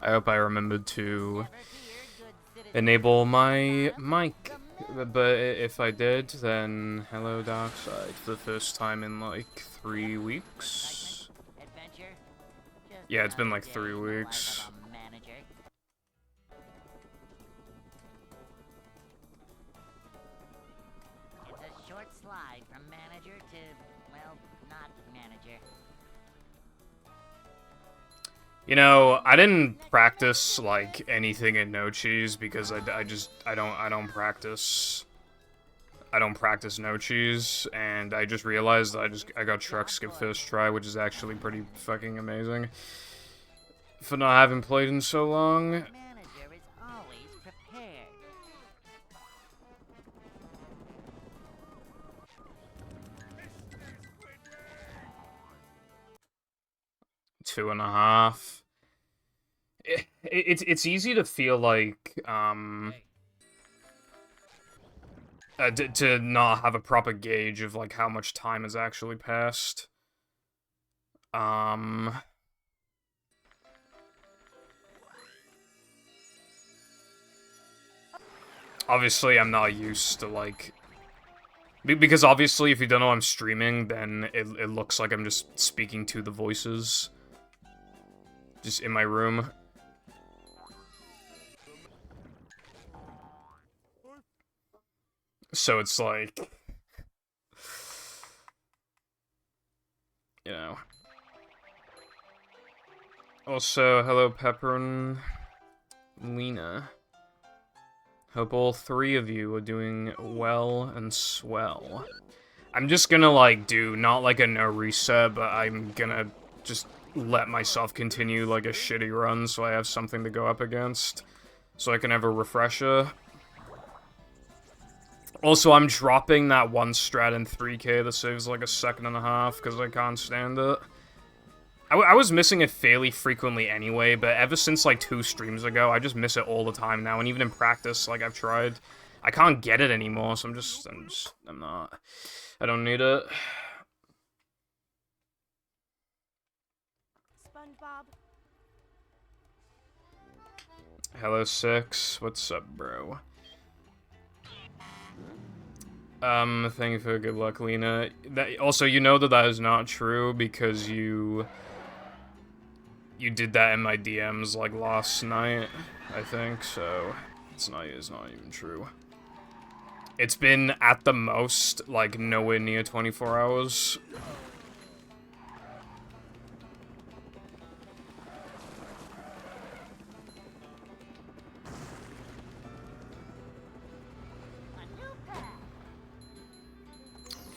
I hope I remembered to enable my mic, but if I did, then hello Darkside for the first time in like 3 weeks. Yeah, it's been like 3 weeks. It's a short slide from manager to, well, not manager. You know, I didn't practice like anything in No Cheese because I don't practice. I don't practice No Cheese, and I just realized I got truck skip first try, which is actually pretty fucking amazing for not having played in so long. Manager is always prepared. Two and a half. It's easy to feel like to not have a proper gauge of like how much time has actually passed. Obviously I'm not used to like, because obviously if you don't know I'm streaming, then it looks like I'm just speaking to the voices just in my room. So it's like, you know. Also, hello Pepper and Lena. Hope all 3 of you are doing well and swell. I'm just gonna like do not like a no reset, but I'm gonna just let myself continue like a shitty run so I have something to go up against. So I can have a refresher. Also, I'm dropping that one strat in 3K that saves like a second and a half because I can't stand it. I was missing it fairly frequently anyway, but ever since like 2 streams ago, I just miss it all the time now, and even in practice, like I've tried. I can't get it anymore, so I'm not. I don't need it. SpongeBob. Hello, Six. What's up, bro? Thank you for good luck, Lena. Also, you know that is not true because you did that in my DMs like last night, I think, so it's not even true. It's been at the most like nowhere near 24 hours.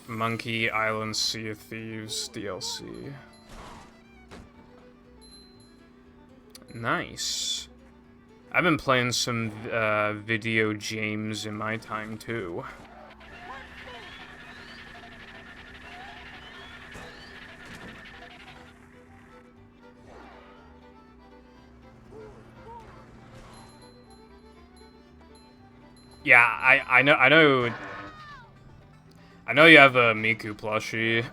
Monkey Island Sea of Thieves DLC. Nice. I've been playing some video games in my time too. Yeah, I know you have a Miku plushie.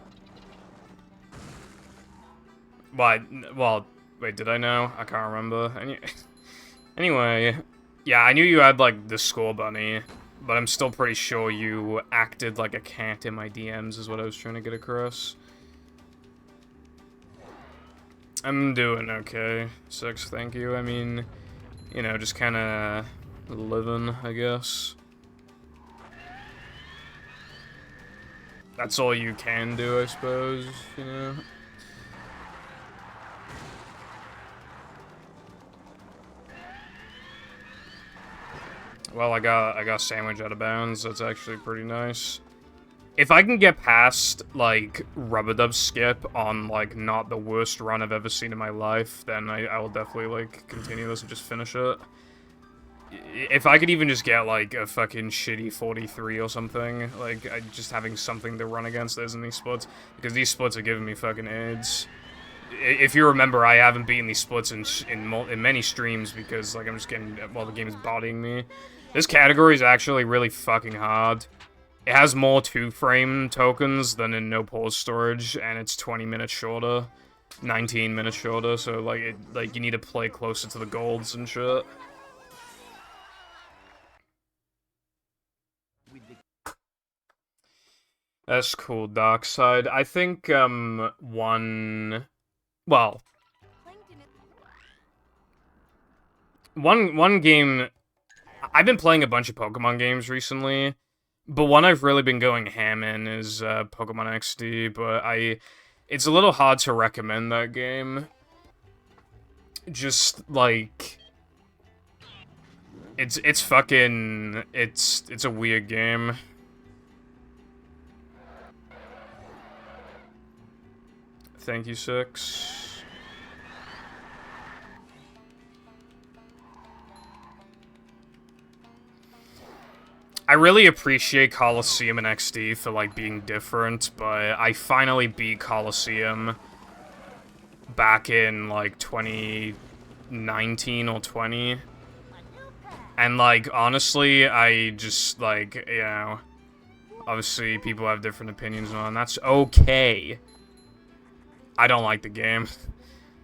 Well, wait, did I know? I can't remember. Anyway, yeah, I knew you had, like, the Skull Bunny, but I'm still pretty sure you acted like a cat in my DMs is what I was trying to get across. I'm doing okay, Six, thank you. I mean, you know, just kinda living, I guess. That's all you can do, I suppose, you know? Well, I got sandwich out of bounds. That's actually pretty nice. If I can get past, like, Rubber Dub Skip on, like, not the worst run I've ever seen in my life, then I will definitely, like, continue this and just finish it. If I could even just get, like, a fucking shitty 43 or something, like, just having something to run against those in these splits, because these splits are giving me fucking AIDS. If you remember, I haven't beaten these splits in many streams because, like, I'm just getting, well, the game is bodying me. This category is actually really fucking hard. It has more 2-frame tokens than in no pause storage, and it's 20 minutes shorter. 19 minutes shorter, so like you need to play closer to the golds and shit. That's cool, Darkside. I think one game. I've been playing a bunch of Pokemon games recently, but one I've really been going ham in is Pokemon XD, but it's a little hard to recommend that game. Just, like... It's a weird game. Thank you, Six. I really appreciate Colosseum and XD for, like, being different, but I finally beat Colosseum back in, like, 2019 or 20. And, like, honestly, I just, like, you know, obviously people have different opinions on, that's okay. I don't like the game,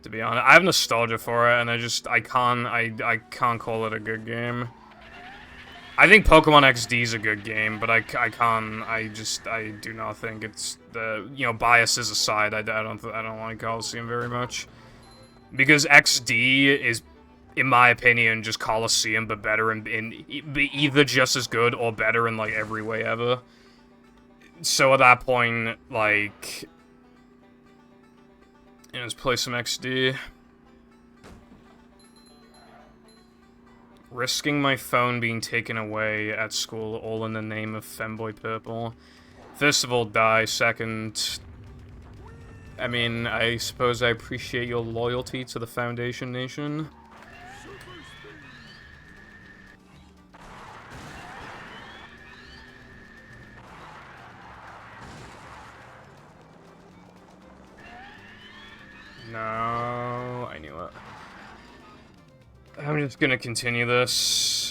to be honest. I have nostalgia for it, and I can't call it a good game. I think Pokemon XD is a good game, but I do not think it's the, biases aside, I don't like Colosseum very much. Because XD is, in my opinion, just Colosseum, but better in either just as good or better in, like, every way ever. So at that point, like, let's play some XD. Risking my phone being taken away at school, all in the name of Femboy Purple. First of all, die. Second, I mean, I suppose I appreciate your loyalty to the Foundation Nation. No, I knew it. I'm just gonna continue this.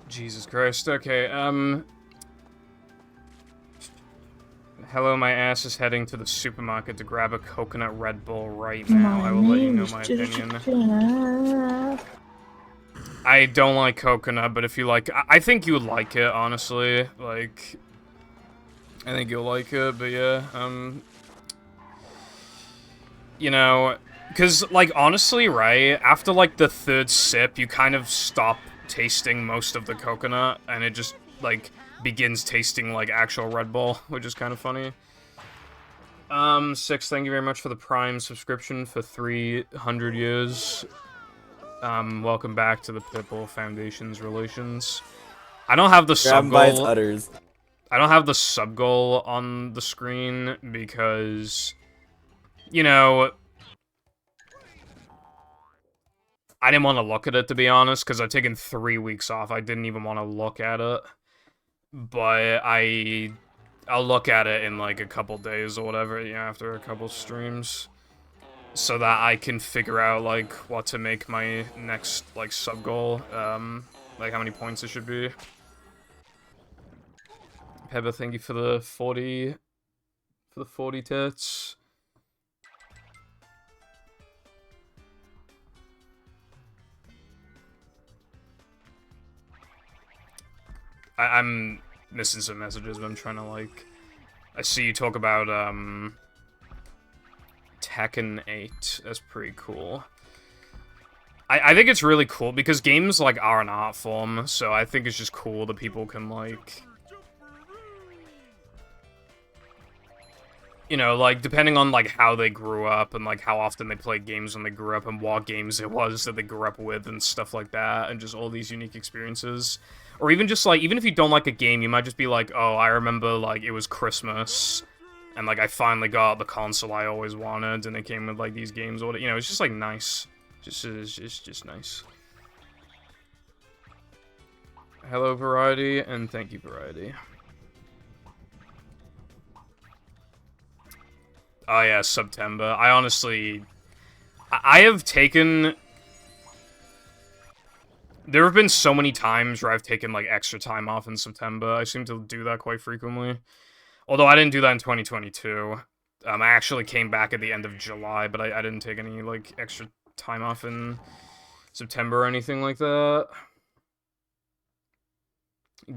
Jesus Christ, okay, hello, my ass is heading to the supermarket to grab a coconut Red Bull right now. I will let you know my opinion. I don't like coconut, but if you like... I think you would like it, honestly. Like... I think you'll like it, but yeah, you know... Because, like, honestly, right? After, like, the third sip, you kind of stop tasting most of the coconut, and it just, like, begins tasting like actual Red Bull, which is kind of funny. Six, thank you very much for the Prime subscription for 300 years. Welcome back to the Pitbull Foundation's Relations. I don't have the sub goal. I don't have the sub goal on the screen because, you know, I didn't want to look at it, to be honest, because I'd taken 3 weeks off. I didn't even want to look at it. But I'll look at it in, like, a couple days or whatever, you know, after a couple streams. So that I can figure out, like, what to make my next, like, sub-goal. Like, how many points it should be. Pepper, thank you for the 40... For the 40 tits. I'm missing some messages, but I'm trying to, like... I see you talk about, Tekken 8. That's pretty cool. I think it's really cool, because games, like, are an art form, so I think it's just cool that people can, like... You know, like, depending on, like, how they grew up, and, like, how often they played games when they grew up, and what games it was that they grew up with, and stuff like that, and just all these unique experiences. Or even just, like, even if you don't like a game, you might just be like, oh, I remember, like, it was Christmas, and, like, I finally got the console I always wanted, and it came with, like, these games, or, you know, it's just, like, nice. It's just nice. Hello, Variety, and thank you, Variety. Oh yeah, September. I honestly... I have taken... There have been so many times where I've taken, like, extra time off in September. I seem to do that quite frequently. Although I didn't do that in 2022. I actually came back at the end of July, but I didn't take any, like, extra time off in September or anything like that.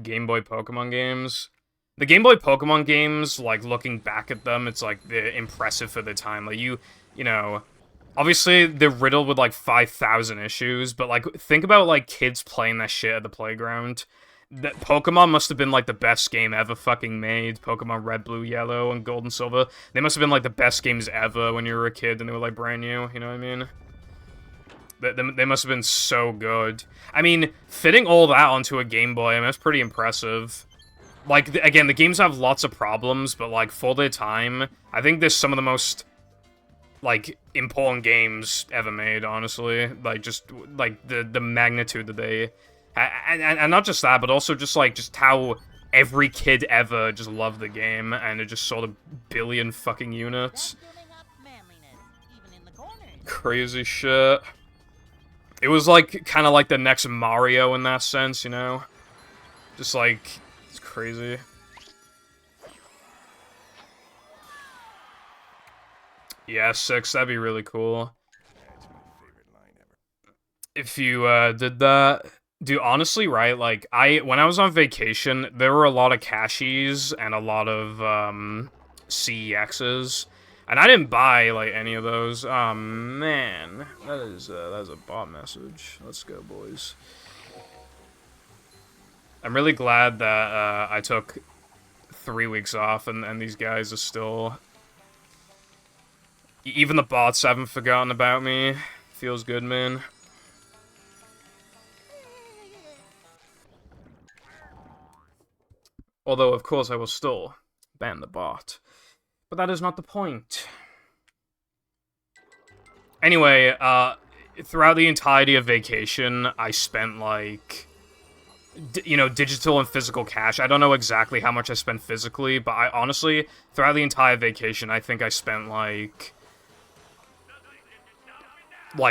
Game Boy Pokemon games. The Game Boy Pokemon games, like, looking back at them, it's, like, they're impressive for the time. Like, you know... Obviously, they're riddled with, like, 5,000 issues, but, like, think about, like, kids playing that shit at the playground. That Pokemon must have been, like, the best game ever fucking made. Pokemon Red, Blue, Yellow, and Gold and Silver. They must have been, like, the best games ever when you were a kid and they were, like, brand new, you know what I mean? They must have been so good. I mean, fitting all that onto a Game Boy, I mean, that's pretty impressive. Like, again, the games have lots of problems, but, like, for their time, I think they're some of the most... like, important games ever made, honestly. Like, just, like, the magnitude that they... And not just that, but also just, like, just how every kid ever just loved the game, and it just sold 1 billion fucking units. Crazy shit. It was, like, kind of like the next Mario in that sense, you know? Just, like, it's crazy. Yeah, 6, that'd be really cool. If you, did that... Dude, honestly, right, like, when I was on vacation, there were a lot of cashies and a lot of, CEXs. And I didn't buy, like, any of those. Oh, man. That is a bot message. Let's go, boys. I'm really glad that, I took 3 weeks off and these guys are still... Even the bots haven't forgotten about me. Feels good, man. Although, of course, I will still ban the bot. But that is not the point. Anyway, throughout the entirety of vacation, I spent, like... you know, digital and physical cash. I don't know exactly how much I spent physically, but I honestly, throughout the entire vacation, I think I spent, like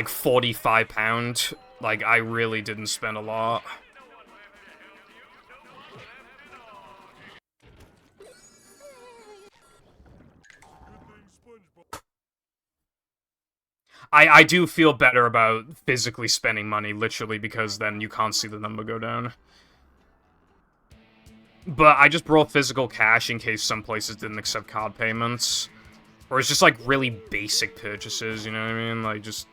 45 pound. Like, I really didn't spend a lot. I do feel better about physically spending money, literally, because then you can't see the number go down. But I just brought physical cash in case some places didn't accept card payments. Or it's just, like, really basic purchases, you know what I mean? Like, just...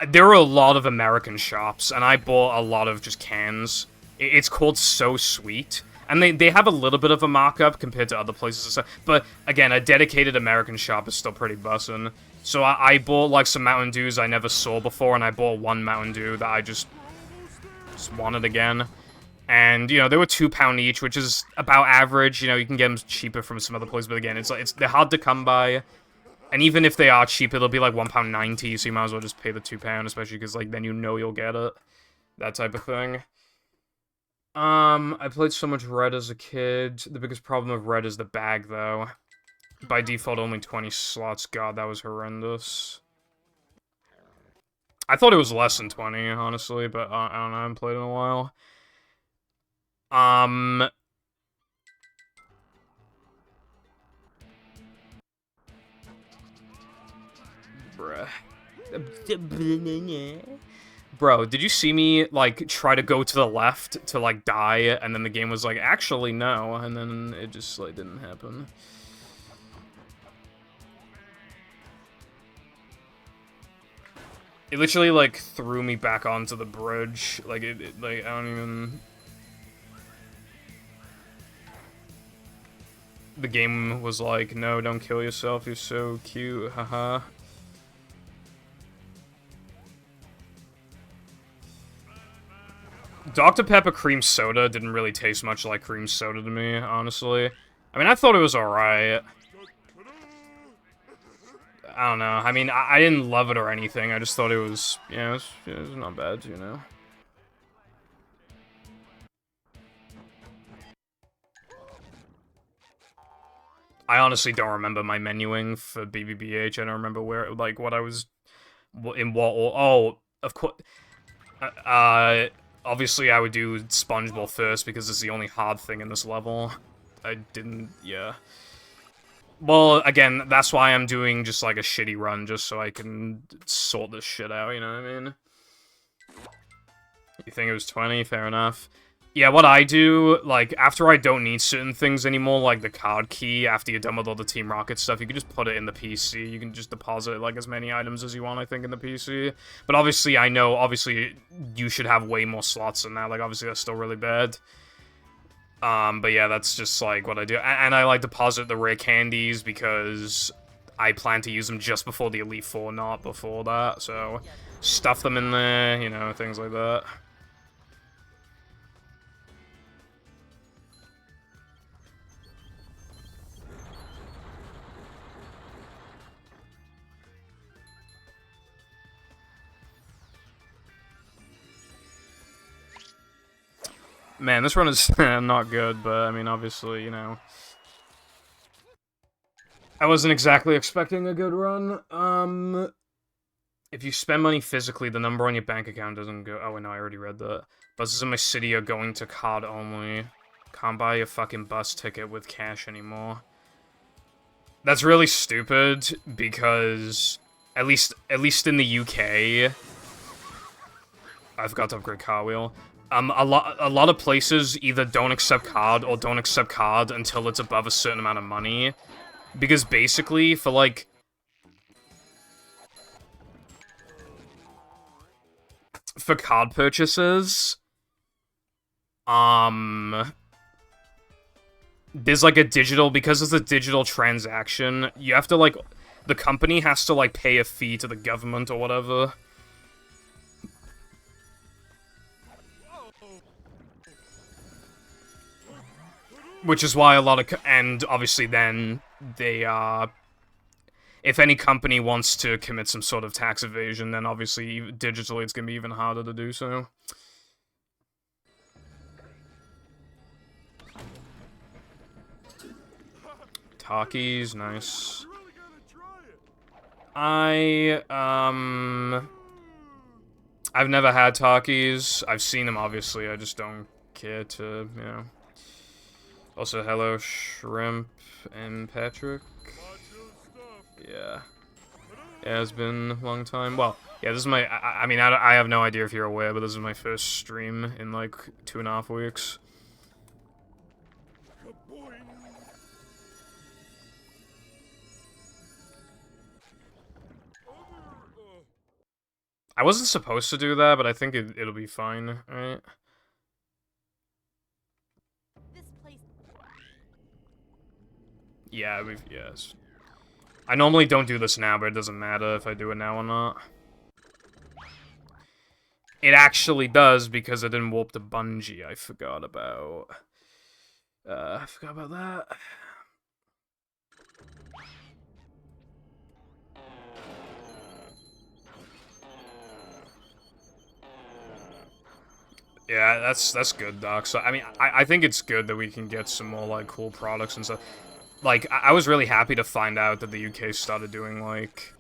there were a lot of American shops, and I bought a lot of just cans. It's called So Sweet. And they have a little bit of a markup compared to other places and stuff. But, again, a dedicated American shop is still pretty bussin'. So I bought, like, some Mountain Dews I never saw before, and I bought one Mountain Dew that I just wanted again. And, you know, they were £2 each, which is about average. You know, you can get them cheaper from some other places, but again, they're hard to come by. And even if they are cheap, it'll be like £1.90, so you might as well just pay the £2, especially because, like, then you know you'll get it. That type of thing. I played so much Red as a kid. The biggest problem of Red is the bag, though. By default, only 20 slots. God, that was horrendous. I thought it was less than 20, honestly, but I don't know, I haven't played in a while. Bruh. Bro, did you see me, like, try to go to the left to, like, die, and then the game was like, actually, no, and then it just, like, didn't happen. It literally, like, threw me back onto the bridge. Like, like, I don't even... The game was like, no, don't kill yourself, you're so cute, haha. Dr. Pepper cream soda didn't really taste much like cream soda to me, honestly. I mean, I thought it was alright. I don't know. I mean, I didn't love it or anything. I just thought it was, you know, it was not bad, you know. I honestly don't remember my menuing for BBBH. I don't remember where, like, what I was, in what, oh, of course, obviously I would do Sponge Bowl first because it's the only hard thing in this level. I didn't, yeah. Well, again, that's why I'm doing just, like, a shitty run, just so I can sort this shit out, you know what I mean? You think it was 20? Fair enough. Yeah, what I do, like, after I don't need certain things anymore, like the card key, after you're done with all the Team Rocket stuff, you can just put it in the PC. You can just deposit, like, as many items as you want, I think, in the PC. But obviously, I know, obviously, you should have way more slots than that. Like, obviously, that's still really bad. But yeah, that's just, like, what I do. And I, like, deposit the rare candies because I plan to use them just before the Elite Four, not before that. So, stuff them in there, you know, things like that. Man, this run is not good, but, I mean, obviously, you know. I wasn't exactly expecting a good run. If you spend money physically, the number on your bank account doesn't go... Oh, no, I already read that. Buses in my city are going to card only. Can't buy a fucking bus ticket with cash anymore. That's really stupid, because... At least in the UK... I forgot to upgrade Car Wheel. A lot of places either don't accept card or don't accept card until it's above a certain amount of money. Because basically, for like... For card purchases... There's like a digital... Because it's a digital transaction, you have to like... The company has to like pay a fee to the government or whatever. Which is why a lot of... And obviously then, they, if any company wants to commit some sort of tax evasion, then obviously, digitally, it's gonna be even harder to do so. Takis, nice. I've never had Takis. I've seen them, obviously, I just don't care to, you know... Also, hello, Shrimp and Patrick. Yeah. Yeah, it's been a long time. Well, yeah, this is my... I mean, I have no idea if you're aware, but this is my first stream in, like, 2.5 weeks. I wasn't supposed to do that, but I think it'll be fine, right? Yeah, yes. I normally don't do this now, but it doesn't matter if I do it now or not. It actually does, because I didn't warp to Bungie. I forgot about that. Yeah, that's good, Doc. So, I mean, I think it's good that we can get some more, like, cool products and stuff. Like, I was really happy to find out that the UK started doing, like,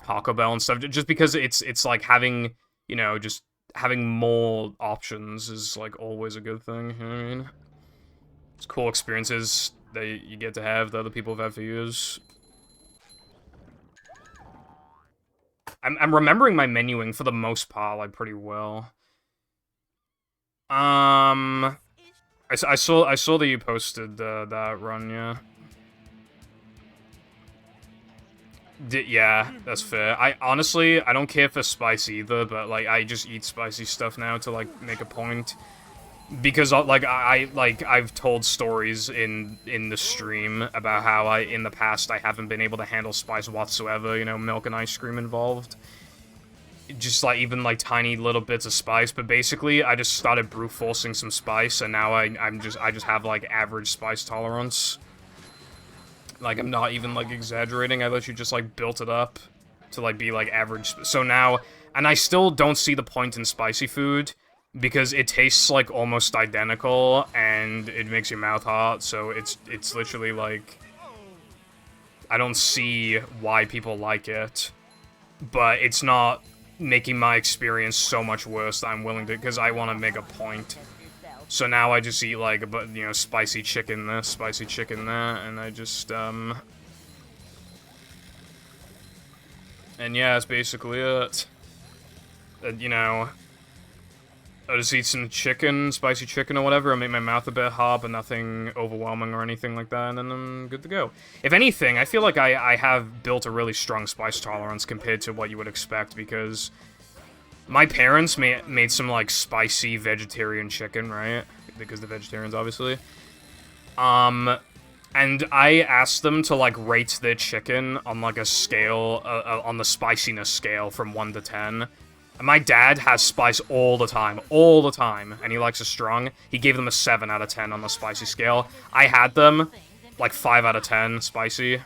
Taco Bell and stuff, just because it's like, having, you know, just having more options is, like, always a good thing, you know what I mean? It's cool experiences that you get to have that other people have had for years. I'm remembering my menuing, for the most part, like, pretty well. I saw that you posted that run, yeah. Yeah, that's fair. I don't care for spice either, but like I just eat spicy stuff now to like make a point. Because like I've told stories in the stream about how in the past I haven't been able to handle spice whatsoever, you know, milk and ice cream involved. Just like even like tiny little bits of spice, but basically I just started brute forcing some spice, and now I just have like average spice tolerance. Like I'm not even like exaggerating. I literally just like built it up to like be like average. So now, and I still don't see the point in spicy food because it tastes like almost identical and it makes your mouth hot. So it's literally like I don't see why people like it, but it's not making my experience so much worse that I'm willing to, because I want to make a point. So now I just eat, like, you know, spicy chicken this, spicy chicken that, and I just, and yeah, that's basically it. You know, I just eat some chicken, spicy chicken or whatever, and make my mouth a bit hot, but nothing overwhelming or anything like that, and then I'm good to go. If anything, I feel like I have built a really strong spice tolerance compared to what you would expect, because my parents made some, like, spicy vegetarian chicken, right? Because they're vegetarians, obviously. And I asked them to, like, rate their chicken on, like, a scale, on the spiciness scale from 1 to 10. And my dad has spice all the time, and he likes it strong. He gave them a 7 out of 10 on the spicy scale. I had them, like, 5 out of 10 spicy.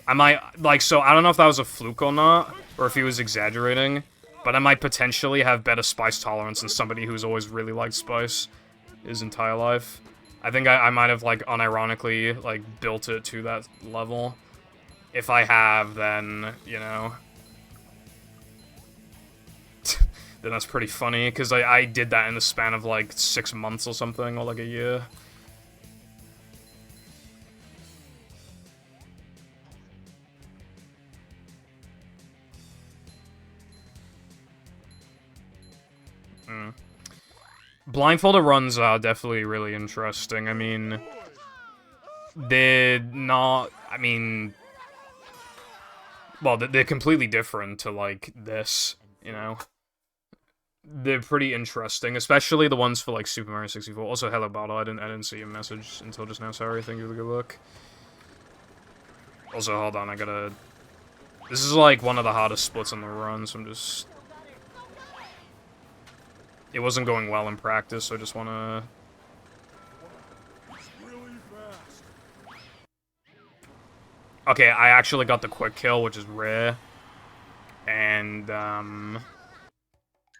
I might, like, so I don't know if that was a fluke or not, or if he was exaggerating, but I might potentially have better spice tolerance than somebody who's always really liked spice his entire life. I think I might have, like, unironically, like, built it to that level. If I have, then, you know... then that's pretty funny, because I did that in the span of, like, 6 months or something, or, like, a year. Blindfolded runs are definitely really interesting. I mean, they're not, I mean, well, they're completely different to, like, this, you know? They're pretty interesting, especially the ones for, like, Super Mario 64. Also, hello, Bottle, I didn't see your message until just now, sorry, thank you for the good look. Also, hold on, I gotta... This is, like, one of the hardest splits on the run, so I'm just... It wasn't going well in practice, so I just wanna... Okay, I actually got the quick kill, which is rare. And,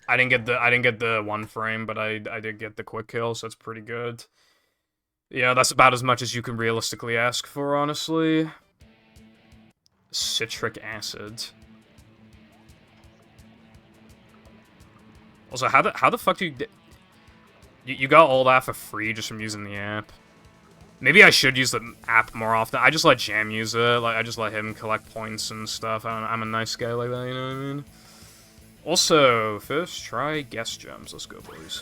I didn't get the 1 frame, but I did get the quick kill, so that's pretty good. Yeah, that's about as much as you can realistically ask for, honestly. Citric acid. Also, how the fuck do you... You got all that for free just from using the app? Maybe I should use the app more often. I just let Jam use it. Like, I just let him collect points and stuff. I'm a nice guy like that, you know what I mean? Also, first try guest gems. Let's go, boys.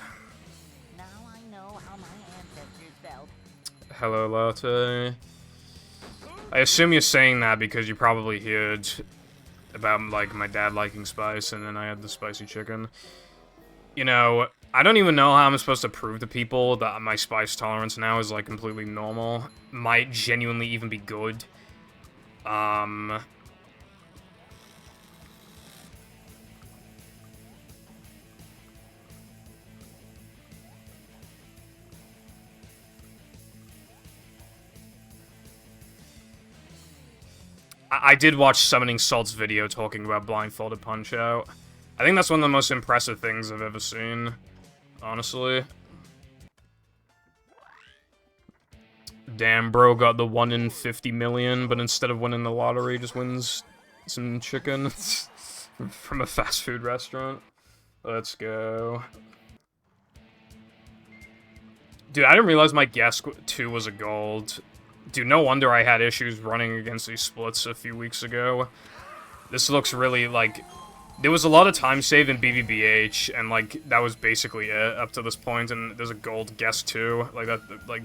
Now I know how my ancestors felt. Hello, Latte. I assume you're saying that because you probably heard about, like, my dad liking spice, and then I had the spicy chicken. You know, I don't even know how I'm supposed to prove to people that my spice tolerance now is, like, completely normal. Might genuinely even be good. I did watch Summoning Salt's video talking about Blindfolded Punch-Out. I think that's one of the most impressive things I've ever seen, honestly. Damn, bro got the 1 in 50 million, but instead of winning the lottery, just wins some chicken from a fast food restaurant. Let's go. Dude, I didn't realize my guess 2 was a gold. Dude, no wonder I had issues running against these splits a few weeks ago. This looks really, like... There was a lot of time save in BBBH, and, like, that was basically it up to this point, and there's a gold guess 2. Like, that, like...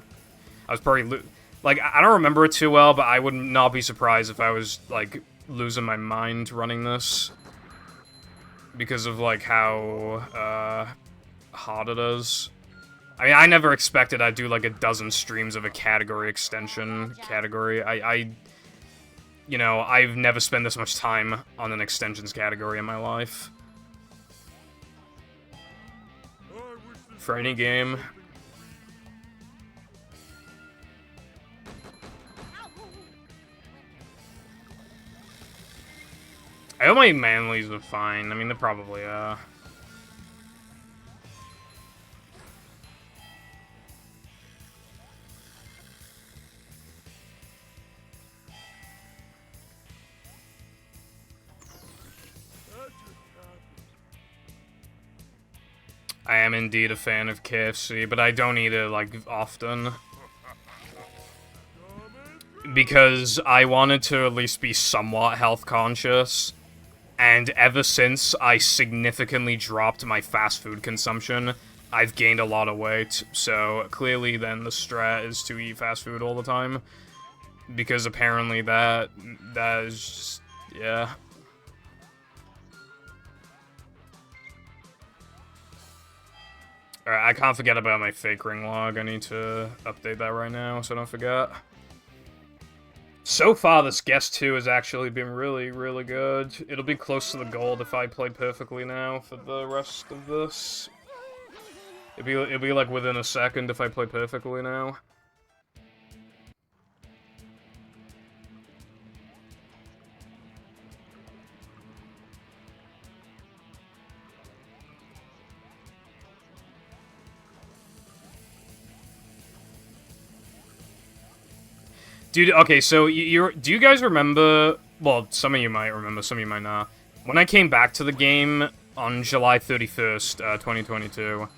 I was probably... Like, I don't remember it too well, but I would not be surprised if I was, like, losing my mind running this. Because of, like, how, hard it is. I mean, I never expected I'd do, like, a dozen streams of a category extension category. You know, I've never spent this much time on an extensions category in my life. For any game. I hope my manlies are fine. I mean, they probably are. am indeed a fan of KFC, but I don't eat it, like, often. Because I wanted to at least be somewhat health conscious, and ever since I significantly dropped my fast food consumption, I've gained a lot of weight, so clearly then the strat is to eat fast food all the time, because apparently that is just, yeah. Alright, I can't forget about my fake ring log. I need to update that right now so I don't forget. So far, this Guest 2 has actually been really, really good. It'll be close to the gold if I play perfectly now for the rest of this. It'll be like within a second if I play perfectly now. Dude, okay, so do you guys remember, well, some of you might remember, some of you might not. When I came back to the game on July 31st, 2022,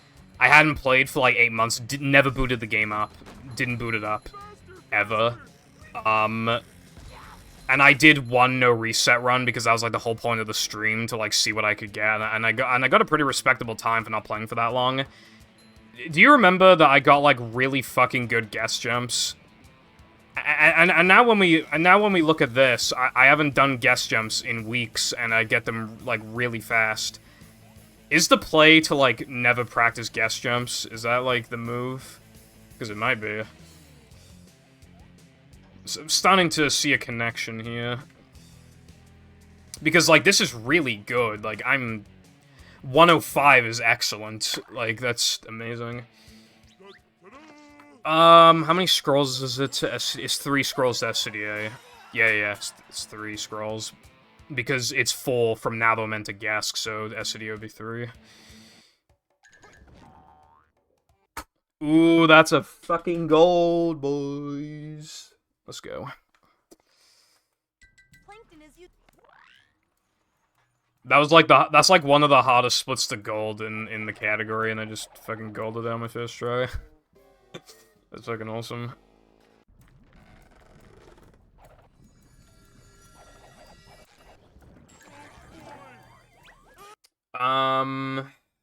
I hadn't played for like 8 months, never booted the game up, didn't boot it up, ever. And I did one no reset run because that was like the whole point of the stream, to like see what I could get, and I got a pretty respectable time for not playing for that long. Do you remember that I got like really fucking good guest jumps? And now when we look at this, I haven't done guest jumps in weeks, and I get them like really fast. Is the play to like never practice guest jumps? Is that like the move? Because it might be. So I'm starting to see a connection here. Because like this is really good. Like 105 is excellent. Like that's amazing. How many scrolls is it to it's 3 scrolls to SCDA. Yeah, it's 3 scrolls. Because it's 4 from now that I'm meant to guess, so the SCDA would be 3. Ooh, that's a fucking gold, boys. Let's go. That's like one of the hardest splits to gold in the category, and I just fucking golded it on my first try. That's fucking awesome.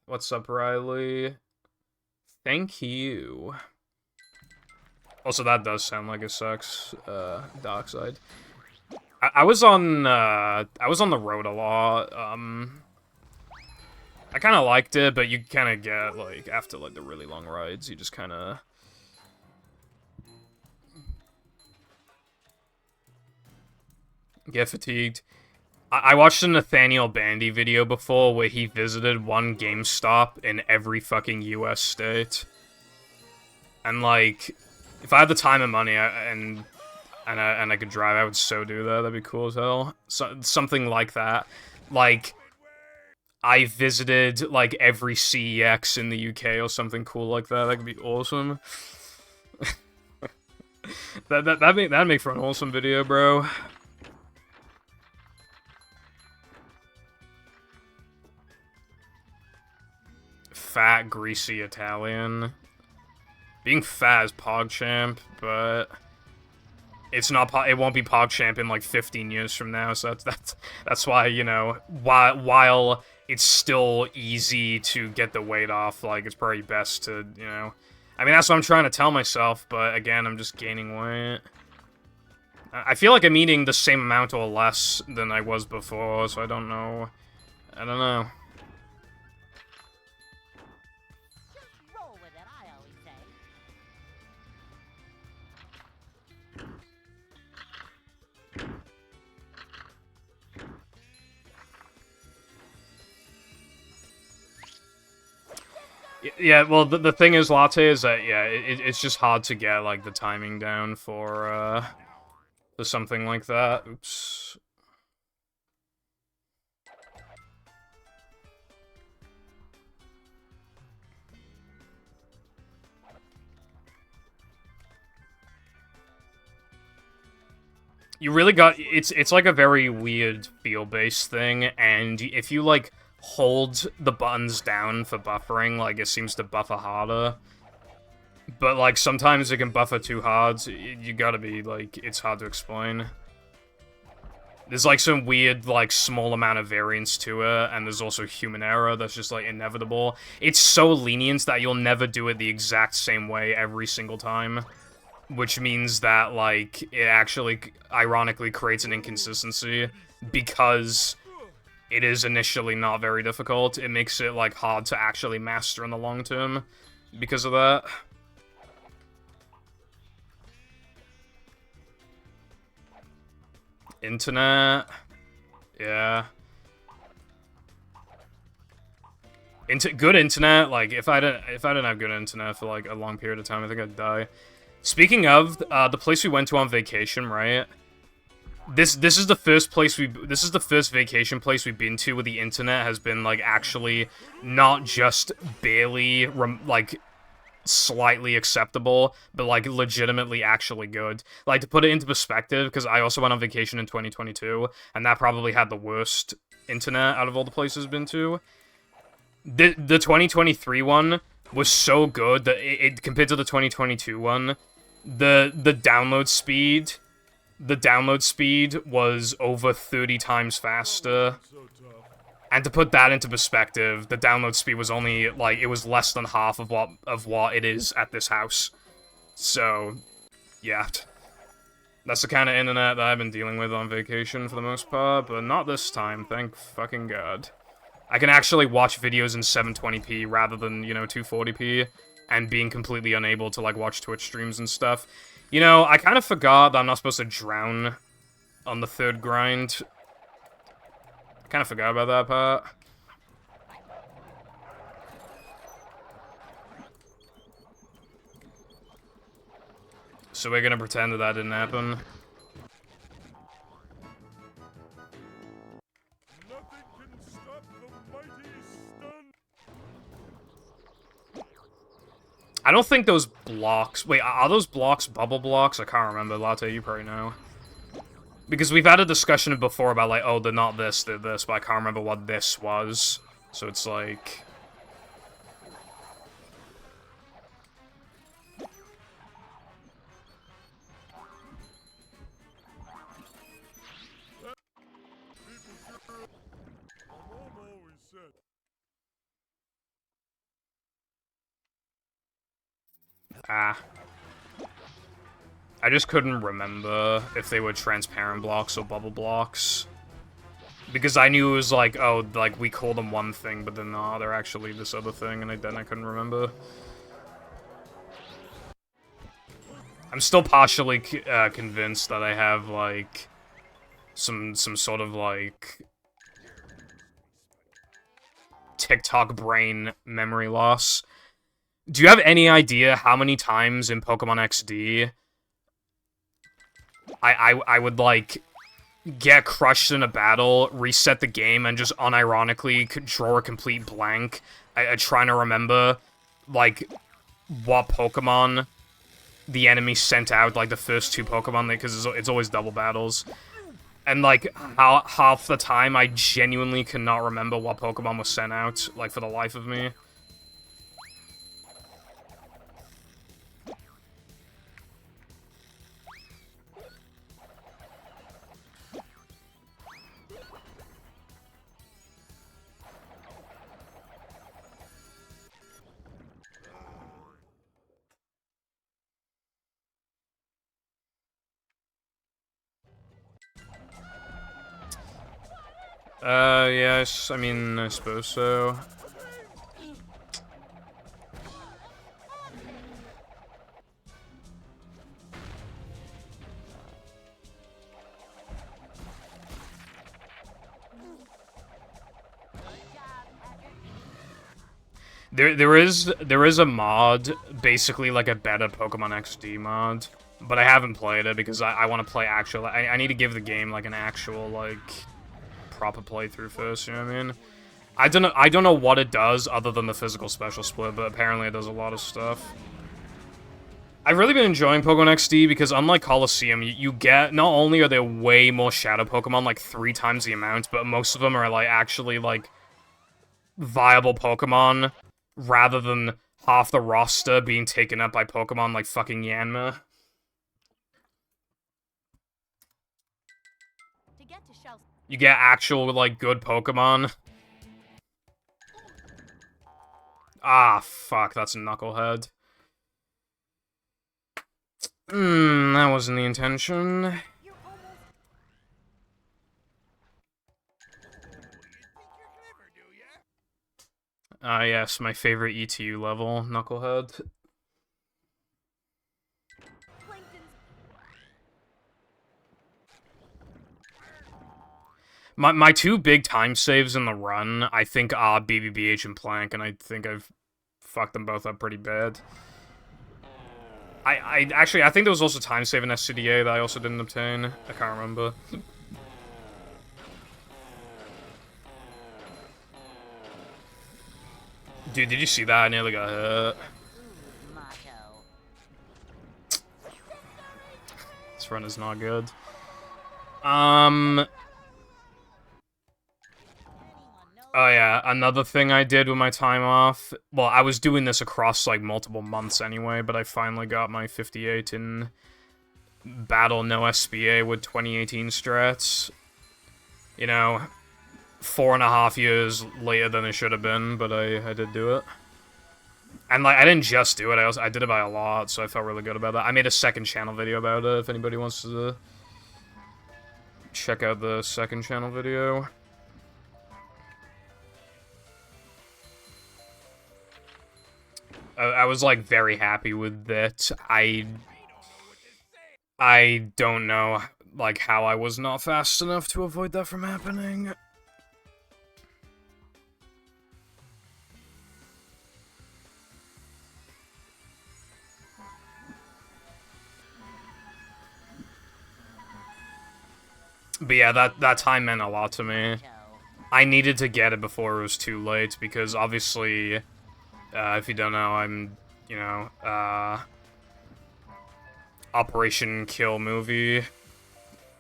What's up, Riley? Thank you. Also, that does sound like it sucks, Darkside. I was on the road a lot, I kind of liked it, but you kind of get, like, after, like, the really long rides, you just kind of... get fatigued. I watched a Nathaniel Bandy video before where he visited one GameStop in every fucking US state. And, like, if I had the time and money and I could drive, I would so do that. That'd be cool as hell. Something like that. Like... I visited, like, every CEX in the UK or something cool like that. That could be awesome. That'd make for an awesome video, bro. Fat, greasy Italian. Being fat is PogChamp, but... it's not. It won't be PogChamp in like 15 years from now. So that's why, you know, while it's still easy to get the weight off, like it's probably best to, you know. I mean, that's what I'm trying to tell myself. But again, I'm just gaining weight. I feel like I'm eating the same amount or less than I was before. So I don't know. I don't know. Yeah, well, the thing is, Latte, is that, yeah, it's just hard to get, like, the timing down for something like that. Oops. You really got, it's like a very weird feel-based thing, and if you, like, hold the buttons down for buffering, like, it seems to buffer harder. But, like, sometimes it can buffer too hard, so you gotta be, like, it's hard to explain. There's, like, some weird, like, small amount of variance to it, and there's also human error that's just, like, inevitable. It's so lenient that you'll never do it the exact same way every single time. Which means that, like, it actually, ironically, creates an inconsistency. Because it is initially not very difficult, it makes it, like, hard to actually master in the long term because of that. Internet. Yeah. Good internet, like, if I didn't have good internet for, like, a long period of time, I think I'd die. Speaking of, the place we went to on vacation, right? This is the first vacation place we've been to where the internet has been, like, actually not just barely, like, slightly acceptable, but, like, legitimately actually good. Like, to put it into perspective, because I also went on vacation in 2022, and that probably had the worst internet out of all the places I've been to. The 2023 one was so good that it compared to the 2022 one, the download speed was over 30 times faster. And to put that into perspective, the download speed was only, like, it was less than half of what it is at this house. So, yeah. That's the kind of internet that I've been dealing with on vacation for the most part, but not this time, thank fucking god. I can actually watch videos in 720p rather than, you know, 240p, and being completely unable to, like, watch Twitch streams and stuff. You know, I kind of forgot that I'm not supposed to drown on the third grind. Kind of forgot about that part. So we're gonna pretend that that didn't happen. Nothing can stop the mighty stun. I don't think those blocks... Wait, are those blocks bubble blocks? I can't remember. Latte, you probably know. Because we've had a discussion before about, like, oh, they're not this, they're this, but I can't remember what this was. So it's like... Ah. I just couldn't remember if they were transparent blocks or bubble blocks. Because I knew it was like, oh, like, we call them one thing, but then no, they're actually this other thing, and then I couldn't remember. I'm still partially convinced that I have, like, some sort of, like, TikTok brain memory loss. Do you have any idea how many times in Pokemon XD I would, like, get crushed in a battle, reset the game, and just unironically draw a complete blank, trying to remember, like, what Pokemon the enemy sent out, like, the first two Pokemon, because it's always double battles. And, like, half the time, I genuinely cannot remember what Pokemon was sent out, like, for the life of me. Yes, I mean, I suppose so. There is a mod, basically like a better Pokemon XD mod, but I haven't played it because I want to play actual. I need to give the game like an actual like proper playthrough first. You know what I mean? I don't know what it does other than the physical special split, but apparently it does a lot of stuff. I've really been enjoying Pokemon XD because unlike Colosseum, you get, not only are there way more Shadow Pokemon, like 3 times the amount, but most of them are like actually like viable Pokemon rather than half the roster being taken up by Pokemon like fucking Yanma. To get to Shell. You get actual, like, good Pokemon. Ah, fuck, that's a Knucklehead. That wasn't the intention. You're almost. Ah, yes, my favorite ETU level, Knucklehead. Plankton's. My two big time saves in the run, I think, are BBBH and Plank, and I think I've fucked them both up pretty bad. Actually, I think there was also time save in SCDA that I also didn't obtain. I can't remember. Dude, did you see that? I nearly got hit. Motto. This run is not good. Oh yeah, another thing I did with my time off. Well, I was doing this across like multiple months anyway, but I finally got my 58 in Battle No SBA with 2018 strats. You know, 4.5 years later than it should have been, but I did do it. And like, I didn't just do it, I did it by a lot, so I felt really good about that. I made a second channel video about it, if anybody wants to check out the second channel video. I was like very happy with that. I don't know like how I was not fast enough to avoid that from happening. But yeah, that time meant a lot to me. I needed to get it before it was too late, because obviously, if you don't know, I'm, you know, Operation Kill Movie.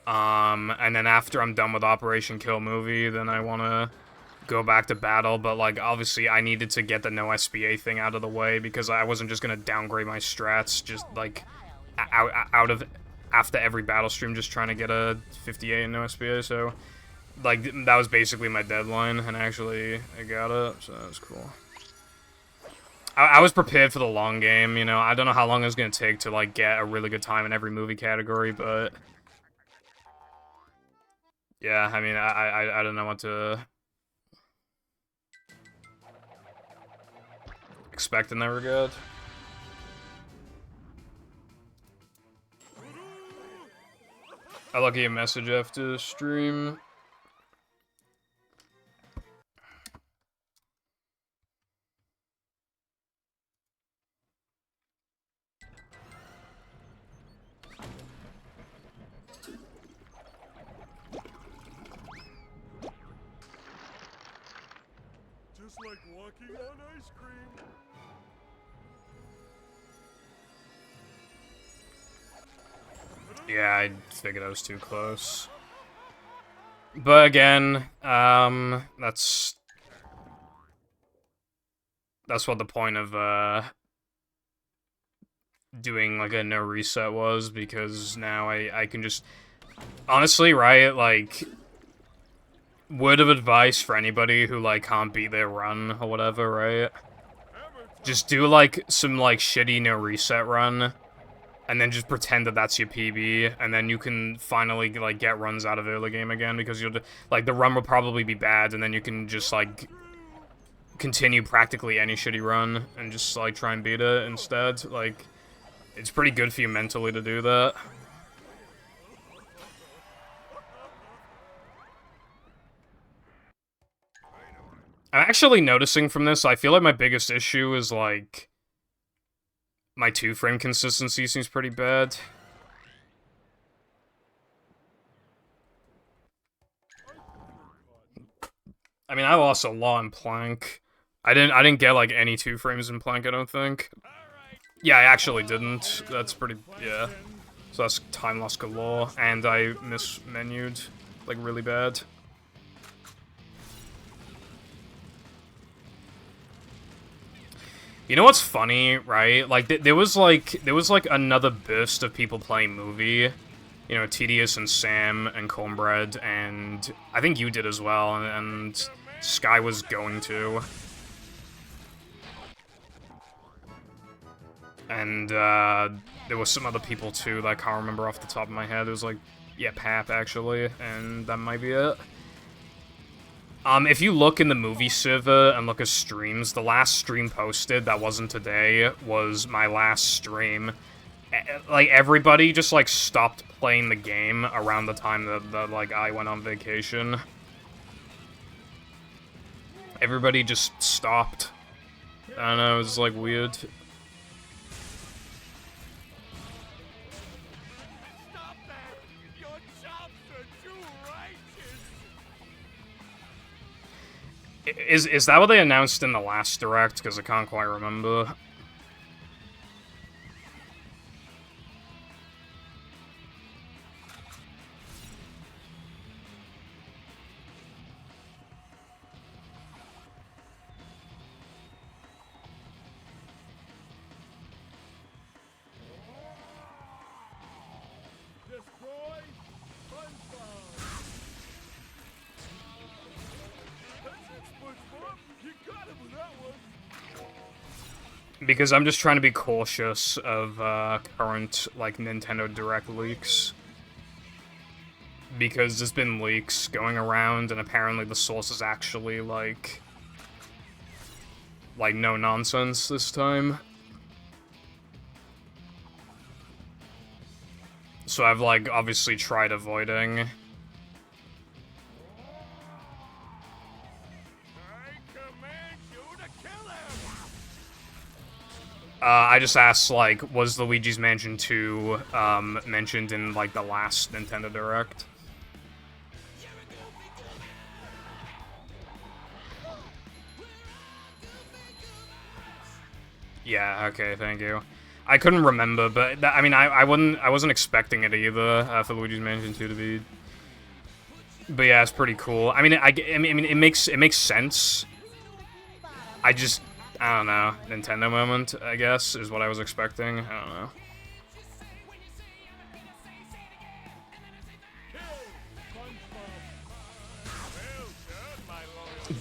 And then after I'm done with Operation Kill Movie, then I want to go back to battle, but, like, obviously I needed to get the no SBA thing out of the way, because I wasn't just gonna downgrade my strats, just, like, out of after every battle stream, just trying to get a 58 and no SBA, so, like, that was basically my deadline, and actually, I got it, so that was cool. I was prepared for the long game, you know, I don't know how long it was gonna take to, like, get a really good time in every movie category, but yeah, I mean, I don't know what to expect in that regard. I lucky a message after stream. Just like walking on ice cream. Yeah, I figured I was too close. But again, that's what the point of, doing, like, a no reset was, because now I can just... Honestly, right, like... Word of advice for anybody who, like, can't beat their run or whatever, right? Just do, like, some, like, shitty no reset run, and then just pretend that that's your PB, and then you can finally, like, get runs out of early game again, because you'll, like, the run will probably be bad, and then you can just, like, continue practically any shitty run, and just, like, try and beat it instead. Like, it's pretty good for you mentally to do that. I'm actually noticing from this, I feel like my biggest issue is, like, my 2-frame consistency seems pretty bad. I mean, I lost a lot in Plank. I didn't get, like, any 2 frames in Plank, I don't think. Yeah, I actually didn't. That's pretty, yeah. So that's time loss galore, and I mismenued, like, really bad. You know what's funny, right? Like, there was like another burst of people playing movie. You know, Tedious and Sam and Cornbread, and I think you did as well, and Sky was going to. And, there was some other people, too, that I can't remember off the top of my head. It was like, yeah, Pap, actually, and that might be it. If you look in the movie server and look at streams, the last stream posted that wasn't today was my last stream. Like, everybody just, like, stopped playing the game around the time that like, I went on vacation. Everybody just stopped. I don't know, it was, like, weird. Stop that! Your chops are too righteous! Is that what they announced in the last Direct? Because I can't quite remember. Destroy SpongeBob! That's it, SpongeBob! You got him with that one! Because I'm just trying to be cautious of current, like, Nintendo Direct leaks. Because there's been leaks going around, and apparently the source is actually, like, no nonsense this time. So I've, like, obviously tried avoiding. I command you to kill him! I just asked, like, was Luigi's Mansion 2, mentioned in, like, the last Nintendo Direct? Yeah, okay, thank you. I couldn't remember, but, I mean, I wasn't expecting it either, for Luigi's Mansion 2 to be... But yeah, it's pretty cool. I mean, I mean, it makes sense. I don't know, Nintendo moment, I guess, is what I was expecting. I don't know.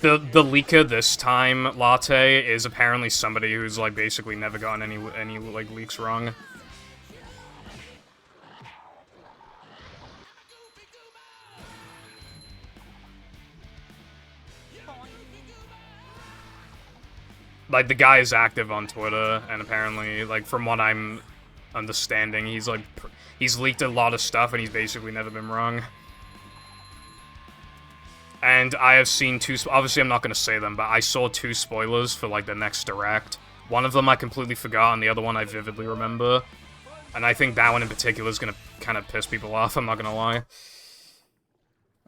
The leaker this time, Latte, is apparently somebody who's, like, basically never gotten any like, leaks wrong. Like, the guy is active on Twitter, and apparently, like, from what I'm understanding, he's, like, he's leaked a lot of stuff, and he's basically never been wrong. And I have seen obviously I'm not going to say them, but I saw 2 spoilers for, like, the next Direct. One of them I completely forgot, and the other one I vividly remember. And I think that one in particular is going to kind of piss people off, I'm not going to lie.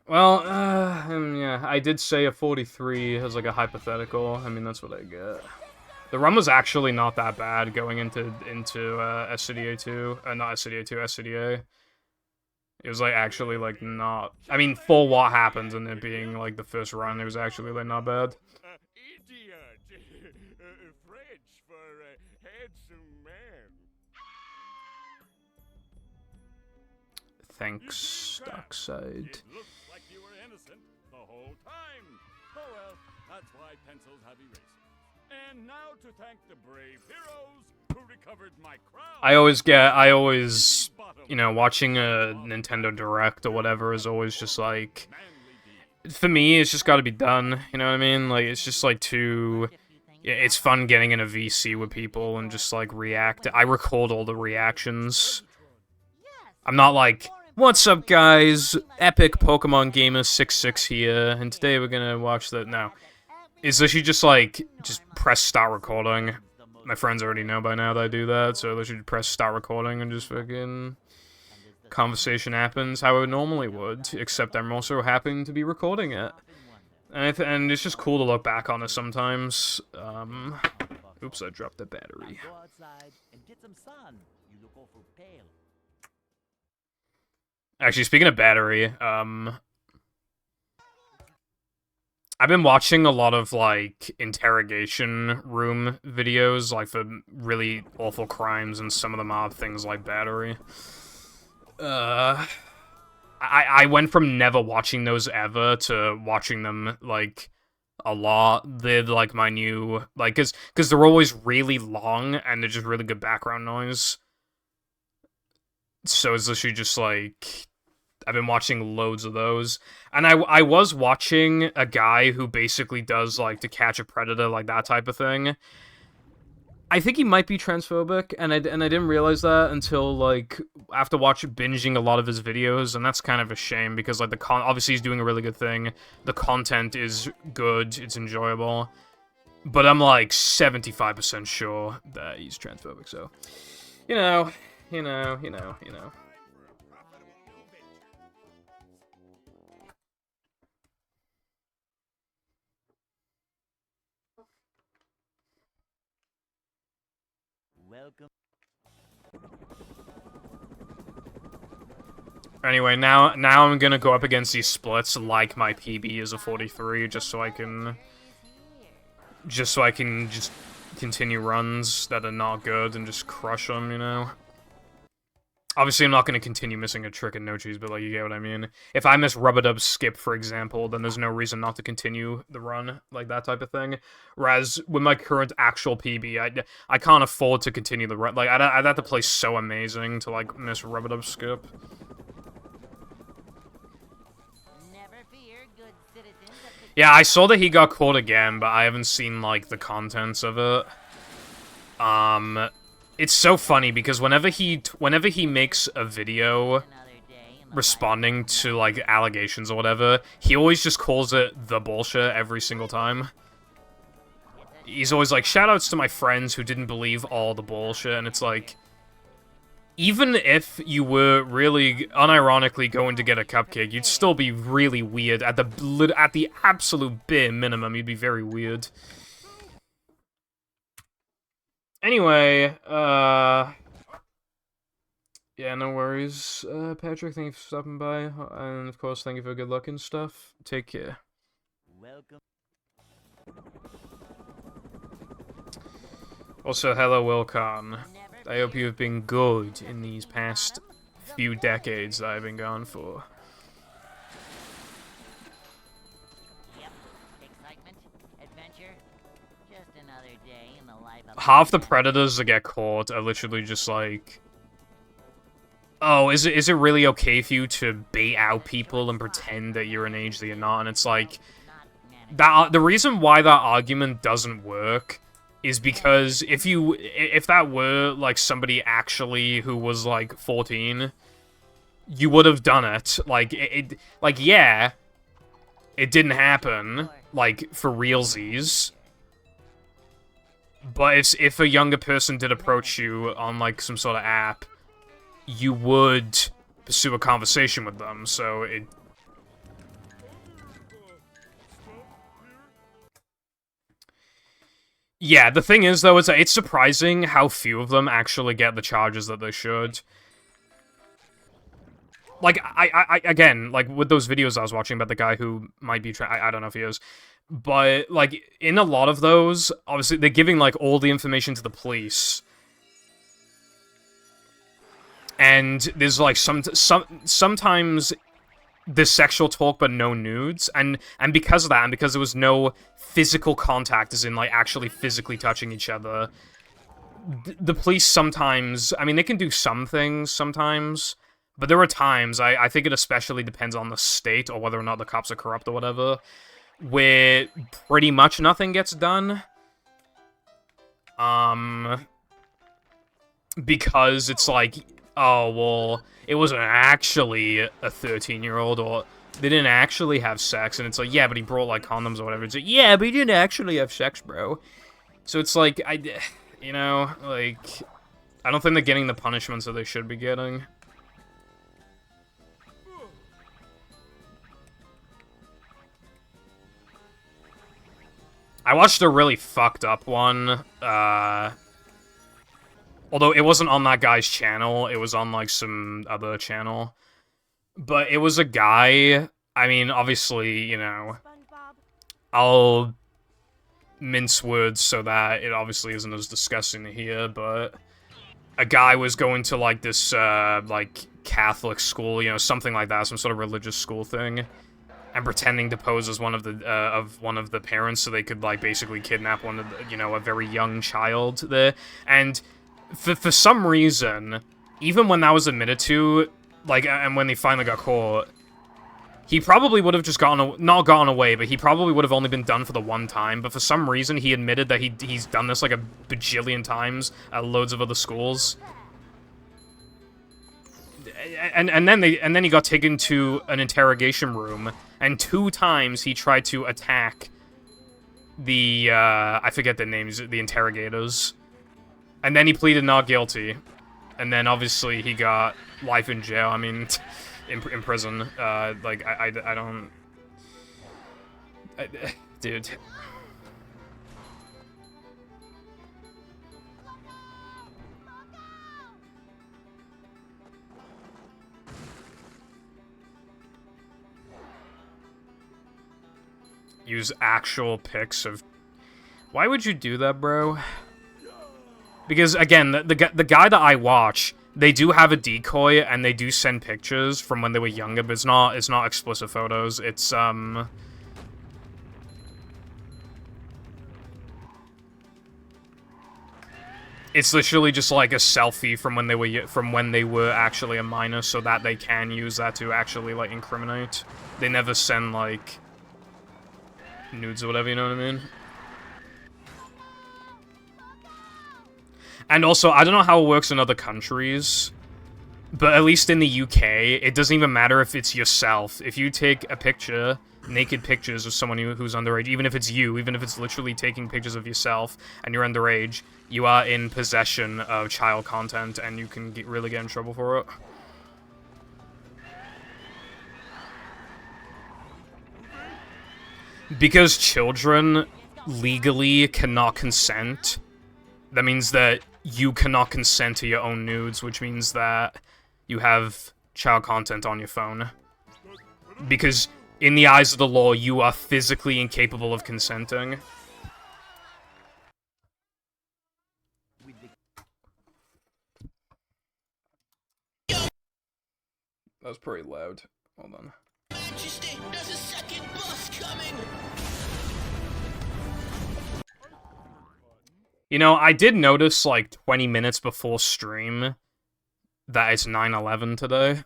Well, yeah, I did say a 43 as, like, a hypothetical. I mean, that's what I get. The run was actually not that bad going into SCDA 2. Not SCDA 2, SCDA. It was, like, actually, like, not... I mean, for what happened and it being, like, the first run, it was actually, like, not bad. Idiot! French for handsome man. Thanks, Darkside. It looks like you were innocent the whole time. Oh well, that's why pencils have erasers. And now to thank the brave heroes who recovered my crown. I always, you know, watching a Nintendo Direct or whatever is always just like, for me, it's just gotta be done, you know what I mean? Like, it's just like yeah, it's fun getting in a VC with people and just like react. I record all the reactions. I'm not like, what's up guys, Epic Pokemon Gamer 66 here, and today we're gonna watch the, no. It's literally just like, just press start recording. My friends already know by now that I do that, so literally press start recording and just fucking... Conversation happens how it normally would, except I'm also happy to be recording it. And it's just cool to look back on it sometimes. Oops, I dropped the battery. Go outside and get some sun. You look awful pale. Actually, speaking of battery, I've been watching a lot of, like, interrogation room videos, like, for really awful crimes, and some of them are things like battery. I went from never watching those ever to watching them, like, a lot. They're, like, my new, like, because they're always really long, and they're just really good background noise. So it's literally just, like, I've been watching loads of those. And I was watching a guy who basically does, like, To Catch a Predator, like, that type of thing. I think he might be transphobic, and I didn't realize that until, like, after binging a lot of his videos, and that's kind of a shame, because, like, obviously he's doing a really good thing, the content is good, it's enjoyable, but I'm, like, 75% sure that he's transphobic, so, you know. Welcome. Anyway, now I'm gonna go up against these splits like my PB is a 43, just so I can just continue runs that are not good and just crush them, you know? Obviously, I'm not gonna continue missing a trick and no cheese, but, like, you get what I mean. If I miss Rubber Dub Skip, for example, then there's no reason not to continue the run, like that type of thing. Whereas, with my current actual PB, I can't afford to continue the run. Like, I'd have to play so amazing to, like, miss Rubber Dub Skip. Never fear, good citizens of the Yeah, I saw that he got caught again, but I haven't seen, like, the contents of it. It's so funny because whenever he makes a video another day in the responding to, like, allegations or whatever, he always just calls it the bullshit every single time. He's always like, shoutouts to my friends who didn't believe all the bullshit, and it's like, even if you were really unironically going to get a cupcake, you'd still be really weird. At the absolute bare minimum, you'd be very weird. Anyway, yeah, no worries, Patrick, thank you for stopping by, and of course, thank you for good luck and stuff. Take care. welcome. Also, hello, Wilcon. Never I hope you have been good in these past few decades that I've been gone for. Yep. Excitement, adventure, just another day in the life of Half the predators that get caught are literally just like, oh, is it really okay for you to bait out people and pretend that you're an age that you're not? And it's like, the reason why that argument doesn't work is because if that were, like, somebody actually who was, like, 14, you would have done it. Like, yeah, it didn't happen, like, for realsies. But if a younger person did approach you on, like, some sort of app, you would pursue a conversation with them, so it... Yeah, the thing is, though, it's surprising how few of them actually get the charges that they should. Like, again, like, with those videos I was watching about the guy who might be I don't know if he is, but, like, in a lot of those, obviously, they're giving, like, all the information to the police. And there's, like, sometimes there's sexual talk but no nudes, and because of that, and because there was no physical contact, as in, like, actually physically touching each other, the police sometimes, I mean, they can do some things sometimes, but there are times, I think it especially depends on the state, or whether or not the cops are corrupt or whatever, where pretty much nothing gets done. Because it's like, oh, well, it wasn't actually a 13-year-old, or they didn't actually have sex, and it's like, yeah, but he brought, like, condoms or whatever. It's like, yeah, but he didn't actually have sex, bro. So it's like, you know, like, I don't think they're getting the punishments that they should be getting. I watched a really fucked up one, although it wasn't on that guy's channel, it was on, like, some other channel. But it was a guy, I mean, obviously, you know, I'll mince words so that it obviously isn't as disgusting to hear, but a guy was going to, like, this, like, Catholic school, you know, something like that, some sort of religious school thing, and pretending to pose as one of the parents so they could, like, basically kidnap one of the, you know, a very young child there. And for some reason, even when that was admitted to, like, and when they finally got caught, he probably would have just not gotten away, but he probably would have only been done for the one time. But for some reason, he admitted that he's done this like a bajillion times at loads of other schools. And then he got taken to an interrogation room, and 2 times he tried to attack the I forget the names, the interrogators. And then he pleaded not guilty. And then obviously he got life in jail. I mean, in prison. Like, I don't... dude. Use actual pics of... Why would you do that, bro? Because, again, the guy that I watch, they do have a decoy, and they do send pictures from when they were younger, but it's not explicit photos. It's, it's literally just like a selfie from when they were actually a minor, so that they can use that to actually, like, incriminate. They never send, like, nudes or whatever, you know what I mean? And also, I don't know how it works in other countries, but at least in the UK, it doesn't even matter if it's yourself. If you take a picture, naked pictures of someone who's underage, even if it's you, even if it's literally taking pictures of yourself and you're underage, you are in possession of child content, and you can really get in trouble for it. Because children legally cannot consent, that means that you cannot consent to your own nudes, which means that you have child content on your phone. Because in the eyes of the law, you are physically incapable of consenting. That was pretty loud. Hold on. There's a second bus coming! You know, I did notice, like, 20 minutes before stream that it's 9/11 today.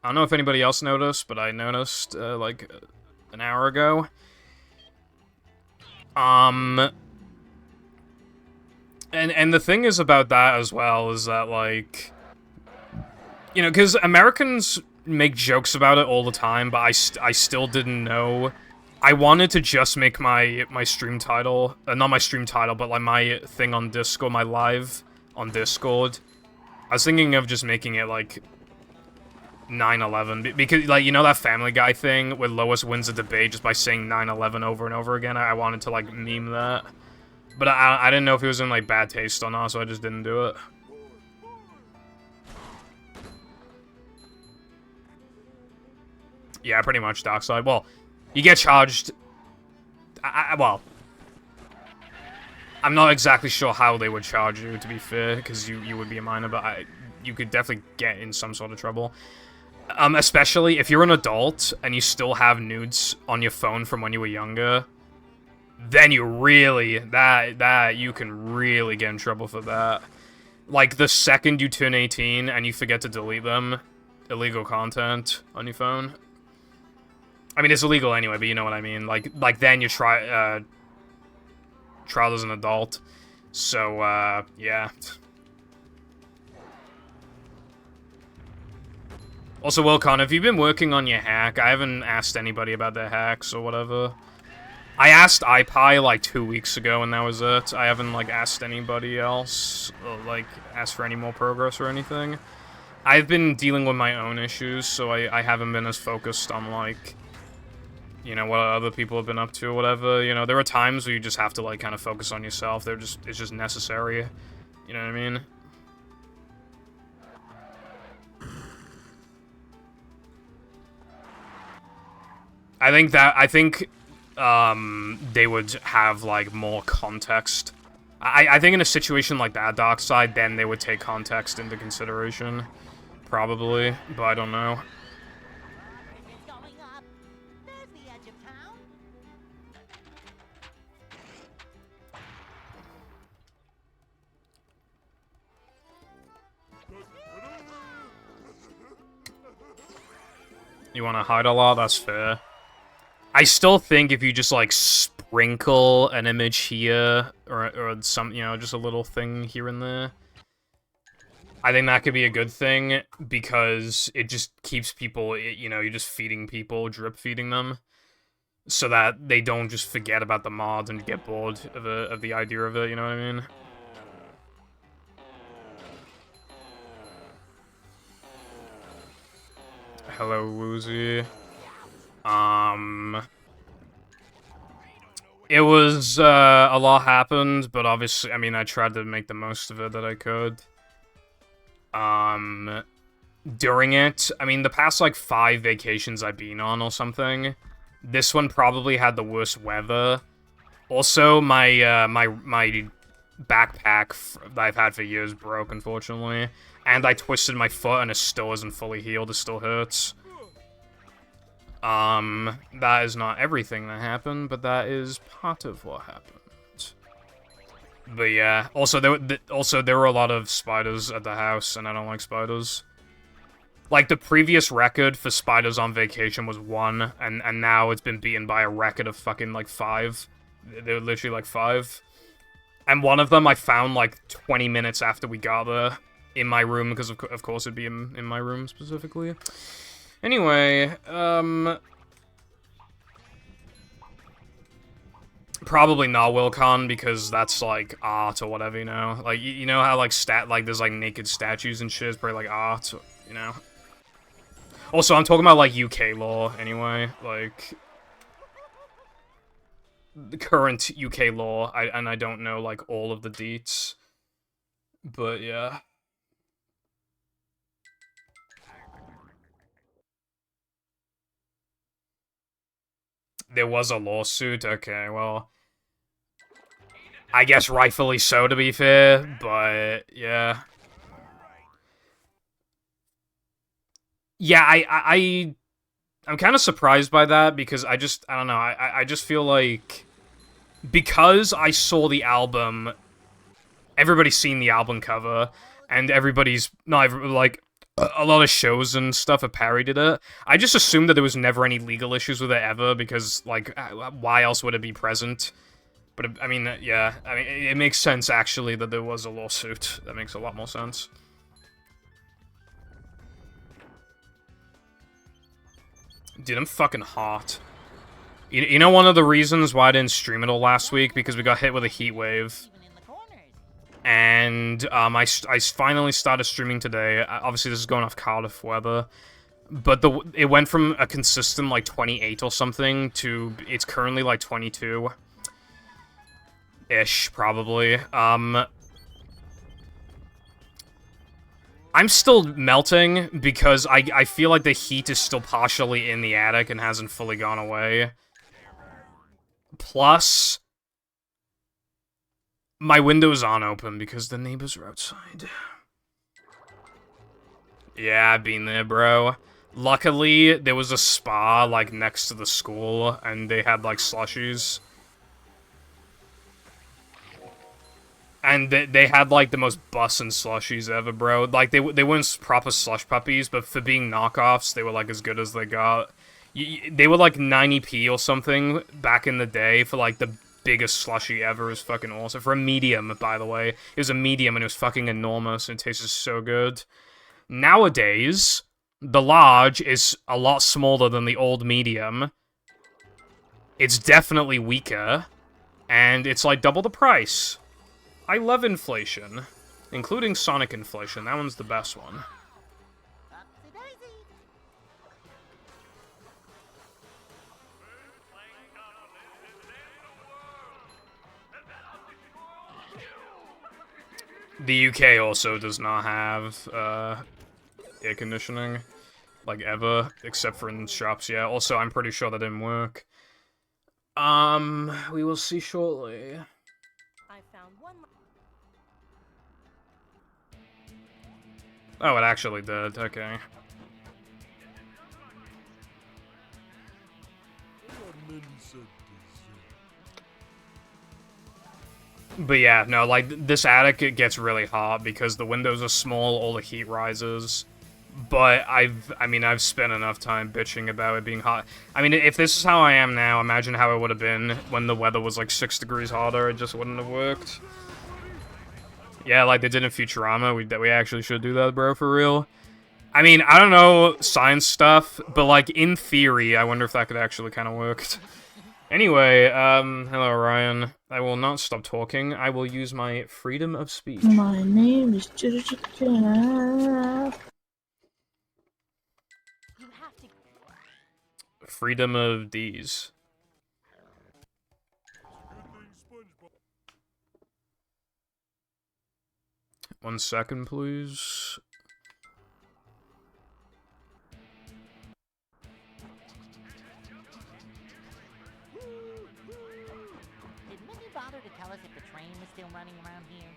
I don't know if anybody else noticed, but I noticed, like, an hour ago. And the thing is about that as well is that, like, you know, because Americans make jokes about it all the time, but I still didn't know. I wanted to just make my stream title, not my stream title, but like my thing on Discord, my live on Discord. I was thinking of just making it like 9/11, because, like, you know that Family Guy thing where Lois wins a debate just by saying 9/11 over and over again? I wanted to, like, meme that. But I didn't know if it was in, like, bad taste or not, so I just didn't do it. Yeah, pretty much, Darkside. Well, you get charged... well... I'm not exactly sure how they would charge you, to be fair, because you would be a minor, but you could definitely get in some sort of trouble. Especially if you're an adult and you still have nudes on your phone from when you were younger, then you really, you can really get in trouble for that. Like, the second you turn 18 and you forget to delete them, illegal content on your phone. I mean, it's illegal anyway, but you know what I mean. Like then you trial as an adult. So, yeah. Also, Wilcon, have you been working on your hack? I haven't asked anybody about their hacks or whatever. I asked iPie like 2 weeks ago, and that was it. I haven't, like, asked anybody else, like, asked for any more progress or anything. I've been dealing with my own issues, so I haven't been as focused on, like, you know, what other people have been up to or whatever. You know, there are times where you just have to, like, kind of focus on yourself. It's just necessary. You know what I mean? I think they would have, like, more context. I think in a situation like that, Darkside, then they would take context into consideration. Probably, but I don't know. It's going up. There's the edge of town. You want to hide a lot? That's fair. I still think if you just, like, sprinkle an image here, or some, you know, just a little thing here and there, I think that could be a good thing, because it just keeps people, you know, you're just feeding people, drip feeding them, so that they don't just forget about the mod and get bored of the idea of it, you know what I mean? Hello, Woozy. It was, a lot happened, but obviously, I mean, I tried to make the most of it that I could. During it, I mean, the past, like, 5 vacations I've been on or something, this one probably had the worst weather. Also, my, my backpack that I've had for years broke, unfortunately. And I twisted my foot and it still isn't fully healed, it still hurts. That is not everything that happened, but that is part of what happened. But yeah, also there were a lot of spiders at the house, and I don't like spiders. Like, the previous record for spiders on vacation was 1, and now it's been beaten by a record of fucking, like, 5. They were literally, like, 5. And one of them I found, like, 20 minutes after we got there, in my room, because of course it'd be in my room, specifically. Anyway, probably not Wilcon, because that's, like, art or whatever, you know? Like, you know how, like, there's, like, naked statues and shit? It's probably, like, art, you know? Also, I'm talking about, like, UK law, anyway. Like, the current UK law, and I don't know, like, all of the deets. But, yeah. There was a lawsuit? Okay, well, I guess rightfully so, to be fair, but, yeah. Yeah, I'm kind of surprised by that, because I don't know, I just feel like, because I saw the album, everybody's seen the album cover, and everybody's, like, a lot of shows and stuff have parodied it. I just assumed that there was never any legal issues with it ever, because, like, why else would it be present? But, I mean, yeah, I mean, it makes sense, actually, that there was a lawsuit. That makes a lot more sense. Dude, I'm fucking hot. You know one of the reasons why I didn't stream it all last week? Because we got hit with a heat wave. Even in the corners. And I finally started streaming today. Obviously, this is going off Cardiff weather, but it went from a consistent like 28 or something to it's currently like 22 ish, probably. I'm still melting because I feel like the heat is still partially in the attic and hasn't fully gone away. Plus, my windows aren't open because the neighbors are outside. Yeah, I've been there, bro. Luckily, there was a spa, like, next to the school, and they had, like, slushies. And they had, like, the most bussin' slushies ever, bro. Like, they weren't proper slush puppies, but for being knockoffs, they were, like, as good as they got. They were, like, 90p or something back in the day for, like, the biggest slushy ever. It was fucking awesome. For a medium, by the way. It was a medium, and it was fucking enormous, and it tasted so good. Nowadays, the large is a lot smaller than the old medium. It's definitely weaker, and it's, like, double the price. I love inflation, including Sonic inflation. That one's the best one. Upsy-daisy. The UK also does not have air conditioning, like, ever, except for in shops, yeah. Also, I'm pretty sure that didn't work. We will see shortly. I found one. Oh, it actually did. Okay. But yeah, no, like, this attic, it gets really hot because the windows are small, all the heat rises. But I've spent enough time bitching about it being hot. I mean, if this is how I am now, imagine how it would have been when the weather was like 6 degrees hotter. It just wouldn't have worked. Yeah, like they did in Futurama. We actually should do that, bro, for real. I mean, I don't know science stuff, but like in theory, I wonder if that could actually kind of work. Anyway, hello Ryan. I will not stop talking. I will use my freedom of speech. My name is You have to. Freedom of D's. One second, please. Did Minnie bother to tell us if the train was still running around here?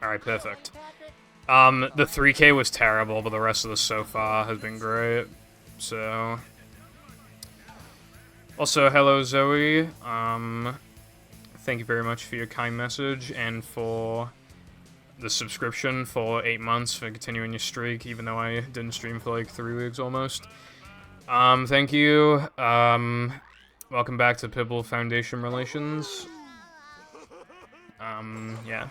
Alright, perfect. Patrick? The 3K was terrible, but the rest of the so far has been great. So... Also, hello Zoe. Thank you very much for your kind message, and for the subscription for 8 months, for continuing your streak, even though I didn't stream for like 3 weeks almost. Thank you. Welcome back to Pibble Foundation Relations. Yeah.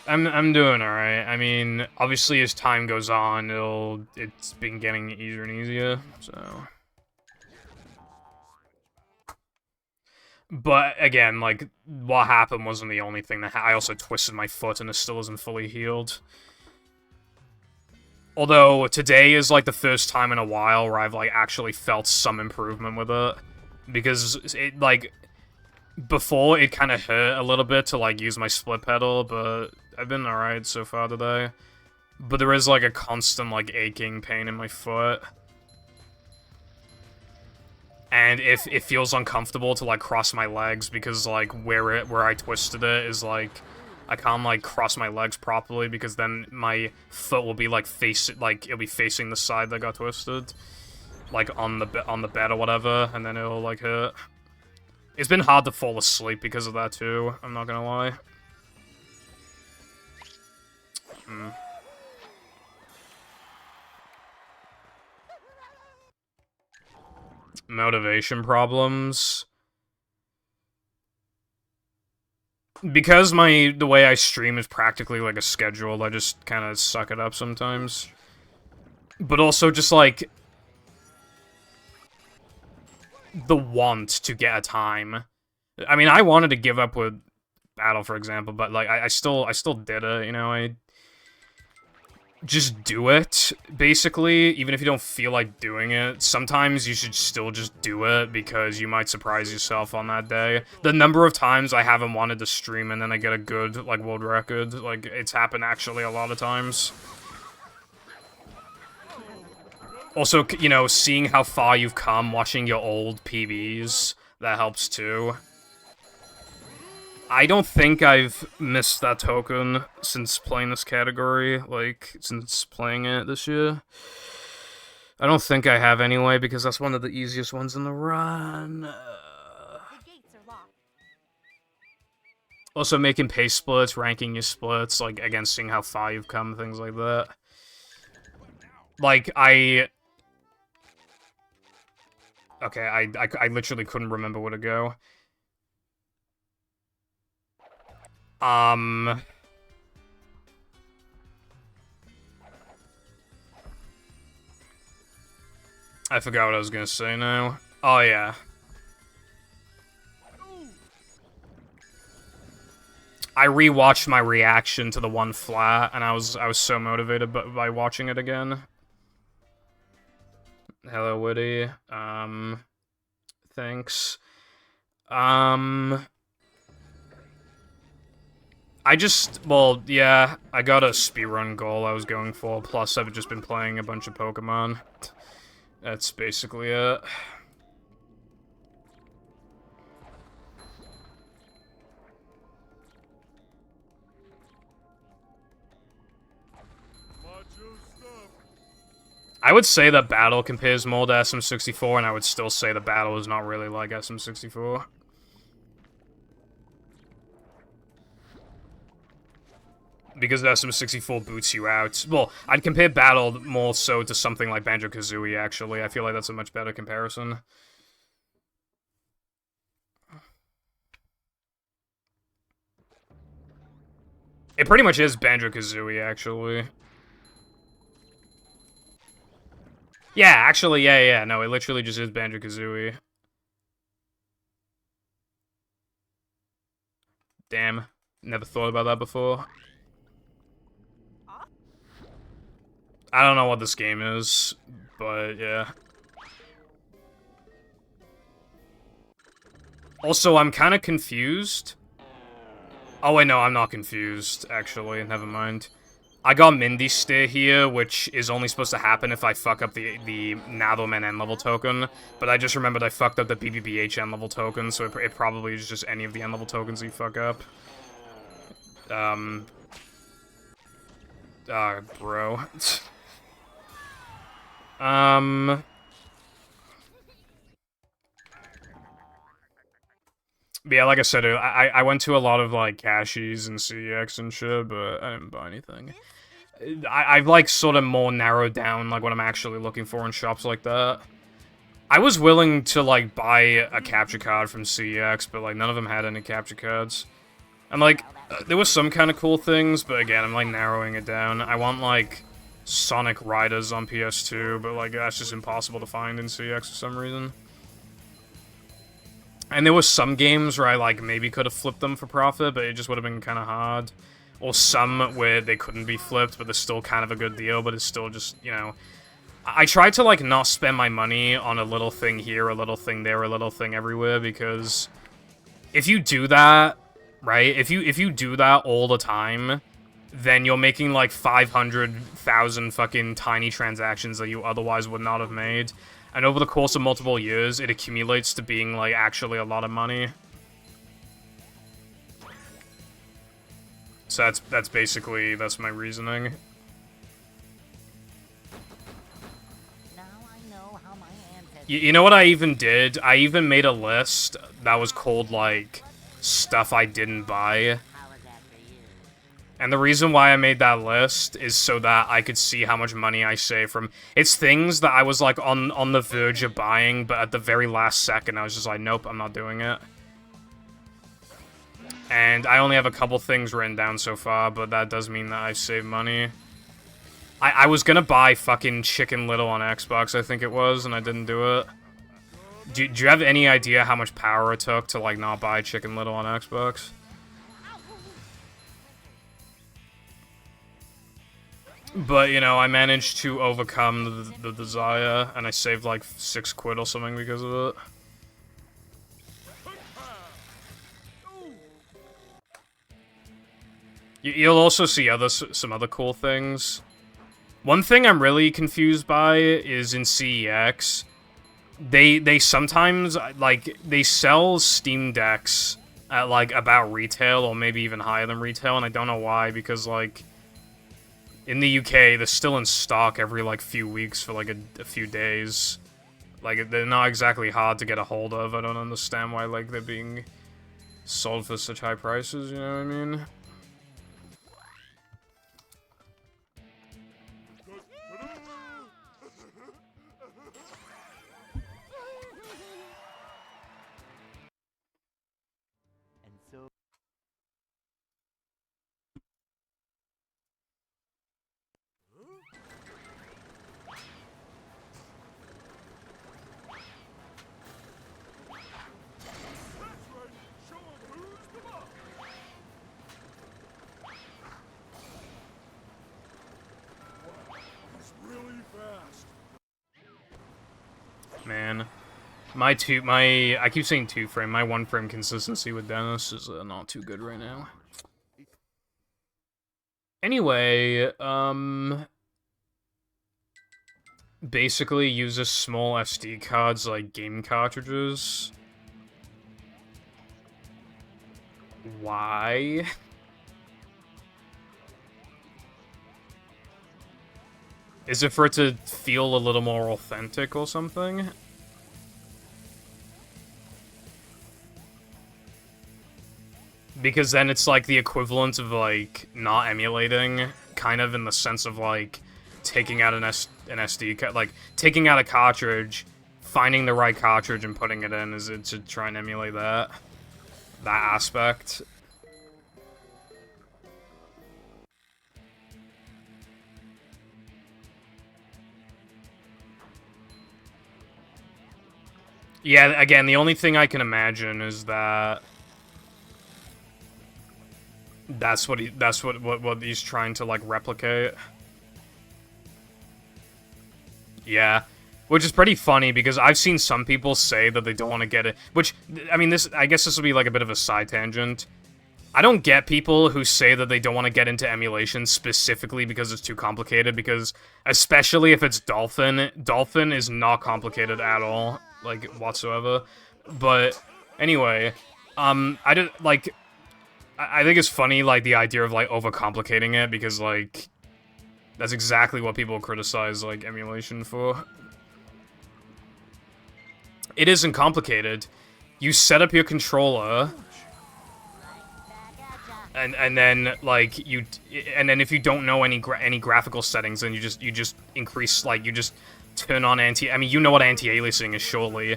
I'm doing alright. I mean, obviously as time goes on, it's been getting easier and easier, so... But, again, like, what happened wasn't the only thing that I also twisted my foot and it still isn't fully healed. Although, today is, like, the first time in a while where I've, like, actually felt some improvement with it. Because, it, like, before it kind of hurt a little bit to, like, use my split pedal, but I've been alright so far today. But there is, like, a constant, like, aching pain in my foot. And if it feels uncomfortable to, like, cross my legs because, like, where I twisted it is, like, I can't, like, cross my legs properly because then my foot will be, like, it'll be facing the side that got twisted. Like, on the bed or whatever, and then it'll, like, hurt. It's been hard to fall asleep because of that, too, I'm not gonna lie. Motivation problems. Because the way I stream is practically like a schedule, I just kind of suck it up sometimes. But also just like the want to get a time. I mean, I wanted to give up with Battle, for example, but like I still did it, you know. I just do it, basically, even if you don't feel like doing it. Sometimes you should still just do it, because you might surprise yourself on that day. The number of times I haven't wanted to stream and then I get a good, like, world record, like, it's happened actually a lot of times. Also, you know, seeing how far you've come, watching your old PBs, that helps too. I don't think I've missed that token since playing this category, like, since playing it this year. I don't think I have anyway, because that's one of the easiest ones in the run. The gates are locked. Also, making pace splits, ranking your splits, like, again, seeing how far you've come, things like that. Like, okay, I literally couldn't remember where to go. I forgot what I was gonna say now. Oh, yeah. I rewatched my reaction to the one flat, and I was so motivated by watching it again. Hello, Woody. Thanks. Well, yeah, I got a speedrun goal I was going for, plus I've just been playing a bunch of Pokemon. That's basically it. I would say that Battle compares more to SM64, and I would still say the Battle is not really like SM64. Because SM64 boots you out. Well, I'd compare Battle more so to something like Banjo-Kazooie, actually. I feel like that's a much better comparison. It pretty much is Banjo-Kazooie, actually. Yeah, actually, yeah, no, it literally just is Banjo-Kazooie. Damn. Never thought about that before. I don't know what this game is, but yeah. Also, I'm kind of confused. Oh, wait, no, I'm not confused, actually. Never mind. I got Mindy Steer here, which is only supposed to happen if I fuck up the Nathleman N-level token, but I just remembered I fucked up the BBBH N-level token, so it probably is just any of the N-level tokens you fuck up. Bro. Yeah, like I said, I went to a lot of, like, cashies and CEX and shit, but I didn't buy anything. I've, like, sort of more narrowed down, like, what I'm actually looking for in shops like that. I was willing to, like, buy a capture card from CEX, but, like, none of them had any capture cards. And, like, there were some kind of cool things, but again, I'm, like, narrowing it down. I want, like, Sonic Riders on PS2, but, like, that's just impossible to find in CEX for some reason. And there were some games where I, like, maybe could have flipped them for profit, but it just would have been kind of hard. Or some where they couldn't be flipped, but they're still kind of a good deal, but it's still just, you know... I tried to, like, not spend my money on a little thing here, a little thing there, a little thing everywhere, because... if you do that, right? If you do that all the time, then you're making, like, 500,000 fucking tiny transactions that you otherwise would not have made. And over the course of multiple years, it accumulates to being, like, actually a lot of money. So that's basically, that's my reasoning. Now I know how my ancestors... You know what I even did? I even made a list that was called, like, stuff I didn't buy. How was that for you? And the reason why I made that list is so that I could see how much money I save from... It's things that I was, like, on the verge of buying, but at the very last second, I was just like, nope, I'm not doing it. And I only have a couple things written down so far, but that does mean that I've saved money. I was gonna buy fucking Chicken Little on Xbox, I think it was, and I didn't do it. Do you have any idea how much power it took to, like, not buy Chicken Little on Xbox? But, you know, I managed to overcome the desire, and I saved, like, 6 quid or something because of it. You'll also see some other cool things. One thing I'm really confused by is in CEX, they sometimes, like, they sell Steam Decks at, like, about retail, or maybe even higher than retail, and I don't know why, because, like, in the UK, they're still in stock every, like, few weeks for, like, a few days. Like, they're not exactly hard to get a hold of. I don't understand why, like, they're being sold for such high prices, you know what I mean? And so... Man. I keep saying 2-frame, my 1-frame consistency with Dennis is not too good right now. Anyway, basically uses small SD cards like game cartridges. Why? Is it for it to feel a little more authentic or something? Because then it's like the equivalent of like not emulating, kind of in the sense of like taking out an SD card, like taking out a cartridge, finding the right cartridge and putting it in. Is it to try and emulate that aspect? Yeah, again, the only thing I can imagine is that that's what he's trying to like replicate. Yeah. Which is pretty funny because I've seen some people say that they don't want to get it, which I mean I guess this will be like a bit of a side tangent. I don't get people who say that they don't want to get into emulation specifically because it's too complicated, because especially if it's Dolphin is not complicated at all, like whatsoever. But anyway, I think it's funny, like, the idea of, like, overcomplicating it, because, like, that's exactly what people criticize, like, emulation for. It isn't complicated. You set up your controller, and then, like, and then if you don't know any graphical settings, then you just increase, like, you just turn on I mean, you know what anti-aliasing is, surely.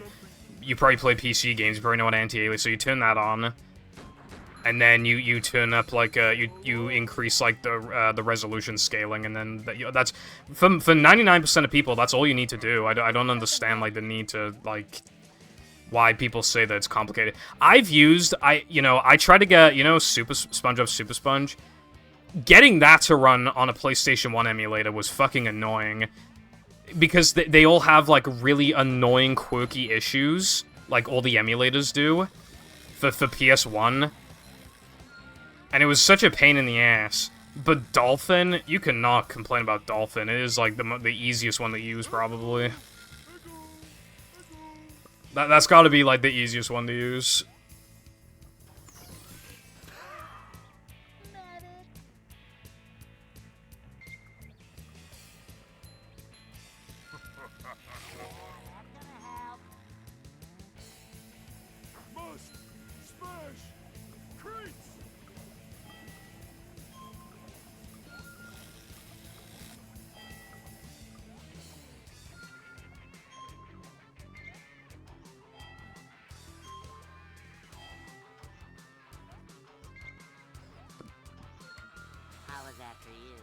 You probably play PC games, you probably know what anti-aliasing is, so you turn that on. And then you turn up like you increase like the resolution scaling, and then that's for 99% of people, that's all you need to do. I don't understand like the need to like why people say that it's complicated. I tried to get SpongeBob Super Sponge. Getting that to run on a PlayStation 1 emulator was fucking annoying, because they all have like really annoying quirky issues, like all the emulators do for PS1. And it was such a pain in the ass. But Dolphin, you cannot complain about Dolphin. It is like the easiest one to use, probably. That's got to be like the easiest one to use. Must smash crates. How was that for you?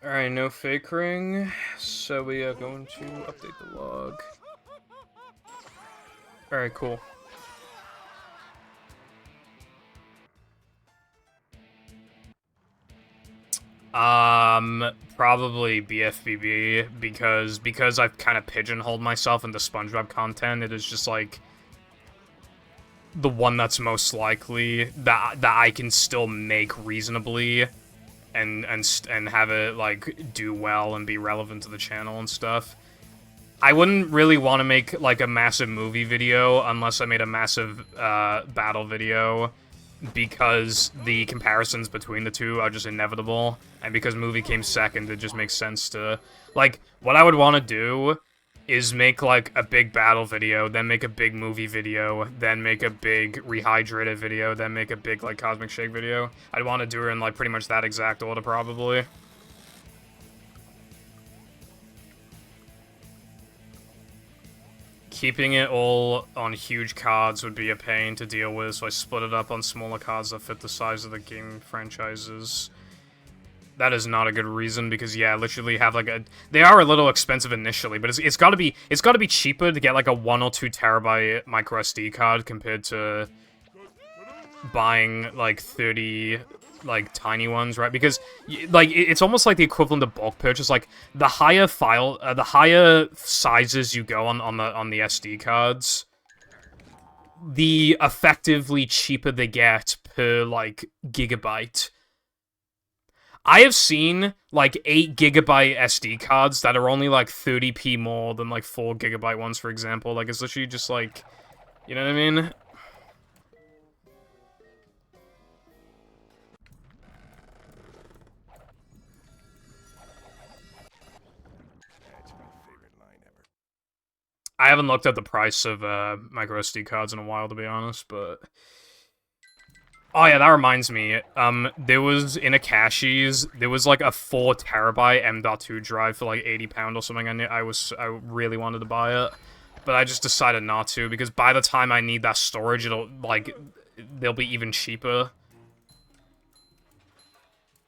Alright, no fake ring, so we are going to update the log. Alright, cool. Probably BFBB, because I've kind of pigeonholed myself into SpongeBob content. It is just like the one that's most likely that I can still make reasonably and have it like do well and be relevant to the channel and stuff. I wouldn't really want to make like a massive movie video unless I made a massive battle video, because the comparisons between the two are just inevitable, and because movie came second, it just makes sense to, like, what I would want to do is make, like, a big battle video, then make a big movie video, then make a big rehydrated video, then make a big, like, Cosmic Shake video. I'd want to do it in, like, pretty much that exact order, probably. Keeping it all on huge cards would be a pain to deal with, so I split it up on smaller cards that fit the size of the game franchises. That is not a good reason, because yeah, literally have like they are a little expensive initially, but it's got to be cheaper to get like a 1 or 2 terabyte micro SD card compared to buying like 30 like tiny ones, right? Because like it's almost like the equivalent of bulk purchase. Like the higher the higher sizes you go on the SD cards, the effectively cheaper they get per like gigabyte. I have seen like 8 gigabyte SD cards that are only like 30p more than like 4 gigabyte ones, for example. Like it's literally just like, you know what I mean? I haven't looked at the price of micro SD cards in a while, to be honest, but... Oh yeah, that reminds me. There was, in Akashi's, there was like a 4 terabyte M.2 drive for like £80 or something. I really wanted to buy it, but I just decided not to, because by the time I need that storage, they'll be even cheaper.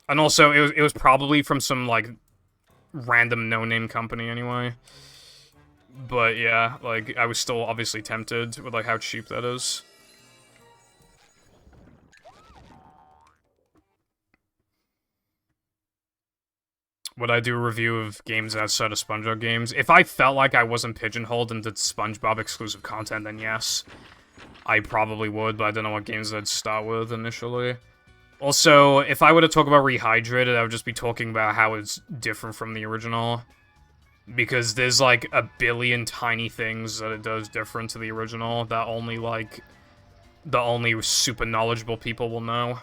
And also, it was probably from some, like, random no-name company anyway. But yeah, like, I was still obviously tempted with, like, how cheap that is. Would I do a review of games outside of SpongeBob games? If I felt like I wasn't pigeonholed into SpongeBob exclusive content, then yes. I probably would, but I don't know what games I'd start with initially. Also, if I were to talk about Rehydrated, I would just be talking about how it's different from the original. Because there's, like, a billion tiny things that it does different to the original that only, like, the only super knowledgeable people will know.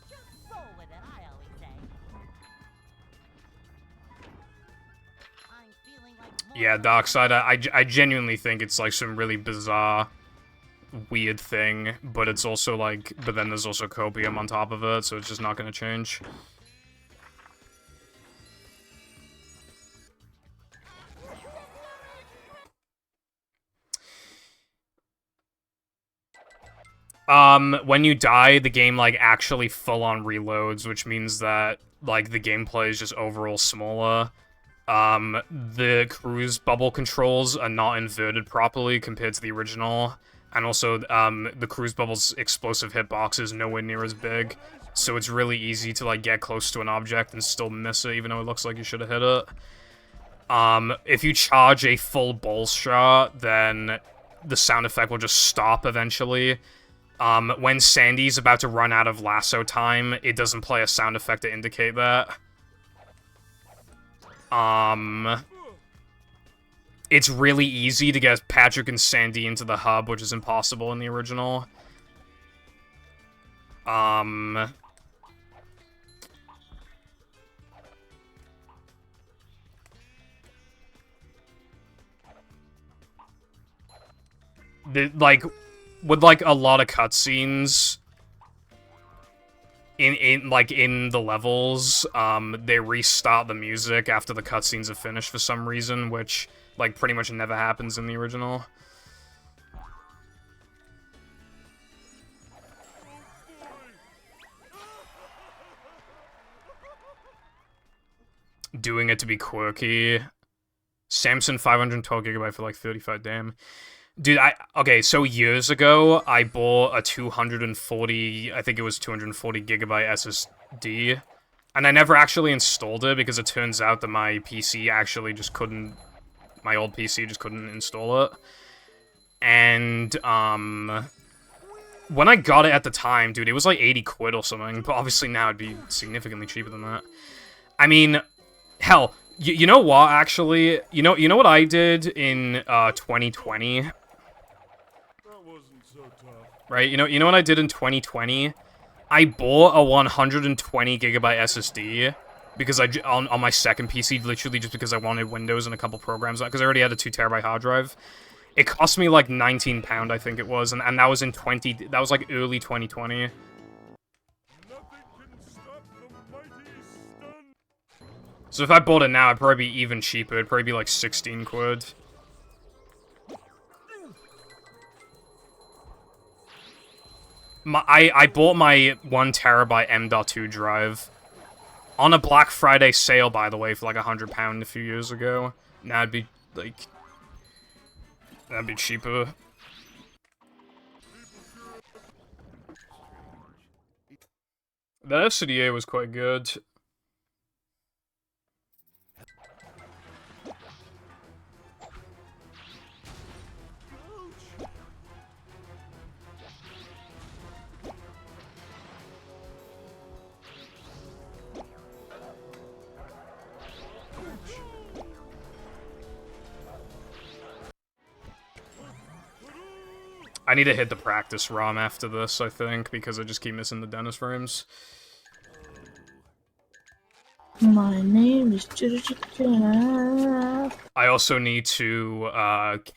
Just roll with it, I always say. I'm feeling like more Yeah, Darkseid, I genuinely think it's, like, some really bizarre, weird thing, but it's also, like, but then there's also Copium on top of it, so it's just not gonna change. When you die, the game, like, actually full-on reloads, which means that, like, the gameplay is just overall smaller. The cruise bubble controls are not inverted properly compared to the original, and also, the cruise bubble's explosive hitbox is nowhere near as big, so it's really easy to, like, get close to an object and still miss it, even though it looks like you should have hit it. If you charge a full ball shot, then the sound effect will just stop eventually. When Sandy's about to run out of lasso time, it doesn't play a sound effect to indicate that. It's really easy to get Patrick and Sandy into the hub, which is impossible in the original. Like, with, like, a lot of cutscenes in the levels, they restart the music after the cutscenes are finished for some reason, which, like, pretty much never happens in the original. Doing it to be quirky. Samsung 512GB for, like, 35, damn. Dude, okay, so years ago, I bought a 240, I think it was 240 gigabyte SSD, and I never actually installed it because it turns out that my PC actually just couldn't, my old PC just couldn't install it. And, when I got it at the time, dude, it was like 80 quid or something, but obviously now it'd be significantly cheaper than that. I mean, hell, you know what, actually? You know what I did in, 2020? Right, you know what I did in 2020? I bought a 120 gigabyte SSD because on my second PC, literally just because I wanted Windows and a couple programs, because I already had a 2 terabyte hard drive. It cost me like £19, I think it was, and that was that was like early 2020. So if I bought it now, it'd probably be even cheaper. It'd probably be like 16 quid. I bought my 1 terabyte M.2 drive on a Black Friday sale, by the way, for like £100 a few years ago. Now it'd be like, that'd be cheaper. The SCDA was quite good. need to hit the practice ROM after this, I think, because I just keep missing the Dennis frames. My name is... I also need to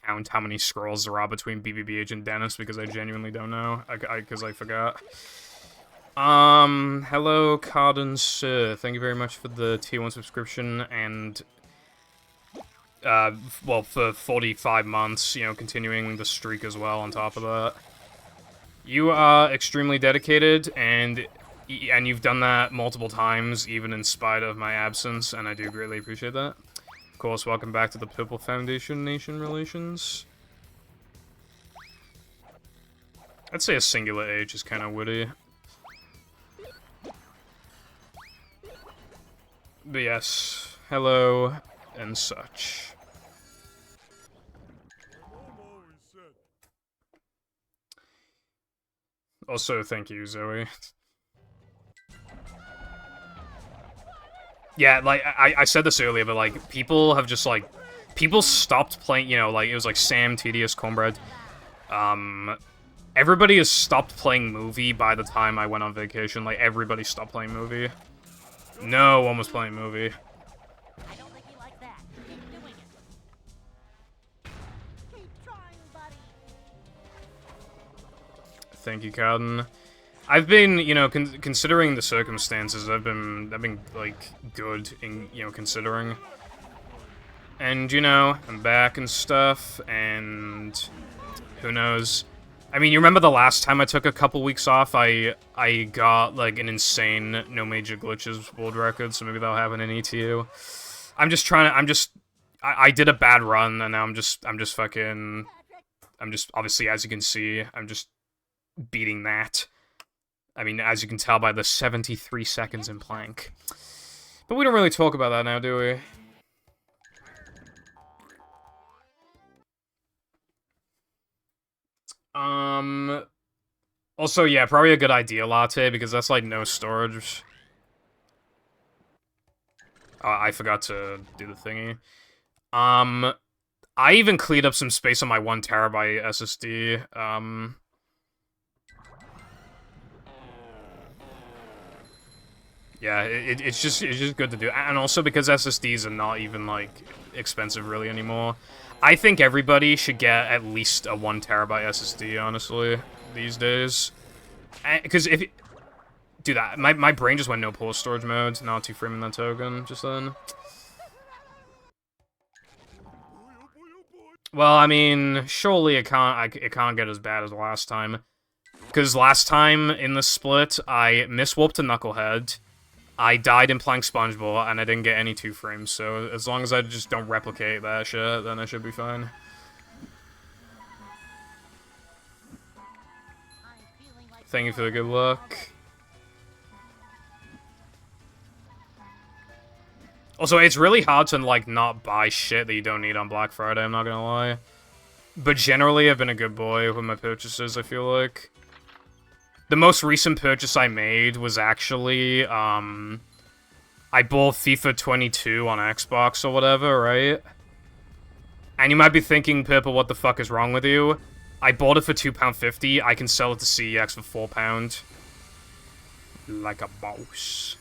count how many scrolls there are between BBBH and Dennis, because I genuinely don't know, because I forgot. Hello, Carden Sir. Thank you very much for the tier 1 subscription, and, well, for 45 months, you know, continuing the streak as well on top of that. You are extremely dedicated, and you've done that multiple times, even in spite of my absence, and I do greatly appreciate that. Of course, welcome back to the Purple Foundation Nation Relations. I'd say a singular H is kind of witty. But yes, hello, and such. Also, thank you, Zoe. Yeah, like, I said this earlier, but, like, people have just, like, people stopped playing, you know, like, it was, like, Sam, Tedious, Cornbread. Everybody has stopped playing Movie by the time I went on vacation. Like, everybody stopped playing Movie. No one was playing Movie. I don't think he likes that. Keep doing it. Keep trying, buddy. Thank you, Cowden. I've been, you know, considering the circumstances, I've been, like, good in, you know, considering. And, you know, I'm back and stuff, and who knows. I mean, you remember the last time I took a couple weeks off, I got, like, an insane no major glitches world record, so maybe that'll happen in ETU. I did a bad run, and now I'm just, obviously, as you can see, I'm just beating that. I mean, as you can tell by the 73 seconds in Plank. But we don't really talk about that now, do we? Also, yeah, probably a good idea, Latte, because that's, like, no storage. I forgot to do the thingy. I even cleaned up some space on my 1 terabyte SSD, yeah, it's just good to do, and also because SSDs are not even, like, expensive really anymore. I think everybody should get at least a 1 terabyte SSD, honestly, these days. Because if you do that, my brain just went no pore storage mode, not too framing that token just then. Well, I mean, surely it can't get as bad as last time. Because last time in the split, I miswarped a Knucklehead. I died in Plank Spongeball, and I didn't get any 2 frames, so as long as I just don't replicate that shit, then I should be fine. Thank you for the good luck. Also, it's really hard to, like, not buy shit that you don't need on Black Friday, I'm not gonna lie. But generally, I've been a good boy with my purchases, I feel like. The most recent purchase I made was actually, I bought FIFA 22 on Xbox or whatever, right? And you might be thinking, Purple, what the fuck is wrong with you? I bought it for £2.50, I can sell it to CEX for £4. Like a boss.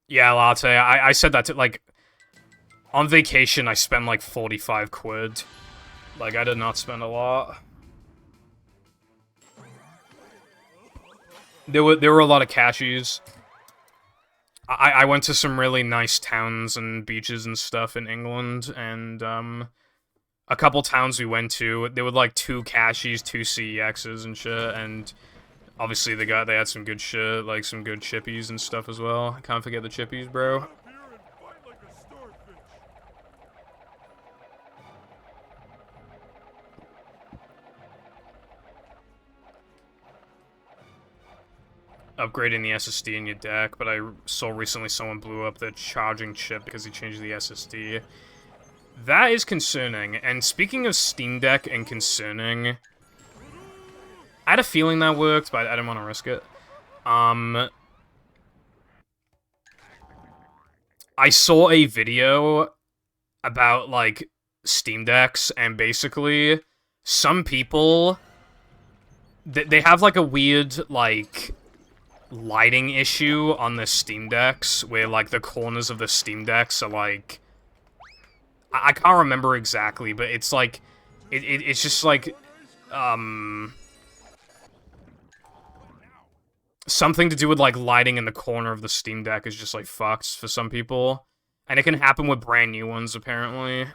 Yeah, Latte, I said that to, like, on vacation I spent like 45 quid. Like, I did not spend a lot. There were a lot of cashies. I went to some really nice towns and beaches and stuff in England, and, a couple towns we went to, there were like 2 cashies, 2 CEXs and shit, and obviously they had some good shit, like some good chippies and stuff as well. Can't forget the chippies, bro. Upgrading the SSD in your deck, but I saw recently someone blew up the charging chip because he changed the SSD. That is concerning, and speaking of Steam Deck and concerning, I had a feeling that worked, but I didn't want to risk it. I saw a video about, like, Steam Decks, and basically, some people, they have, like, a weird, like, lighting issue on the Steam Decks, where, like, the corners of the Steam Decks are, like, I can't remember exactly, but it's, like, it's just, like, something to do with, like, lighting in the corner of the Steam Deck is just, like, fucked for some people. And it can happen with brand new ones, apparently.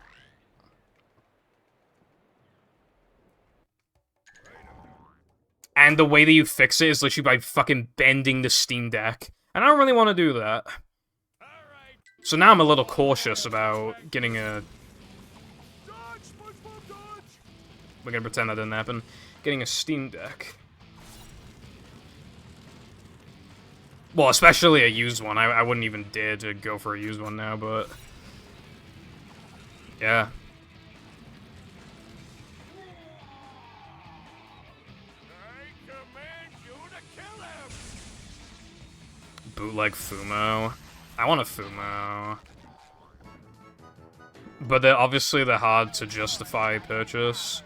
And the way that you fix it is literally by fucking bending the Steam Deck. And I don't really want to do that. So now I'm a little cautious about getting a... We're gonna pretend that didn't happen. Getting a Steam Deck. Well, especially a used one. I wouldn't even dare to go for a used one now, but... Yeah. Bootleg Fumo. I want a Fumo. But obviously they're hard to justify purchase.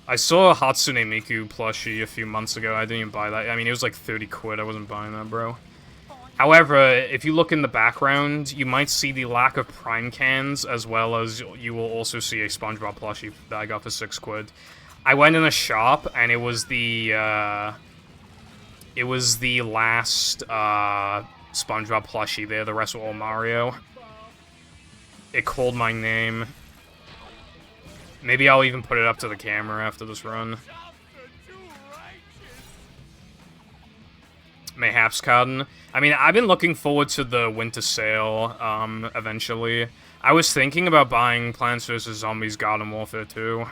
I saw a Hatsune Miku plushie a few months ago. I didn't even buy that. I mean, it was like 30 quid. I wasn't buying that, bro. However, if you look in the background, you might see the lack of Prime cans, as well as you will also see a SpongeBob plushie that I got for 6 quid. I went in a shop, and it was the last, SpongeBob plushie there. The rest were all Mario. It called my name. Maybe I'll even put it up to the camera after this run. Mayhaps Cotton. I mean, I've been looking forward to the winter sale, eventually. I was thinking about buying Plants vs. Zombies Garden Warfare 2. I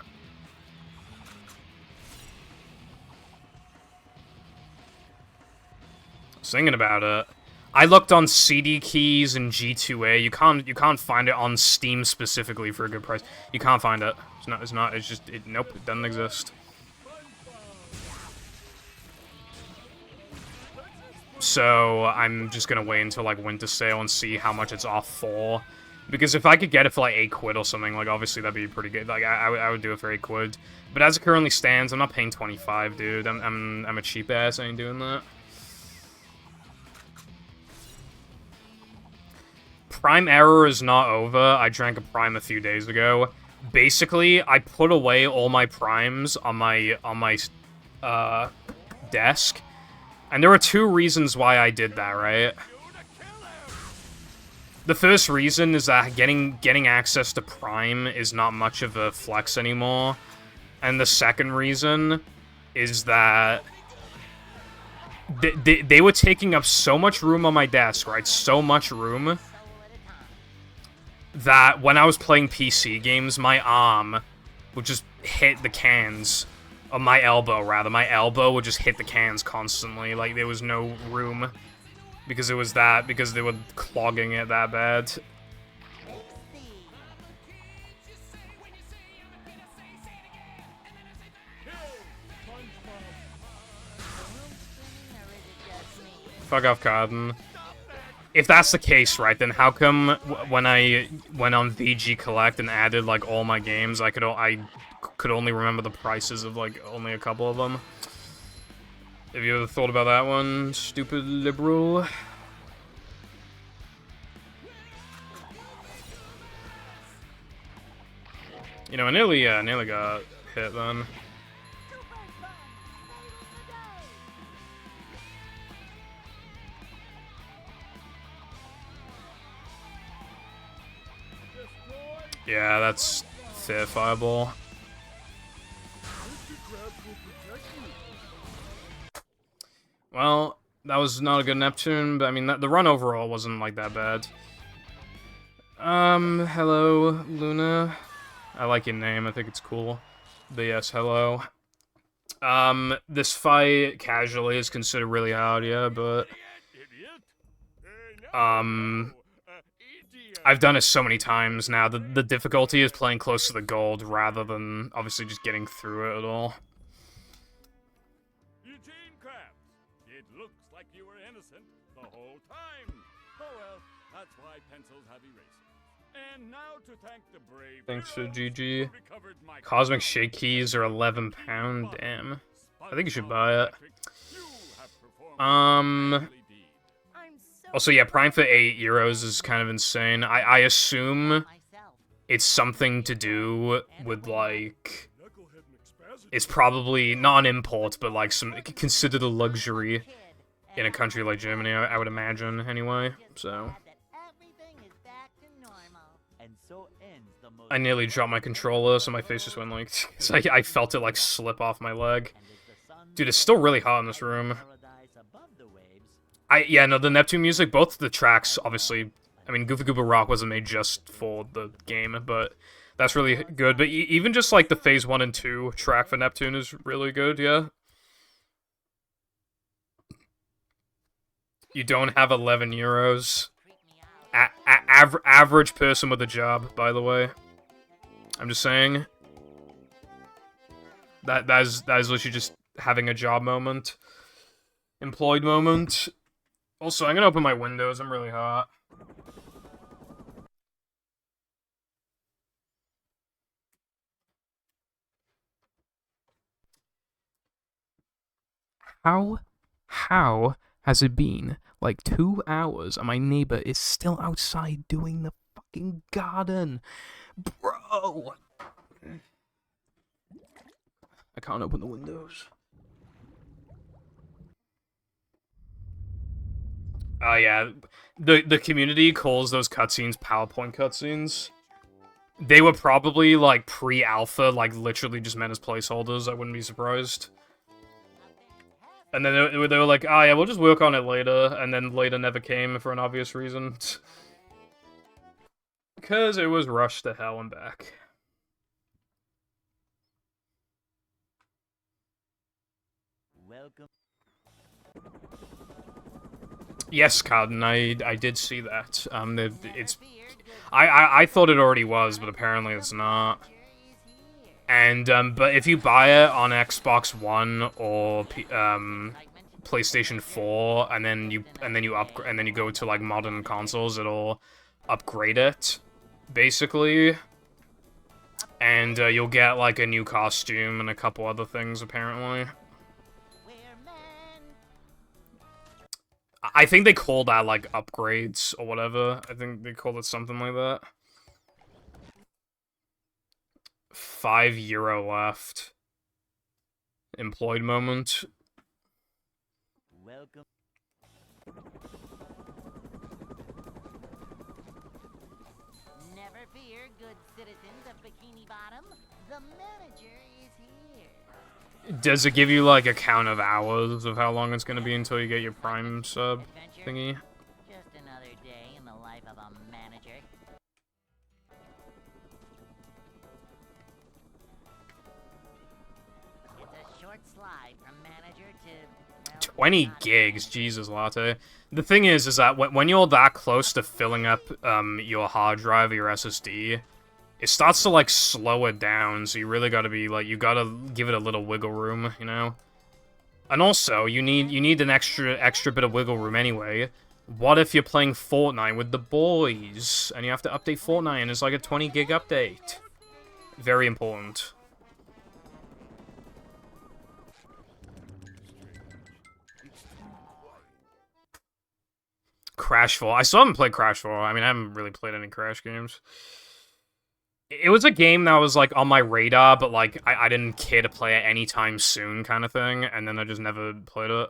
was thinking about it. I looked on CD Keys and G2A. You can't find it on Steam specifically for a good price. You can't find it. It's just, nope, it doesn't exist. So, I'm just gonna wait until, like, winter sale and see how much it's off for. Because if I could get it for, like, 8 quid or something, like, obviously that'd be pretty good. Like, I would do it for 8 quid. But as it currently stands, I'm not paying 25, dude. I'm a cheap ass, I ain't doing that. Prime error is not over. I drank a Prime a few days ago. Basically, I put away all my Primes on my desk. And there are 2 reasons why I did that, right? The first reason is that getting access to Prime is not much of a flex anymore. And the second reason is that they were taking up so much room on my desk, right? So much room that when I was playing PC games, my arm would just hit the cans. Or my elbow, rather. My elbow would just hit the cans constantly. Like, there was no room. Because they were clogging it that bad. Fuck off, Cotton. If that's the case, right, then how come when I went on VG Collect and added, like, all my games, I could only remember the prices of, like, only a couple of them? Have you ever thought about that one, stupid liberal? You know, I nearly got hit then. Yeah, that's fair fireball. Well, that was not a good Neptune, but I mean, the run overall wasn't, like, that bad. Hello, Luna. I like your name, I think it's cool. But yes, hello. This fight casually is considered really hard, yeah, but... I've done it so many times now. The difficulty is playing close to the gold rather than, obviously, just getting through it at all. Eugene Krabs, it looks like you were innocent the whole time. Oh well, That's why pencils have erasers. And now to thank the brave Thanks for heroes GG. who recovered my Cosmic crown. Shake keys are £11. Damn. I think you should buy it. You have performed Um. a manly deed. I'm so Also, yeah, Prime for €8 is kind of insane. I assume Myself. it's something to do with, like... Knucklehead McSpazzy. It's probably not an import, but, like, some considered a luxury Kid, in a and country I'm like Germany, I would imagine, anyway. just So... glad that everything is back to normal. And so ends the most I nearly dropped my controller, so my face just went, like... so I felt it, like, slip off my leg. and as the sun Dude, it's still really hot in this room. paradise above the waves, Yeah, no, the Neptune music, both the tracks, obviously, I mean, Goofy Goober Rock wasn't made just for the game, but that's really good. But even just, like, the Phase 1 and 2 track for Neptune is really good, yeah. You don't have €11. Creep me out. Average person with a job, by the way. I'm just saying. That is literally just having a job moment. Employed moment. Also, I'm gonna open my windows, I'm really hot. How has it been like 2 hours and my neighbor is still outside doing the fucking garden? Bro! I can't open the windows. Yeah, the community calls those cutscenes PowerPoint cutscenes. They were probably like pre-alpha, like literally just meant as placeholders. I wouldn't be surprised. And then they were like, oh yeah, we'll just work on it later, and then later never came for an obvious reason. Because it was rushed to hell and back. welcome. Yes, Cotton, I did see that. Never It's fear, good I thought it already was, but apparently it's not. future is here. And but if you buy it on Xbox One or Excitement, PlayStation 4, and then you upgrade, and then you go to like modern consoles, it'll upgrade it, basically. And you'll get like a new costume and a couple other things apparently. we're men. I think they call that like upgrades or whatever. I think they call it something like that. €5 left. Employed moment. Welcome. Never fear, good citizens of Bikini Bottom. The manager is here. Does it give you like a count of hours of how long it's gonna be until you get your Prime sub Adventure, thingy? just another day in the life of a manager. It's a short slide from manager to... well, 20 not gigs, manager. Jesus, Latte. The thing is that when you're that close to filling up your hard drive or your SSD, it starts to like slow it down. So you really gotta be like, you gotta give it a little wiggle room, you know. And also, you need an extra bit of wiggle room anyway. What if you're playing Fortnite with the boys and you have to update Fortnite and it's like a 20 gig update? Very important. Crashfall. I still haven't played Crashfall. I mean, I haven't really played any Crash games. It was a game that was, like, on my radar, but, like, I didn't care to play it anytime soon kind of thing, and then I just never played it.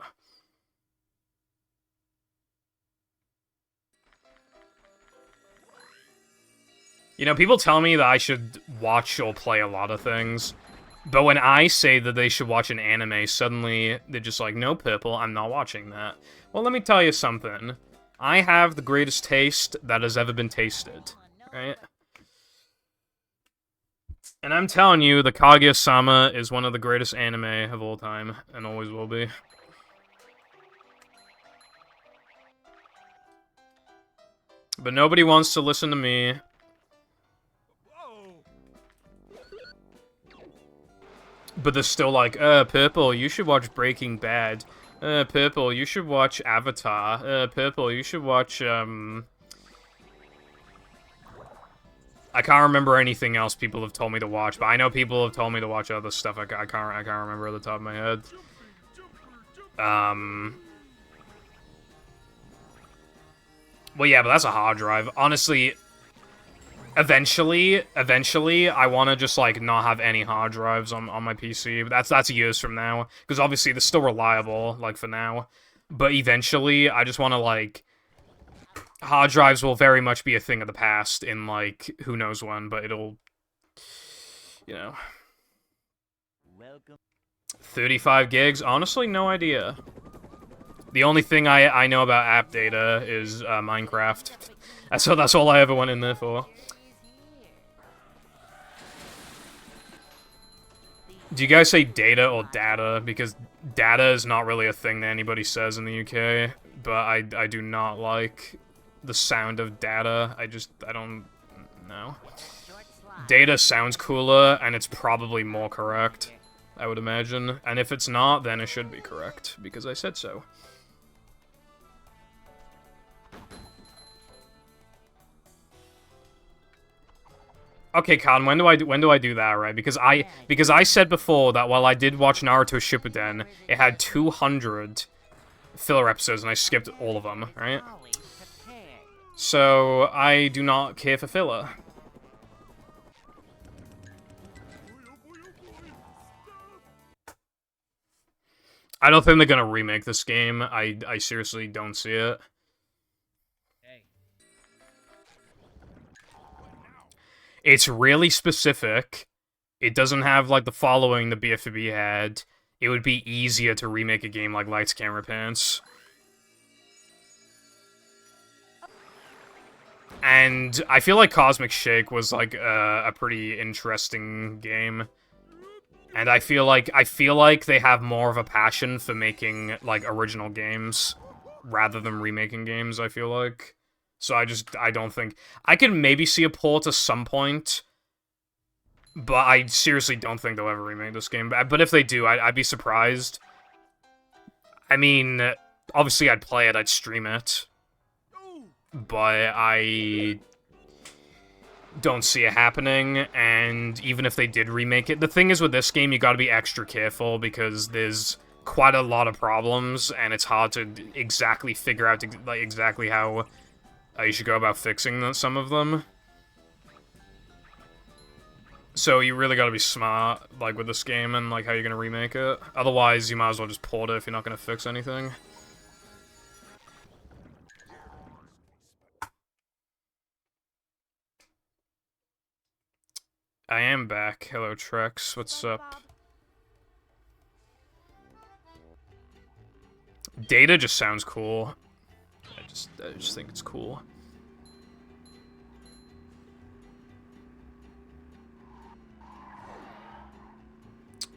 You know, people tell me that I should watch or play a lot of things, but when I say that they should watch an anime, suddenly they're just like, no, Purple, I'm not watching that. Well, let me tell you something. I have the greatest taste that has ever been tasted, right? And I'm telling you, the Kaguya-sama is one of the greatest anime of all time, and always will be. But nobody wants to listen to me. Whoa! But they're still like, Purple, you should watch Breaking Bad. Purple, you should watch Avatar. Purple, you should watch, I can't remember anything else people have told me to watch, but I know people have told me to watch other stuff. I can't remember at the top of my head. Well, yeah, but that's a hard drive. Honestly, eventually, I want to just, like, not have any hard drives on my PC. But that's years from now. Because obviously, they're still reliable, like, for now. But eventually, I just want to, like... Hard drives will very much be a thing of the past in, like, who knows when, but it'll... You know... Welcome. 35 gigs? Honestly, no idea. The only thing I know about app data is Minecraft. That's all I ever went in there for. Do you guys say data or data? Because data is not really a thing that anybody says in the UK, but I do not like the sound of data. I don't know. Data sounds cooler, and it's probably more correct, I would imagine. And if it's not, then it should be correct, because I said so. Okay, Khan, when do I do that, right? Because I said before that while I did watch Naruto Shippuden, it had 200 filler episodes, and I skipped all of them, right? So, I do not care for filler. I don't think they're gonna remake this game. I seriously don't see it. It's really specific. It doesn't have, like, the following the BFB had. It would be easier to remake a game like Lights, Camera, Pants. And I feel like Cosmic Shake was, like, a pretty interesting game. And I feel like they have more of a passion for making, like, original games rather than remaking games, I feel like. So I don't think... I can maybe see a port at some point, but I seriously don't think they'll ever remake this game. But if they do, I'd be surprised. I mean, obviously I'd play it, I'd stream it, but I don't see it happening, and even if they did remake it... The thing is with this game, you gotta be extra careful, because there's quite a lot of problems, and it's hard to exactly figure out, like, exactly how... you should go about fixing some of them. So you really gotta be smart, like, with this game and, like, how you're gonna remake it. Otherwise, you might as well just port it if you're not gonna fix anything. I am back. Hello, Trex. What's up? Data just sounds cool. I just think it's cool.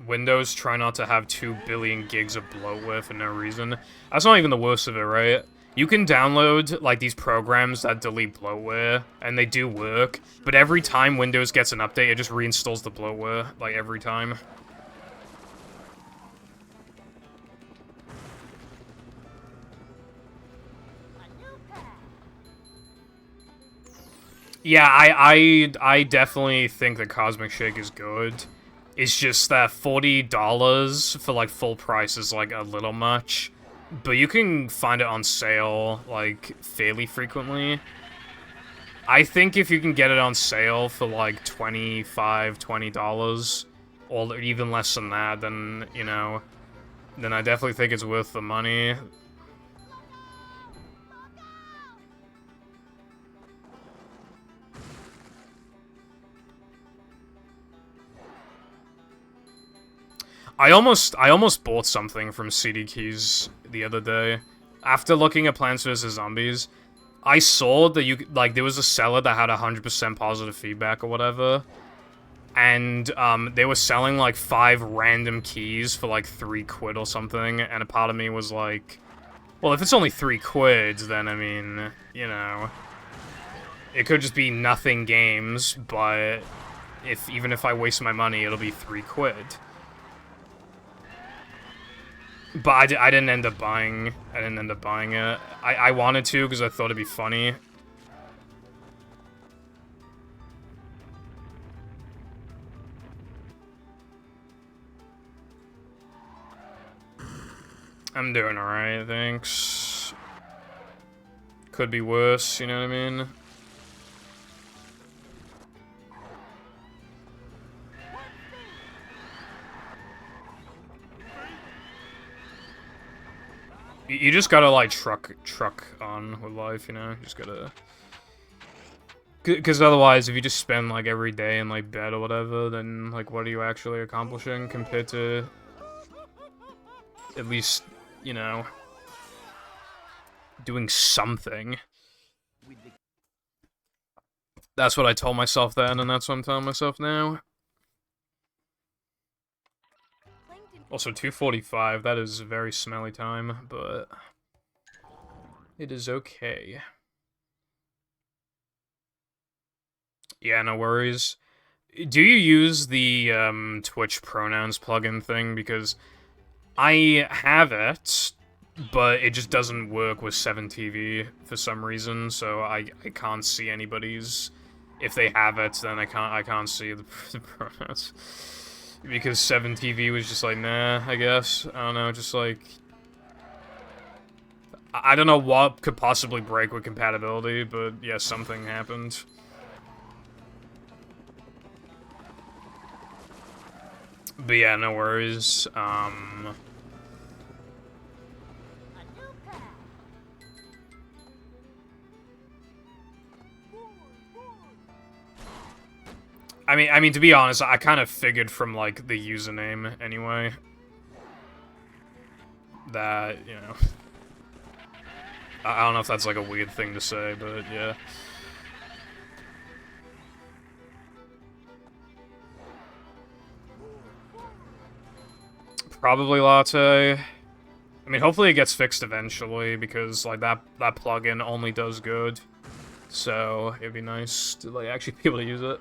Windows try not to have 2 billion gigs of bloatware for no reason. That's not even the worst of it, right? You can download, like, these programs that delete bloatware, and they do work, but every time Windows gets an update, it just reinstalls the bloatware, like, every time. Yeah, I definitely think that Cosmic Shake is good. It's just that $40 for, like, full price is, like, a little much. But you can find it on sale, like, fairly frequently. I think if you can get it on sale for, like, $25, $20, or even less than that, then, you know, then I definitely think it's worth the money. I almost bought something from CD Keys the other day. After looking at Plants vs. Zombies, I saw that like, there was a seller that had 100% positive feedback or whatever. And, they were selling, like, 5 random keys for, like, £3 or something. And a part of me was like, well, if it's only £3, then, I mean, you know, it could just be nothing games, but even if I waste my money, it'll be £3. But I didn't end up buying. I didn't end up buying it. I wanted to because I thought it'd be funny. I'm doing alright, thanks. Could be worse, you know what I mean? You just gotta, like, truck on with life, you know? You just gotta... Because otherwise, if you just spend, like, every day in, like, bed or whatever, then, like, what are you actually accomplishing compared to... at least, you know... doing something. That's what I told myself then, and that's what I'm telling myself now. Also, 2:45, that is a very smelly time, but... it is okay. Yeah, no worries. Do you use the Twitch pronouns plugin thing? Because I have it, but it just doesn't work with 7TV for some reason, so I can't see anybody's... if they have it, then I can't see the pronouns. Because 7TV was just like, nah, I guess. I don't know, just like... I don't know what could possibly break with compatibility, but yeah, something happened. But yeah, no worries. I mean, to be honest, I kind of figured from, like, the username, anyway. That, you know... I don't know if that's, like, a weird thing to say, but, yeah. Probably latte. I mean, hopefully it gets fixed eventually, because, like, that plugin only does good. So, it'd be nice to, like, actually be able to use it.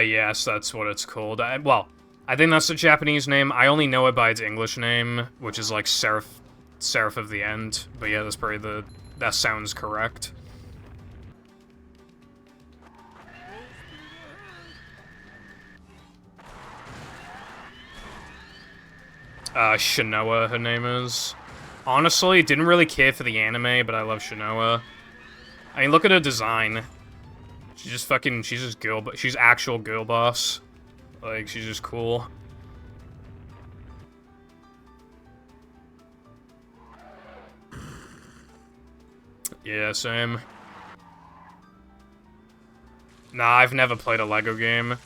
Yes, that's what it's called. Well, I think that's the Japanese name. I only know it by its English name, which is like Seraph of the End. But yeah, that's probably that sounds correct. Shinoa, her name is. Honestly, didn't really care for the anime, but I love Shinoa. I mean, look at her design. She's just fucking, she's just girl, but she's actual girl boss. Like, she's just cool. Yeah, same. Nah, I've never played a Lego game.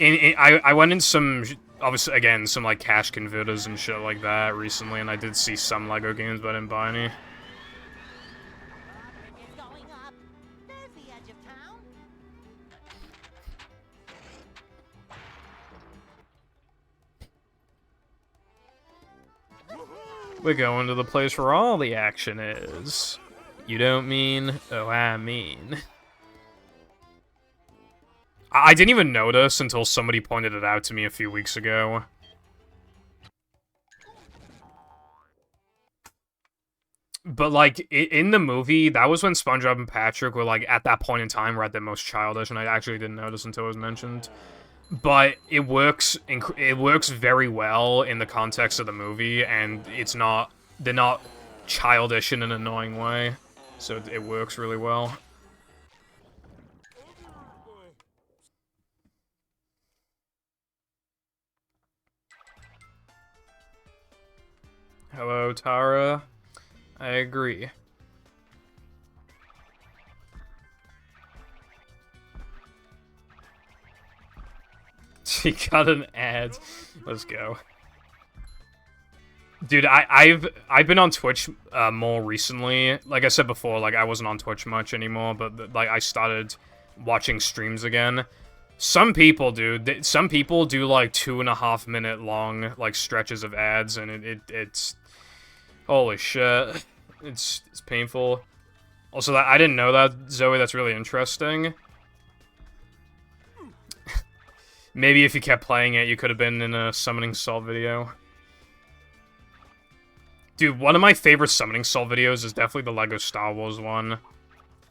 I went in some, obviously, again, some, like, cash converters and shit like that recently, and I did see some Lego games, but I didn't buy any. We're going to the place where all the action is. You don't mean? Oh, I mean. I didn't even notice until somebody pointed it out to me a few weeks ago. But, like, in the movie, that was when SpongeBob and Patrick were, like, at that point in time, were at their most childish, and I actually didn't notice until it was mentioned. But it works very well in the context of the movie, and they're not childish in an annoying way, so it works really well. Hello, Tara. I agree. She got an ad. Let's go. Dude, I've been on Twitch more recently. Like I said before, like I wasn't on Twitch much anymore, but like I started watching streams again. Some people do like 2.5 minute long like stretches of ads, and it's holy shit. It's painful. Also, I didn't know that, Zoe. That's really interesting. Maybe if you kept playing it, you could have been in a Summoning Sol video. Dude, one of my favorite Summoning Sol videos is definitely the LEGO Star Wars one.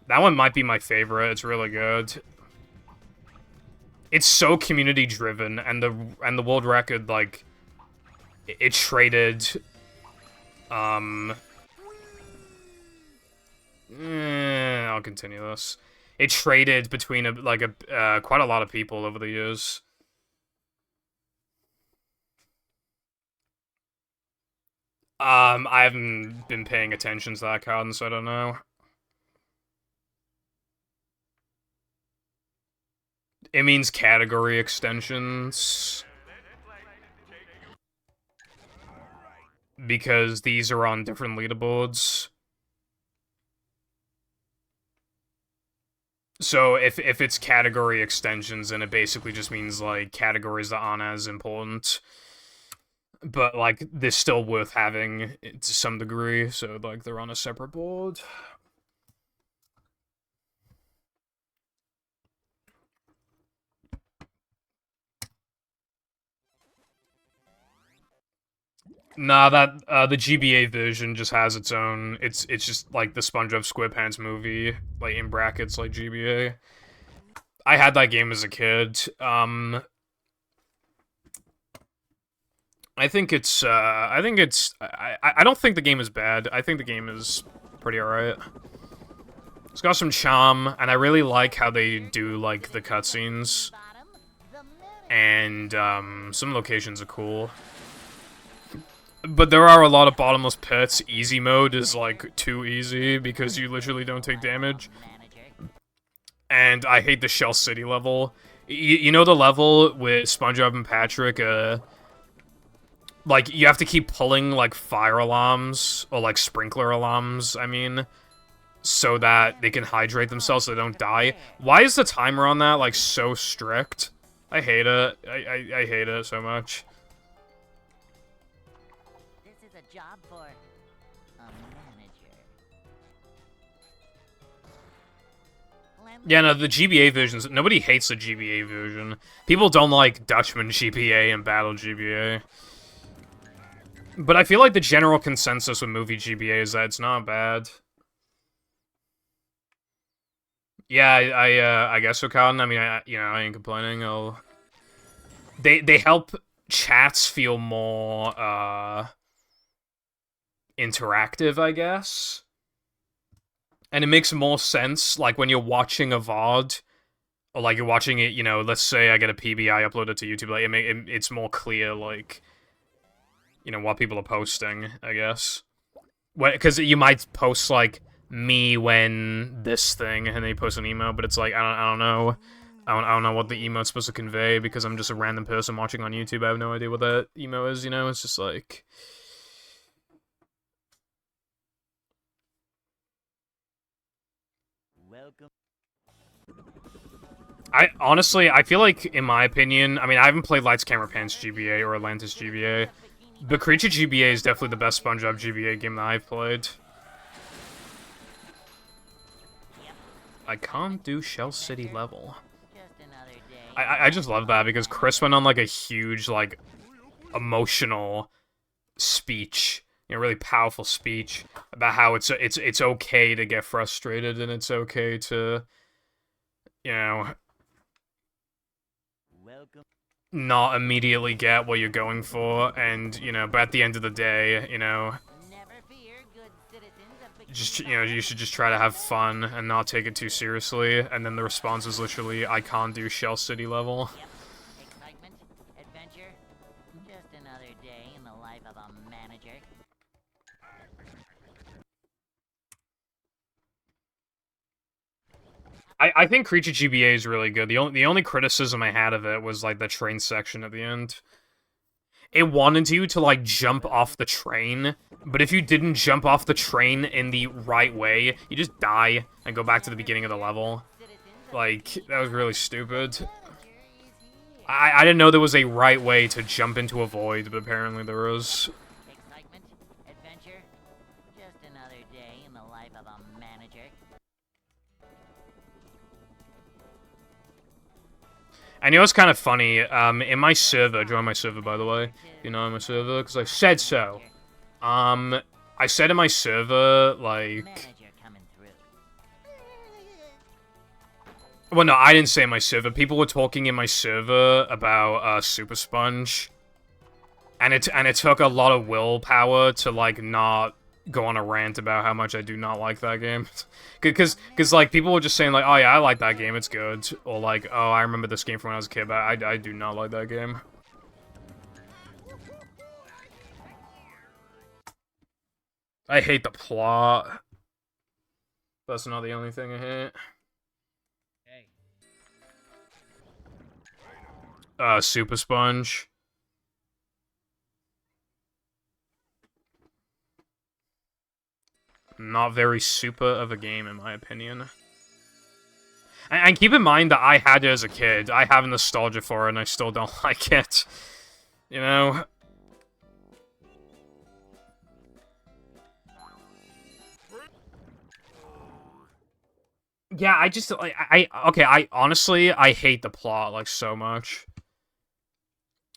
That one might be my favorite. It's really good. it's so community driven, and the world record, like, it traded, I'll continue this. It traded between quite a lot of people over the years. I haven't been paying attention to that card, so I don't know. It means category extensions. Because these are on different leaderboards. So if it's category extensions, then it basically just means, like, categories that aren't as important. But, like, they're still worth having to some degree, so, like, they're on a separate board. Nah, the GBA version just has its own, it's just, like, the SpongeBob SquarePants movie, like, in brackets, like, GBA. I had that game as a kid, I don't think the game is bad. I think the game is pretty alright. It's got some charm, and I really like how they do, like, the cutscenes. And, some locations are cool. But there are a lot of bottomless pits. Easy mode is, like, too easy, because you literally don't take damage. And I hate the Shell City level. You know the level with SpongeBob and Patrick, like, you have to keep pulling, like, fire alarms, or, like, sprinkler alarms, I mean, so that they can hydrate themselves so they don't die. Why is the timer on that, like, so strict? I hate it. I hate it so much. This is a job for a manager. Yeah, no, the GBA versions, nobody hates the GBA version. People don't like Dutchman GBA and Battle GBA. But I feel like the general consensus with movie GBA is that it's not bad. Yeah, I guess so, Cotton. I mean, I ain't complaining. They help chats feel more, interactive, I guess. And it makes more sense, like, when you're watching a VOD, or, like, you're watching it, you know, let's say I get a PBI uploaded to YouTube, like, it's more clear, like, you know, what people are posting, I guess. Because you might post, like, me when this thing, and then you post an email, but it's like, I don't know. I don't know what the emote's supposed to convey, because I'm just a random person watching on YouTube. I have no idea what that emo is, you know? It's just like... Welcome. Honestly, I feel like, in my opinion, I mean, I haven't played Lights, Camera, Pants GBA or Atlantis GBA, but Creature GBA is definitely the best SpongeBob GBA game that I've played. I can't do Shell City level. I just love that, because Chris went on, like, a huge, like, emotional speech, you know, really powerful speech about how it's okay to get frustrated, and it's okay to, you know, not immediately get what you're going for, and, you know, but at the end of the day, you know, just, you know, you should just try to have fun and not take it too seriously, and then the response is literally, I can't do Shell City level. Excitement, adventure, just another day in the life of a manager. I think Creature GBA is really good. The only criticism I had of it was, like, the train section at the end. It wanted you to, like, jump off the train, but if you didn't jump off the train in the right way, you just die and go back to the beginning of the level. Like, that was really stupid. I didn't know there was a right way to jump into a void, but apparently there is. Excitement, adventure, just another day in the life of a manager. And you know what's kind of funny? In my server, join my server, by the way. You know my server, because I said so. I said in my server, like... Well, no, I didn't say in my server. People were talking in my server about Super Sponge, and it took a lot of willpower to like not go on a rant about how much I do not like that game. Cause like people were just saying like, oh yeah, I like that game, it's good, or like, oh, I remember this game from when I was a kid, but I do not like that game. I hate the plot. That's not the only thing I hate. Super Sponge. Not very super of a game, in my opinion. And keep in mind that I had it as a kid. I have nostalgia for it, and I still don't like it. You know? Yeah, I just, like, okay, I honestly, I hate the plot, like, so much.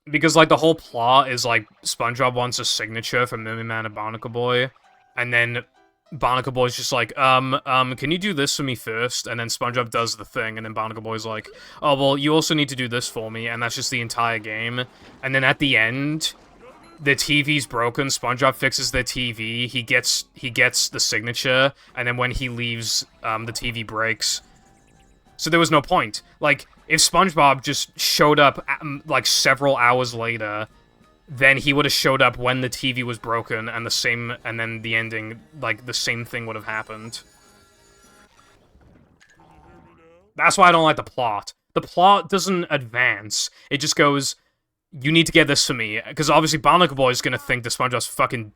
Because, like, the whole plot is, like, SpongeBob wants a signature from Mermaid Man and Barnacle Boy, and then Barnacle Boy's just like, can you do this for me first? And then SpongeBob does the thing, and then Barnacle Boy's like, oh, well, you also need to do this for me, and that's just the entire game. And then at the end, the TV's broken, SpongeBob fixes the TV, he gets the signature, and then when he leaves, the TV breaks. So there was no point. Like, if SpongeBob just showed up, like, several hours later, then he would have showed up when the TV was broken, and then the ending, like, the same thing would have happened. That's why I don't like the plot. The plot doesn't advance. It just goes, you need to get this for me. Because obviously Barnacle Boy is gonna think that SpongeBob's fucking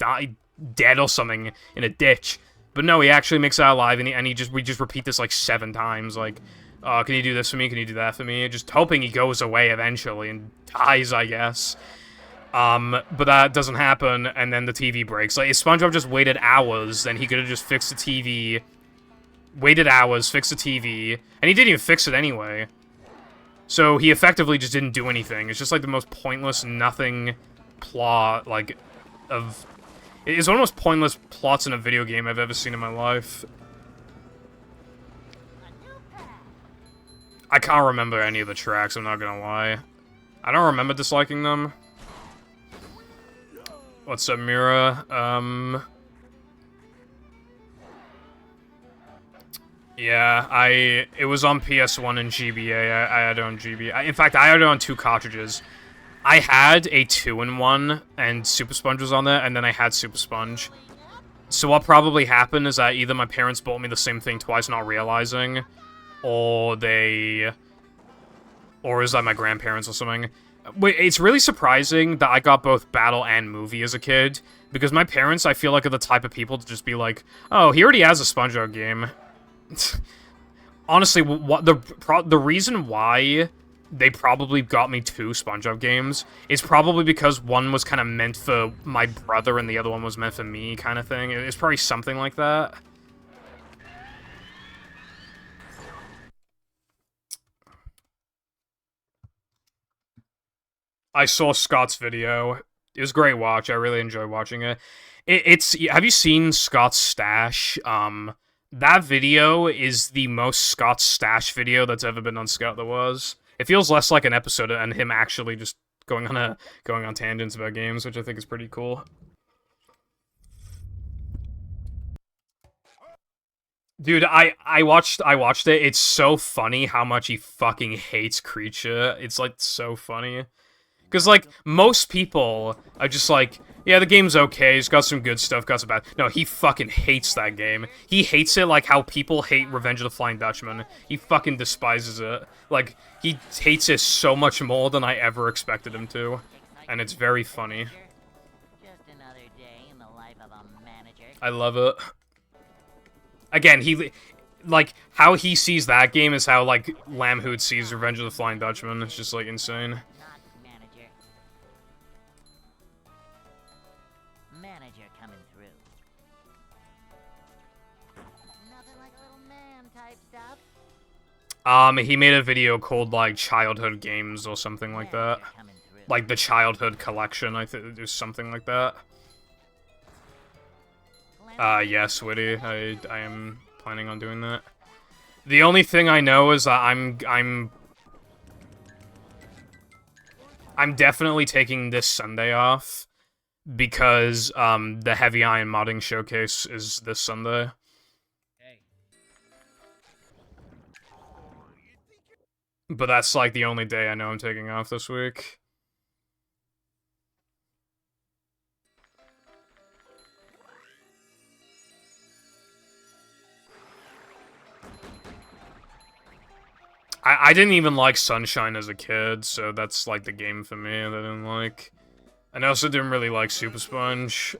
dead or something in a ditch. But no, he actually makes it out alive, and we just repeat this like 7 times, like, can you do this for me? Can you do that for me? Just hoping he goes away eventually and dies, I guess. But that doesn't happen, and then the TV breaks. Like, if SpongeBob just waited hours, then he could have just fixed the TV. Waited hours, fixed the TV, and he didn't even fix it anyway. So he effectively just didn't do anything. It's just like the most pointless, nothing plot, like, of... It's one of the most pointless plots in a video game I've ever seen in my life. I can't remember any of the tracks, I'm not gonna lie. I don't remember disliking them. What's up, Mira? Yeah, it was on PS1 and GBA. I had it on GBA. In fact, I had it on 2 cartridges. I had a 2-in-1, and Super Sponge was on there, and then I had Super Sponge. So what probably happened is that either my parents bought me the same thing twice not realizing, or is that my grandparents or something. Wait, it's really surprising that I got both Battle and Movie as a kid, because my parents, I feel like, are the type of people to just be like, oh, he already has a SpongeBob game. Honestly, the reason why they probably got me 2 SpongeBob games is probably because one was kind of meant for my brother and the other one was meant for me, kind of thing. It's probably something like that. I saw Scott's video. It was a great watch. I really enjoyed watching it. Have you seen Scott's Stash? That video is the most Scott's Stash video that's ever been on Scott There Was. It feels less like an episode and him actually just going on tangents about games, which I think is pretty cool. Dude, I watched it. It's so funny how much he fucking hates Creature. It's like so funny. Because, like, most people are just like, yeah, the game's okay, it's got some good stuff, got some bad... No, he fucking hates that game. He hates it like how people hate Revenge of the Flying Dutchman. He fucking despises it. Like, he hates it so much more than I ever expected him to. And it's very funny. Just another day in the life of a manager. I love it. Again, like, how he sees that game is how, like, Lamhood sees Revenge of the Flying Dutchman. It's just, like, insane. Manager coming through. Nothing like a little man type stuff. He made a video called, like, Childhood Games or something like that. Like, the Childhood Collection, I think there's something like that. Yes, Witty, I am planning on doing that. The only thing I know is that I'm definitely taking this Sunday off because the Heavy Iron modding showcase is this Sunday. But that's like the only day I know I'm taking off this week. I didn't even like Sunshine as a kid, so that's like the game for me that I didn't like. And I also didn't really like Super Sponge.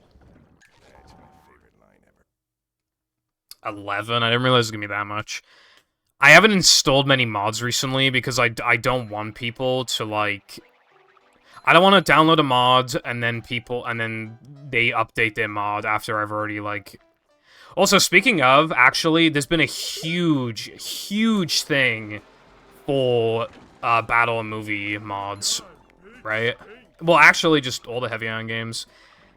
11? I didn't realize it was gonna be that much. I haven't installed many mods recently because I don't want people to, like... I don't want to download a mod and then they update their mod after I've already, like... Also, speaking of, actually, there's been a huge thing for battle and movie mods, right? Well, actually, just all the Heavy Iron games.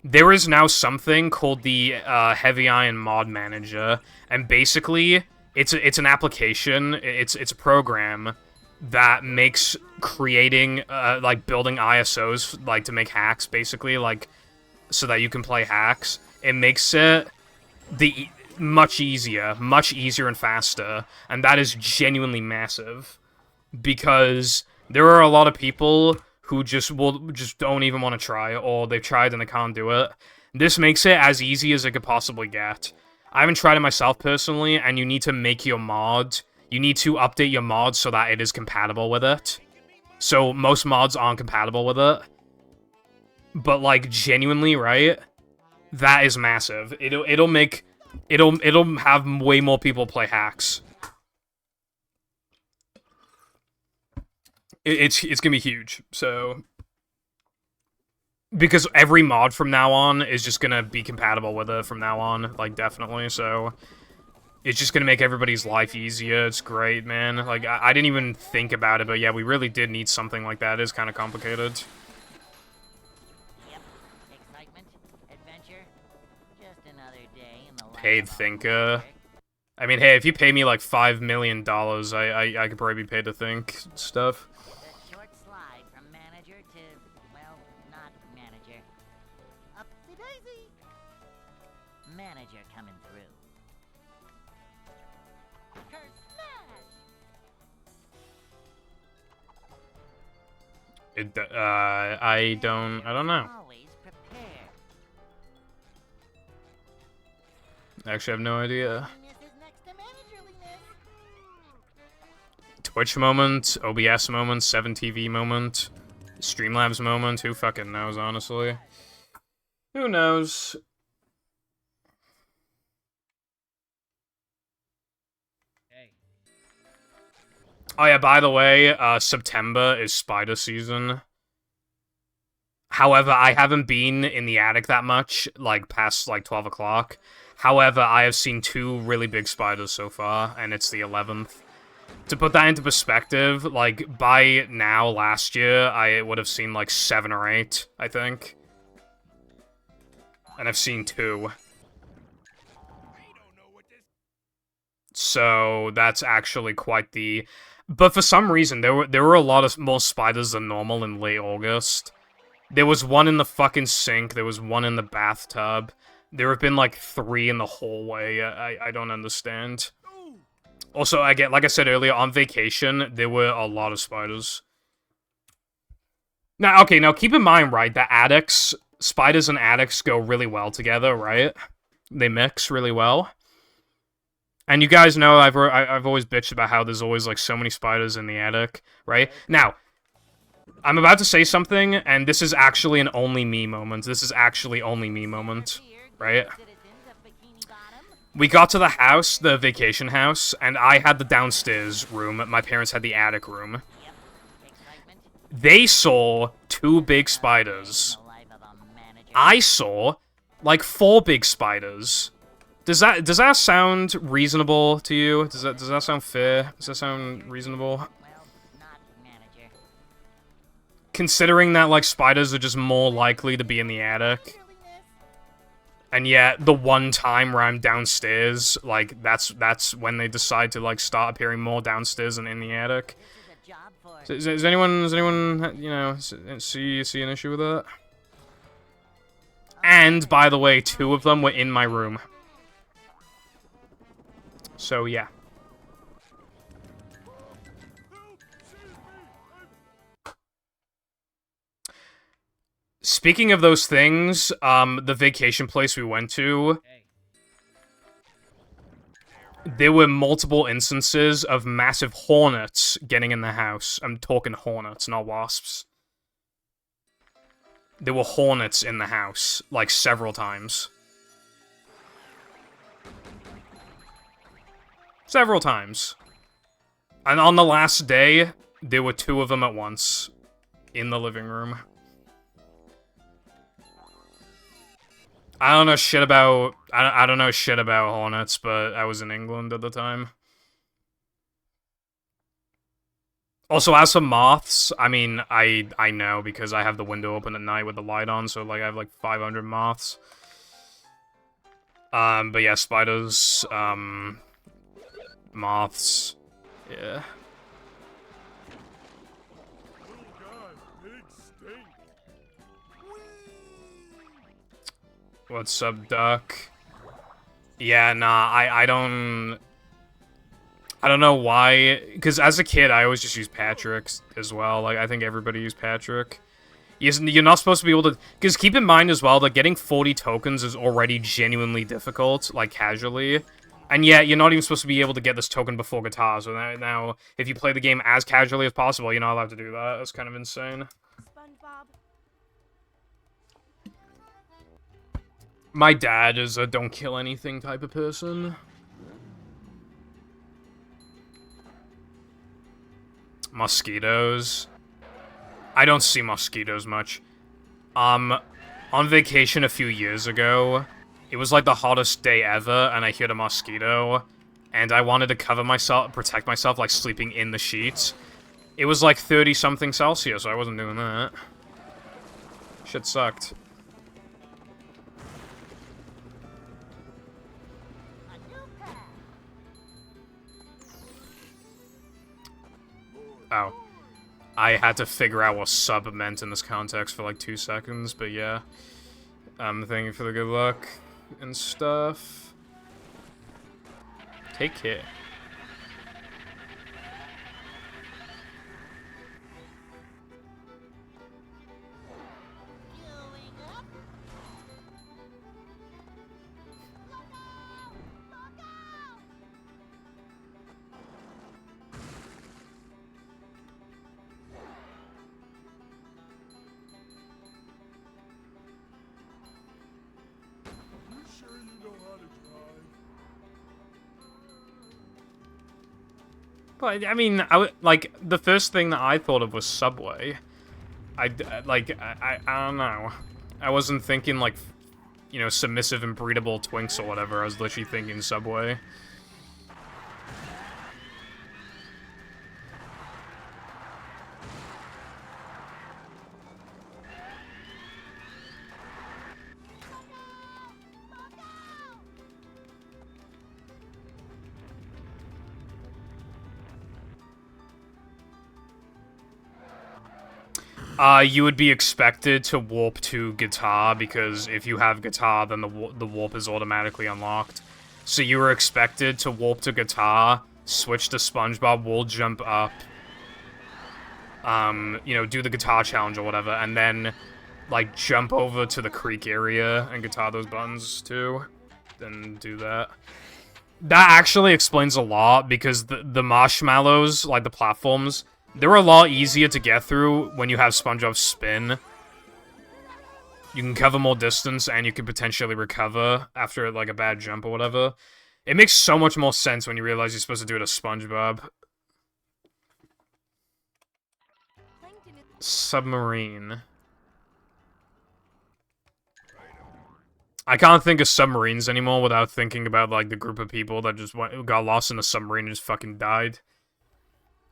There is now something called the Heavy Iron Mod Manager, and basically, it's an application, it's a program that makes creating, like, building ISOs, like, to make hacks, basically, like, so that you can play hacks. It makes it much easier and faster, and that is genuinely massive. Because there are a lot of people who just don't even want to try, or they've tried and they can't do it. This makes it as easy as it could possibly get. I haven't tried it myself personally, and you need to make your mod. You need to update your mod so that it is compatible with it. So most mods aren't compatible with it. But like genuinely, right? That is massive. It'll have way more people play hacks. It's gonna be huge, so... Because every mod from now on is just gonna be compatible with it from now on, like, definitely, so... It's just gonna make everybody's life easier, it's great, man. Like, I didn't even think about it, but yeah, we really did need something like that. It is kind of complicated. Yep. Excitement, adventure, just another day in the life Paid of a thinker. manager. I mean, hey, if you pay me like $5 million, I could probably be paid to think stuff. The short slide from manager to, well, not manager. Up the daisy. Manager coming through. Curse smash! I don't know. Always prepared. Actually, I have no idea. This is next to managerliness. Twitch moment, OBS moment, 7TV moment, Streamlabs moment, who fucking knows, honestly? Who knows? Oh yeah, by the way, September is spider season. However, I haven't been in the attic that much, like, past, like, 12 o'clock. However, I have seen 2 really big spiders so far, and it's the 11th. To put that into perspective, like, by now, last year, I would have seen, like, 7 or 8, I think. And I've seen 2. So, that's actually quite the... But for some reason, there were a lot of more spiders than normal in late August. There was one in the fucking sink, there was one in the bathtub. There have been, like, 3 in the hallway. I don't understand. Also, like I said earlier, on vacation, there were a lot of spiders. Now, okay, now keep in mind, right, that attics, spiders and attics go really well together, right? They mix really well. And you guys know I've always bitched about how there's always, like, so many spiders in the attic, right? Now, I'm about to say something, and this is actually an only me moment. This is actually only me moment, right? We got to the house, the vacation house, and I had the downstairs room. My parents had the attic room. They saw 2 big spiders. I saw, like, 4 big spiders. Does that sound reasonable to you? Does that sound fair? Does that sound reasonable? Considering that, like, spiders are just more likely to be in the attic. And yet, the one time where I'm downstairs, like, that's when they decide to, like, start appearing more downstairs and in the attic. This is a job for... Does anyone, you know, see an issue with that? And, by the way, 2 of them were in my room. So, yeah. Speaking of those things, the vacation place we went to, there were multiple instances of massive hornets getting in the house. I'm talking hornets, not wasps. There were hornets in the house, like, several times. Several times. And on the last day, there were 2 of them at once in the living room. I don't know shit about... I don't know shit about hornets, but I was in England at the time. Also, as for moths, I mean, I know because I have the window open at night with the light on, so, like, I have, like, 500 moths. But yeah, spiders, moths, yeah. What's up, Duck? Yeah, nah, I don't know why, because as a kid, I always just used Patrick as well. Like, I think everybody used Patrick. You're not supposed to be able to... Because keep in mind as well that getting 40 tokens is already genuinely difficult, like, casually. And yet, you're not even supposed to be able to get this token before guitar. So now, if you play the game as casually as possible, you're not allowed to do that. That's kind of insane. SpongeBob. My dad is a don't kill anything type of person. Mosquitoes. I don't see mosquitoes much. On vacation a few years ago, it was like the hottest day ever, and I hit a mosquito, and I wanted to cover myself, protect myself, like sleeping in the sheets. It was like 30-something Celsius, so I wasn't doing that. Shit sucked. Oh. I had to figure out what sub meant in this context for like 2 seconds, but yeah. Thank you for the good luck and stuff. Take care. But, I mean, like, the first thing that I thought of was Subway. I don't know. I wasn't thinking, like, you know, submissive and breedable Twinks or whatever. I was literally thinking Subway. You would be expected to warp to guitar, because if you have guitar, then the warp is automatically unlocked. So you were expected to warp to guitar, switch to SpongeBob, wall jump up, you know, do the guitar challenge or whatever, and then, like, jump over to the creek area and guitar those buttons, too. Then do that. That actually explains a lot, because the marshmallows, like the platforms, they're a lot easier to get through when you have SpongeBob spin. You can cover more distance, and you can potentially recover after, like, a bad jump or whatever. It makes so much more sense when you realize you're supposed to do it as SpongeBob. Submarine. I can't think of submarines anymore without thinking about, like, the group of people that just got lost in a submarine and just fucking died.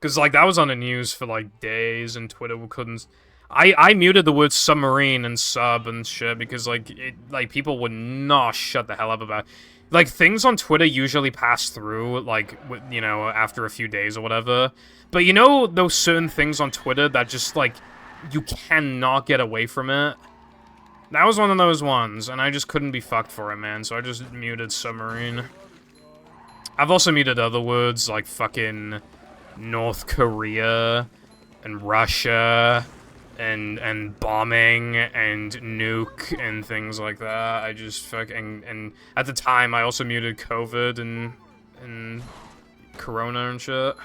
Because, like, that was on the news for, like, days, and Twitter couldn't... I muted the word submarine and sub and shit because, like, people would not shut the hell up about it. Like, things on Twitter usually pass through, like, you know, after a few days or whatever. But you know those certain things on Twitter that just, like, you cannot get away from it? That was one of those ones, and I just couldn't be fucked for it, man, so I just muted submarine. I've also muted other words, like fucking North Korea, and Russia, and bombing, and nuke, and things like that. I just fucking, and at the time, I also muted COVID, and Corona and shit.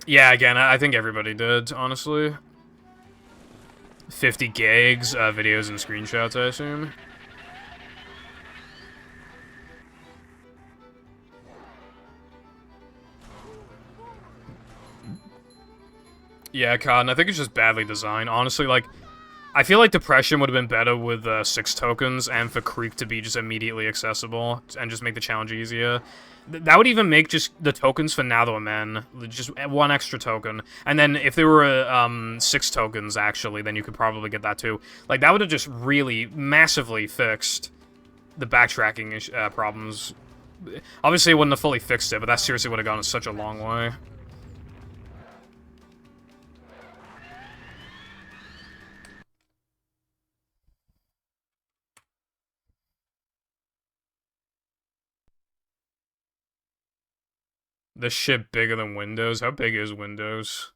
Yeah, again, I think everybody did, honestly. 50 gigs, videos and screenshots, I assume. Yeah, Cotton, I think it's just badly designed. Honestly, like, I feel like Depression would have been better with 6 tokens and for Creek to be just immediately accessible and just make the challenge easier. That would even make just the tokens for Now That Men, just 1 extra token. And then if there were 6 tokens, actually, then you could probably get that too. Like, that would have just really massively fixed the backtracking problems. Obviously, it wouldn't have fully fixed it, but that seriously would have gone such a long way. The ship bigger than Windows? How big is Windows?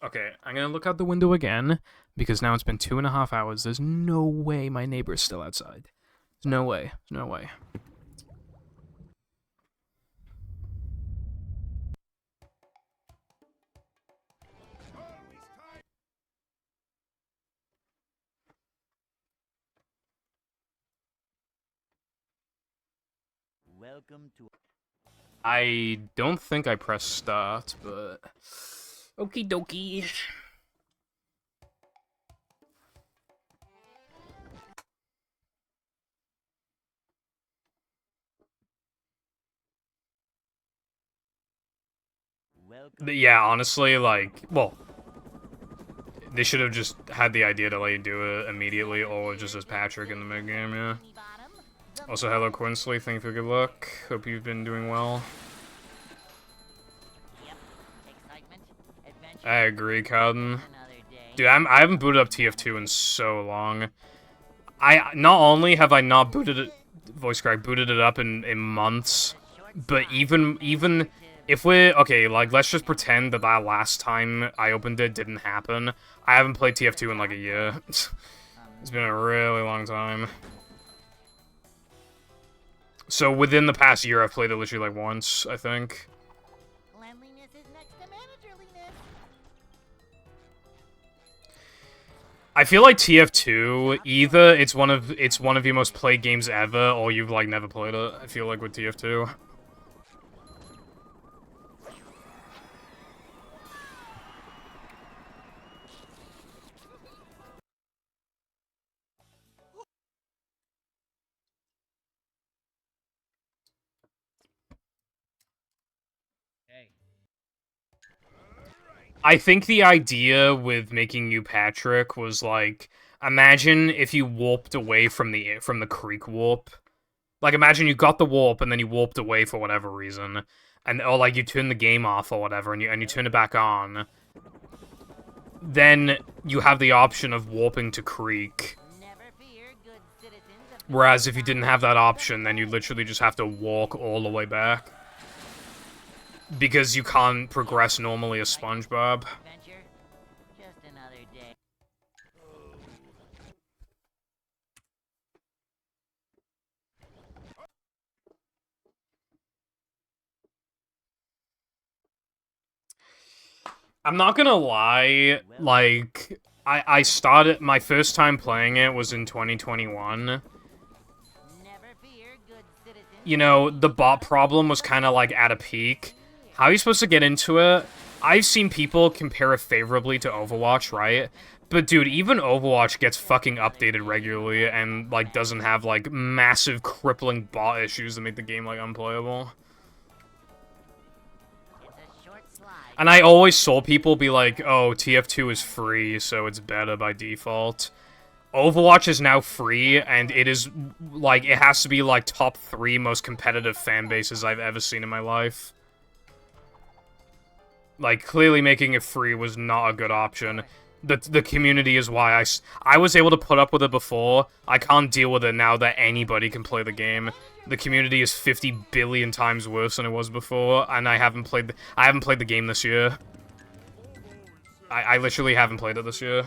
Okay, I'm gonna look out the window again, because now it's been 2.5 hours. There's no way my neighbor's still outside. There's no way. There's no way. Welcome to. I don't think I pressed start, but... Okie dokie. Yeah, honestly, like, well... They should have just had the idea to let you do it immediately, or just as Patrick in the mid-game, yeah. Also, hello Quinsley, thank you for good luck. Hope you've been doing well. I agree, Cowden. Dude, I haven't booted up TF2 in so long. Not only have I not booted it, voice crack, booted it up in months, but even if we're, okay, like, let's just pretend that last time I opened it didn't happen. I haven't played TF2 in like a year. It's been a really long time. So within the past year, I've played it literally like once, I think. Cleanliness is next to managerliness. I feel like TF2, either it's one of your most played games ever, or you've like never played it. I feel like with TF2. I think the idea with making you Patrick was like, imagine if you warped away from the creek warp. Like, imagine you got the warp and then you warped away for whatever reason, or like you turned the game off or whatever, and you turn it back on. Then you have the option of warping to Creek. Whereas if you didn't have that option, then you literally just have to walk all the way back. Because you can't progress normally as SpongeBob. Just another day. I'm not gonna lie, like, I started, my first time playing it was in 2021. You know, the bot problem was kind of like at a peak. How are you supposed to get into it? I've seen people compare it favorably to Overwatch, right? But dude, even Overwatch gets fucking updated regularly and, like, doesn't have, like, massive crippling bot issues that make the game, like, unplayable. It's a short slide And I always saw people be like, oh, TF2 is free, so it's better by default. Overwatch is now free, and it is, like, it has to be, like, top 3 most competitive fan bases I've ever seen in my life. Like, clearly making it free was not a good option. The community is why I was able to put up with it before. I can't deal with it now that anybody can play the game. The community is 50 billion times worse than it was before, and I haven't played the game this year. I literally haven't played it this year.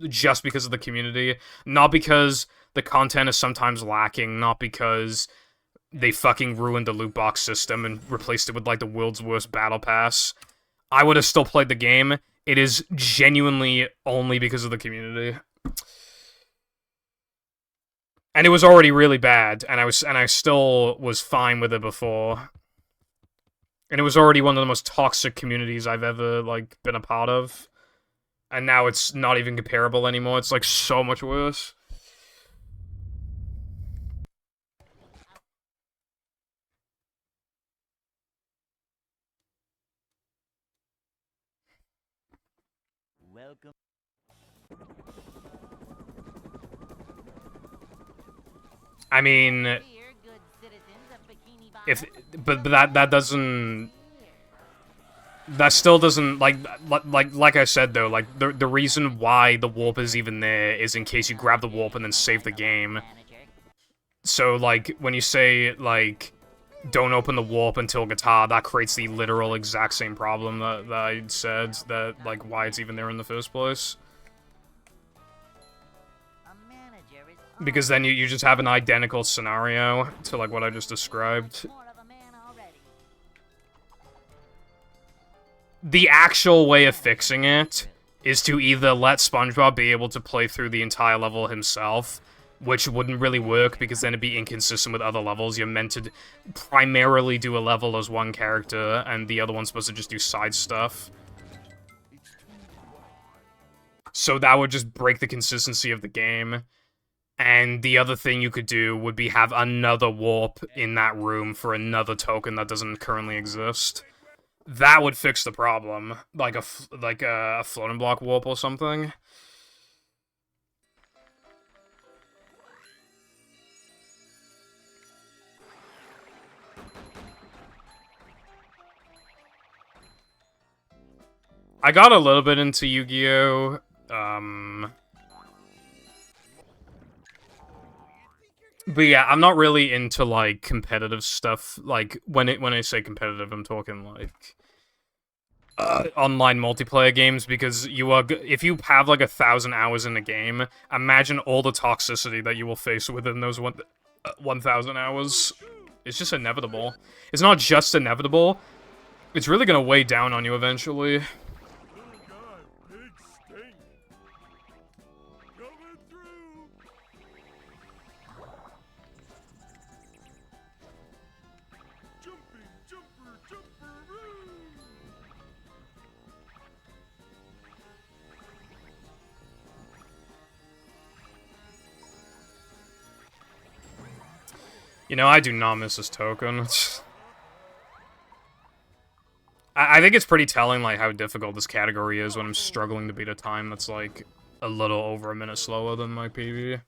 Just because of the community. Not because the content is sometimes lacking, not because they fucking ruined the loot box system and replaced it with, like, the world's worst battle pass. I would have still played the game. It is genuinely only because of the community. And it was already really bad, and I still was fine with it before. And it was already one of the most toxic communities I've ever, like, been a part of. And now it's not even comparable anymore. It's, like, so much worse. Welcome. I mean, Here, good citizens of Bikini Bottom. but that doesn't. That still doesn't, like I said though, like the reason why the warp is even there is in case you grab the warp and then save the game. Manager. So like when you say like don't open the warp until guitar, that creates the literal exact same problem that I said, that like why it's even there in the first place. A manager is Because then you just have an identical scenario to like what I just described. more of a man already. The actual way of fixing it is to either let SpongeBob be able to play through the entire level himself, which wouldn't really work because then it'd be inconsistent with other levels. You're meant to primarily do a level as one character, and the other one's supposed to just do side stuff. So that would just break the consistency of the game. And the other thing you could do would be have another warp in that room for another token that doesn't currently exist. That would fix the problem, like a floating block warp or something. I got a little bit into Yu-Gi-Oh! But yeah, I'm not really into, like, competitive stuff. Like, when I say competitive, I'm talking, like, online multiplayer games, because if you have, like, 1,000 hours in a game, imagine all the toxicity that you will face within those 1,000 hours. It's just inevitable. It's not just inevitable, it's really gonna weigh down on you eventually. Little guy, big stink. Coming through. Jumping, jumper, jumperoo. You know, I do not miss this token. I think it's pretty telling, like, how difficult this category is when I'm struggling to beat a time that's, like, a little over a minute slower than my PB.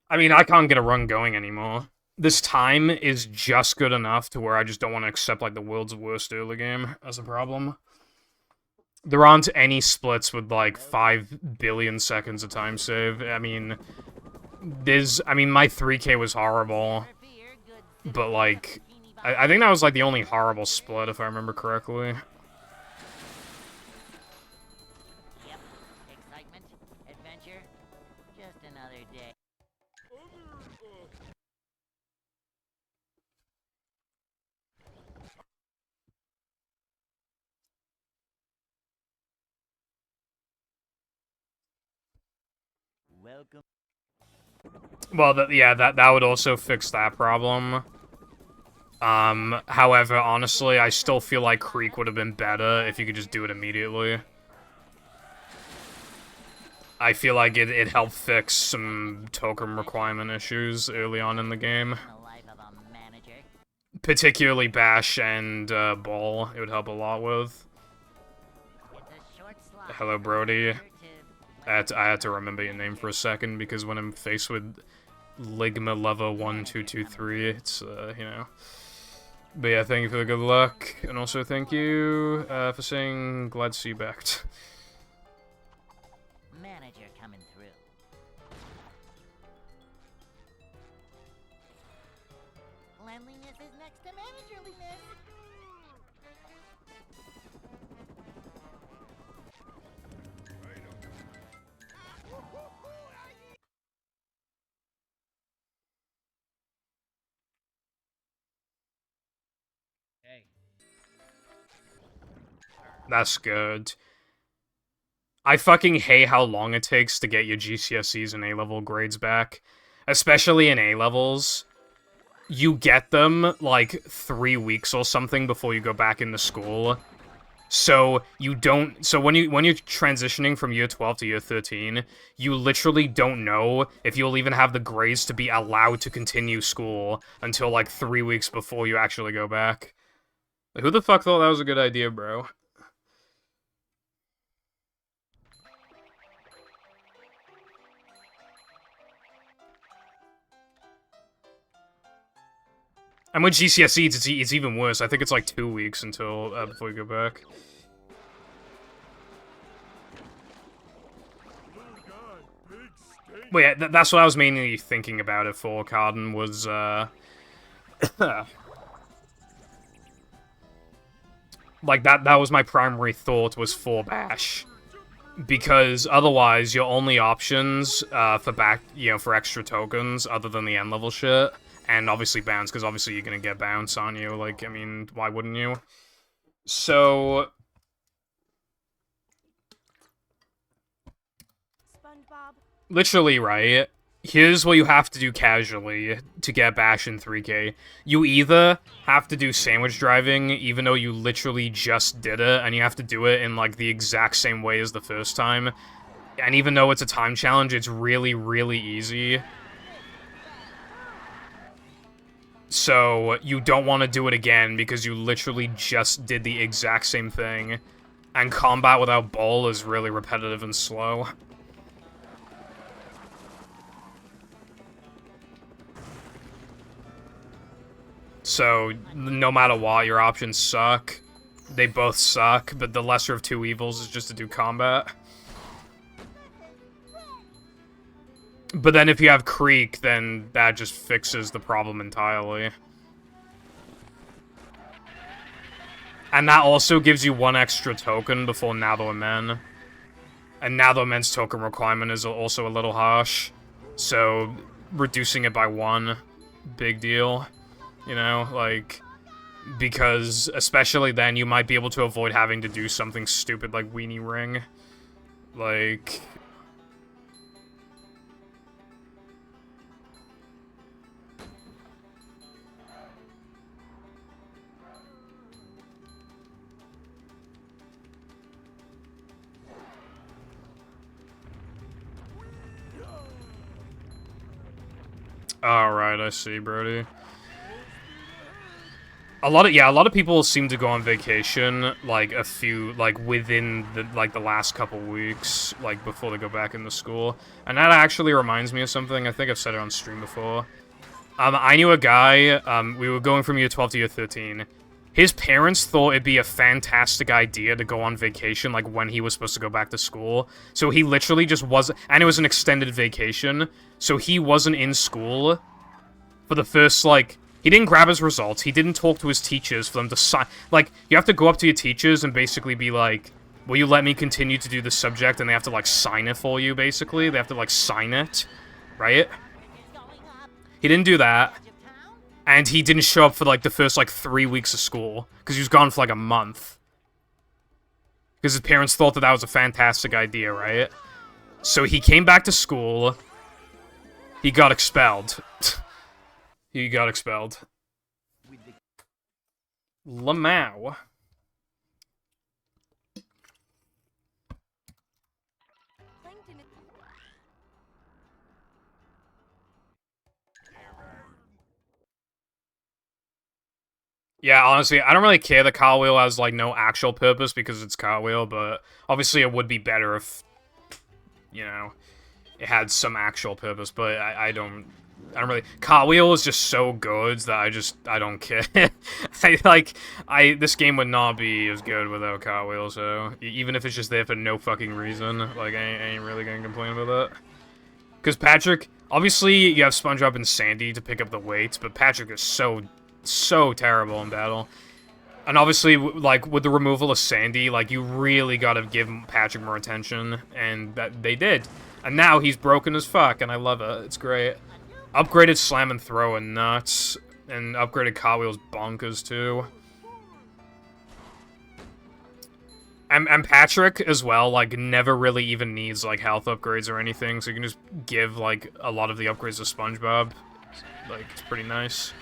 I mean, I can't get a run going anymore. This time is just good enough to where I just don't want to accept, like, the world's worst early game as a problem. There aren't any splits with, like, 5 billion seconds of time save. I mean, my 3K was horrible, but, like, I think that was, like, the only horrible split, if I remember correctly. Yep. Excitement, adventure, just another day. Welcome. Well, yeah, that would also fix that problem. However, honestly, I still feel like Creek would have been better if you could just do it immediately. I feel like it helped fix some token requirement issues early on in the game. The life of a manager. particularly Bash and Ball, it would help a lot with. It's a short slide Hello, from Brody. manager to, I had to remember your name for a second because when I'm faced with Ligma Lover 1223, it's you know. But yeah, thank you for the good luck, and also thank you for saying glad to see you back. manager coming through. Cleanliness is next to managerliness. That's good. I fucking hate how long it takes to get your GCSEs and A-level grades back. Especially in A-levels. You get them, like, 3 weeks or something before you go back into school. So, you don't... So, when you're transitioning from year 12 to year 13, you literally don't know if you'll even have the grades to be allowed to continue school until, like, 3 weeks before you actually go back. Like, who the fuck thought that was a good idea, bro? And with GCSEs, it's even worse. I think it's like 2 weeks until before you go back. Well, yeah, that's what I was mainly thinking about it for, Carden, was, like, that was my primary thought, was for Bash. Because otherwise, your only options, for extra tokens, other than the end-level shit, and obviously bounce, because obviously you're gonna get bounce on you, like, I mean, why wouldn't you? So... SpongeBob. Literally, right? Here's what you have to do casually to get Bash in 3K. You either have to do sandwich driving, even though you literally just did it, and you have to do it in, like, the exact same way as the first time. And even though it's a time challenge, it's really, really easy. So, you don't want to do it again, because you literally just did the exact same thing. And combat without Ball is really repetitive and slow. So, no matter what, your options suck. They both suck, but the lesser of two evils is just to do combat. But then if you have Creek, then that just fixes the problem entirely. And that also gives you one extra token before Natho Men. And Natho Men's token requirement is also a little harsh. So, reducing it by 1, big deal. You know, like, because especially then you might be able to avoid having to do something stupid like Weenie Ring. Like... Alright, I see, Brody. A lot of people seem to go on vacation, like, within the last couple weeks, like, before they go back into school. And that actually reminds me of something. I think I've said it on stream before. I knew a guy, we were going from year 12 to year 13. His parents thought it'd be a fantastic idea to go on vacation, like, when he was supposed to go back to school. So he literally just wasn't, and it was an extended vacation, so he wasn't in school for the first, like, he didn't grab his results, he didn't talk to his teachers for them to sign, like, you have to go up to your teachers and basically be like, will you let me continue to do this subject, and they have to, like, sign it for you, basically, they have to, like, sign it, right? He didn't do that. And he didn't show up for, like, the first, like, 3 weeks of school. Because he was gone for, like, a month. Because his parents thought that that was a fantastic idea, right? So he came back to school. He got expelled. He got expelled. Lamau. Yeah, honestly, I don't really care that Cartwheel has, like, no actual purpose because it's Cartwheel, but obviously it would be better if, you know, it had some actual purpose, but I don't really... Cartwheel is just so good that I don't care. This game would not be as good without Cartwheel, so even if it's just there for no fucking reason, like, I ain't really gonna complain about that. Because Patrick, obviously you have SpongeBob and Sandy to pick up the weights, but Patrick is so terrible in battle. And obviously, like, with the removal of Sandy, like, you really gotta give Patrick more attention, and that they did. And now he's broken as fuck, and I love it. It's great. Upgraded Slam and Throw and nuts, and upgraded Cartwheel's bonkers, too. And Patrick, as well, like, never really even needs, like, health upgrades or anything, so you can just give, like, a lot of the upgrades to SpongeBob. Like, it's pretty nice.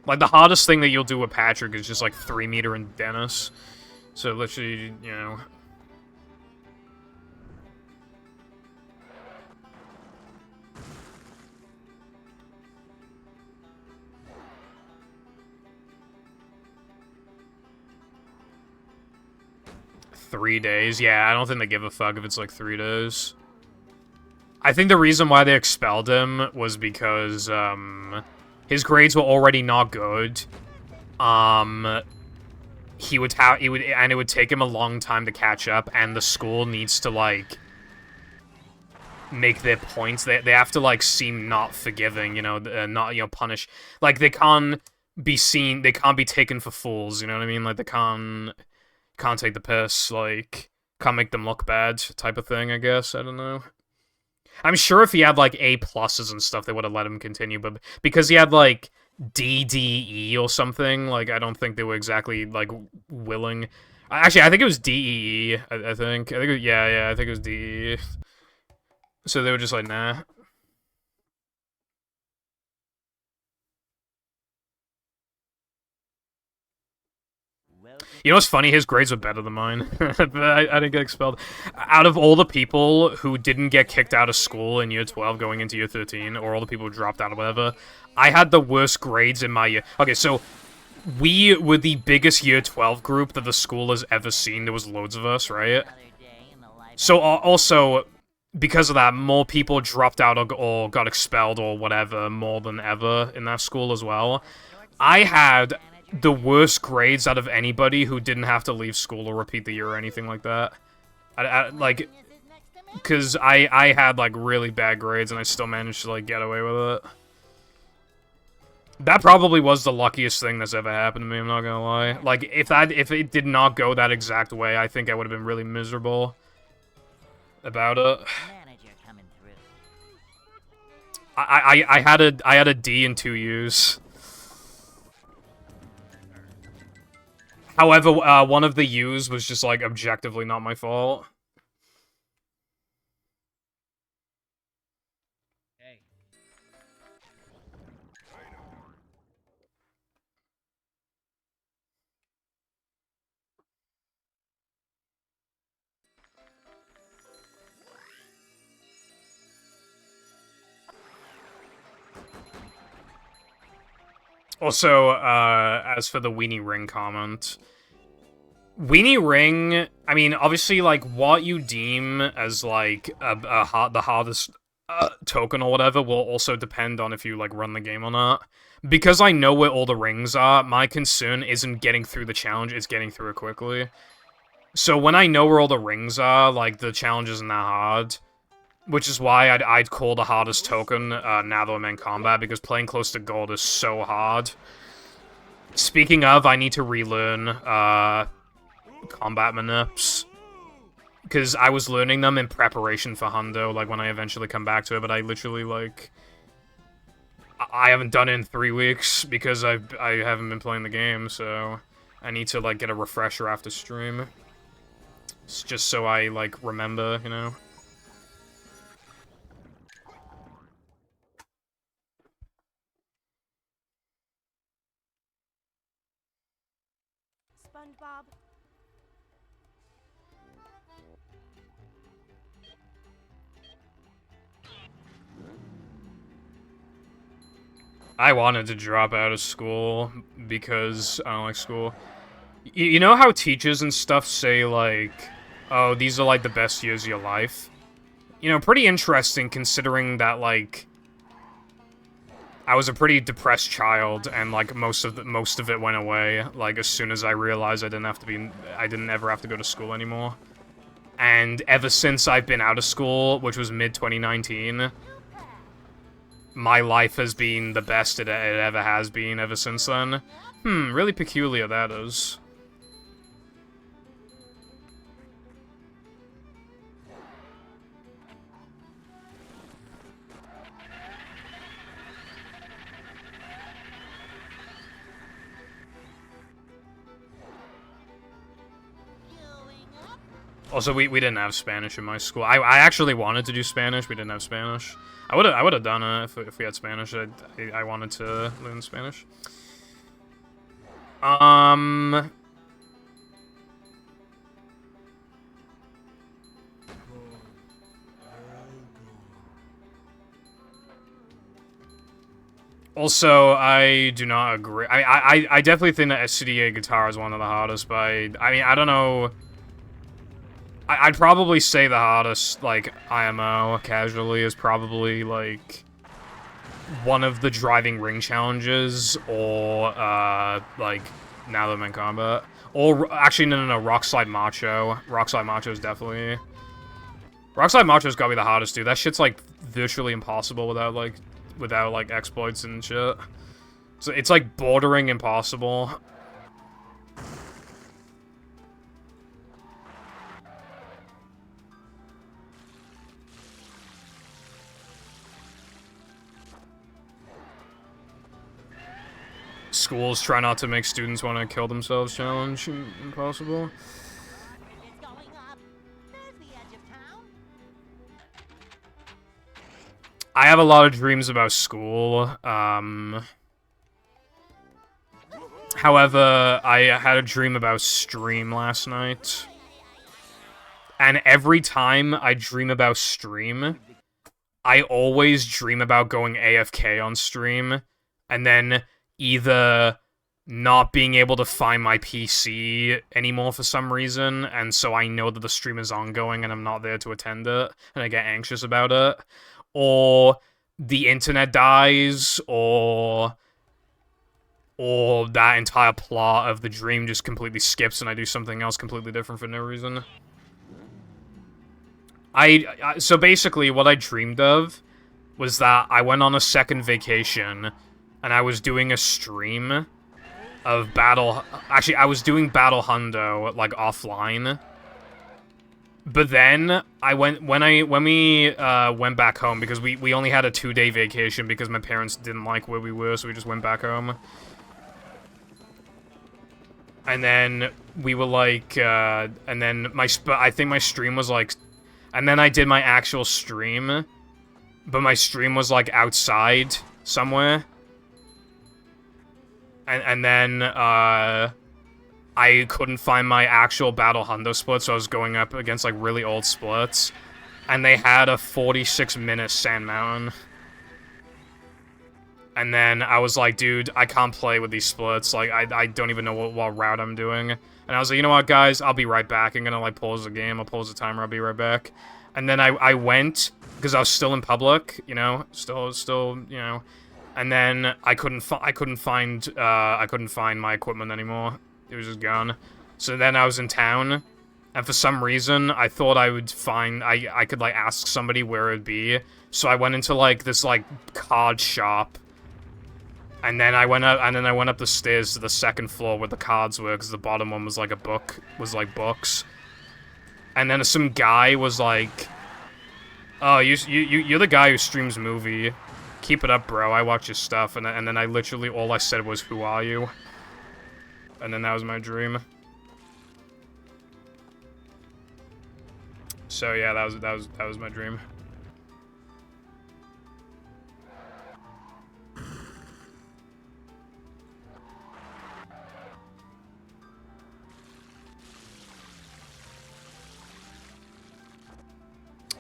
Like, the hardest thing that you'll do with Patrick is just, like, 3-meter and Dennis. So, literally, you know... Three days? Yeah, I don't think they give a fuck if it's, like, 3 days. I think the reason why they expelled him was because, his grades were already not good. It would take him a long time to catch up, and the school needs to, like, make their points. They have to, like, seem not forgiving, you know, not, you know, punish. Like, they can't be taken for fools, you know what I mean? Like, they can't take the piss, like, can't make them look bad type of thing, I guess. I don't know. I'm sure if he had, like, A pluses and stuff, they would have let him continue, but because he had, like, DDE or something, like, I don't think they were exactly, like, willing. Actually, I think it was DEE, I think. Yeah, I think it was DEE. So they were just like, nah. You know what's funny? His grades were better than mine, but I didn't get expelled. Out of all the people who didn't get kicked out of school in year 12 going into year 13, or all the people who dropped out or whatever, I had the worst grades in my year. Okay, so we were the biggest year 12 group that the school has ever seen. There was loads of us, right? So also, because of that, more people dropped out or got expelled or whatever more than ever in that school as well. I had the worst grades out of anybody who didn't have to leave school or repeat the year or anything like that. Like, because I had, like, really bad grades and I still managed to, like, get away with it. That probably was the luckiest thing that's ever happened to me, I'm not gonna lie. Like, if it did not go that exact way, I think I would have been really miserable about it. I had a D and 2 U's. However, one of the U's was just, like, objectively not my fault. Also, as for the Weenie Ring comment, Weenie Ring, I mean, obviously, like, what you deem as, like, the hardest token or whatever will also depend on if you, like, run the game or not. Because I know where all the rings are, my concern isn't getting through the challenge, it's getting through it quickly. So when I know where all the rings are, like, the challenge isn't that hard. Which is why I'd call the hardest token now that I'm in combat, because playing close to gold is so hard. Speaking of, I need to relearn combat manips. Because I was learning them in preparation for Hundo, like, when I eventually come back to it, but I literally, like... I haven't done it in 3 weeks, because I haven't been playing the game, so... I need to, like, get a refresher after stream. It's just so I, like, remember, you know? SpongeBob. I wanted to drop out of school because I don't like school. You know how teachers and stuff say, like, oh, these are, like, the best years of your life? You know, pretty interesting considering that, like, I was a pretty depressed child, and, like, most of it went away, like, as soon as I realized I didn't ever have to go to school anymore. And ever since I've been out of school, which was mid-2019, my life has been the best it ever has been ever since then. Really peculiar that is. Also, we didn't have Spanish in my school. I actually wanted to do Spanish. We didn't have Spanish. I would have done it if we had Spanish. I wanted to learn Spanish. Also, I do not agree. I definitely think that SCDA guitar is one of the hardest, but I mean, I don't know. I'd probably say the hardest, like, IMO, casually, is probably, like, one of the driving ring challenges, or, like, Now That I'm in Combat. Or, actually, no, Rock Slide Macho. Rock Slide Macho is definitely... Rock Slide Macho's gotta be the hardest, dude. That shit's, like, virtually impossible without, like, exploits and shit. So, it's, like, bordering impossible. Schools try not to make students want to kill themselves challenge impossible. It's going up. There's the edge of town. I have a lot of dreams about school. However, I had a dream about stream last night. And every time I dream about stream, I always dream about going AFK on stream, and then either not being able to find my PC anymore for some reason, and so I know that the stream is ongoing and I'm not there to attend it, and I get anxious about it, or the internet dies, or that entire plot of the dream just completely skips and I do something else completely different for no reason. So basically what I dreamed of was that I went on a second vacation and I was doing a stream of Battle... Actually, I was doing Battle Hundo, like, offline. But then, when we went back home, because we only had a 2-day vacation because my parents didn't like where we were, so we just went back home. And then, we were like, and then I think my stream was like... And then I did my actual stream, but my stream was, like, outside somewhere. And then, I couldn't find my actual Battle Hundo split, so I was going up against, like, really old splits. And they had a 46-minute Sand Mountain. And then I was like, dude, I can't play with these splits. Like, I don't even know what route I'm doing. And I was like, you know what, guys? I'll be right back. I'm gonna, like, pause the game. I'll pause the timer. I'll be right back. And then I went, because I was still in public, you know? Still, you know... And then I couldn't find my equipment anymore. It was just gone. So then I was in town, and for some reason I thought I would find I could like ask somebody where it'd be. So I went into like this like card shop, and then I went up the stairs to the second floor where the cards were, because the bottom one was like books. And then some guy was like, "Oh, you're the guy who streams movie. Keep it up, bro. I watch your stuff." And then I literally, all I said was, "Who are you?" And then that was my dream. So yeah, that was my dream.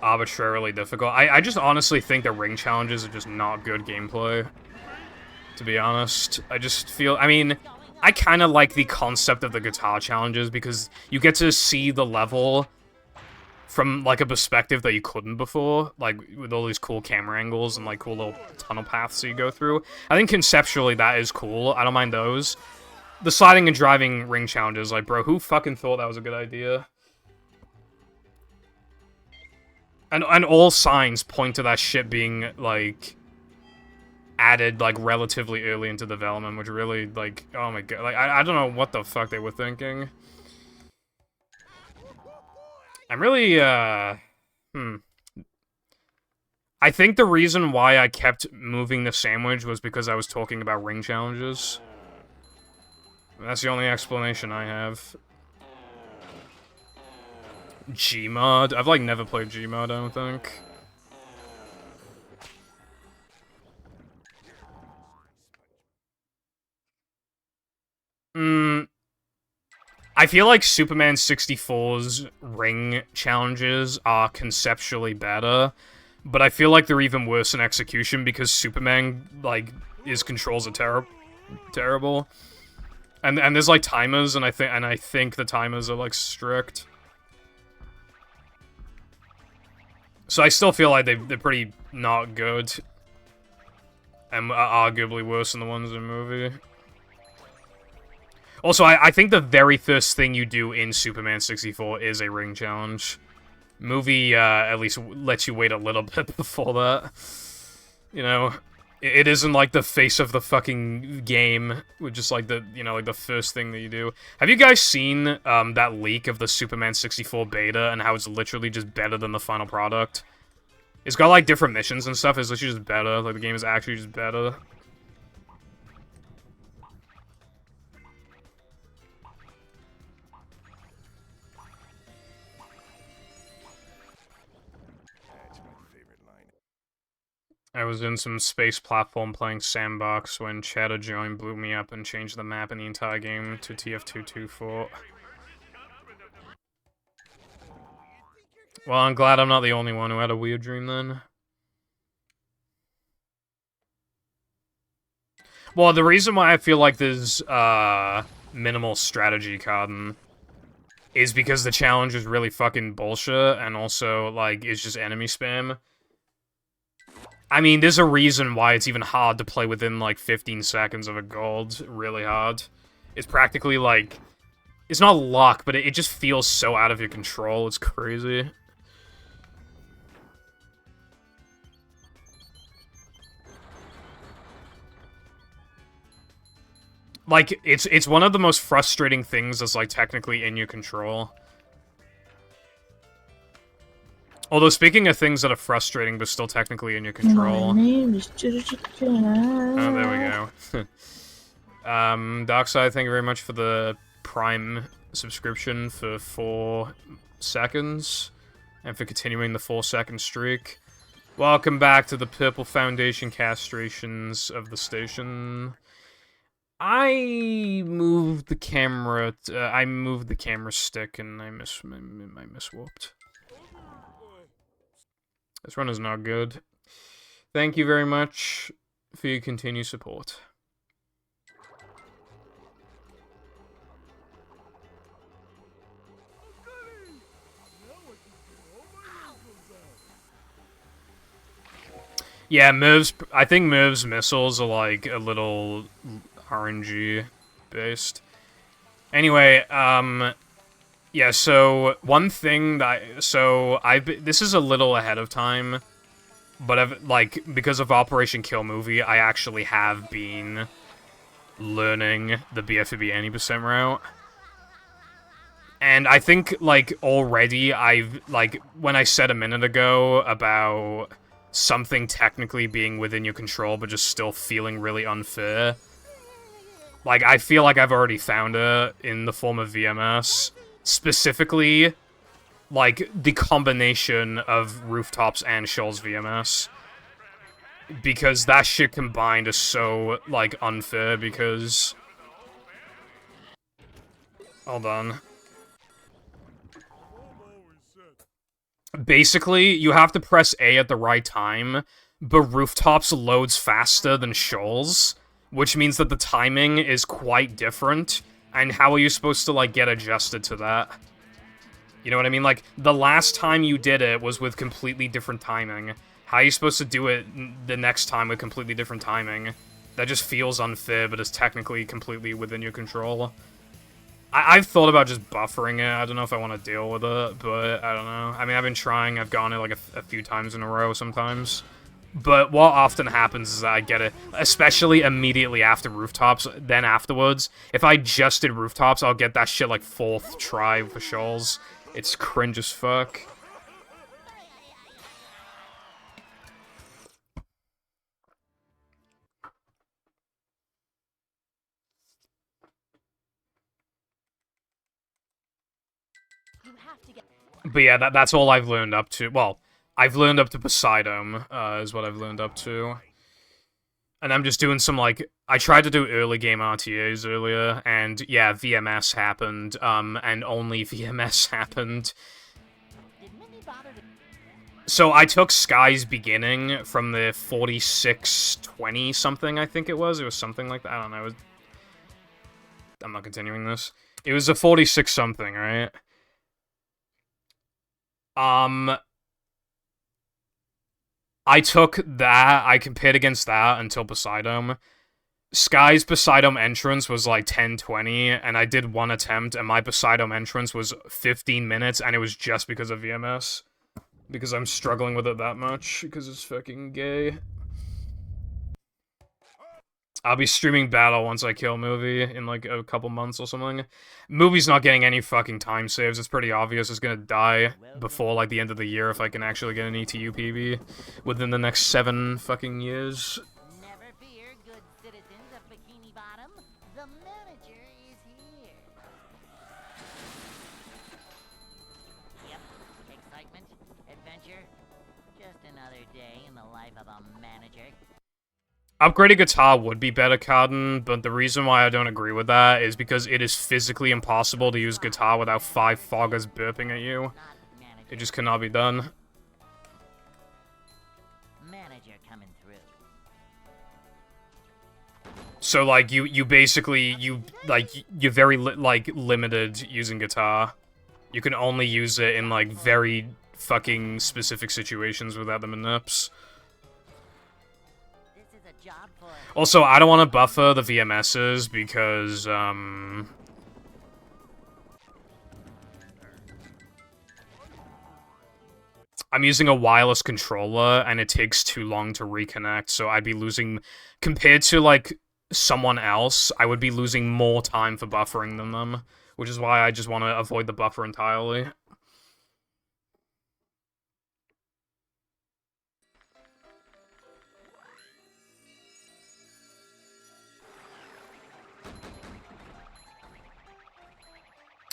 Arbitrarily difficult. I just honestly think the ring challenges are just not good gameplay. to be honest. I just feel, I mean, I kind of like the concept of the guitar challenges because you get to see the level from, like, a perspective that you couldn't before, like, with all these cool camera angles and, like, cool little tunnel paths that you go through. I think conceptually that is cool. I don't mind those. The sliding and driving ring challenges, like, bro, who fucking thought that was a good idea? And all signs point to that shit being, like, added, like, relatively early into development, which really, like, oh my god, like, I don't know what the fuck they were thinking. I'm really, I think the reason why I kept moving the sandwich was because I was talking about ring challenges. That's the only explanation I have. Gmod? I've, like, never played Gmod, I don't think. I feel like Superman 64's ring challenges are conceptually better, but I feel like they're even worse in execution because Superman, like, his controls are terrible. And there's, like, timers, and I think the timers are, like, strict. So I still feel like they're pretty not good. And are arguably worse than the ones in the movie. Also, I think the very first thing you do in Superman 64 is a ring challenge. Movie, at least lets you wait a little bit before that. You know, it isn't like the face of the fucking game, with just like the, you know, like the first thing that you do. Have you guys seen, that leak of the Superman 64 beta and how it's literally just better than the final product? It's got, like, different missions and stuff, it's literally just better. Like, the game is actually just better. I was in some space platform playing Sandbox when Chatter Join blew me up and changed the map in the entire game to TF224. Well, I'm glad I'm not the only one who had a weird dream then. Well, the reason why I feel like there's, minimal strategy, Cotton, is because the challenge is really fucking bullshit, and also, like, it's just enemy spam. I mean, there's a reason why it's even hard to play within, like, 15 seconds of a gold. Really hard. It's practically, like... It's not luck, but it just feels so out of your control. It's crazy. Like, it's one of the most frustrating things that's, like, technically in your control. Although, speaking of things that are frustrating, but still technically in your control... My name is Oh, there we go. Darkside, thank you very much for the Prime subscription for 4 seconds. And for continuing the 4-second streak. Welcome back to the Purple Foundation castrations of the station. I moved the camera... I moved the camera stick and I miswhooped. This run is not good. Thank you very much for your continued support. Yeah, Merv's... I think Merv's missiles are, like, a little RNG-based. Anyway, yeah, so, one thing that this is a little ahead of time, but like, because of Operation Kill Movie, I actually have been learning the BFB any% route. And I think, like, already like, when I said a minute ago about something technically being within your control, but just still feeling really unfair, like, I feel like I've already found it in the form of VMS. Specifically, like, the combination of Rooftops and Shoals VMS. Because that shit combined is so, like, unfair, because... Hold on. Basically, you have to press A at the right time, but Rooftops loads faster than Shoals, which means that the timing is quite different, and how are you supposed to, like, get adjusted to that? You know what I mean? Like, the last time you did it was with completely different timing. How are you supposed to do it the next time with completely different timing? That just feels unfair, but is technically completely within your control. I've thought about just buffering it. I don't know if I want to deal with it, but I don't know. I mean, I've been trying. I've gone it like a few times in a row sometimes. But what often happens is that I get it, especially immediately after rooftops, then afterwards. If I just did rooftops, I'll get that shit like 4th try for shoals. It's cringe as fuck. You have to get. But yeah, that's all I've learned up to. Well, I've learned up to Poseidon, is what I've learned up to. And I'm just doing some, like, I tried to do early game RTAs earlier, and yeah, VMS happened, and only VMS happened. Did Minnie bother to... So I took Sky's beginning from the 4620 something, I think it was. It was something like that. I don't know. I'm not continuing this. It was a 46 something, right? I took that, I compared against that until Poseidon. Sky's Poseidon entrance was like 10:20, and I did one attempt, and my Poseidon entrance was 15 minutes, and it was just because of VMS. Because I'm struggling with it that much, because it's fucking gay. I'll be streaming Battle once I kill Movie in like a couple months or something. Movie's not getting any fucking time saves. It's pretty obvious it's gonna die before like the end of the year if I can actually get an ETU PB within the next 7 fucking years. Never fear, good citizens of Bikini Bottom. The manager is here. Yep, excitement, adventure. Just another day in the life of a manager. Upgraded guitar would be better, Carden, but the reason why I don't agree with that is because it is physically impossible to use guitar without 5 foggers burping at you. It just cannot be done. Manager coming through. So, like, you basically, you're very, limited using guitar. You can only use it in, like, very fucking specific situations without the manips. Also, I don't want to buffer the VMSs because, I'm using a wireless controller, and it takes too long to reconnect, so I'd be losing... Compared to, like, someone else, I would be losing more time for buffering than them, which is why I just want to avoid the buffer entirely.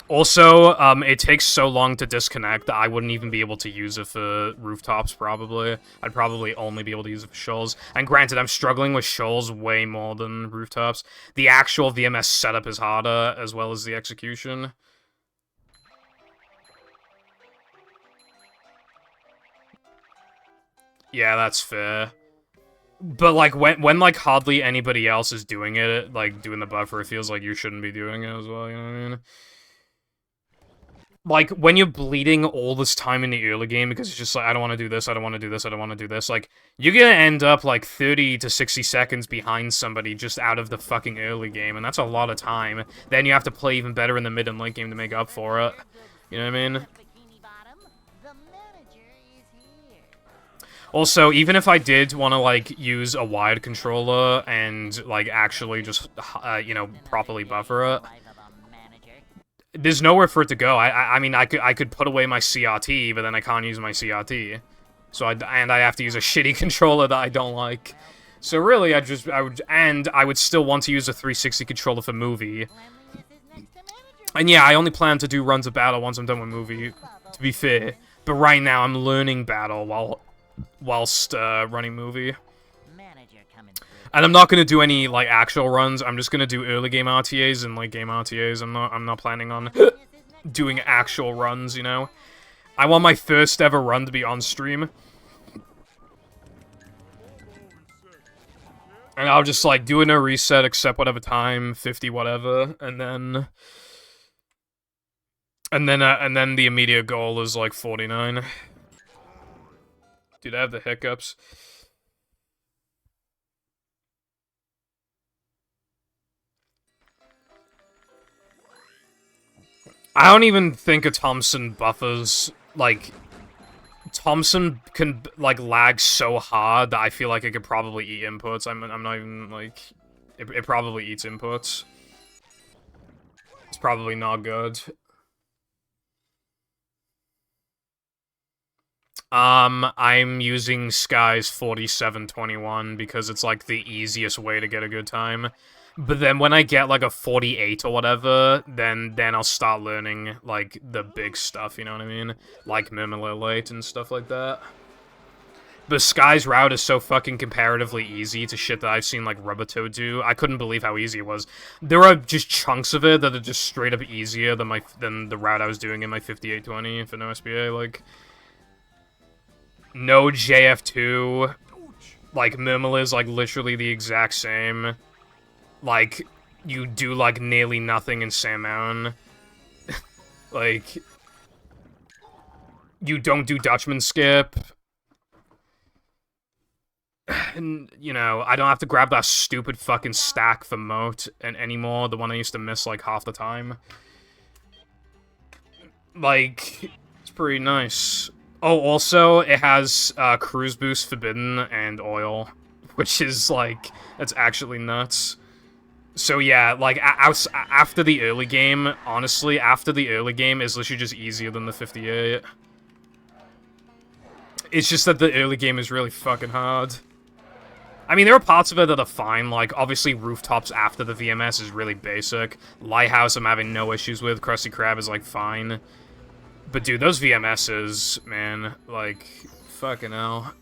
Also, it takes so long to disconnect that I wouldn't even be able to use it for rooftops, probably. I'd probably only be able to use it for shoals. And granted, I'm struggling with shoals way more than rooftops. The actual VMS setup is harder, as well as the execution. Yeah, that's fair. But, like, when like, hardly anybody else is doing it, like, doing the buffer, it feels like you shouldn't be doing it as well, you know what I mean? Like, when you're bleeding all this time in the early game, because it's just like, I don't want to do this, I don't want to do this, I don't want to do this, like, you're gonna end up, like, 30 to 60 seconds behind somebody just out of the fucking early game, and that's a lot of time. Then you have to play even better in the mid and late game to make up for it. You know what I mean? Also, even if I did want to, like, use a wired controller and, like, actually just, you know, properly buffer it, there's nowhere for it to go. I mean, I could put away my CRT, but then I can't use my CRT. So I have to use a shitty controller that I don't like. So really, I would still want to use a 360 controller for Movie. And yeah, I only plan to do runs of Battle once I'm done with Movie, to be fair. But right now, I'm learning Battle whilst running Movie. And I'm not gonna do any, like, actual runs. I'm just gonna do early game RTAs and late game RTAs. I'm not planning on doing actual runs, you know? I want my first ever run to be on stream. And I'll just, like, do a no reset, accept whatever time, 50 whatever, and then... And then the immediate goal is, like, 49. Dude, I have the hiccups. I don't even think a Thompson buffers, like... Thompson can, like, lag so hard that I feel like it could probably eat inputs. I'm not even, like... It probably eats inputs. It's probably not good. I'm using Sky's 4721 because it's, like, the easiest way to get a good time. But then when I get, like, a 48 or whatever, then I'll start learning, like, the big stuff, you know what I mean? Like Mimula Late and stuff like that. But Sky's route is so fucking comparatively easy to shit that I've seen, like, Rubbertoad do. I couldn't believe how easy it was. There are just chunks of it that are just straight up easier than the route I was doing in my 5820 for no SBA, like... No JF2. Like, Mimula is, like, literally the exact same. Like, you do, like, nearly nothing in Sandmountain. Like, you don't do Dutchman skip. And, you know, I don't have to grab that stupid fucking stack for Moat anymore, the one I used to miss, like, half the time. Like, it's pretty nice. Oh, also, it has Cruise Boost Forbidden and Oil, which is, like, that's actually nuts. So yeah, like, after the early game, honestly, after the early game is literally just easier than the 58. It's just that the early game is really fucking hard. I mean, there are parts of it that are fine, like, obviously Rooftops after the VMS is really basic. Lighthouse I'm having no issues with, Krusty Krab is, like, fine. But dude, those VMSs, man, like, fucking hell.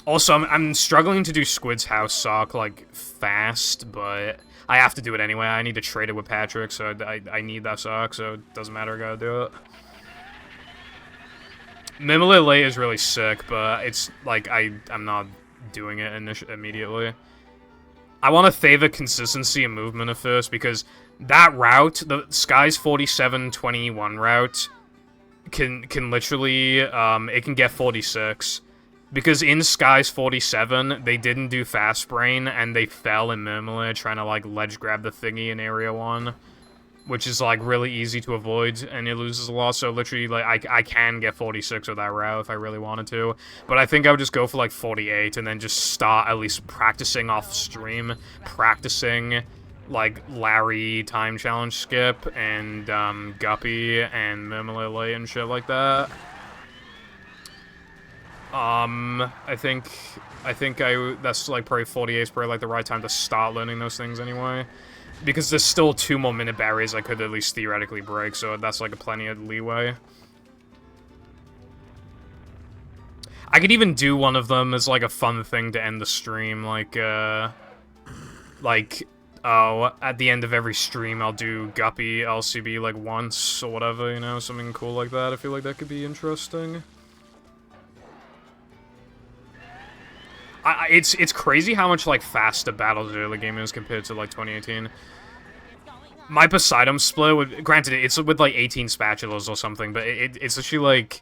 Also, I'm struggling to do Squid's House Sock, like, fast, but I have to do it anyway. I need to trade it with Patrick, so I need that sock, so it doesn't matter, I gotta do it. Mimula Late is really sick, but it's, like, I'm not doing it immediately. I want to favor consistency and movement at first, because that route, the Sky's 4721 route, can literally, it can get 46. Because in Sky's 47, they didn't do Fast Brain, and they fell in Mimula trying to, like, ledge grab the thingy in Area 1. Which is, like, really easy to avoid, and it loses a lot, so literally, like, I can get 46 with that route if I really wanted to. But I think I would just go for, like, 48, and then just start at least practicing off stream, practicing, like, Larry time challenge skip, and, Guppy, and Mimula Late and shit like that. I think that's, like, probably 48 is probably, like, the right time to start learning those things anyway. Because there's still 2 more minute barriers I could at least theoretically break, so that's, like, a plenty of leeway. I could even do one of them as, like, a fun thing to end the stream, like, oh, at the end of every stream I'll do Guppy LCB, like, once, or whatever, you know, something cool like that. I feel like that could be interesting. It's crazy how much, like, faster Battles early game is compared to, like, 2018. My Poseidon split, with, granted, it's with, like, 18 spatulas or something, but it's actually, like...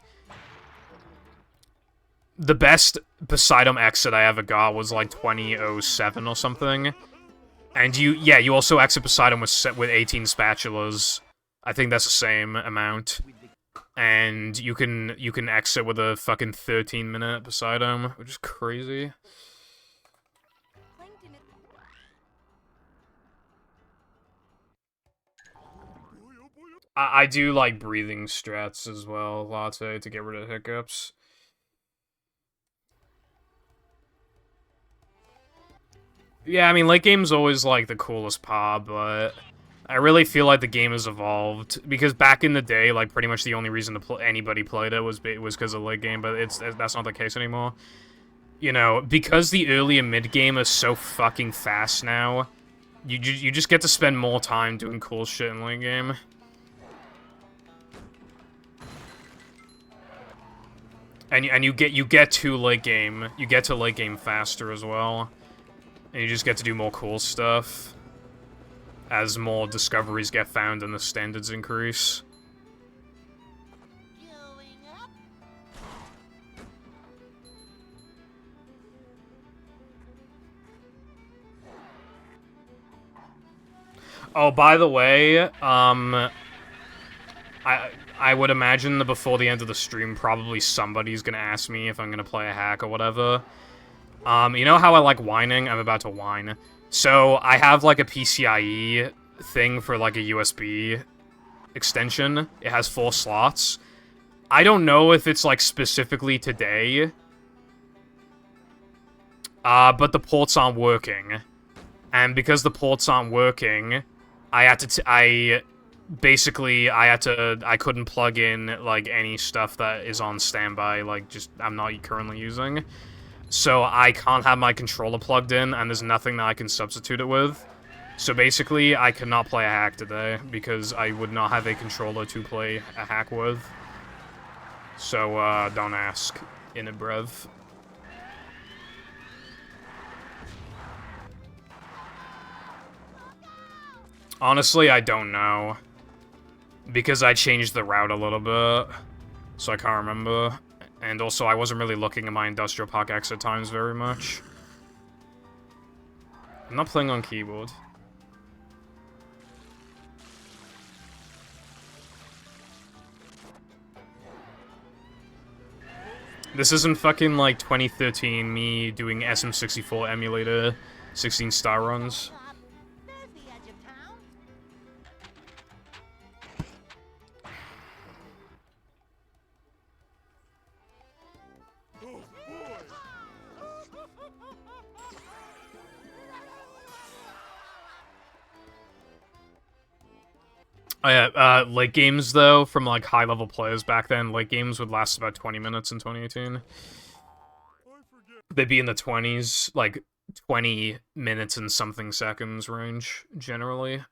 The best Poseidon exit I ever got was, like, 2007 or something. And you also exit Poseidon with 18 spatulas. I think that's the same amount. And you can exit with a fucking 13-minute Poseidon, which is crazy. I do like breathing strats as well, Latte, to get rid of hiccups. Yeah, I mean, late game's always, like, the coolest part, but I really feel like the game has evolved, because back in the day, like, pretty much the only reason anybody played it was because of late game, but that's not the case anymore. You know, because the early and mid game is so fucking fast now, you just get to spend more time doing cool shit in late game. And you get to late game. You get to late game faster as well. And you just get to do more cool stuff as more discoveries get found and the standards increase. Going up. Oh, by the way, I would imagine that before the end of the stream, probably somebody's gonna ask me if I'm gonna play a hack or whatever. You know how I like whining? I'm about to whine. So, I have, like, a PCIe thing for, like, a USB extension. It has 4 slots. I don't know if it's, like, specifically today. But the ports aren't working. And because the ports aren't working, I couldn't plug in, like, any stuff that is on standby, like, just, I'm not currently using. So I can't have my controller plugged in, and there's nothing that I can substitute it with. So basically, I could not play a hack today, because I would not have a controller to play a hack with. So, don't ask, in a brev. Honestly, I don't know. Because I changed the route a little bit, so I can't remember. And also, I wasn't really looking at my Industrial Park exit times very much. I'm not playing on keyboard. This isn't fucking like 2013 me doing SM64 emulator 16-star runs. There's the edge of town. Oh yeah, late games though, from like high-level players back then, late games would last about 20 minutes in 2018. They'd be in the 20s, like 20 minutes and something seconds range, generally.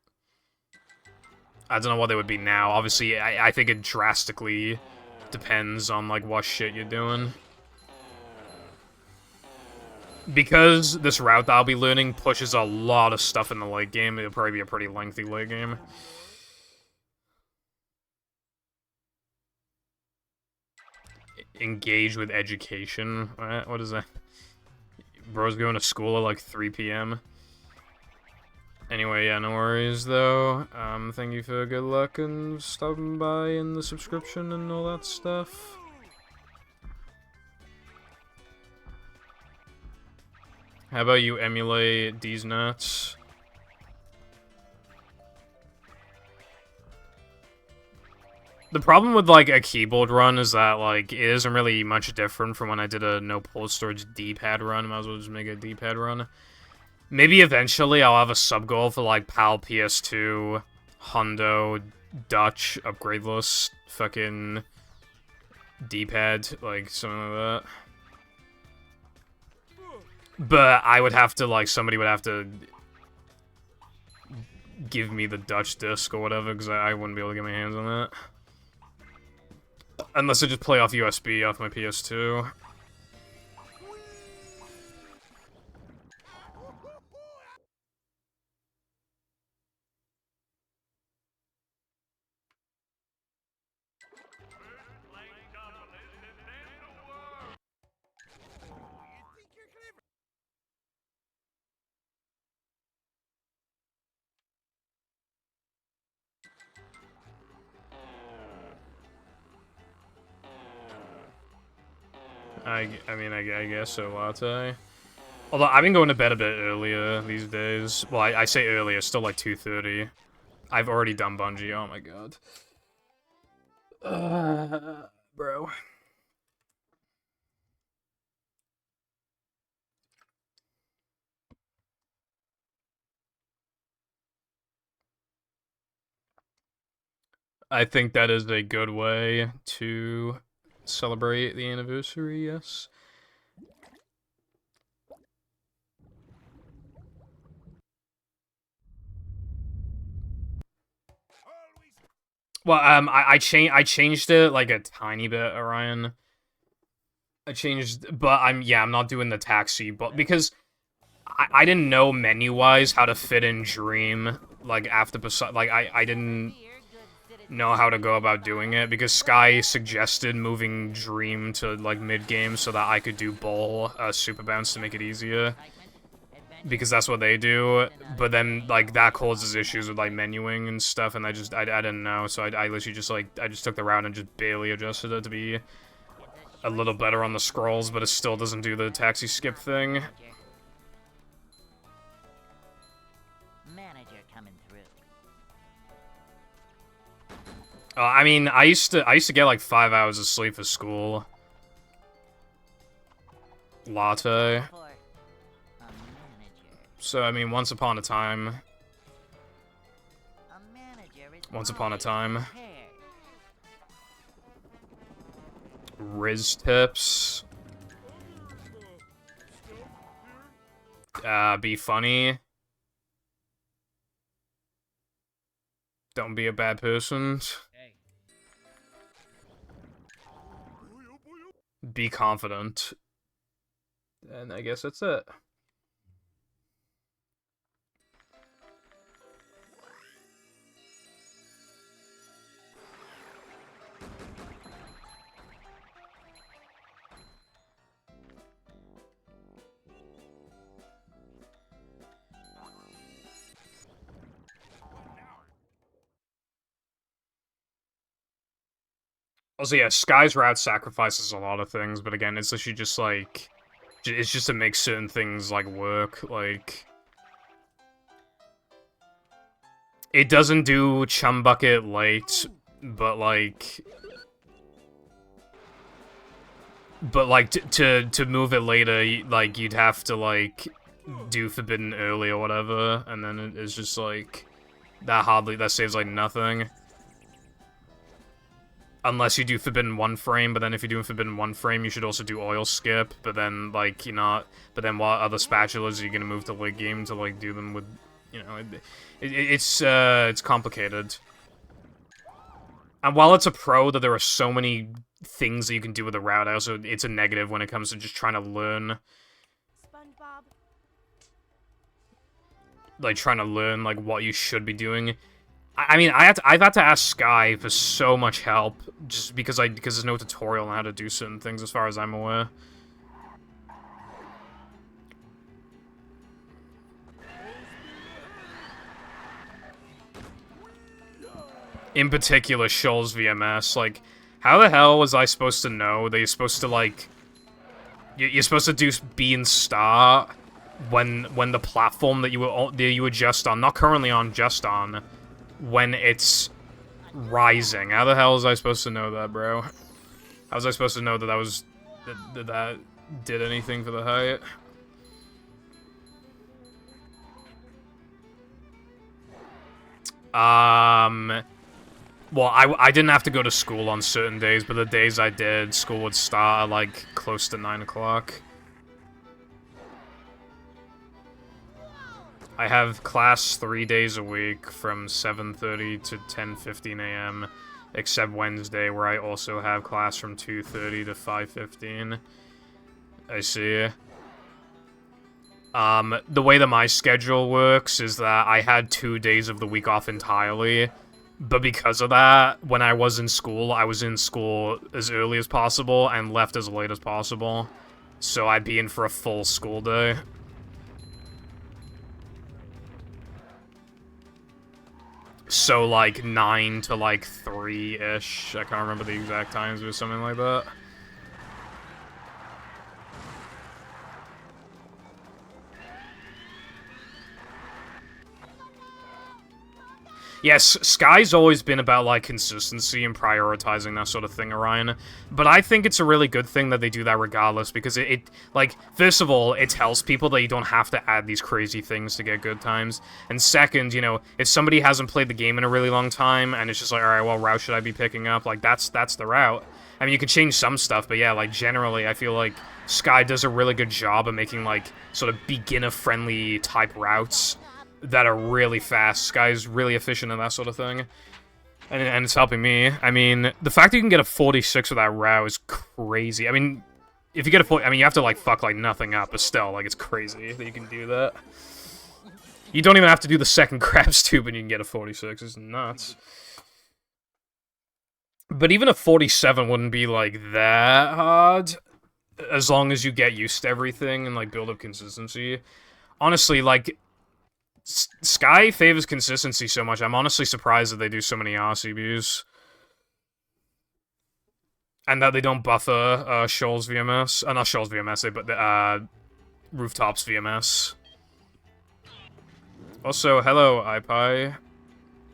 I don't know what they would be now. Obviously, I think it drastically depends on like what shit you're doing. Because this route that I'll be learning pushes a lot of stuff in the late game, it'll probably be a pretty lengthy late game. Engage with education. What is that? Bro's going to school at like 3 p.m. Anyway, yeah, no worries though. Thank you for good luck and stopping by and the subscription and all that stuff. How about you emulate these nuts? The problem with, like, a keyboard run is that, like, it isn't really much different from when I did a no port storage D-pad run. Might as well just make a D-pad run. Maybe eventually I'll have a sub-goal for, like, PAL PS2, Hundo, Dutch, upgradeless, fucking D-pad, like, something like that. But I would have to, like, somebody would have to give me the Dutch disc or whatever, because I wouldn't be able to get my hands on that. Unless I just play off USB off my PS2. I mean, I guess so, latte. Although, I've been going to bed a bit earlier these days. Well, I say earlier, still like 2:30. I've already done Bungie, oh my god. Bro. I think that is a good way to celebrate the anniversary, yes. Well, I changed it like a tiny bit, Orion. I changed, but I'm not doing the taxi, but because I didn't know menu-wise how to fit in Dream, like, after, like, I didn't know how to go about doing it, because Sky suggested moving Dream to, like, mid-game so that I could do Bull, Super Bounce to make it easier, because that's what they do, but then, like, that causes issues with, like, menuing and stuff, and I didn't know, so I literally just, like, I just took the route and just barely adjusted it to be a little better on the scrolls, but it still doesn't do the taxi skip thing. Manager coming through. I mean, I used to get like 5 hours of sleep for school. Latte. For a manager. So I mean, once upon a time. A manager is Once upon a always time. prepared. Riz tips. Be funny. Don't be a bad person. Be confident. And I guess that's it. Also, yeah, Sky's route sacrifices a lot of things, but again, it's literally just like... It's just to make certain things, like, work, like... It doesn't do Chum Bucket late, but, like... But, like, to move it later, like, you'd have to, like, do Forbidden early or whatever, and then it's just, like... That saves, like, nothing. Unless you do Forbidden 1 frame, but then if you're doing Forbidden 1 frame, you should also do Oil Skip, but then, like, you're not... But then what other spatulas are you gonna move to late game to, like, do them with... You know, it's complicated. And while it's a pro that there are so many things that you can do with the route, it's a negative when it comes to just trying to learn... SpongeBob. Like, trying to learn, like, what you should be doing. I mean, I've had to ask Sky for so much help, just because there's no tutorial on how to do certain things, as far as I'm aware. In particular, Shoals VMS, like, how the hell was I supposed to know that you're supposed to, like... You're supposed to do B and star when the platform that you were just on, not currently on, just on, when it's rising. How the hell was I supposed to know that, bro? How was I supposed to know that that did anything for the height? Well, I didn't have to go to school on certain days, but the days I did, school would start at, like, close to 9 o'clock. I have class 3 days a week from 7:30 to 10:15 a.m., except Wednesday, where I also have class from 2:30 to 5:15. I see. The way that my schedule works is that I had 2 days of the week off entirely, but because of that, when I was in school as early as possible and left as late as possible, so I'd be in for a full school day. So, like, 9 to, like, 3-ish. I can't remember the exact times, or something like that. Yes, Sky's always been about, like, consistency and prioritizing that sort of thing, Orion. But I think it's a really good thing that they do that regardless, because it like, first of all, it tells people that you don't have to add these crazy things to get good times. And second, you know, if somebody hasn't played the game in a really long time, and it's just like, alright, what route should I be picking up? Like, that's the route. I mean, you can change some stuff, but yeah, like, generally, I feel like Sky does a really good job of making, like, sort of beginner-friendly type routes that are really fast. Sky's really efficient in that sort of thing. And it's helping me. I mean, the fact that you can get a 46 with that route is crazy. I mean, If you get a 40, I mean, you have to, like, fuck, like, nothing up, but still, like, it's crazy that you can do that. You don't even have to do the second crabs tube and you can get a 46. It's nuts. But even a 47 wouldn't be, like, that hard. As long as you get used to everything and, like, build up consistency. Honestly, like, Sky favors consistency so much. I'm honestly surprised that they do so many RCBs. And that they don't buffer Shoals VMS. Not Shoals VMS, but Rooftops VMS. Also, hello, iPie.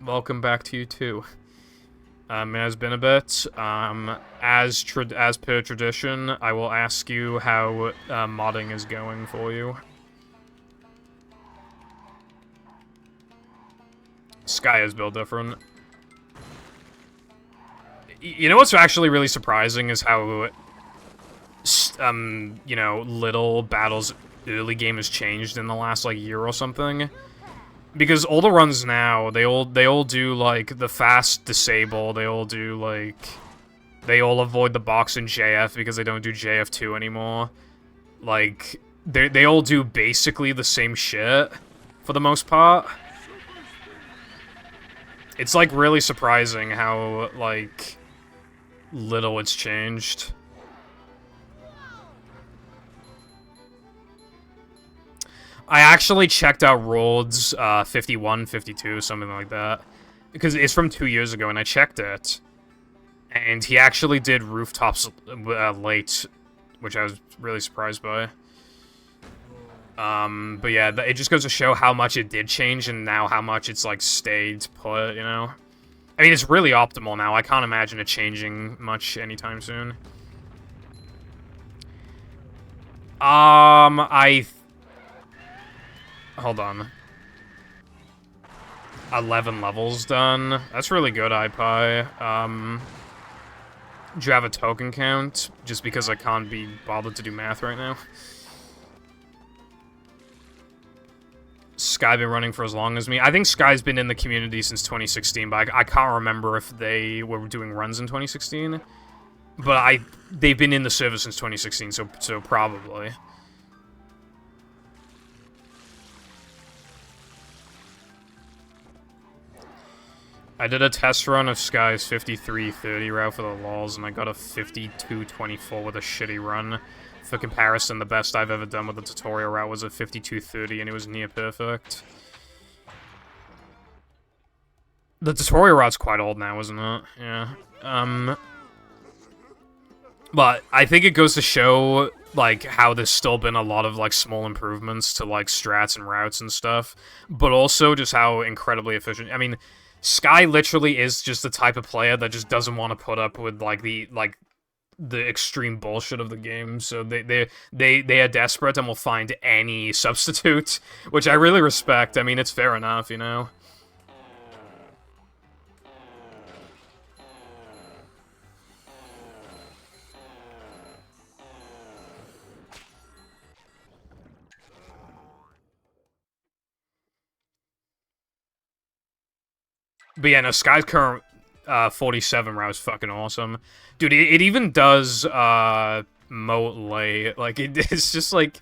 Welcome back to you too. It has been a bit. As per tradition, I will ask you how modding is going for you. Sky is built different. You know what's actually really surprising is how, you know, little Battle's early game has changed in the last, like, year or something. Because all the runs now, they all do, like, the fast disable, they all do, like... They all avoid the box in JF because they don't do JF2 anymore. Like, they all do basically the same shit, for the most part. It's, like, really surprising how, like... little it's changed. I actually checked out Rold's 51, 52, something like that. Because it's from 2 years ago, and I checked it. And he actually did Rooftops late, which I was really surprised by. But yeah, it just goes to show how much it did change, and now how much it's, like, stayed put, you know? I mean, it's really optimal now. I can't imagine it changing much anytime soon. Hold on. 11 levels done. That's really good, iPie. Do you have a token count? Just because I can't be bothered to do math right now. Sky been running for as long as me. I think Sky's been in the community since 2016, but I can't remember if they were doing runs in 2016. But they've been in the server since 2016, so probably. I did a test run of Sky's 53:30 route for the lols, and I got a 52:24 with a shitty run. For comparison, the best I've ever done with the tutorial route was a 52:30, and it was near perfect. The tutorial route's quite old now, isn't it? Yeah. But I think it goes to show, like, how there's still been a lot of, like, small improvements to, like, strats and routes and stuff, but also just how incredibly efficient. I mean, Sky literally is just the type of player that just doesn't want to put up with, like, the extreme bullshit of the game, so they are desperate and will find any substitute, which I really respect. I mean, it's fair enough, you know? But yeah, no, Sky's current 47 route is fucking awesome. Dude, it even does moat late. Like, it's just like,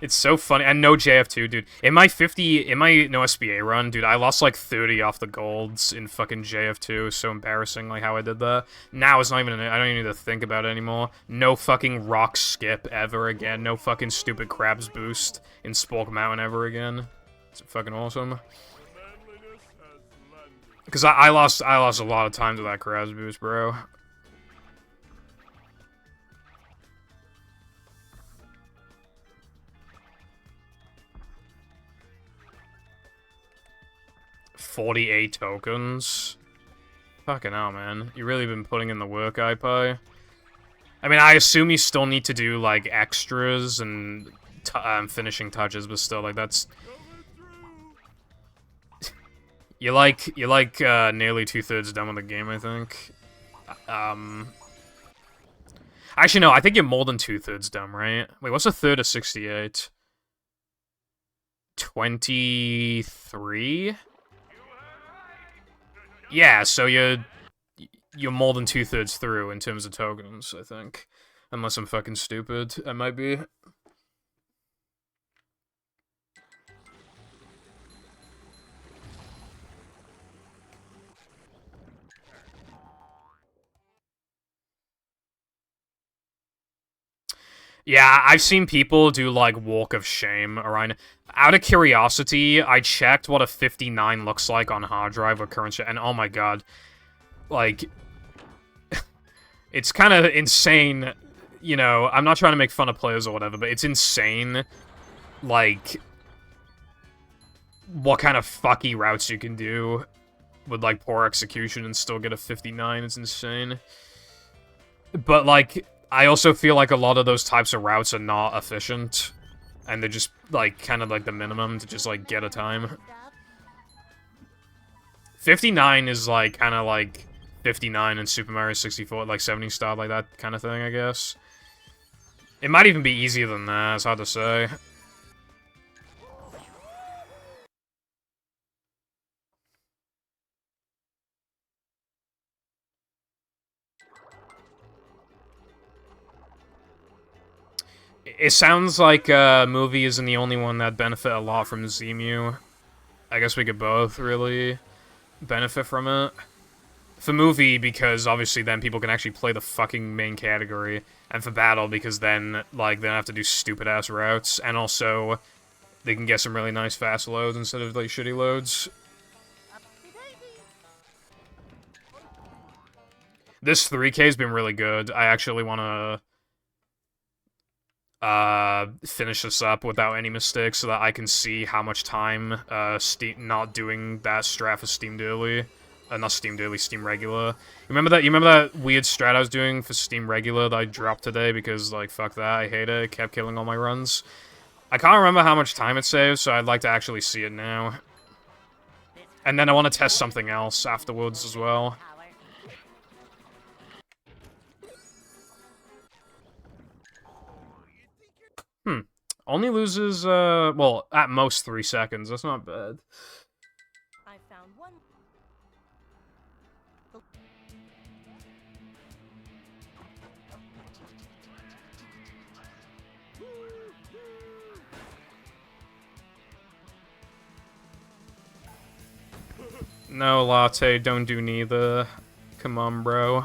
it's so funny. And no JF2, dude. In my no SBA run, dude, I lost like 30 off the golds in fucking JF2. So embarrassing, like, how I did that. Now it's not even, I don't even need to think about it anymore. No fucking rock skip ever again. No fucking stupid crabs boost in Spork Mountain ever again. It's fucking awesome. Because I lost a lot of times with that crabs boost, bro. $48 tokens. Fucking hell, man. You really been putting in the work, iPie. I mean, I assume you still need to do, like, extras and finishing touches, but still, like, that's... You're like nearly 2/3 done with the game, I think. Actually, no, I think you're more than 2/3 done, right? Wait, what's a third of 68? 23? Yeah, so you're more than 2/3 through in terms of tokens, I think. Unless I'm fucking stupid. I might be. Yeah, I've seen people do, like, Walk of Shame around. Out of curiosity, I checked what a 59 looks like on hard drive with current shit, and oh my god. Like, it's kind of insane, you know, I'm not trying to make fun of players or whatever, but it's insane, like, what kind of fucky routes you can do with, like, poor execution and still get a 59. It's insane. But, like, I also feel like a lot of those types of routes are not efficient, and they're just, like, kind of like the minimum to just, like, get a time. 59 is, like, kind of like 59 in Super Mario 64, like 70 style, like that kind of thing, I guess. It might even be easier than that, it's hard to say. It sounds like Movie isn't the only one that benefit a lot from Zemu. I guess we could both really benefit from it. For Movie, because obviously then people can actually play the fucking main category. And for Battle, because then, like, they don't have to do stupid-ass routes. And also, they can get some really nice fast loads instead of, like, shitty loads. This 3K has been really good. I actually want to finish this up without any mistakes so that I can see how much time Steam not doing that strat for Steam Daily. Not Steam Daily, Steam Regular. You remember that weird strat I was doing for Steam Regular that I dropped today because, like, fuck that, I hate it. It kept killing all my runs. I can't remember how much time it saves, so I'd like to actually see it now. And then I want to test something else afterwards as well. Only loses, well, at most 3 seconds. That's not bad. I found one. No, Latte, don't do neither. Come on, bro.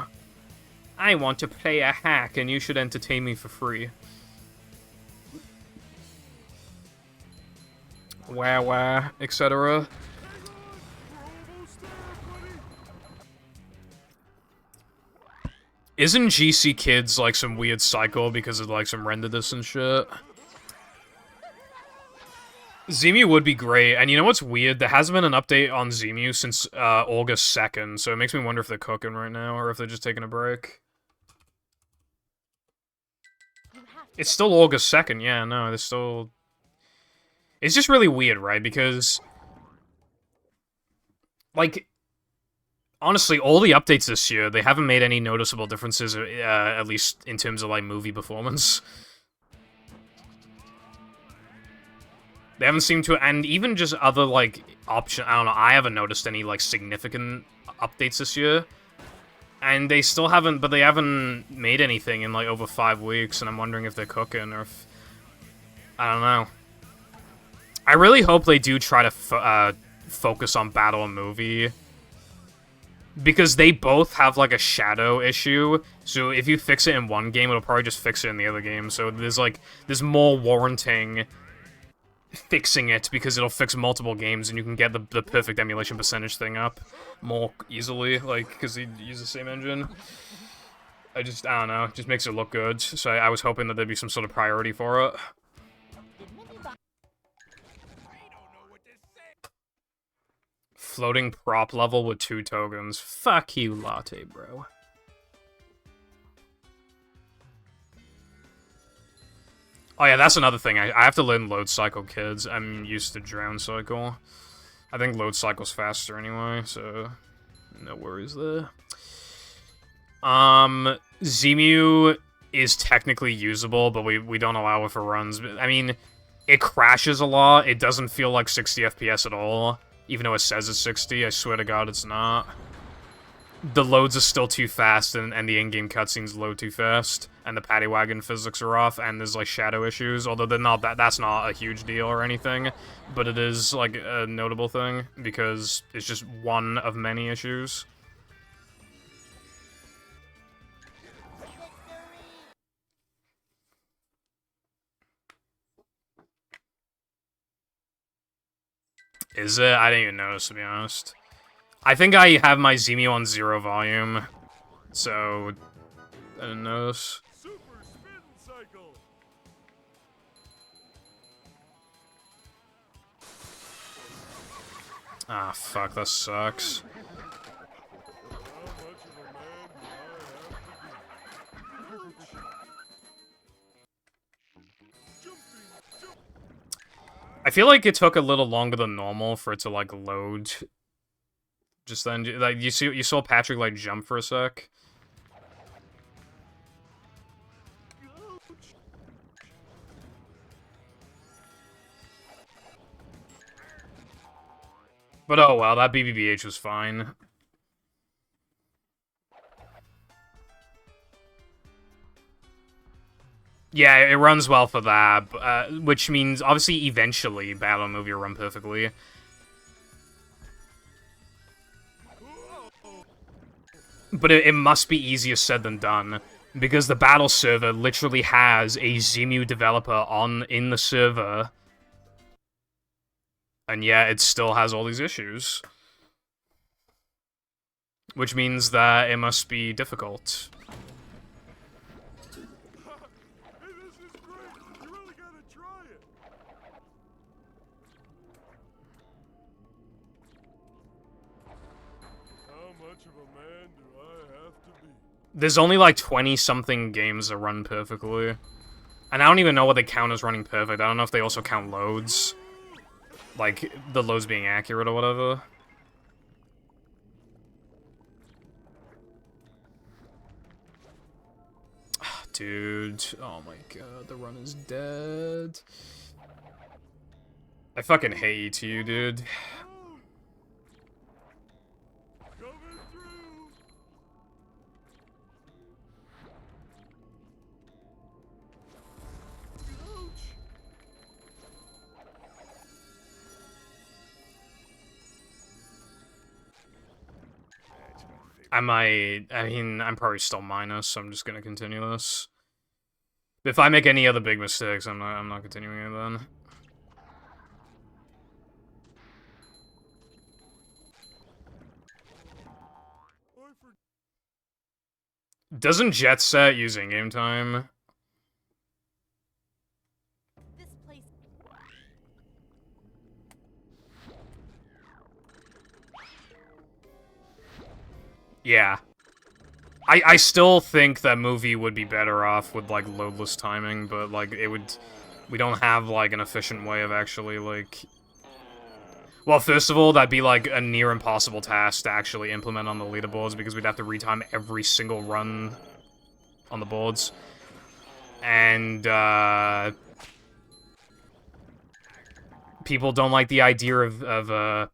I want to play a hack, and you should entertain me for free. Wah wah, etc. Isn't GC Kids like some weird cycle because of like some renderedness and shit? Zemu would be great, and you know what's weird? There hasn't been an update on Zemu since August 2nd, so it makes me wonder if they're cooking right now, or if they're just taking a break. It's still August 2nd, yeah, no, they're still... It's just really weird, right? Because, like, honestly, all the updates this year, they haven't made any noticeable differences, at least in terms of, like, movie performance. They haven't seemed to, and even just other, like, option, I don't know, I haven't noticed any, like, significant updates this year. And they still haven't, but they haven't made anything in, like, over 5 weeks, and I'm wondering if they're cooking, or if... I don't know. I really hope they do try to focus on Battle and Movie. Because they both have, like, a shadow issue. So if you fix it in one game, it'll probably just fix it in the other game. So there's, like, there's more warranting fixing it because it'll fix multiple games and you can get the perfect emulation percentage thing up more easily, like, because they use the same engine. I don't know, it just makes it look good. So I was hoping that there'd be some sort of priority for it. Floating prop level with 2 tokens. Fuck you, Latte, bro. Oh yeah, that's another thing. I have to learn Load Cycle, kids. I'm used to Drown Cycle. I think Load Cycle's faster anyway, so no worries there. Zemu is technically usable, but we don't allow it for runs. I mean, it crashes a lot. It doesn't feel like 60 FPS at all. Even though it says it's 60, I swear to God it's not. the loads are still too fast, and the in-game cutscenes load too fast, and the paddy wagon physics are off, and there's like shadow issues. Although they're not that's not a huge deal or anything, but it is like a notable thing because it's just one of many issues. Is it? I didn't even notice, to be honest. I think I have my Zemu on 0 volume, so I didn't notice. Super spin cycle. Ah, fuck, that sucks. I feel like it took a little longer than normal for it to, like, load. Just then, like, you saw Patrick, like, jump for a sec. But oh well, that BBBH was fine. Yeah, it runs well for that, which means, obviously, eventually, Battle Movie will run perfectly. But it must be easier said than done, because the Battle server literally has a Zemu developer in the server, and yet it still has all these issues. Which means that it must be difficult. There's only like 20-something games that run perfectly. And I don't even know what they count as running perfect. I don't know if they also count loads. Like, the loads being accurate or whatever. Dude, oh my god, the run is dead. I fucking hate you, dude. I mean, I'm probably still minus, so I'm just gonna continue this. If I make any other big mistakes, I'm not continuing it then. Doesn't Jet Set use in-game time? This place. Yeah. I still think that movie would be better off with, like, loadless timing, but, like, it would... We don't have, like, an efficient way of actually, like... Well, first of all, that'd be, like, a near impossible task to actually implement on the leaderboards, because we'd have to retime every single run on the boards. And, people don't like the idea of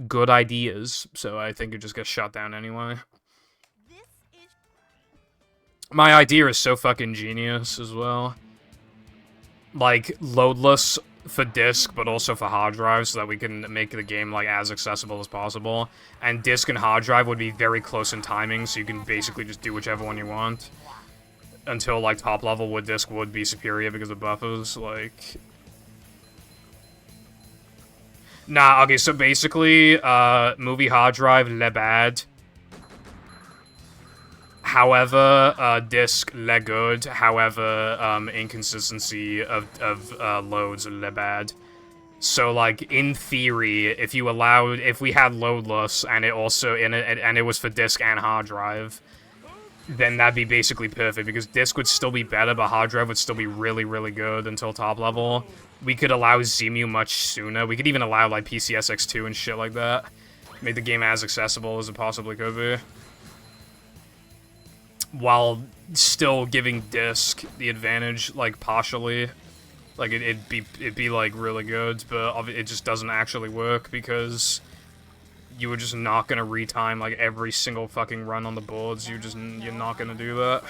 good ideas, so I think it just gets shut down anyway. My idea is so fucking genius as well. Like, loadless for disk, but also for hard drive, so that we can make the game, like, as accessible as possible. And disk and hard drive would be very close in timing, so you can basically just do whichever one you want. Until, like, top level with disk would be superior because of buffers, like... Nah, okay, so basically, movie hard drive, le bad. However, disk, le good. However, inconsistency of loads, le bad. So, like, in theory, if we had loadless, and it also, and it was for disk and hard drive, then that'd be basically perfect, because disk would still be better, but hard drive would still be really, really good until top level. We could allow Zemu much sooner. We could even allow, like, PCSX2 and shit like that. Make the game as accessible as it possibly could be. While still giving disk the advantage, like, partially. Like, it'd be, like, really good, but it just doesn't actually work, because you were just not gonna retime like every single fucking run on the boards. You're not gonna do that.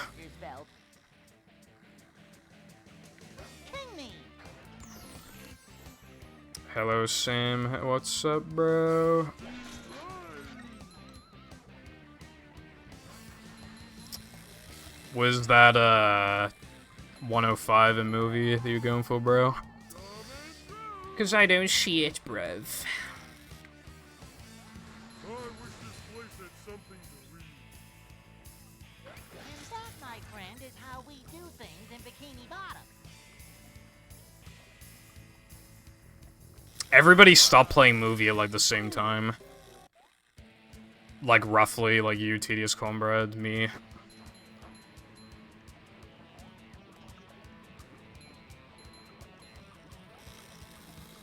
Hello, Sam. What's up, bro? Was that 105 a movie that you're going for, bro? Cause I don't see it, bruv. And that, my friend, is how we do things in Bikini Bottom. Everybody stopped playing movie at like the same time. Like roughly, like you, Tedious Cornbread, me.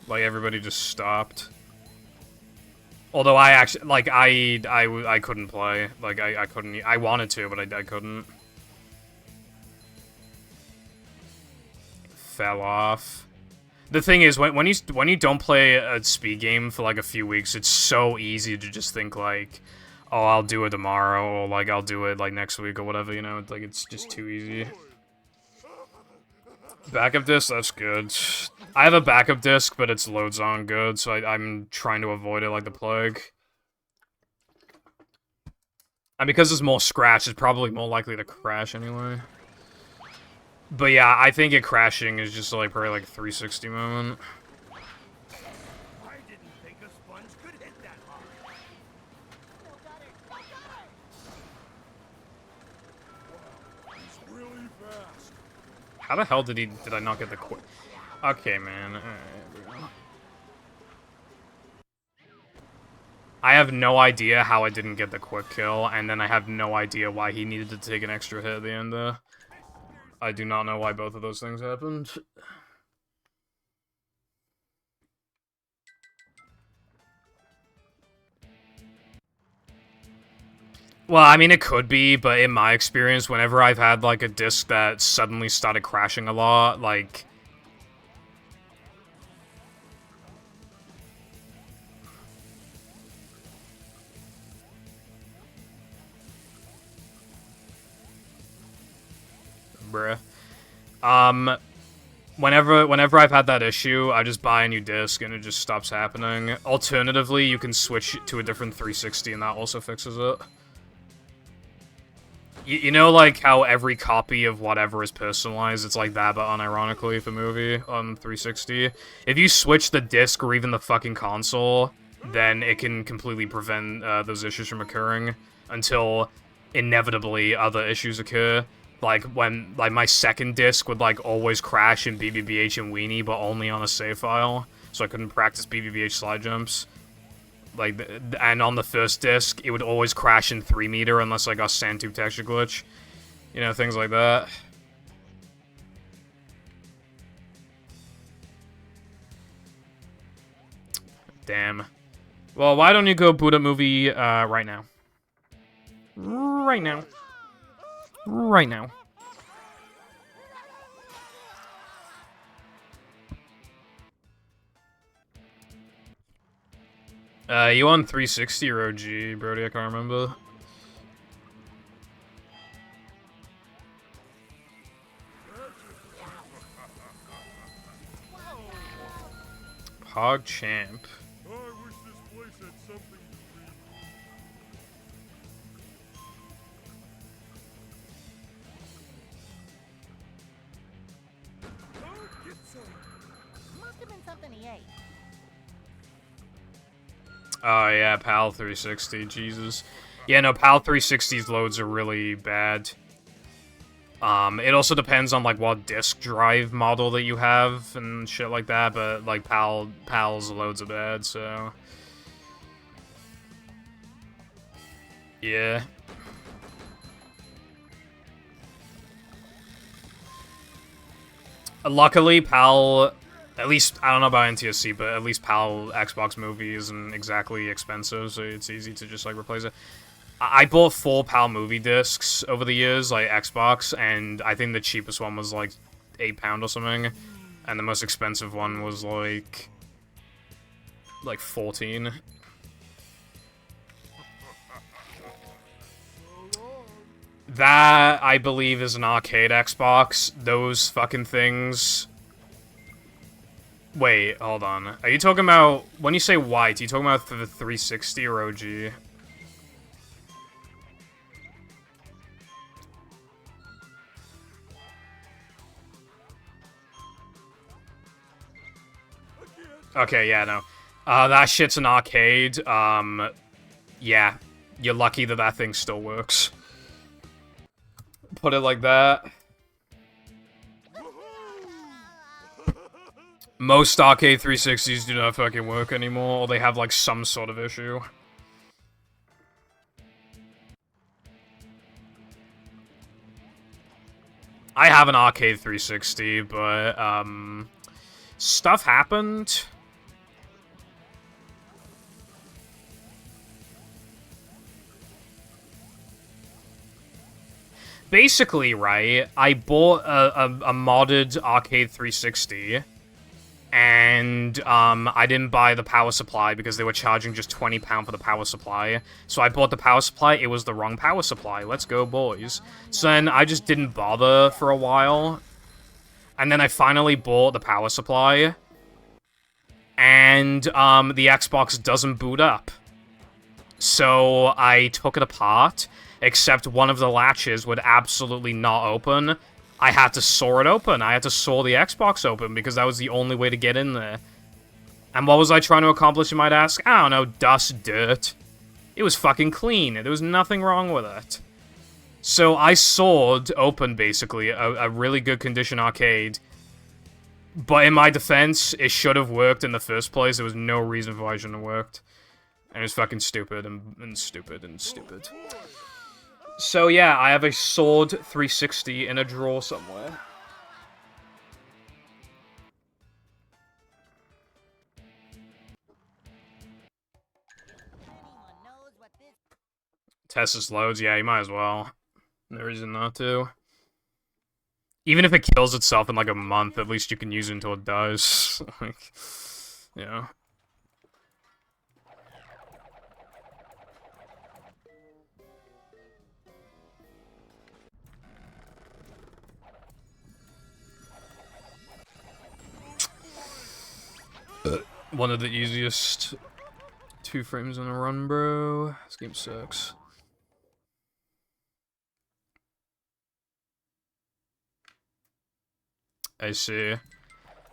Like everybody just stopped. Although I actually, like I couldn't play. Like I couldn't. I wanted to, but I couldn't. Fell off. The thing is, when you don't play a speed game for like a few weeks, it's so easy to just think like, oh, I'll do it tomorrow, or like I'll do it like next week or whatever. You know, like it's just too easy. Backup disc, that's good. I have a backup disc, but it's loads on good, so I'm trying to avoid it like the plague. And because there's more scratch, it's probably more likely to crash anyway. But yeah, I think it crashing is just like probably like a 360 moment. I didn't think a sponge could hit that hard. He's really fast. How the hell did I not get the quick? Okay, man. Alright, bro. I have no idea how I didn't get the quick kill, and then I have no idea why he needed to take an extra hit at the end there. I do not know why both of those things happened. Well, I mean, it could be, but in my experience, whenever I've had, like, a disc that suddenly started crashing a lot, like... Bruh. Whenever I've had that issue, I just buy a new disc and it just stops happening. Alternatively, you can switch to a different 360 and that also fixes it. You know, like, how every copy of whatever is personalized? It's like that, but unironically for movie on 360. If you switch the disc or even the fucking console, then it can completely prevent those issues from occurring until inevitably other issues occur. Like, when, like, my second disc would, like, always crash in BBBH and Weenie, but only on a save file, so I couldn't practice BBBH slide jumps. Like, and on the first disc, it would always crash in 3 meter unless I got Sandtube texture glitch. You know, things like that. Damn. Well, why don't you go boot up movie, right now? Right now. Right now. You on 360 or OG, Brody? I can't remember. Pog Champ. I wish this place had something to read. Don't get some. Must have been something he ate. Oh yeah, PAL 360, Jesus. Yeah, no, PAL 360's loads are really bad. It also depends on, like, what disk drive model that you have and shit like that, but, like, PAL's loads are bad, so... Yeah. Luckily, PAL... At least, I don't know about NTSC, but at least PAL Xbox Movie isn't exactly expensive, so it's easy to just, like, replace it. I bought 4 PAL Movie discs over the years, like, Xbox, and I think the cheapest one was, like, £8 or something, and the most expensive one was, like 14. That, I believe, is an arcade Xbox. Those fucking things... Wait, hold on. Are you talking about... When you say white, are you talking about the 360 or OG? Okay, yeah, no. That shit's an arcade. Yeah. You're lucky that that thing still works. Put it like that. Most arcade 360s do not fucking work anymore, or they have, like, some sort of issue. I have an arcade 360, but, stuff happened. Basically, right, I bought a modded arcade 360, and I didn't buy the power supply because they were charging just £20 for the power supply. So I bought the power supply, it was the wrong power supply. Let's go, boys. So then I just didn't bother for a while, and then I finally bought the power supply, and the Xbox doesn't boot up. So I took it apart, except one of the latches would absolutely not open. I had to saw it open. I had to saw the Xbox open because that was the only way to get in there. And what was I trying to accomplish, you might ask? I don't know, dust, dirt. It was fucking clean. There was nothing wrong with it. So I sawed open, basically, a really good condition arcade. But in my defense, it should have worked in the first place. There was no reason for why it shouldn't have worked. And it was fucking stupid and stupid and stupid. So yeah, I have a Sword 360 in a drawer somewhere. Test loads, yeah, you might as well. No reason not to. Even if it kills itself in like a month, at least you can use it until it dies. Like, yeah. One of the easiest 2 frames in a run, bro. This game sucks. I see.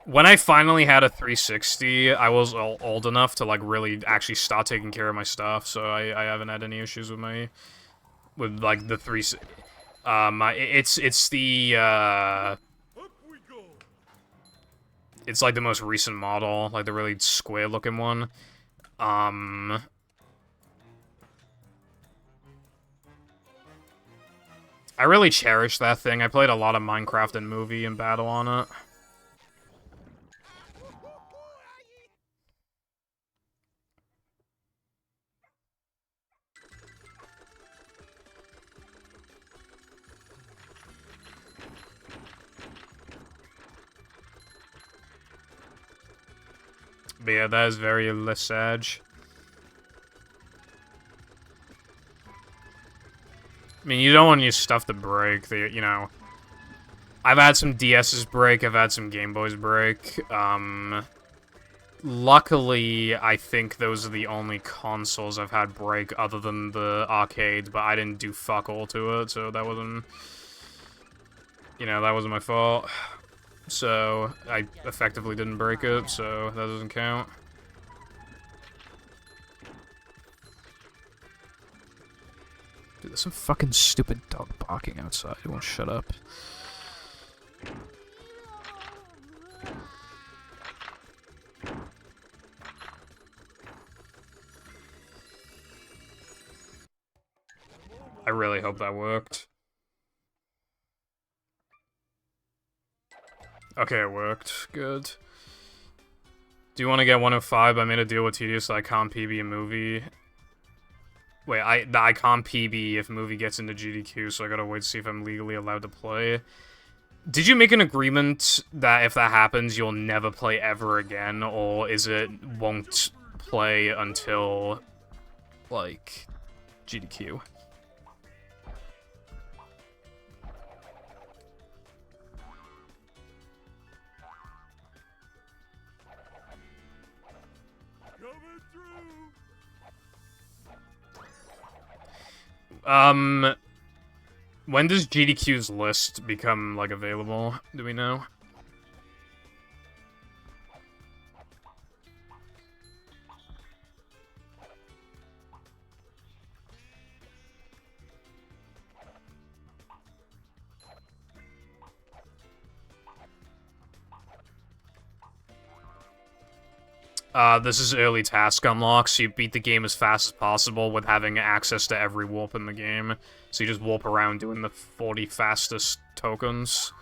When I finally had a 360, I was old enough to like really actually start taking care of my stuff, so I haven't had any issues with my like the 360. It's the it's like the most recent model, like the really square looking one. I really cherish that thing. I played a lot of Minecraft and Movie and Battle on it. But yeah, that is very Lesage. I mean, you don't want your stuff to break. You know, I've had some DS's break. I've had some Game Boys break. Luckily, I think those are the only consoles I've had break other than the arcade, but I didn't do fuck all to it, so that wasn't... You know, that wasn't my fault. So, I effectively didn't break it, so that doesn't count. Dude, there's some fucking stupid dog barking outside. It won't shut up. I really hope that worked. Okay, it worked. Good. Do you want to get 105? I made a deal with TDS so I can't PB a movie. Wait, I can't PB if movie gets into GDQ, so I gotta wait to see if I'm legally allowed to play. Did you make an agreement that if that happens, you'll never play ever again, or is it won't play until, like, GDQ? When does GDQ's list become, like, available? Do we know? This is early task unlock, so you beat the game as fast as possible with having access to every warp in the game. So you just warp around doing the 40 fastest tokens.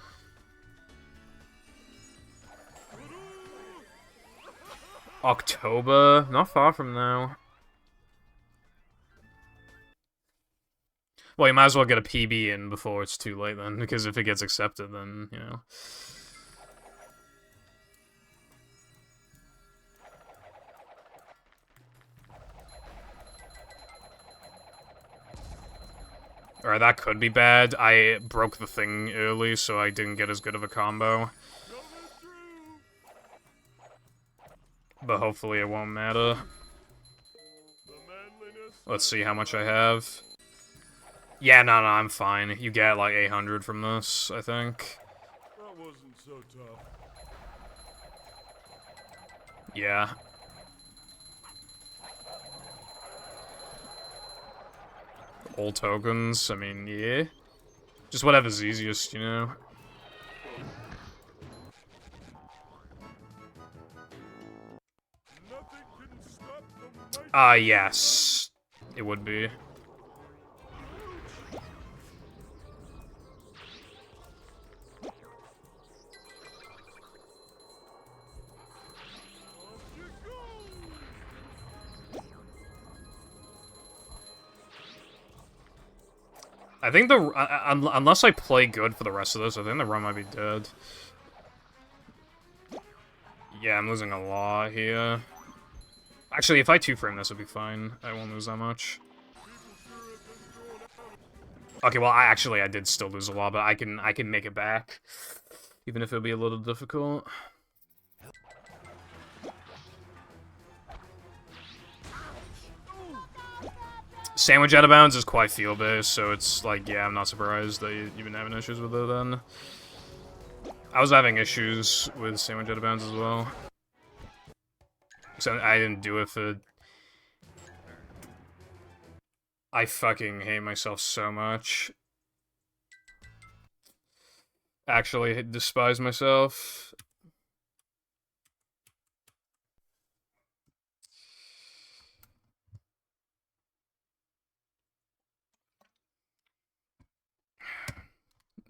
October? Not far from now. Well, you might as well get a PB in before it's too late then, because if it gets accepted, then, you know... Alright, that could be bad. I broke the thing early, so I didn't get as good of a combo. But hopefully it won't matter. Let's see how much I have. Yeah, no, I'm fine. You get like 800 from this, I think. That wasn't so tough. Yeah. All tokens, I mean, yeah. Just whatever's easiest, you know? Yes. It would be. I think the unless I play good for the rest of this, I think the run might be dead. Yeah, I'm losing a lot here. Actually, if I two-frame this, it'll be fine. I won't lose that much. Okay, well, I did still lose a lot, but I can make it back, even if it'll be a little difficult. Sandwich out of bounds is quite field-based, so it's like, yeah, I'm not surprised that you've been having issues with it then. I was having issues with sandwich out of bounds as well. So I didn't do it for... I fucking hate myself so much. Actually, I despise myself.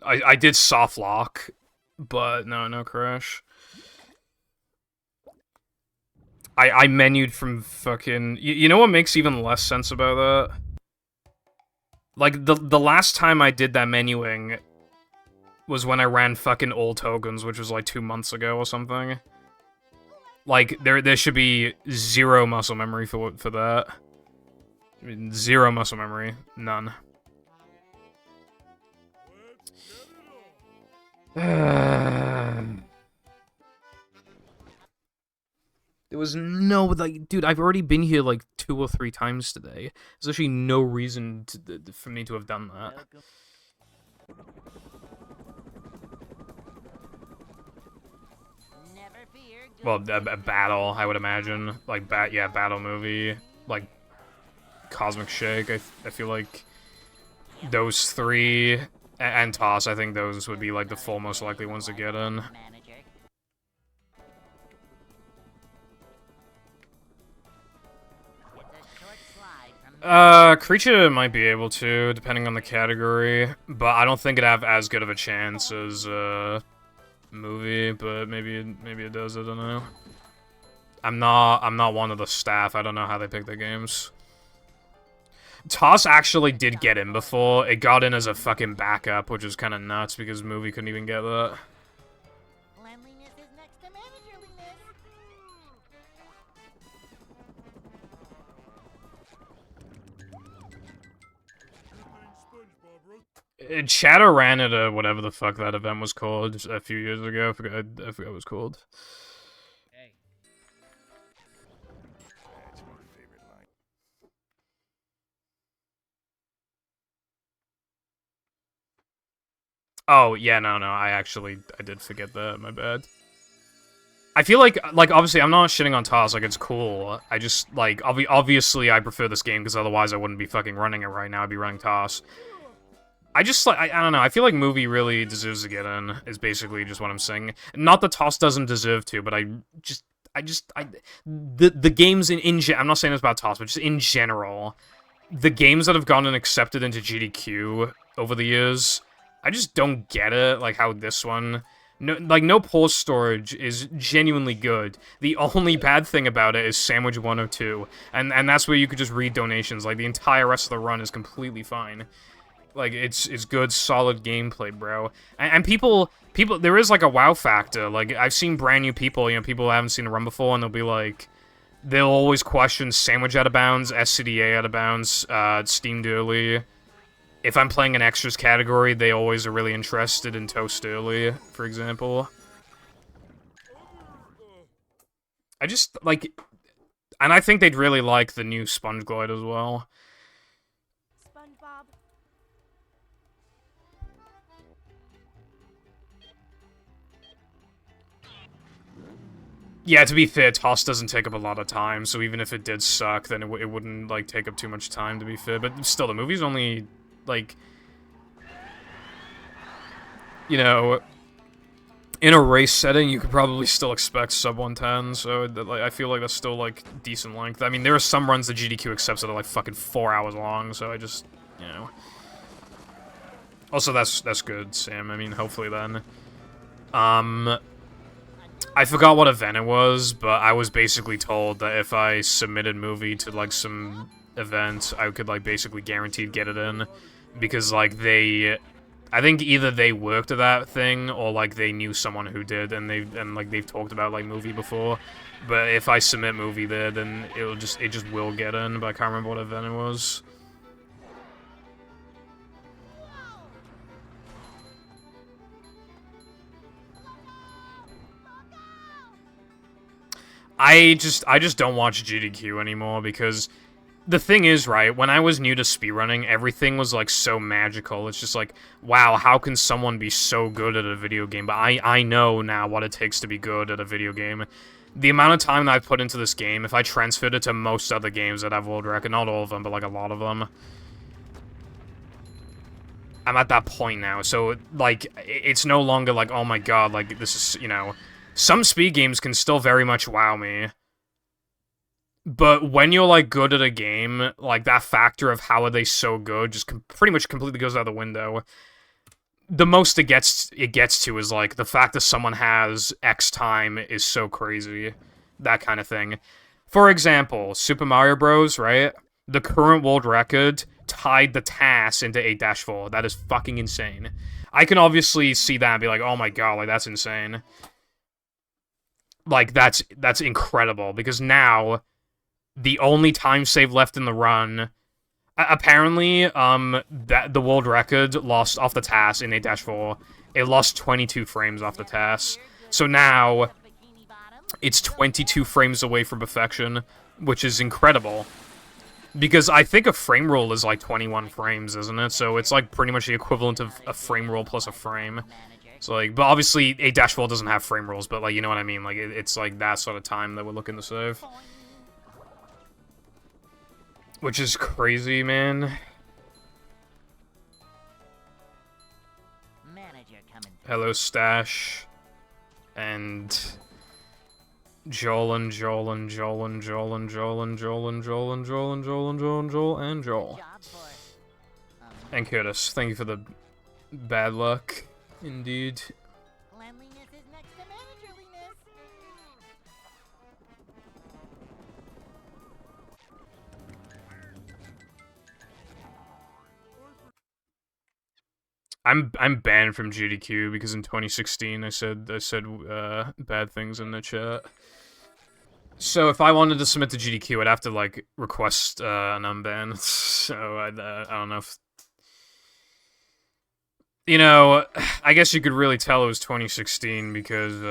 I did soft lock, but no crash. I menued from fucking... You know what makes even less sense about that? Like, the last time I did that menuing was when I ran fucking old tokens, which was like 2 months ago or something. Like, there should be zero muscle memory for that. I mean, zero muscle memory. None. There was no, like, dude, I've already been here like 2 or 3 times today. There's actually no reason for me to have done that. Well, a battle, I would imagine. Like, battle movie. Like, Cosmic Shake, I feel like those 3... And Toss, I think those would be, like, the 4 most likely ones to get in. Creature might be able to, depending on the category, but I don't think it'd have as good of a chance as, movie, but maybe it does, I don't know. I'm not one of the staff, I don't know how they pick their games. Toss actually did get in before. It got in as a fucking backup, which is kind of nuts because movie couldn't even get that. Cleanliness is next to managerliness. Chatter ran at whatever the fuck that event was called a few years ago. I forgot what it was called. Oh, yeah, no, I did forget that, my bad. I feel like, obviously, I'm not shitting on TOS, like, it's cool. I just, like, obviously, I prefer this game, because otherwise I wouldn't be fucking running it right now, I'd be running TOS. I just, like, I don't know, I feel like Movie really deserves to get in, is basically just what I'm saying. Not that TOS doesn't deserve to, but the games I'm not saying this about TOS, but just in general, the games that have gotten accepted into GDQ over the years, I just don't get it, like how this one, no pause storage is genuinely good. The only bad thing about it is Sandwich 102, and that's where you could just read donations, like the entire rest of the run is completely fine. Like, it's good, solid gameplay, bro. And people, there is, like, a wow factor. Like, I've seen brand new people, you know, people who haven't seen the run before, and they'll be like, they'll always question Sandwich out of bounds, SCDA out of bounds, Steamed early. If I'm playing an extras category, they always are really interested in Toast early, for example. I just, like, and I think they'd really like the new Sponge Glide as well. SpongeBob. Yeah, to be fair, TOS doesn't take up a lot of time, so even if it did suck, then it wouldn't, like, take up too much time, to be fair. But still, the movie's only, like, you know, in a race setting, you could probably still expect sub 110, so, like, I feel like that's still, like, decent length. I mean, there are some runs that GDQ accepts that are, like, fucking 4 hours long, so I just, you know. Also, that's good, Sam. I mean, hopefully then. I forgot what event it was, but I was basically told that if I submitted Movie to, like, some event, I could, like, basically guaranteed get it in. Because, like, I think either they worked at that thing, or, like, they knew someone who did, and they've talked about, like, Movie before. But if I submit Movie there, then it just will get in, but I can't remember what event it was. I just don't watch GDQ anymore, because the thing is, right, when I was new to speedrunning, everything was, like, so magical. It's just like, wow, how can someone be so good at a video game? But I know now what it takes to be good at a video game. The amount of time that I've put into this game, if I transferred it to most other games that have world record, not all of them, but, like, a lot of them, I'm at that point now. So, like, it's no longer like, oh my god, like, this is, you know... Some speed games can still very much wow me. But when you're, like, good at a game, like, that factor of how are they so good just pretty much completely goes out the window. The most it gets to is, like, the fact that someone has X time is so crazy. That kind of thing. For example, Super Mario Bros., right? The current world record tied the TAS into 8-4. That is fucking insane. I can obviously see that and be like, oh my god, like, that's insane. Like, that's incredible, because now, the only time save left in the run, apparently, that the world record lost off the TAS in 8-4, it lost 22 frames off the TAS, so now, it's 22 frames away from perfection, which is incredible, because I think a frame roll is like 21 frames, isn't it? So it's like pretty much the equivalent of a frame roll plus a frame. So, like, but obviously 8-4 doesn't have frame rolls, but, like, you know what I mean? Like, it's, like, that sort of time that we're looking to save. Which is crazy, man. Hello, Stash. And... Joel and Joel and Joel and Joel and Joel and Joel and Joel and Joel and Joel and Joel and Joel and Joel. And Curtis, thank you for the bad luck. Indeed. Cleanliness is next to managerliness. I'm banned from GDQ because in 2016 I said bad things in the chat. So if I wanted to submit to GDQ, I'd have to, like, request an unban. So I don't know if... You know, I guess you could really tell it was 2016 because,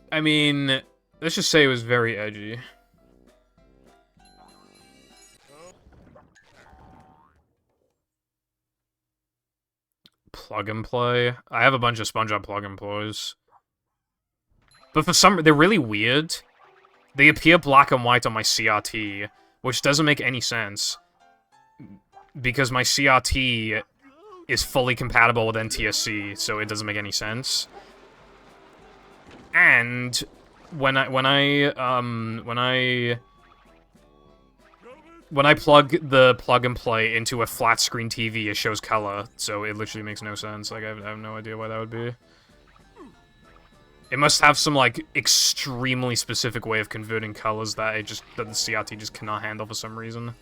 I mean, let's just say it was very edgy. plug and play. I have a bunch of SpongeBob plug and plays. But for some, they're really weird. They appear black and white on my CRT, which doesn't make any sense. Because my CRT is fully compatible with NTSC, so it doesn't make any sense. And when I plug the plug and play into a flat screen TV, it shows color, so it literally makes no sense. Like, I have no idea why that would be. It must have some, like, extremely specific way of converting colors that the CRT just cannot handle for some reason.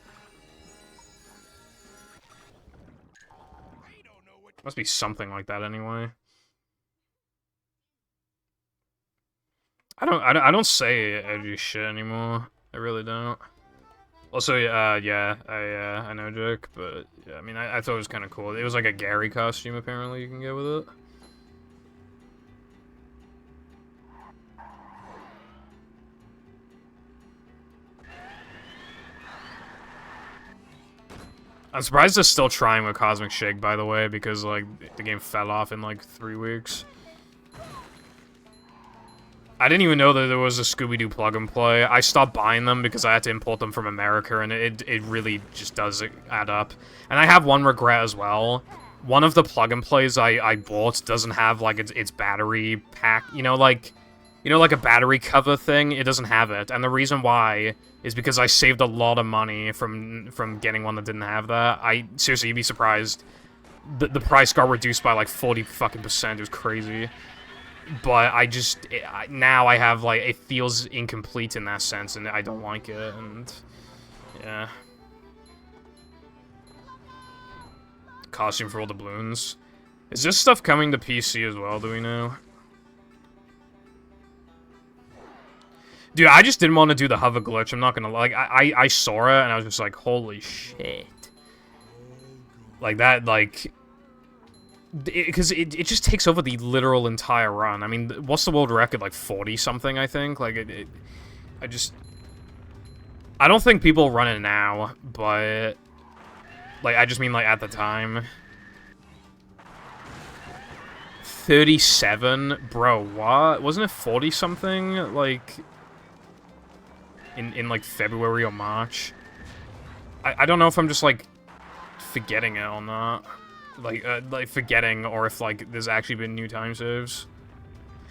Must be something like that anyway. I don't say edgy shit anymore. I really don't. Also, yeah, I know Jake, but yeah, I mean, I thought it was kind of cool. It was like a Gary costume, apparently, you can get with it. I'm surprised they're still trying with Cosmic Shake, by the way, because, like, the game fell off in, like, 3 weeks. I didn't even know that there was a Scooby-Doo plug-and-play. I stopped buying them because I had to import them from America, and it really just does add up. And I have one regret as well. One of the plug-and-plays I bought doesn't have, like, its battery pack, like a battery cover thing? It doesn't have it. And the reason why is because I saved a lot of money from getting one that didn't have that. Seriously, you'd be surprised. The price got reduced by like 40% It was crazy. But now I have, like, it feels incomplete in that sense, and I don't like it, and yeah. Costume for all the balloons. Is this stuff coming to PC as well, do we know? Dude, I just didn't want to do the hover glitch, I'm not gonna, like, I saw it, and I was just like, holy shit. Like, that, like... Because it just takes over the literal entire run. I mean, what's the world record? Like, 40-something, I think? Like, I don't think people run it now, but... Like, I just mean, like, at the time. 37? Bro, what? Wasn't it 40-something? Like... In, like, February or March? I don't know if I'm just, like, forgetting it or not. Like, forgetting, or if, like, there's actually been new time saves.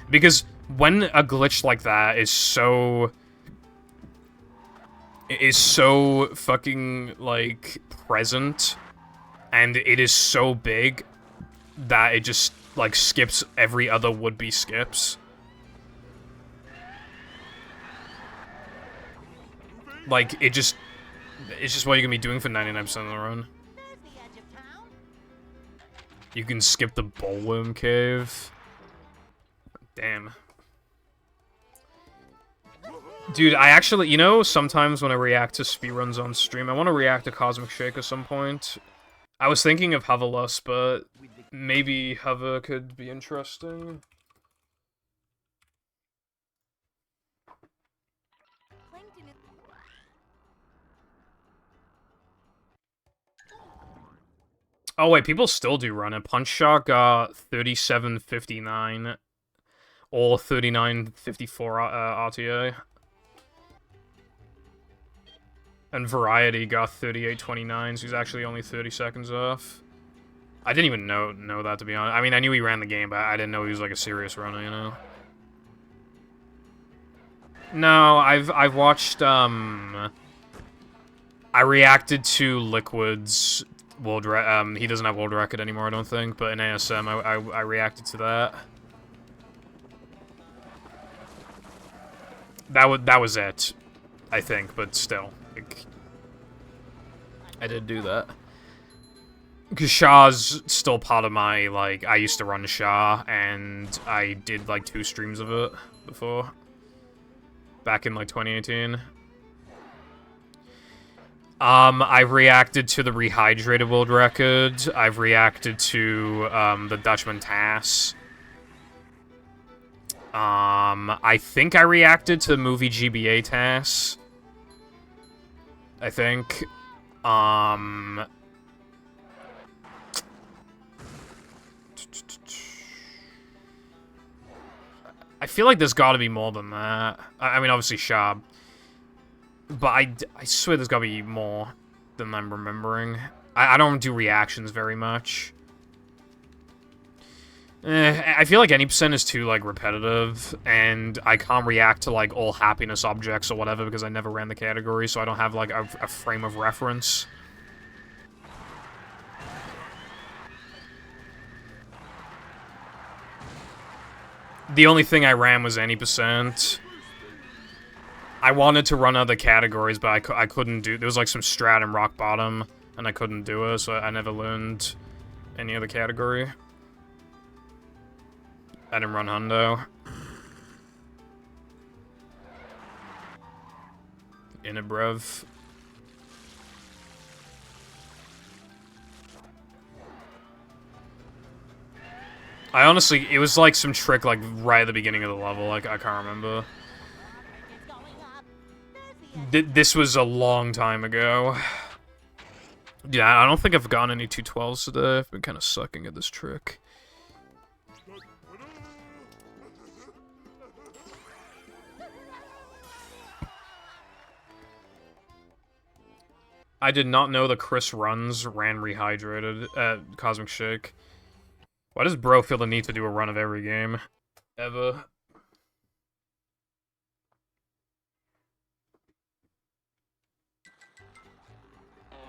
Because when a glitch like that is so fucking, like, present, and it is so big that it just, like, skips every other would-be skips. Like, it's just what you're gonna be doing for 99% of the run. You can skip the Bullworm Cave. Damn. Dude, I actually, sometimes when I react to speedruns on stream, I want to react to Cosmic Shake at some point. I was thinking of Hoverless, but maybe Hover could be interesting. Oh wait, people still do run it. Punch Shot got 37.59 or 39.54 RTA. And Variety got 38.29, so he's actually only 30 seconds off. I didn't even know that, to be honest. I mean, I knew he ran the game, but I didn't know he was like a serious runner, No, I've watched I reacted to Liquid's he doesn't have world record anymore, I don't think, but in ASM, I reacted to that. That was it, I think, but still, like, I did do that. Because Shah's still part of my, like, I used to run Shah, and I did, like, 2 streams of it before. Back in, like, 2018. I've reacted to the Rehydrated world record. I've reacted to, the Dutchman TAS. I think I reacted to the movie GBA TAS. I think. feel like there's got to be more than that. I mean, obviously Shab. But I swear there's got to be more than I'm remembering. I don't do reactions very much. I feel like any percent is too, like, repetitive, and I can't react to, like, all happiness objects or whatever because I never ran the category, so I don't have, like, a frame of reference. The only thing I ran was any percent. I wanted to run other categories, but I couldn't do... There was, like, some strat and rock bottom, and I couldn't do it, so I never learned any other category. I didn't run hundo. Inabrev. I honestly, it was like some trick like right at the beginning of the level, like I can't remember. This was a long time ago. Yeah, I don't think I've gotten any 212s today. I've been kind of sucking at this trick. I did not know that Chris Runs ran Rehydrated at Cosmic Shake. Why does bro feel the need to do a run of every game? Ever?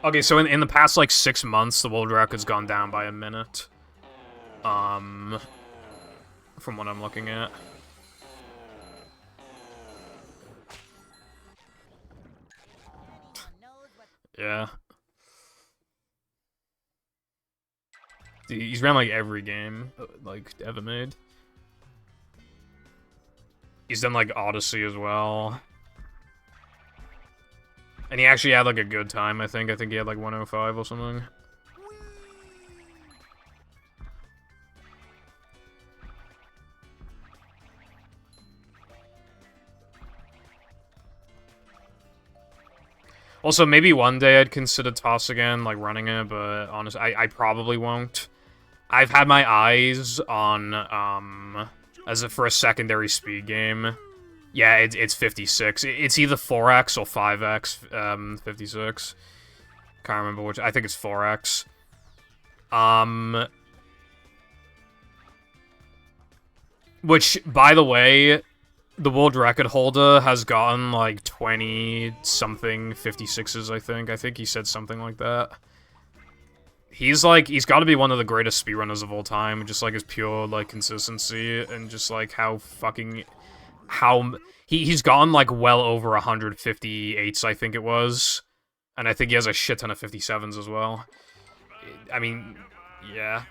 Okay, so in the past, like, 6 months, the world record's gone down by a minute. From what I'm looking at. Yeah. Dude, he's ran, like, every game, like, ever made. He's done, like, Odyssey as well. And he actually had, like, a good time, I think. I think he had, like, 105 or something. Also, maybe one day I'd consider TOS again, like, running it, but honestly, I probably won't. I've had my eyes on, as for a secondary speed game. Yeah, it's 56. It's either 4x or 5x, 56. Can't remember which. I think it's 4x. Which, by the way, the world record holder has gotten, like, 20-something 56s, I think. I think he said something like that. He's got to be one of the greatest speedrunners of all time, just, like, his pure, like, consistency, and just, like, he's gotten, like, well over 158s, I think it was. And I think he has a shit ton of 57s as well. I mean, yeah.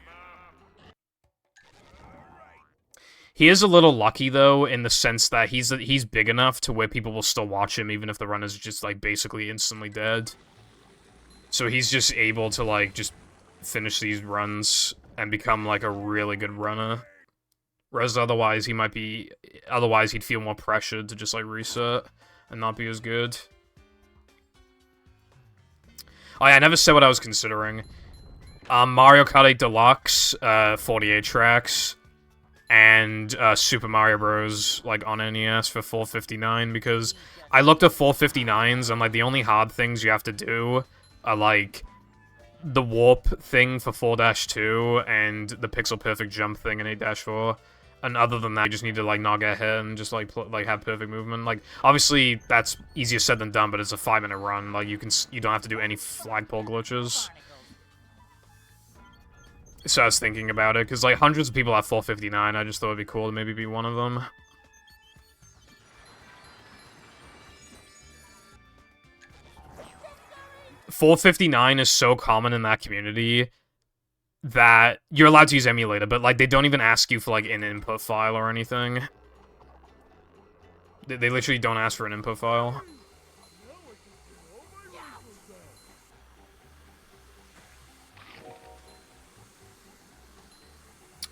He is a little lucky, though, in the sense that he's big enough to where people will still watch him, even if the run is just, like, basically instantly dead. So he's just able to, like, just finish these runs and become, like, a really good runner. Whereas otherwise, he'd feel more pressured to just, like, reset and not be as good. Oh yeah, I never said what I was considering. Mario Kart 8 Deluxe, 48 tracks. And Super Mario Bros. Like on NES for 459, because I looked at 459s and like the only hard things you have to do are like the warp thing for 4-2 and the pixel perfect jump thing in 8-4. And other than that, you just need to like not get hit and just like have perfect movement. Like obviously that's easier said than done, but it's a 5-minute run. Like you don't have to do any flagpole glitches. So I was thinking about it, because, like, hundreds of people have 459, I just thought it'd be cool to maybe be one of them. $459 is so common in that community that you're allowed to use emulator, but, like, they don't even ask you for, like, an input file or anything. They literally don't ask for an input file.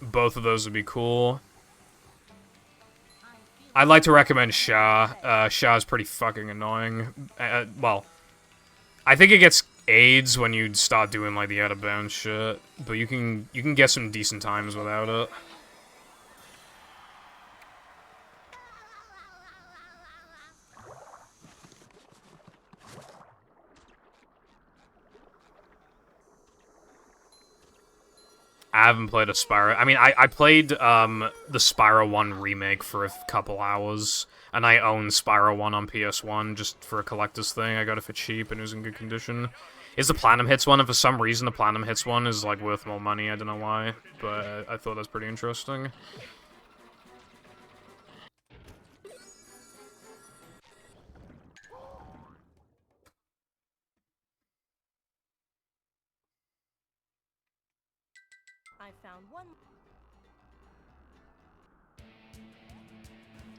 Both of those would be cool. I'd like to recommend Sha. Sha is pretty fucking annoying. Well, I think it gets AIDS when you start doing like the out of bounds shit, but you can get some decent times without it. I haven't played a Spyro. I mean, I played the Spyro 1 remake for a couple hours, and I own Spyro 1 on PS1 just for a collector's thing. I got it for cheap and it was in good condition. Is the Platinum Hits one, and for some reason the Platinum Hits one is like worth more money. I don't know why, but I thought that's pretty interesting. I found one.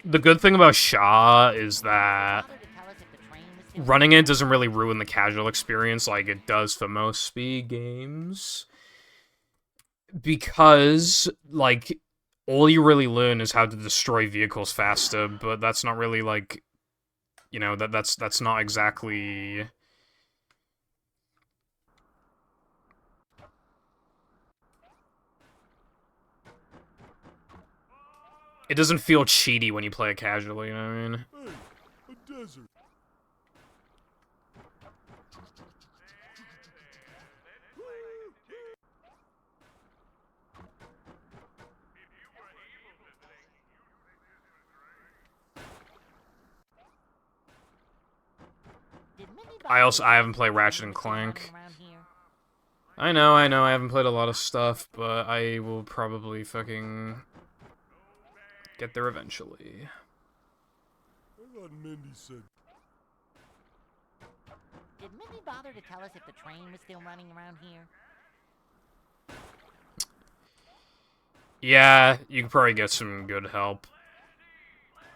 The good thing about Shaw is that Bother to tell us if the train was still running it doesn't really ruin the casual experience like it does for most speed games. Because, like, all you really learn is how to destroy vehicles faster, but that's not really, like, you know, that's not exactly... It doesn't feel cheaty when you play it casually, you know what I mean? Hey, a desert. Did Minnie I haven't played Ratchet and Clank. around here? I know, I haven't played a lot of stuff, but I will probably fucking get there eventually. I thought Mindy said. Did Minnie bother to tell us if the train was still running around here? Yeah, you could probably get some good help.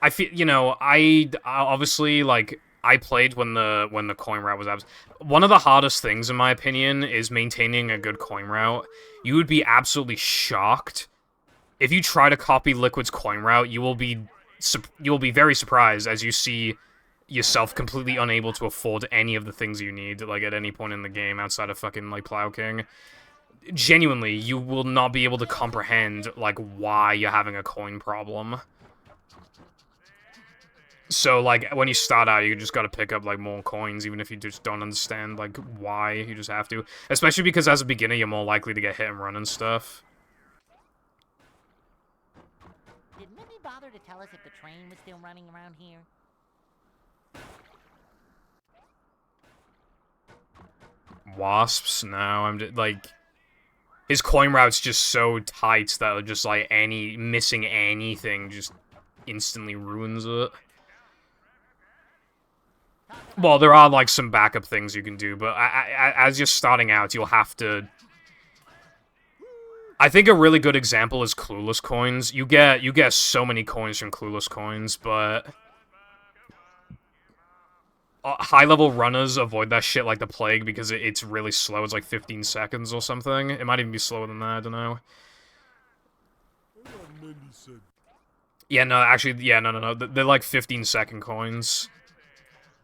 I feel, you know, I obviously, like, I played when the coin route was abs. One of the hardest things, in my opinion, is maintaining a good coin route. You would be absolutely shocked if you try to copy Liquid's coin route. You will be very surprised as you see yourself completely unable to afford any of the things you need, like, at any point in the game outside of fucking, like, Plow King. Genuinely, you will not be able to comprehend, like, why you're having a coin problem. So, like, when you start out, you just gotta pick up, like, more coins, even if you just don't understand, like, why. You just have to. Especially because as a beginner, you're more likely to get hit and run and stuff. Did Minnie bother to tell us if the train was still running around here? Wasps? No, I'm just, like... His coin route's just so tight that just, like, missing anything just instantly ruins it. Well, there are, like, some backup things you can do, but as you're starting out, you'll have to... I think a really good example is Clueless coins. You get so many coins from Clueless coins, but... high-level runners avoid that shit like the plague because it's really slow. It's like 15 seconds or something. It might even be slower than that, I don't know. I thought Mindy said. Yeah, no, actually, yeah, no. They're like 15-second coins.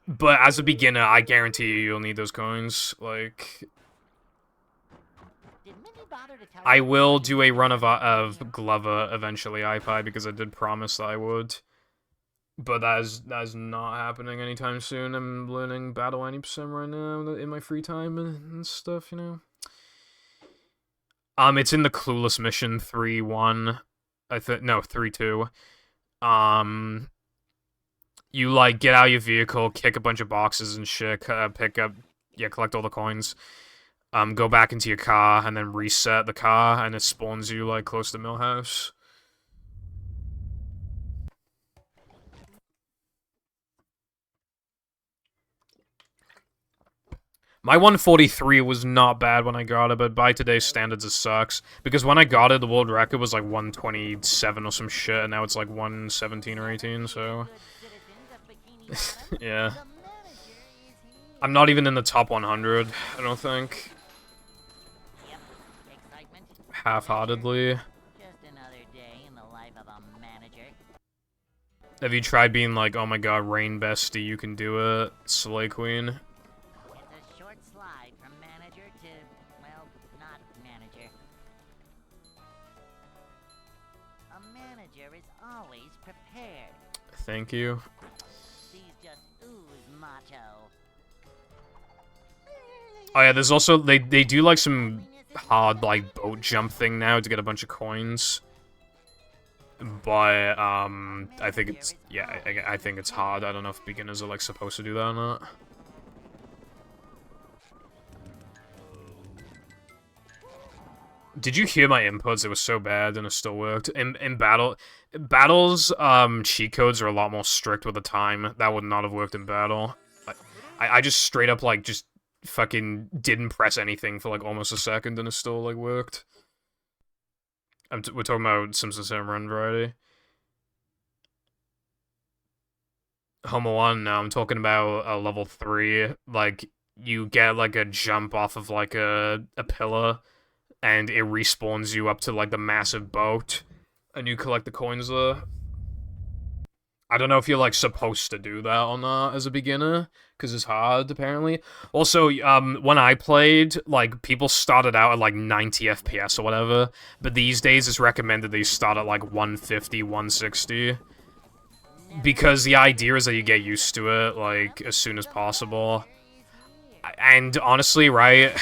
But as a beginner, I guarantee you'll need those coins. Like, Did Minnie bother to tell us I if the will train do was a still run running around here? of Glover eventually, iPie, because I did promise that I would. But that is not happening anytime soon. I'm learning Battle 90% right now in my free time and stuff, you know? It's in the Clueless mission 3-1. No, 3-2. You, like, get out of your vehicle, kick a bunch of boxes and shit, collect all the coins. Go back into your car, and then reset the car, and it spawns you, like, close to Millhouse. My 143 was not bad when I got it, but by today's standards it sucks. Because when I got it, the world record was like 127 or some shit, and now it's like 117 or 18, so... Good citizens of Bikini Bottom, Yeah. the manager is here. I'm not even in the top 100, I don't think. Yep, excitement. Half-heartedly. Just another day in the life of a manager. Have you tried being like, oh my god, Rain Bestie, you can do it, Slay Queen? It's a short slide from manager to, well, not manager. A manager is always prepared. Thank you. These just ooze macho. Oh yeah, there's also, they do like some hard, like, boat jump thing now to get a bunch of coins. But, I think it's, yeah, I think it's hard. I don't know if beginners are, like, supposed to do that or not. Did you hear my inputs? It was so bad, and it still worked. In battles, cheat codes are a lot more strict with the time. That would not have worked in battle. I just straight up, like, just fucking didn't press anything for, like, almost a second, and it still, like, worked. We're talking about Simpsons Home Run variety. Homo 1, no, I'm talking about level 3. Like, you get, like, a jump off of, like, a pillar, and it respawns you up to, like, the massive boat, and you collect the coins there. I don't know if you're, like, supposed to do that or not as a beginner, because it's hard, apparently. Also, when I played, like, people started out at, like, 90 FPS or whatever, but these days it's recommended that you start at, like, 150, 160. Because the idea is that you get used to it, like, as soon as possible. And honestly, right,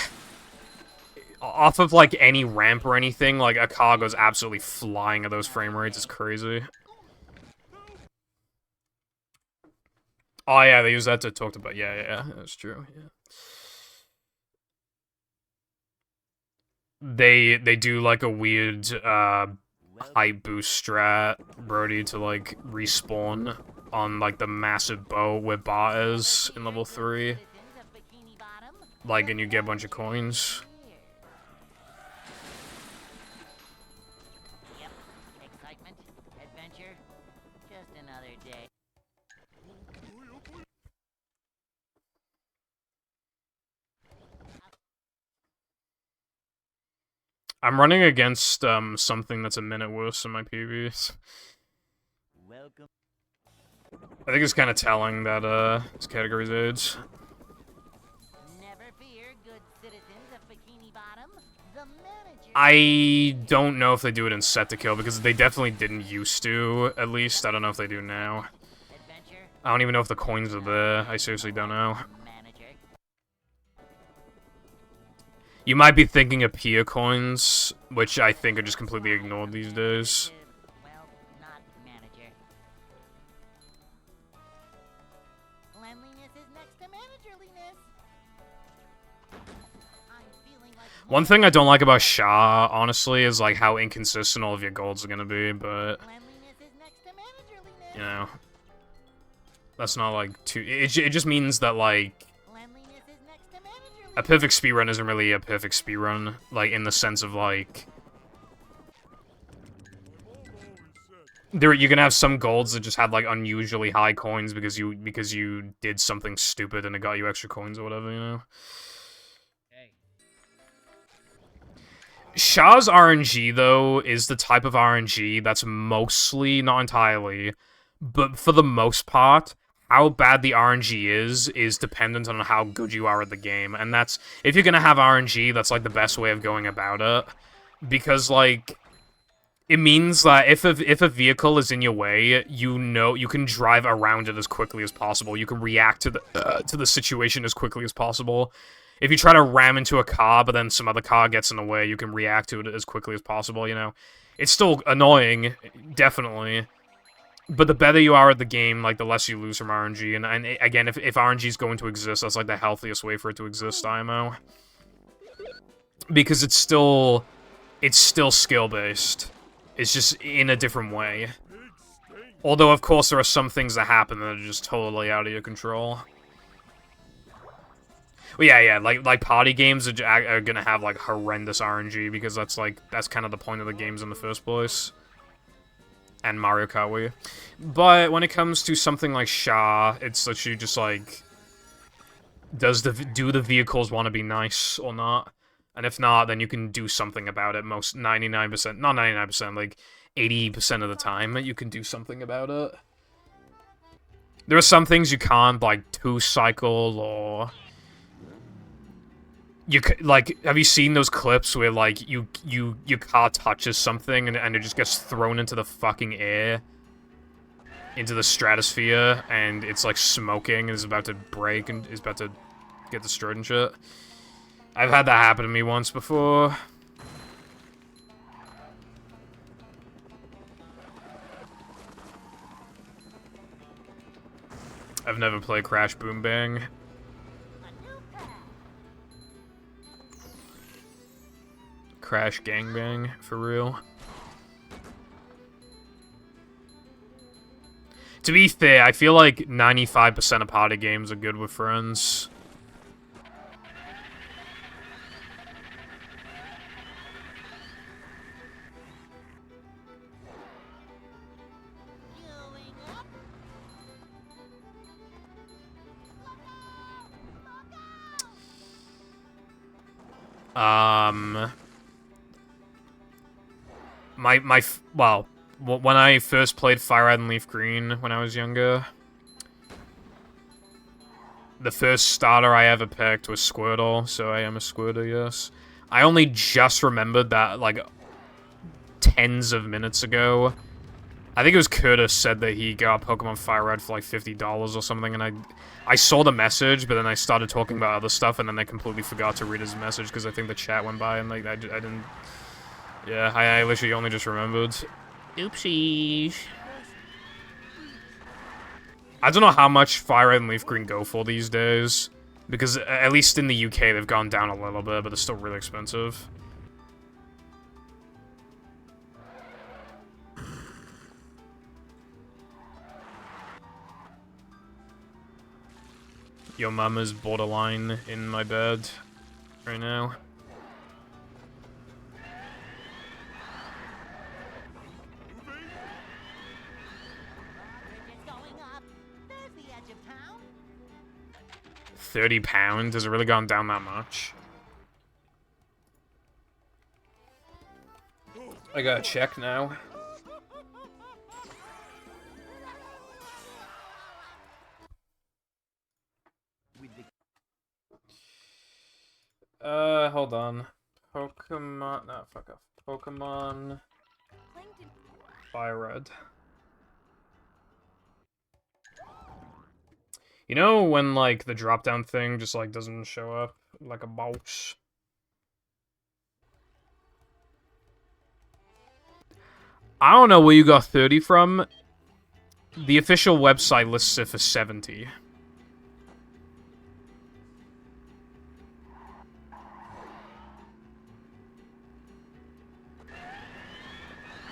off of, like, any ramp or anything, like, a car goes absolutely flying at those frame rates. It's crazy. Oh, yeah, they use that to talk about... Yeah, that's true, yeah. They do, like, a weird, height boost strat, Brody, to, like, respawn on, like, the massive boat where Bot is in level 3. Like, and you get a bunch of coins. Yep. Excitement, adventure, just another day. I'm running against, something that's a minute worse than my PVs. Welcome. I think it's kind of telling that, it's categories AIDS. Never fear, good citizens of Bikini Bottom. The manager... I don't know if they do it in set to kill, because they definitely didn't used to, at least. I don't know if they do now. Adventure, I don't even know if the coins are there. I seriously don't know. manager. You might be thinking of Pia coins, which I think are just completely ignored these days. Well, not manager. Cleanliness is next to managerliness. I'm feeling like One thing I don't like about Sha, honestly, is like how inconsistent all of your golds are gonna be, but, cleanliness is next to managerliness. you know, that's not like too... It just means that, like, Cleanliness is next to managerliness. a perfect speedrun isn't really a perfect speedrun, like, in the sense of, like... You're gonna have some golds that just have, like, unusually high coins because you did something stupid and it got you extra coins or whatever, you know? Sha's RNG, though, is the type of RNG that's mostly, not entirely, but for the most part, how bad the RNG is dependent on how good you are at the game. And that's, if you're gonna have RNG, that's, like, the best way of going about it. Because, like, it means that if a vehicle is in your way, you know, you can drive around it as quickly as possible. You can react to the situation as quickly as possible. If you try to ram into a car, but then some other car gets in the way, you can react to it as quickly as possible, you know? It's still annoying, definitely. But the better you are at the game, like, the less you lose from RNG. And again, if RNG is going to exist, that's, like, the healthiest way for it to exist, IMO. Because it's still skill-based. It's just in a different way. Although, of course, there are some things that happen that are just totally out of your control. Well, yeah, like party games are gonna have, like, horrendous RNG, because that's kind of the point of the games in the first place. And Mario Kart Wii. But when it comes to something like Sha, it's literally just, like, do the vehicles want to be nice or not? And if not, then you can do something about it most 99%, not 99%, like 80% of the time you can do something about it. There are some things you can't, like, two-cycle, or... like, have you seen those clips where, like, your car touches something and it just gets thrown into the fucking air? Into the stratosphere, and it's, like, smoking and is about to break and is about to get destroyed and shit? I've had that happen to me once before. I've never played Crash Boom Bang. Crash Gangbang, for real. To be fair, I feel like 95% of party games are good with friends. Well, when I first played Fire Red and Leaf Green when I was younger, the first starter I ever picked was Squirtle, so I am a Squirtle, yes. I only just remembered that, like, tens of minutes ago. I think it was Curtis said that he got Pokemon Fire Red for like $50 or something, and I saw the message, but then I started talking about other stuff, and then I completely forgot to read his message because I think the chat went by, and like I didn't. Yeah, I literally only just remembered. Oopsies. I don't know how much Fire Red and Leaf Green go for these days, because at least in the UK they've gone down a little bit, but they're still really expensive. Your mama's borderline in my bed right now. £30? Has it really gone down that much? I gotta check now. Hold on. Pokemon, no, fuck off. Pokemon Fire Red. You know when, like, the drop-down thing just, like, doesn't show up like a box? I don't know where you got 30 from. The official website lists it for 70.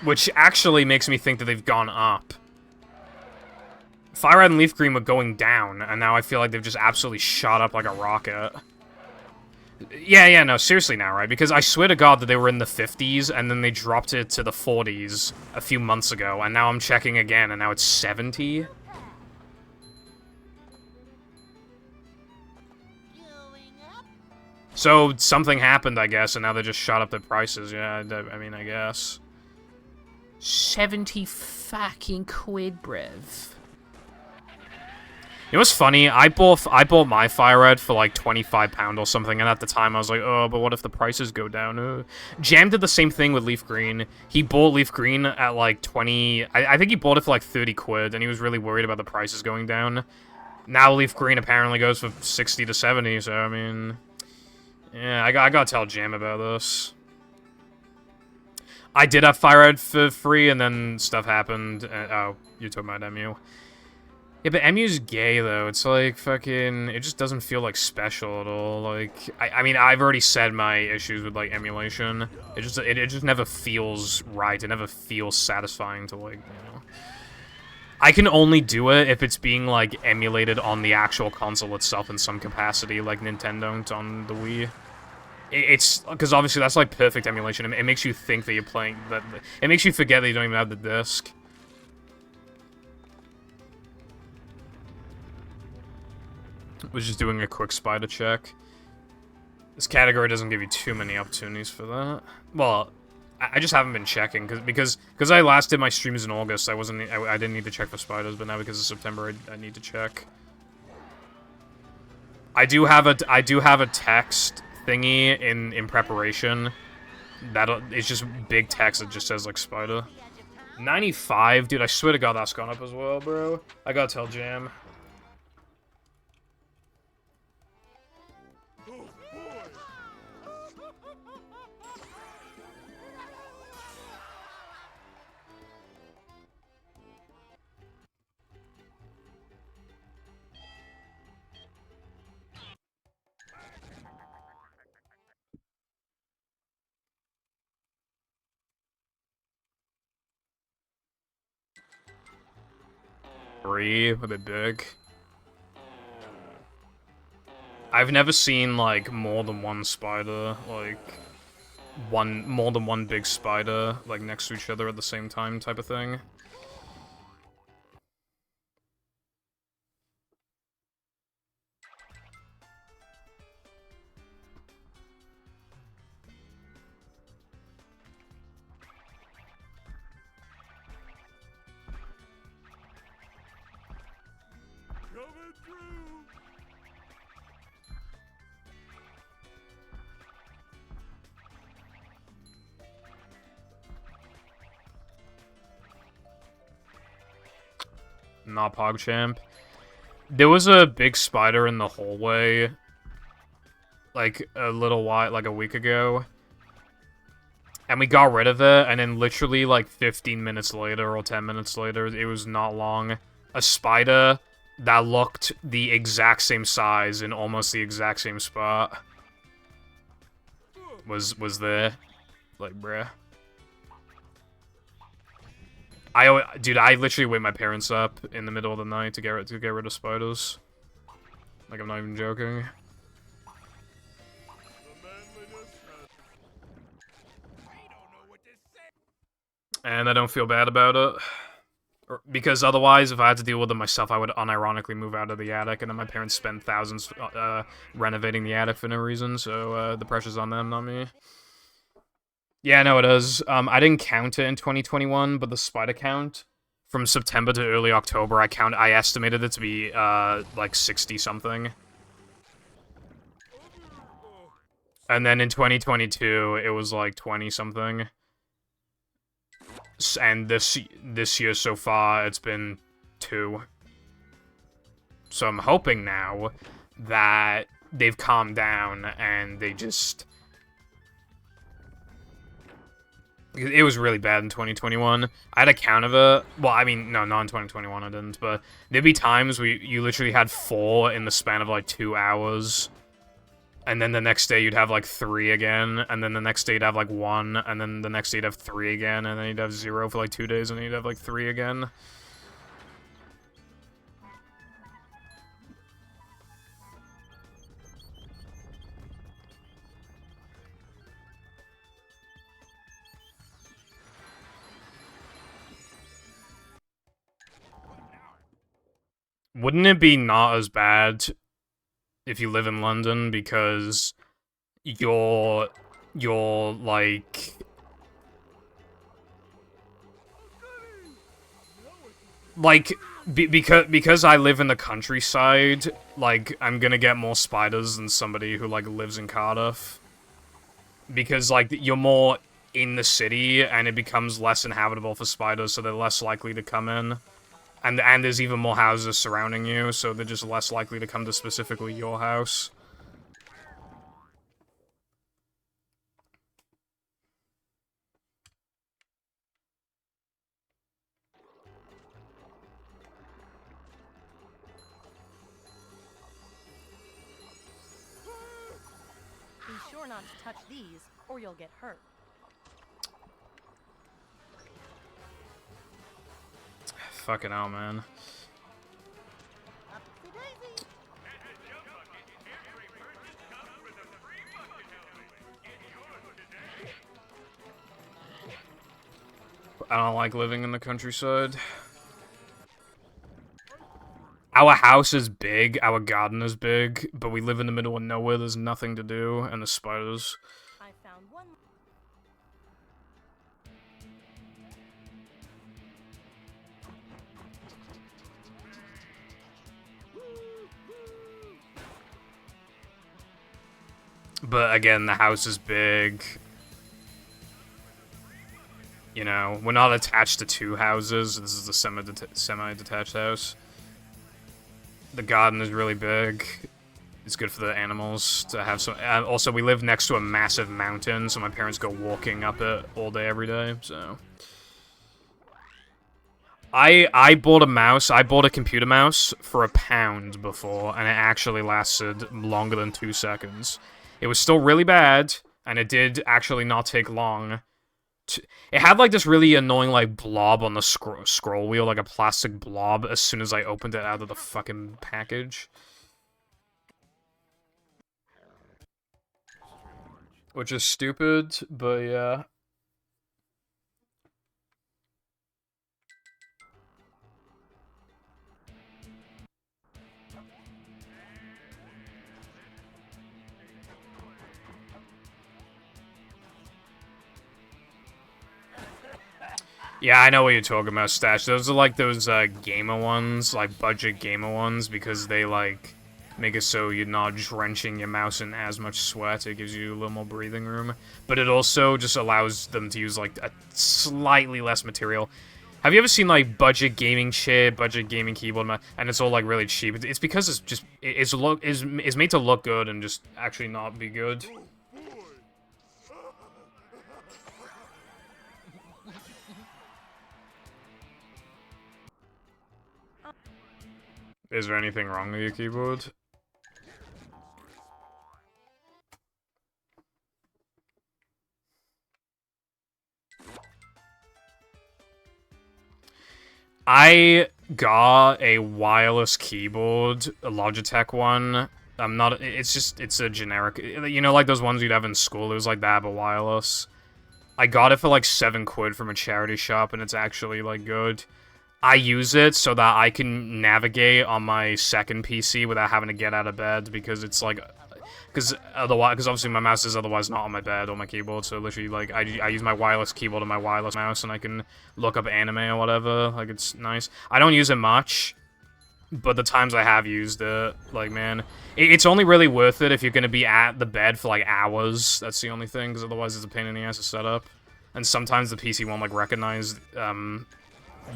Which actually makes me think that they've gone up. Fire Red and Leaf Green were going down, and now I feel like they've just absolutely shot up like a rocket. Yeah, no, seriously now, right? Because I swear to God that they were in the 50s, and then they dropped it to the 40s a few months ago, and now I'm checking again, and now it's 70? So, something happened, I guess, and now they just shot up their prices, yeah, I mean, I guess. 70 fucking quid, brev. You know what's funny? I bought my Fire Red for like £25 or something, and at the time I was like, oh, but what if the prices go down? Jam did the same thing with Leaf Green. He bought Leaf Green at like 20... I think he bought it for like 30 quid, and he was really worried about the prices going down. Now Leaf Green apparently goes for 60 to 70, so I mean... Yeah, I gotta tell Jam about this. I did have Fire Red for free, and then stuff happened. Oh, you're talking about MU. Yeah, but MU's gay, though. It's like, fucking... It just doesn't feel, like, special at all. Like, I mean, I've already said my issues with, like, emulation. It just never feels right. It never feels satisfying to, like, you know... I can only do it if it's being, like, emulated on the actual console itself in some capacity, like Nintendo on the Wii. It's because obviously that's like perfect emulation. It makes you think that you're playing that. It makes you forget that you don't even have the disc. Was just doing a quick spider check. This category doesn't give you too many opportunities for that. Well, I just haven't been checking because I last did my streams in August. I didn't need to check for spiders, but now because of September, I need to check. I do have a text thingy in preparation that it's just big text that just says like spider. 95, dude, I swear to God that's gone up as well, bro. I gotta tell Jam. 3, a bit big. I've never seen, like, more than one spider, like, more than one big spider, like, next to each other at the same time type of thing. Coming through. Not PogChamp. There was a big spider in the hallway, like, a little while, like a week ago. And we got rid of it, and then literally, like, 15 minutes later, or 10 minutes later, it was not long, a spider that looked the exact same size in almost the exact same spot was there. Like, bruh. Dude, I literally wake my parents up in the middle of the night to get rid of spiders. Like, I'm not even joking. And I don't feel bad about it. Because otherwise, if I had to deal with it myself, I would unironically move out of the attic, and then my parents spend thousands renovating the attic for no reason, so the pressure's on them, not me. Yeah, no, it is. I didn't count it in 2021, but the spider count from September to early October, I estimated it to be like 60-something. And then in 2022, it was like 20-something. And this year so far, it's been 2. So I'm hoping now that they've calmed down and they just... It was really bad in 2021. I had a count of it. Well, I mean, no, not in 2021 I didn't, but there'd be times where you literally had 4 in the span of like 2 hours. And then the next day you'd have like 3 again, and then the next day you'd have like 1, and then the next day you'd have 3 again, and then you'd have 0 for like 2 days, and then you'd have like 3 again. Wouldn't it be not as bad if you live in London because you're like... Like, because I live in the countryside, like, I'm gonna get more spiders than somebody who, like, lives in Cardiff. Because, like, you're more in the city, and it becomes less inhabitable for spiders, so they're less likely to come in. And there's even more houses surrounding you, so they're just less likely to come to specifically your house. Be sure not to touch these, or you'll get hurt. Fucking hell, man. I don't like living in the countryside. Our house is big, our garden is big, but we live in the middle of nowhere, there's nothing to do, and the spiders. I found one. But again, the house is big. You know, we're not attached to 2 houses. This is the semi-detached house. The garden is really big. It's good for the animals to have some... also, we live next to a massive mountain, so my parents go walking up it all day, every day, so... I bought a mouse. I bought a computer mouse for £1 before, and it actually lasted longer than 2 seconds. It was still really bad, and it did actually not take long, It had like this really annoying like blob on the scroll wheel, like a plastic blob, as soon as I opened it out of the fucking package. Which is stupid, but yeah. Yeah, I know what you're talking about, Stash. Those are like those gamer ones, like budget gamer ones, because they like make it so you're not drenching your mouse in as much sweat. It gives you a little more breathing room, but it also just allows them to use like a slightly less material. Have you ever seen like budget gaming shit, budget gaming keyboard, and it's all like really cheap? It's because it's just it's made to look good and just actually not be good. Is there anything wrong with your keyboard? I got a wireless keyboard, a Logitech one. I'm not, it's a generic, you know, like those ones you'd have in school, it was like that, but wireless. I got it for like £7 from a charity shop, and it's actually like good. I use it so that I can navigate on my second PC without having to get out of bed, because it's like, because obviously my mouse is otherwise not on my bed or my keyboard, so literally like I use my wireless keyboard and my wireless mouse, and I can look up anime or whatever. Like, it's nice. I don't use it much, but the times I have used it, like, man, it's only really worth it if you're gonna be at the bed for like hours. That's the only thing, because otherwise it's a pain in the ass to set up, and sometimes the PC won't like recognize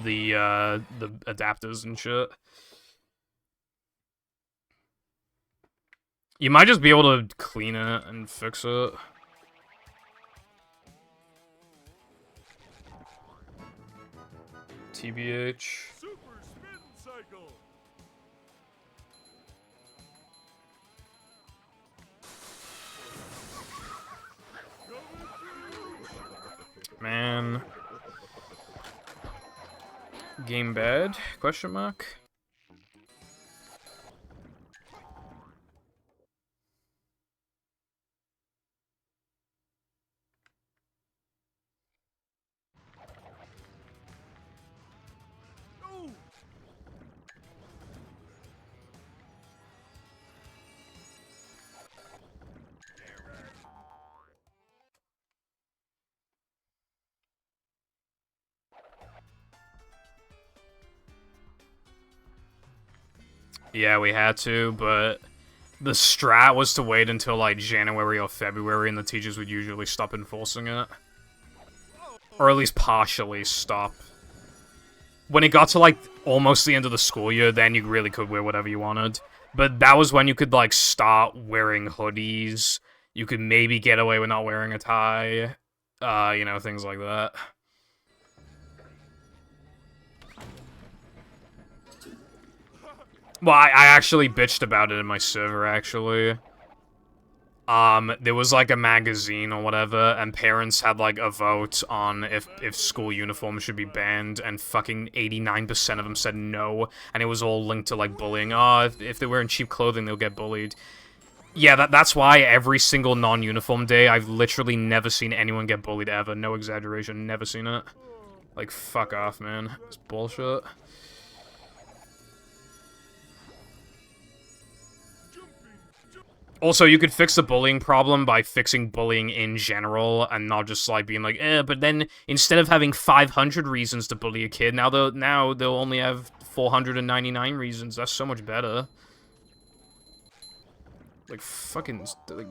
the adapters and shit. You might just be able to clean it and fix it. TBH. Super spin cycle. Man. Game bad? Question mark? Yeah, we had to, but the strat was to wait until like January or February, and the teachers would usually stop enforcing it. Or at least partially stop. When it got to like almost the end of the school year, then you really could wear whatever you wanted. But that was when you could like start wearing hoodies. You could maybe get away with not wearing a tie. You know, things like that. Well, I actually bitched about it in my server, actually. There was, like, a magazine or whatever, and parents had, like, a vote on if school uniforms should be banned, and fucking 89% of them said no, and it was all linked to, like, bullying. Oh, if they're wearing cheap clothing, they'll get bullied. Yeah, that's why every single non-uniform day, I've literally never seen anyone get bullied ever. No exaggeration, never seen it. Like, fuck off, man. It's bullshit. Also, you could fix the bullying problem by fixing bullying in general, and not just, like, being like, but then, instead of having 500 reasons to bully a kid, now they'll only have 499 reasons. That's so much better. Like, fucking, like,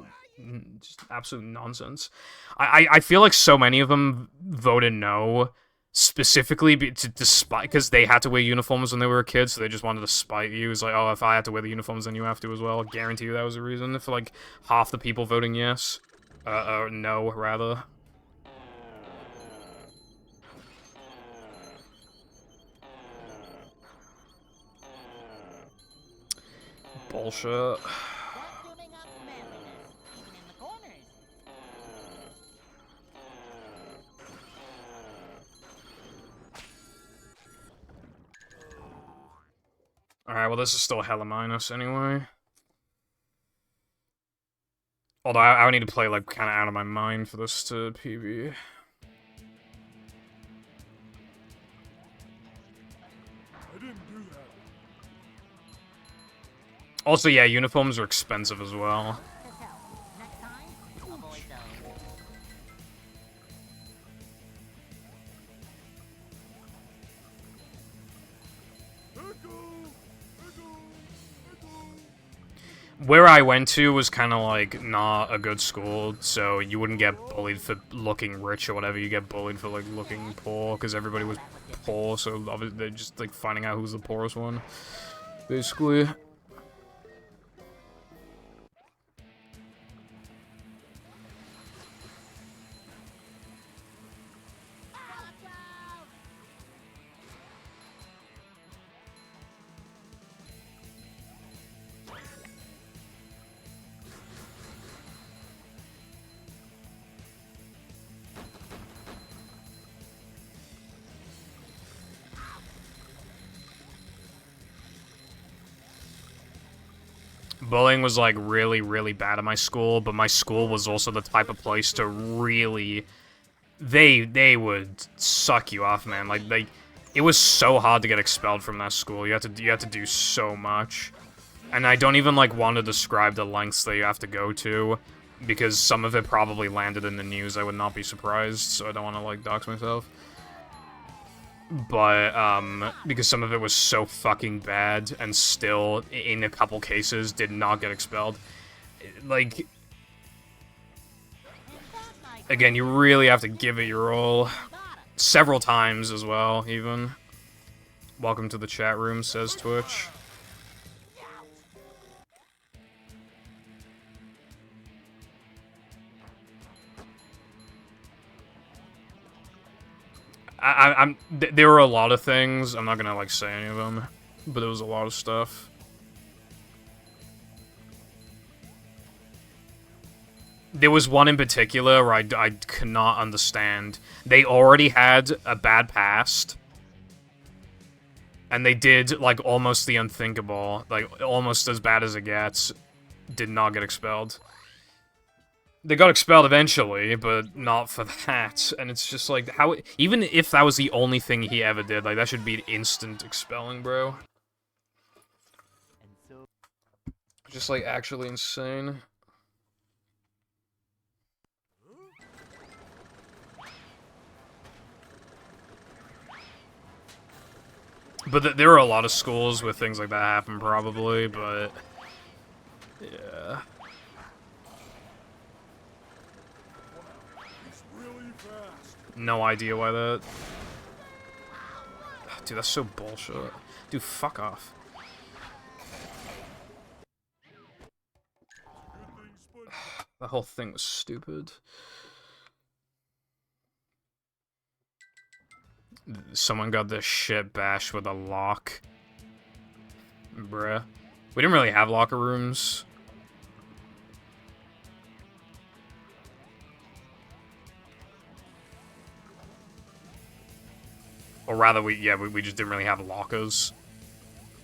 just absolute nonsense. I feel like so many of them voted no, specifically to spite, because they had to wear uniforms when they were a kid, so they just wanted to spite you. It's like, oh, if I had to wear the uniforms, then you have to as well. I guarantee you that was the reason for, like, half the people voting yes. Or no, rather. Bullshit. Vacuuming up manliness, even in the corners. Alright, well this is still hella minus anyway. Although I would need to play like kind of out of my mind for this to PB. I didn't do that. Also, yeah, uniforms are expensive as well. To sell. Next time, avoid those. Where I went to was kind of like not a good school, so you wouldn't get bullied for looking rich or whatever. You get bullied for like looking poor because everybody was poor, so obviously they're just like finding out who's the poorest one, basically. Bullying was like really, really bad at my school, but my school was also the type of place to really, they would suck you off, man. Like it was so hard to get expelled from that school. You had to do so much, and I don't even like want to describe the lengths that you have to go to, because some of it probably landed in the news. I would not be surprised, so I don't want to like dox myself. But, because some of it was so fucking bad, and still, in a couple cases, did not get expelled. Like, again, you really have to give it your all. Several times as well, even. Welcome to the chat room, says Twitch. There were a lot of things. I'm not gonna like say any of them, but there was a lot of stuff. There was one in particular where I could not understand. They already had a bad past, and they did like almost the unthinkable, like almost as bad as it gets. Did not get expelled. They got expelled eventually, but not for that. And it's just like, how, even if that was the only thing he ever did, like, that should be instant expelling, bro. And so Just, like, actually insane. But there are a lot of schools where things like that happen, probably, but... yeah. No idea why that... Dude, that's so bullshit. Dude, fuck off. The whole thing was stupid. Someone got this shit bashed with a lock. Bruh. We didn't really have locker rooms. Or rather, we just didn't really have lockers.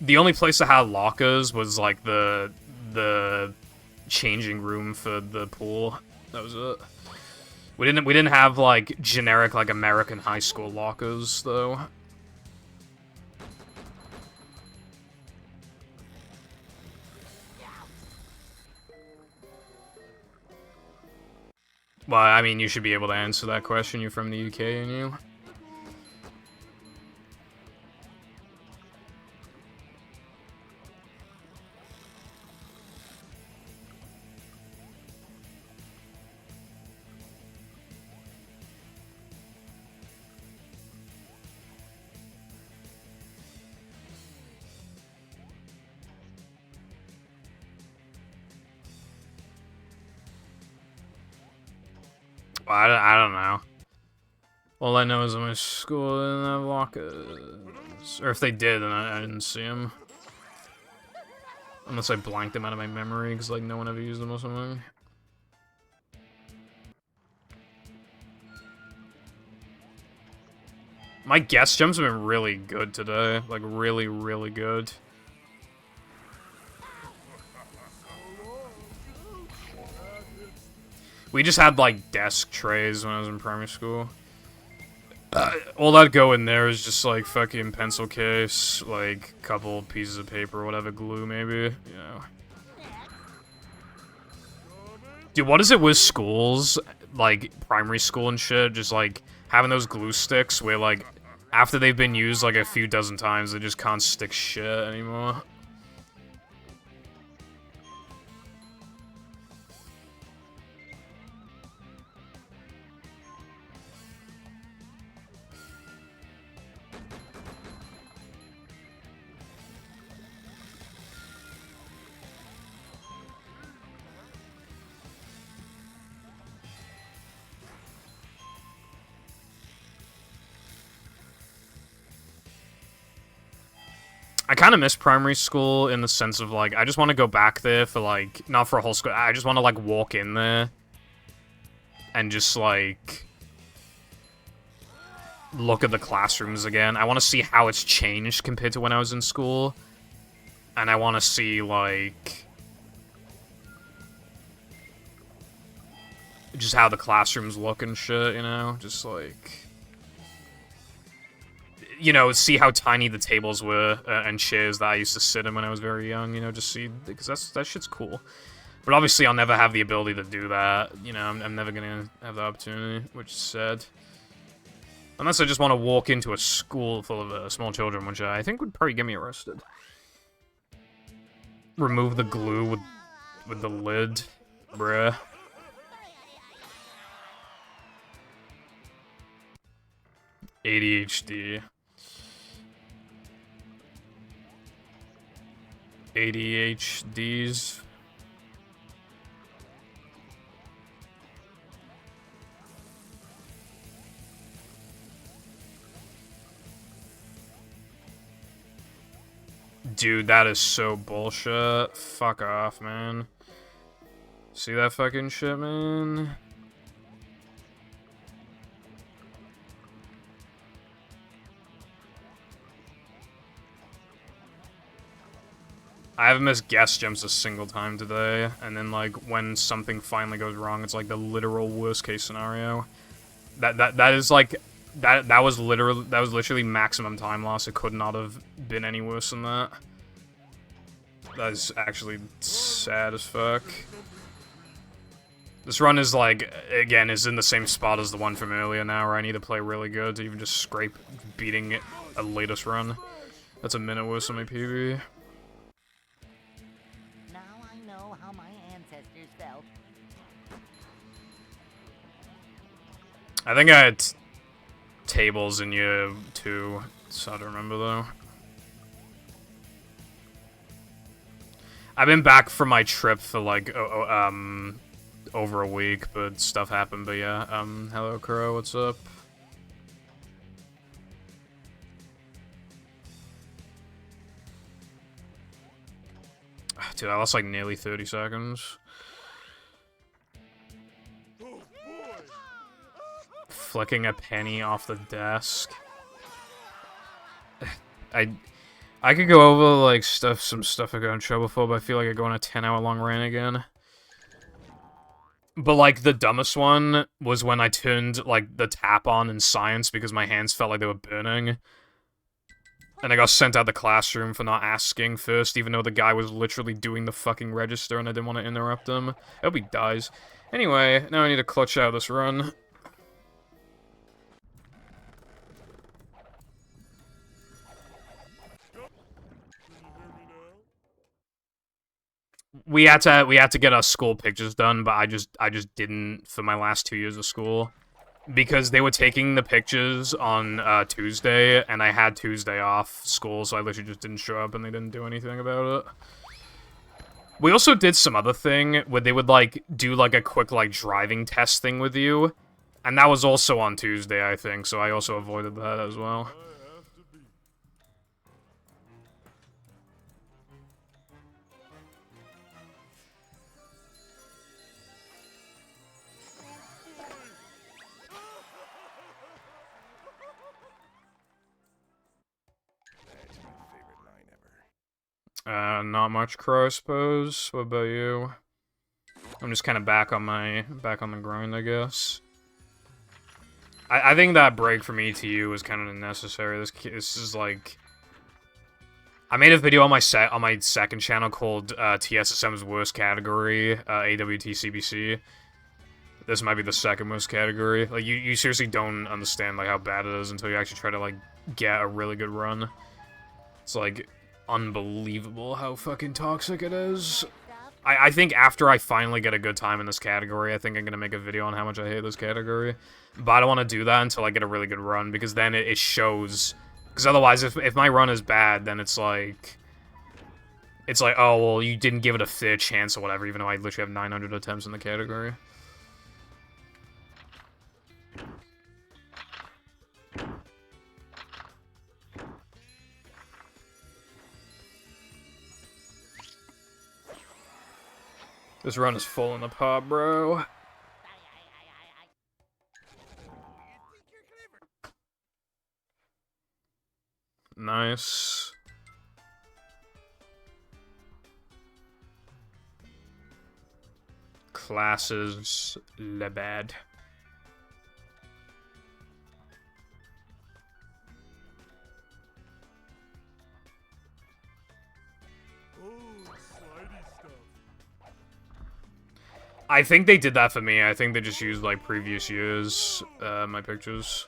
The only place that had lockers was, like, the changing room for the pool. That was it. We didn't have, like, generic, like, American high school lockers, though. Well, I mean, you should be able to answer that question. You're from the UK, and you? Well, I don't know. All I know is that my school didn't have lockers. Or if they did, then I didn't see them. Unless I blanked them out of my memory, because, like, no one ever used them or something. My guest jumps have been really good today. Like, really, really good. We just had, like, desk trays when I was in primary school. All that'd go in there is just, like, fucking pencil case, like, couple pieces of paper, whatever, glue, maybe, you know. Dude, what is it with schools, like, primary school and shit, just, like, having those glue sticks where, like, after they've been used, like, a few dozen times, they just can't stick shit anymore? I kind of miss primary school in the sense of, like, I just want to go back there for, like, not for a whole school, I just want to, like, walk in there and just, like, look at the classrooms again. I want to see how it's changed compared to when I was in school. And I want to see, like, just how the classrooms look and shit, you know? Just, like, you know, see how tiny the tables were and chairs that I used to sit in when I was very young, you know, just see, because that shit's cool. But obviously I'll never have the ability to do that, you know, I'm never gonna have the opportunity, which is sad. Unless I just want to walk into a school full of small children, which I think would probably get me arrested. Remove the glue with the lid, bruh. ADHD. ADHDs. Dude, that is so bullshit. Fuck off, man. See that fucking shit, man? I haven't missed guest jumps a single time today, and then, like, when something finally goes wrong, it's, like, the literal worst-case scenario. That is, like, that was literally maximum time loss. It could not have been any worse than that. That is actually sad as fuck. This run is, like, again, is in the same spot as the one from earlier now, where I need to play really good to even just scrape beating a latest run. That's a minute worse than my PB. Now I know how my ancestors felt. I think I had tables in year 2. It's hard to remember, though. I've been back from my trip for, like, over a week, but stuff happened, but yeah. Hello, Kuro, what's up? Dude, I lost, like, nearly 30 seconds. Flicking a penny off the desk. I could go over, like, some stuff I got in trouble for, but I feel like I go on a 10-hour-long rant again. But, like, the dumbest one was when I turned, like, the tap on in science because my hands felt like they were burning. And I got sent out of the classroom for not asking first, even though the guy was literally doing the fucking register and I didn't want to interrupt him. I hope he dies. Anyway, now I need to clutch out this run. We had to get our school pictures done, but I just didn't for my last 2 years of school. Because they were taking the pictures on Tuesday, and I had Tuesday off school, so I literally just didn't show up and they didn't do anything about it. We also did some other thing where they would, like, do, like, a quick, like, driving test thing with you. And that was also on Tuesday, I think, so I also avoided that as well. Not much, Crow, I suppose. What about you? I'm just kind of back on the grind, I guess. I think that break from ETU was kind of unnecessary. This is like, I made a video on my second channel called TSSM's worst category, AWT-CBC. This might be the second worst category. Like, you seriously don't understand like how bad it is until you actually try to like get a really good run. It's like unbelievable how fucking toxic it is. I think after I finally get a good time in this category, I think I'm gonna make a video on how much I hate this category. But I don't want to do that until I get a really good run, because then it shows. Because otherwise, if my run is bad, then it's like, oh, well, you didn't give it a fair chance or whatever, even though I literally have 900 attempts in the category. This run is falling apart, bro. Nice. Classes, le bad. I think they did that for me. I think they just used, like, previous years, my pictures.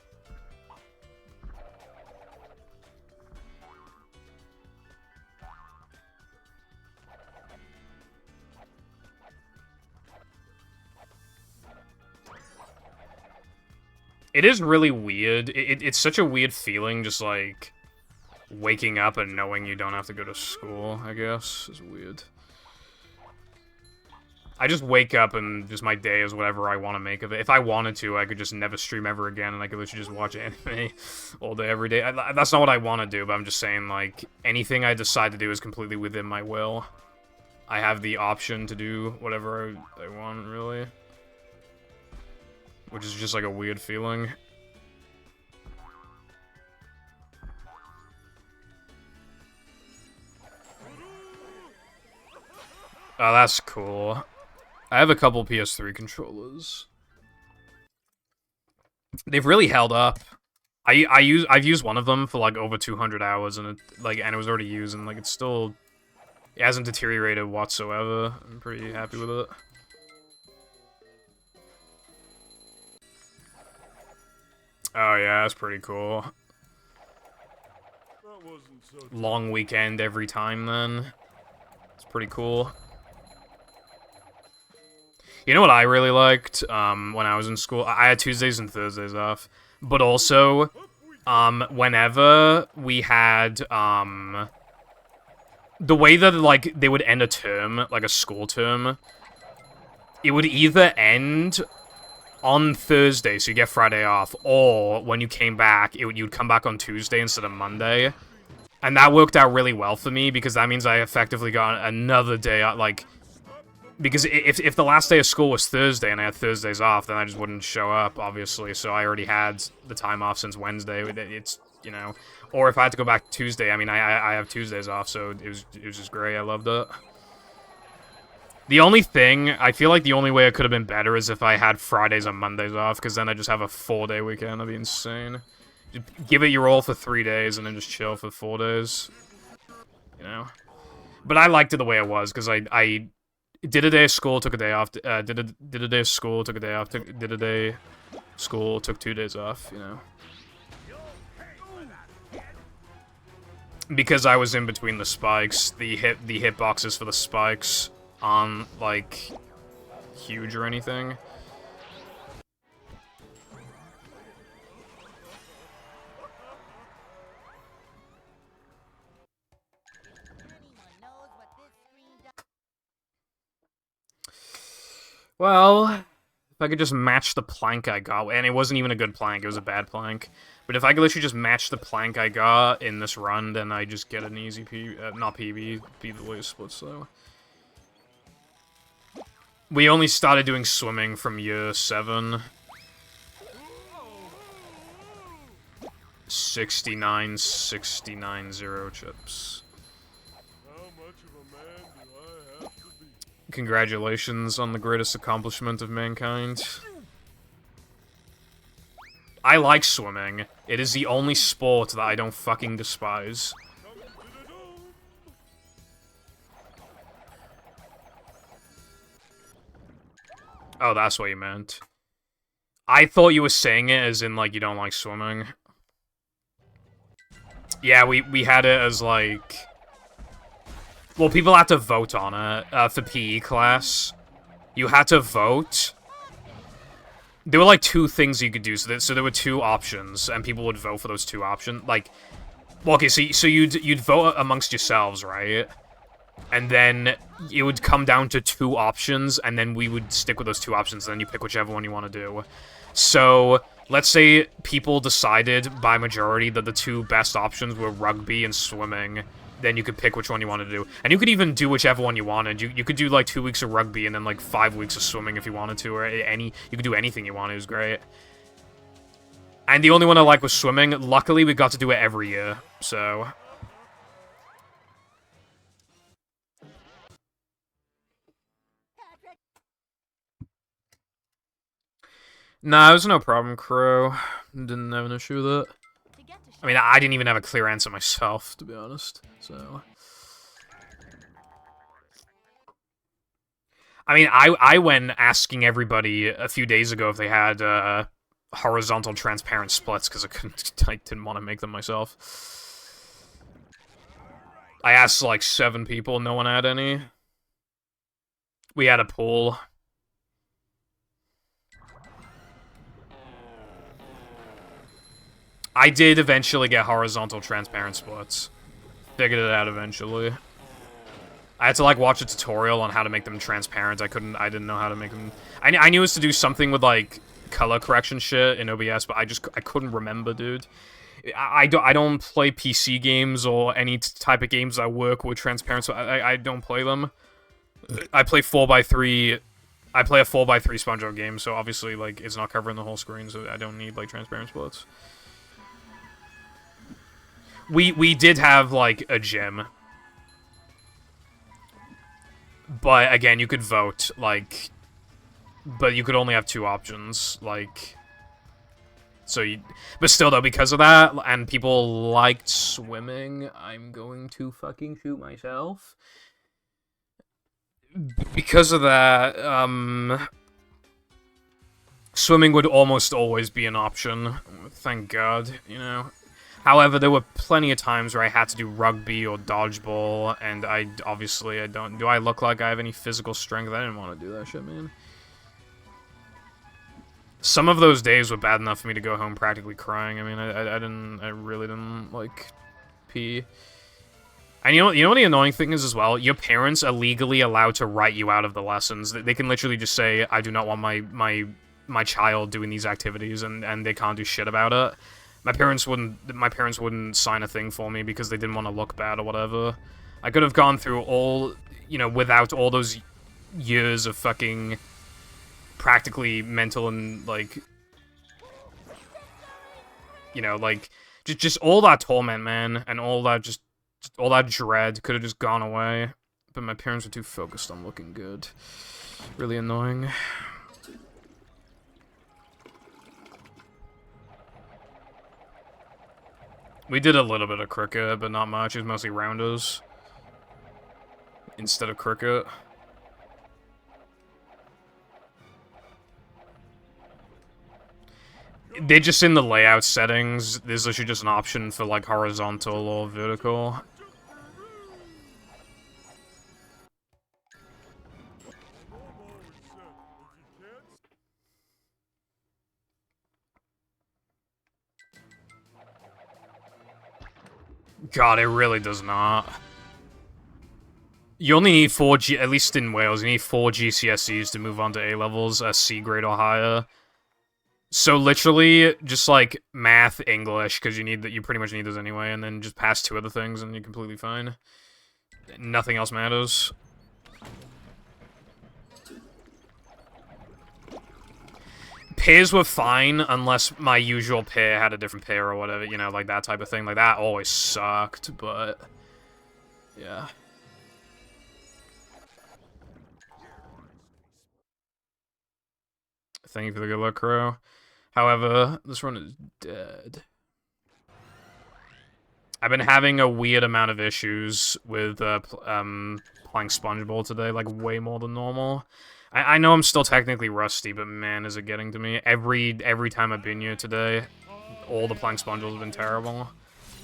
It is really weird. It's such a weird feeling, just, like, waking up and knowing you don't have to go to school, I guess. Is weird. I just wake up and just my day is whatever I want to make of it. If I wanted to, I could just never stream ever again and I could literally just watch anime all day, every day. That's not what I want to do, but I'm just saying, like, anything I decide to do is completely within my will. I have the option to do whatever I want, really. Which is just, like, a weird feeling. Oh, that's cool. I have a couple PS3 controllers. They've really held up. I've used one of them for like over 200 hours, and it was already used, and like it hasn't deteriorated whatsoever. I'm pretty happy with it. Oh yeah, that's pretty cool. Long weekend every time then. It's pretty cool. You know what I really liked when I was in school? I had Tuesdays and Thursdays off. But also, whenever we had, the way that, like, they would end a term, like a school term, it would either end on Thursday, so you get Friday off, or when you came back, you'd come back on Tuesday instead of Monday. And that worked out really well for me, because that means I effectively got another day, like... Because if the last day of school was Thursday and I had Thursdays off, then I just wouldn't show up, obviously. So I already had the time off since Wednesday. It's, you know... Or if I had to go back Tuesday, I mean, I have Tuesdays off, so it was just great. I loved it. The only thing... I feel like the only way it could have been better is if I had Fridays and Mondays off, because then I just have a 4-day weekend. That'd be insane. Just give it your all for 3 days and then just chill for 4 days. You know? But I liked it the way it was, because I did a day of school, took a day off, did a day of school, took a day off, did a day school, took 2 days off, you know. Because I was in between the spikes, the hitboxes for the spikes aren't, like, huge or anything. Well, if I could just match the plank I got, and it wasn't even a good plank, it was a bad plank. But if I could literally just match the plank I got in this run, then I just get an easy not PB, be the way splits though. We only started doing swimming from year 7. 69, 0 chips. How much of a man do I have to be? Congratulations on the greatest accomplishment of mankind. I like swimming. It is the only sport that I don't fucking despise. Oh, that's what you meant. I thought you were saying it as in, like, you don't like swimming. Yeah, we had it as, like... Well, people had to vote on it, for PE class. You had to vote. There were, like, 2 things you could do, so there were 2 options, and people would vote for those 2 options. Like, well, okay, so you'd vote amongst yourselves, right? And then it would come down to 2 options, and then we would stick with those 2 options, and then you pick whichever one you want to do. So, let's say people decided by majority that the 2 best options were rugby and swimming. Then you could pick which one you wanted to do. And you could even do whichever one you wanted. You could do, like, 2 weeks of rugby and then, like, 5 weeks of swimming if you wanted to, or you could do anything you wanted. It was great. And the only one I liked was swimming. Luckily, we got to do it every year, so... Nah, it was no problem, Crow. Didn't have an issue with it. I mean, I didn't even have a clear answer myself, to be honest, so... I mean, I went asking everybody a few days ago if they had, horizontal transparent splits, because I didn't want to make them myself. I asked, like, 7 people, no one had any. We had a pool. I did eventually get horizontal transparent splits. Figured it out eventually. I had to, like, watch a tutorial on how to make them transparent. I didn't know how to make them... I knew it was to do something with, like, color correction shit in OBS, but I couldn't remember, dude. I don't play PC games or any type of games that work with transparent, so I don't play them. I play 4x3... I play a 4x3 SpongeBob game, so obviously, like, it's not covering the whole screen, so I don't need, like, transparent splits. We did have, like, a gym. But, again, you could vote, like... But you could only have 2 options, like... So you... But still, though, because of that, and people liked swimming, I'm going to fucking shoot myself. Because of that, swimming would almost always be an option. Thank God, you know? However, there were plenty of times where I had to do rugby or dodgeball, and obviously I don't... Do I look like I have any physical strength? I didn't want to do that shit, man. Some of those days were bad enough for me to go home practically crying. I mean, I really didn't, like, pee. And you know what the annoying thing is as well? Your parents are legally allowed to write you out of the lessons. They can literally just say, I do not want my child doing these activities, and they can't do shit about it. My parents wouldn't sign a thing for me because they didn't want to look bad or whatever. I could have gone through all, you know, without all those years of fucking practically mental and, like, you know, like, just all that torment, man, and all that all that dread could have just gone away. But my parents were too focused on looking good. Really annoying. We did a little bit of cricket, but not much. It was mostly rounders instead of cricket. They're just in the layout settings. There's actually just an option for, like, horizontal or vertical. God, it really does not. You only need 4 at least in Wales, you need 4 GCSEs to move on to A-levels, C grade or higher. So literally, just like math, English, because you pretty much need those anyway, and then just pass 2 other things and you're completely fine. Nothing else matters. Pairs were fine, unless my usual pair had a different pair or whatever, you know, like that type of thing. Like, that always sucked, but... yeah. Thank you for the good luck, Crow. However, this run is dead. I've been having a weird amount of issues with playing SpongeBob today, like way more than normal. I know I'm still technically rusty, but man, is it getting to me. Every time I've been here today, all the playing SpongeBob have been terrible.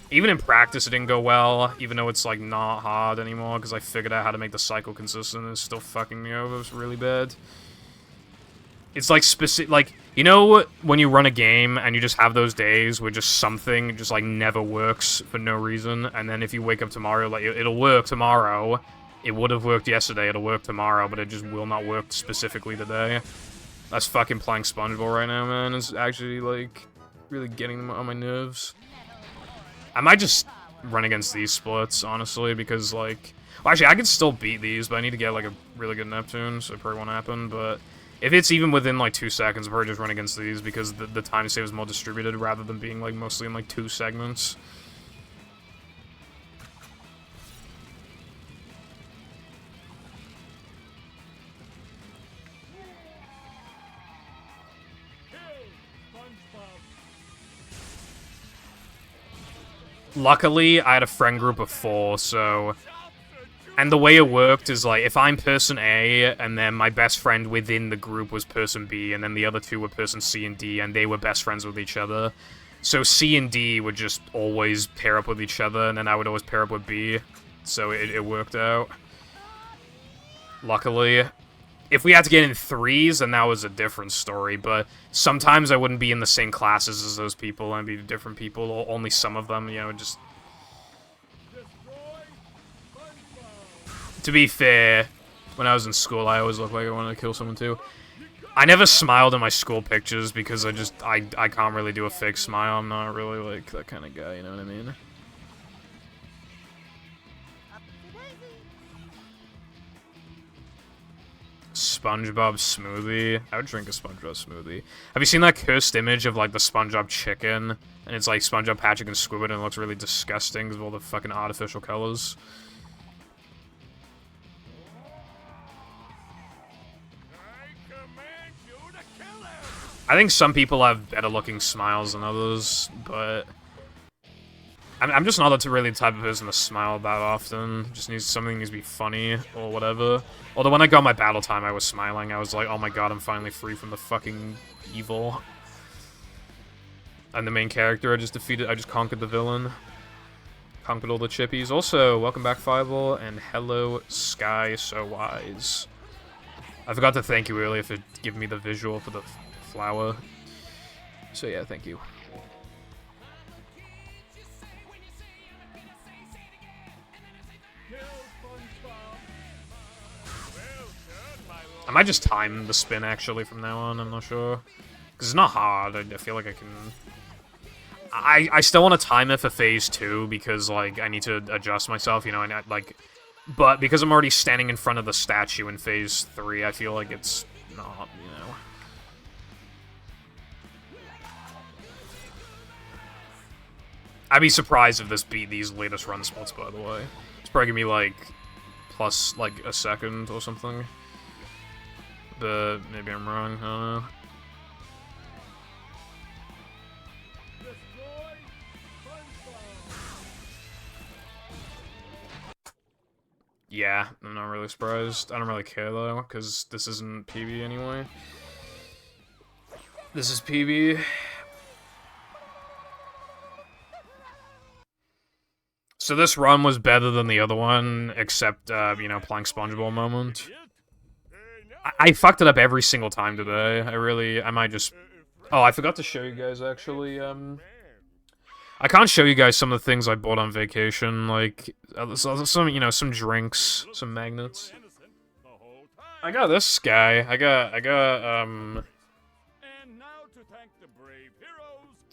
Even in practice, it didn't go well, even though it's like not hard anymore, because I figured out how to make the cycle consistent, and it's still fucking me over. It's really bad. It's like specific, like, you know when you run a game and you just have those days where just something just like never works for no reason, and then if you wake up tomorrow, like it'll work tomorrow, it would have worked yesterday, it'll work tomorrow, but it just will not work specifically today. That's fucking playing SpongeBob right now, man. It's actually like really getting on my nerves. I might just run against these splits, honestly, because like, well, actually I could still beat these, but I need to get like a really good Neptune, so it probably won't happen, but if it's even within, like, 2 seconds, I'll probably just run against these, because the time save is more distributed, rather than being, like, mostly in, like, 2 segments. Luckily, I had a friend group of 4, so... And the way it worked is, like, if I'm person A, and then my best friend within the group was person B, and then the other 2 were person C and D, and they were best friends with each other. So C and D would just always pair up with each other, and then I would always pair up with B. So it worked out. Luckily. If we had to get in 3s, then that was a different story, but sometimes I wouldn't be in the same classes as those people, and I'd be different people, or only some of them, you know, just... To be fair, when I was in school, I always looked like I wanted to kill someone too. I never smiled in my school pictures because I can't really do a fake smile. I'm not really like that kind of guy, you know what I mean? SpongeBob smoothie. I would drink a SpongeBob smoothie. Have you seen that cursed image of like the SpongeBob chicken? And it's like SpongeBob, Patrick, and Squidward, and it looks really disgusting because of all the fucking artificial colors. I think some people have better looking smiles than others, but I'm just not really the type of person to smile that often. Just something needs to be funny or whatever. Although when I got my battle time, I was smiling. I was like, oh my god, I'm finally free from the fucking evil. I'm the main character. I just conquered the villain. Conquered all the chippies. Also, welcome back, Fireball, and hello, Sky So Wise. I forgot to thank you earlier for giving me the visual for the flower. So yeah, thank you. I might just time the spin actually from now on, I'm not sure. Because it's not hard, I feel like I can... I still want to time it for phase 2 because like I need to adjust myself, you know, and but because I'm already standing in front of the statue in phase 3, I feel like it's not, you know. I'd be surprised if this beat these latest run spots, by the way. It's probably gonna be like plus like a second or something. But maybe I'm wrong, I don't know. Yeah, I'm not really surprised. I don't really care though, because this isn't PB anyway. This is PB. So this run was better than the other one, except, you know, playing SpongeBob moment. I fucked it up every single time today. I might just... Oh, I forgot to show you guys, actually, I can't show you guys some of the things I bought on vacation, like, some, you know, some drinks, some magnets. I got this guy. I got,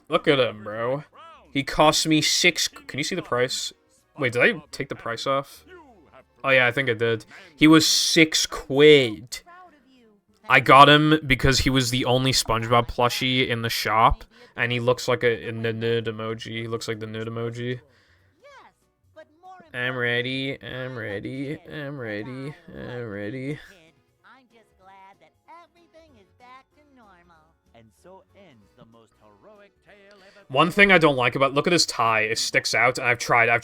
look at him, bro. He cost me 6... Can you see the price? Wait, did I take the price off? Oh yeah, I think I did. He was 6 quid. I got him because he was the only SpongeBob plushie in the shop. And he looks like a nerd emoji. He looks like the nerd emoji. I'm ready. I'm ready. I'm ready. I'm ready. I'm just glad that everything is back to normal. so ends the most heroic tale ever. One thing I don't like about... Look at his tie. It sticks out, and I've tried. Sun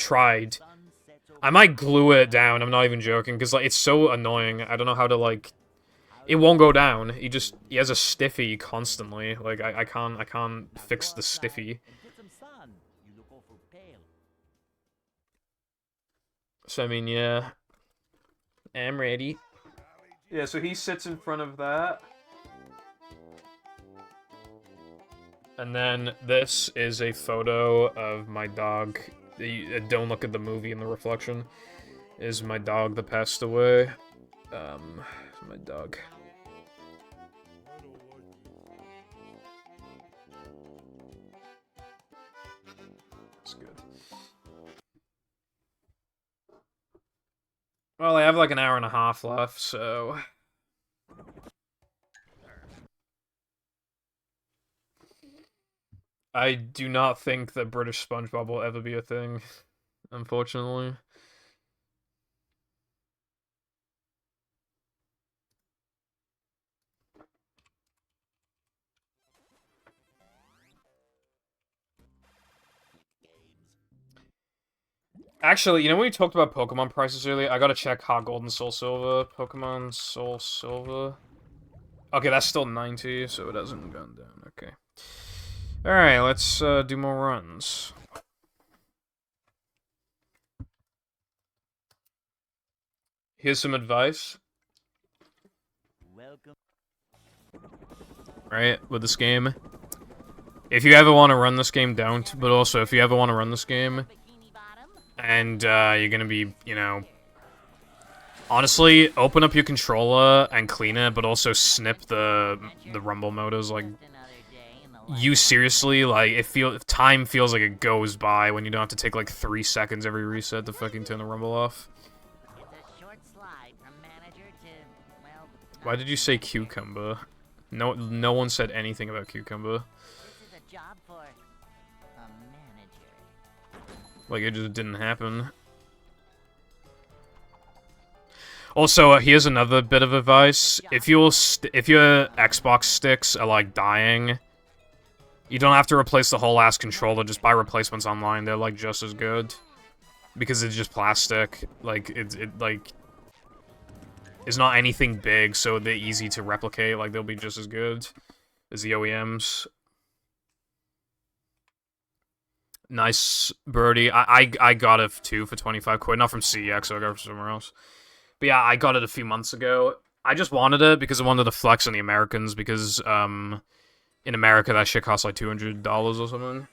sets over I might glue it down, I'm not even joking, because, like, it's so annoying. I don't know how to, like... It won't go down. He has a stiffy constantly. Like, I can't fix the stiffy. and get some sun. You look awful pale. So, I mean, yeah. I'm ready. Yeah, so he sits in front of that. And then this is a photo of my dog. Don't look at the movie in the reflection. Is my dog that passed away. My dog. That's good. Well, I have like an hour and a half left, so... I do not think that British SpongeBob will ever be a thing, unfortunately. Actually, you know when we talked about Pokemon prices earlier? I gotta check Heart Gold and Soul Silver. Pokemon Soul Silver. Okay, that's still 90, so it hasn't gone down. Okay. Alright, let's do more runs. Here's some advice. Welcome. Right, with this game. If you ever want to run this game, don't. But also, if you ever want to run this game, Bikini Bottom. and you're gonna be, you know... Honestly, open up your controller and clean it, but also snip the rumble motors, like... Just another day in the life You seriously, like, time feels like it goes by when you don't have to take, like, 3 seconds every reset to fucking turn the rumble off. It's a short slide from manager to, well, Why did you say cucumber? No one said anything about cucumber. this is a job for a manager. Like, it just didn't happen. Also, here's another bit of advice. If your Xbox sticks are, like, dying, you don't have to replace the whole ass controller, just buy replacements online. They're, like, just as good. Because it's just plastic. Like, it's not anything big, so they're easy to replicate. Like, they'll be just as good as the OEMs. Nice birdie. I got it too for 25 quid. Not from CEX, so I got it from somewhere else. But yeah, I got it a few months ago. I just wanted it because I wanted to flex on the Americans, because in America that shit costs like $200 or something.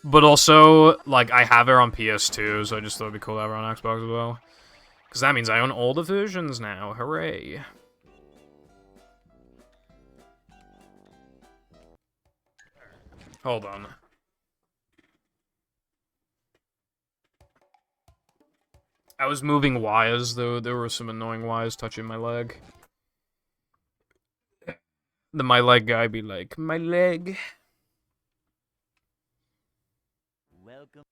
But also, like, I have it on PS2, so I just thought it'd be cool to have it on Xbox as well. Because that means I own all the versions now. Hooray. Hold on. I was moving wires, though. There were some annoying wires touching my leg. The my leg guy be like, my leg. Welcome.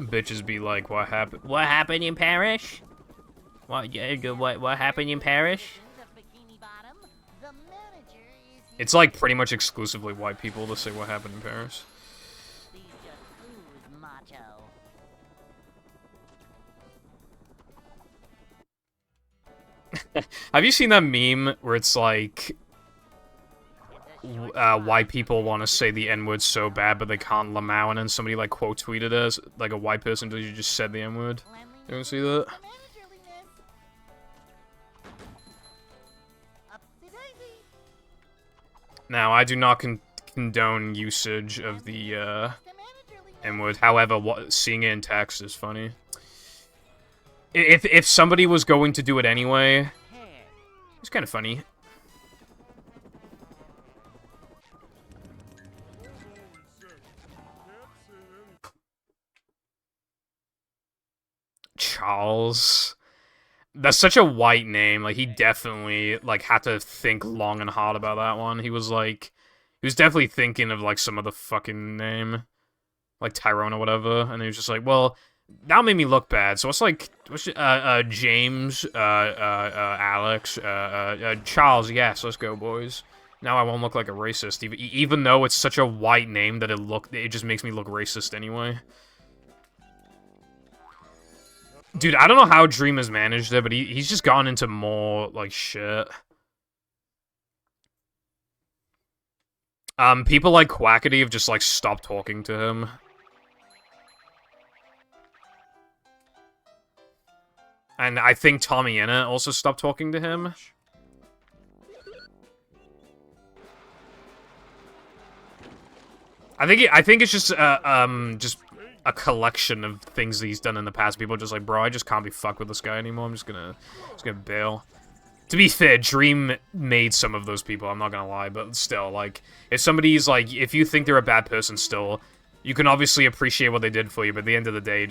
Bitches be like, what happened? What happened in Paris? What happened in Paris? Of Bikini Bottom, the manager is It's like pretty much exclusively white people to say what happened in Paris. these just ooze macho. Have you seen that meme where it's like, white people want to say the N-word so bad, but they can't lamau, and then somebody like quote tweeted us, like a white person, you just said the N-word? You ever see that? Managerliness. Upsy-daisy. Now, I do not condone usage of the To managerliness. N-word. However, seeing it in text is funny. If somebody was going to do it anyway, Hair. it's kind of funny. Charles. That's such a white name. Like, he definitely, like, had to think long and hard about that one. He was definitely thinking of, like, some other fucking name. Like, Tyrone or whatever. And he was just like, well, that made me look bad. So it's like, James, Alex, Charles, yes, let's go, boys. Now I won't look like a racist, even though it's such a white name that it just makes me look racist anyway. Dude, I don't know how Dream has managed it, but he's just gone into more, like, shit. People like Quackity have just, like, stopped talking to him. And I think Tommy Innit also stopped talking to him. I think it's just a collection of things that he's done in the past. People are just like, bro, I just can't be fucked with this guy anymore. I'm just gonna bail. To be fair, Dream made some of those people, I'm not gonna lie, but still, like, if somebody's, like, if you think they're a bad person still, you can obviously appreciate what they did for you, but at the end of the day,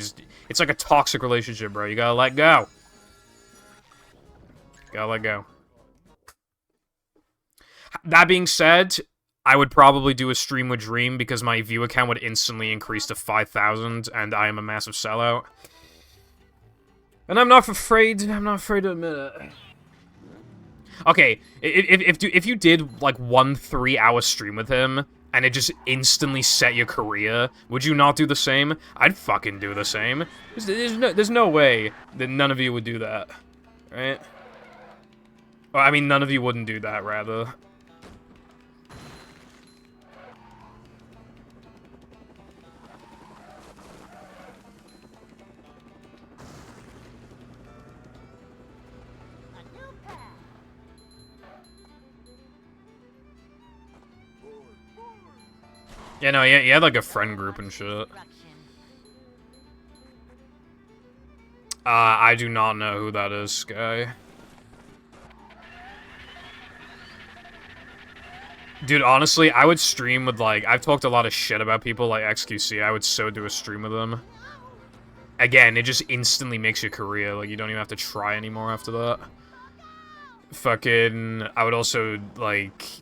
it's like a toxic relationship, bro. You gotta let go. Gotta let go. That being said, I would probably do a stream with Dream because my view account would instantly increase to 5,000, and I am a massive sellout. And I'm not afraid to admit it. Okay, if you did, like, 1 3-hour stream with him, and it just instantly set your career, would you not do the same? I'd fucking do the same. There's no way that none of you would do that, right? Well, I mean, none of you wouldn't do that, rather. Yeah, no, he had like a friend group and shit. I do not know who that is, Sky. Dude, honestly, I would stream with, like, I've talked a lot of shit about people like XQC. I would so do a stream with them. Again, it just instantly makes your career. Like, you don't even have to try anymore after that. Fucking, I would also, like...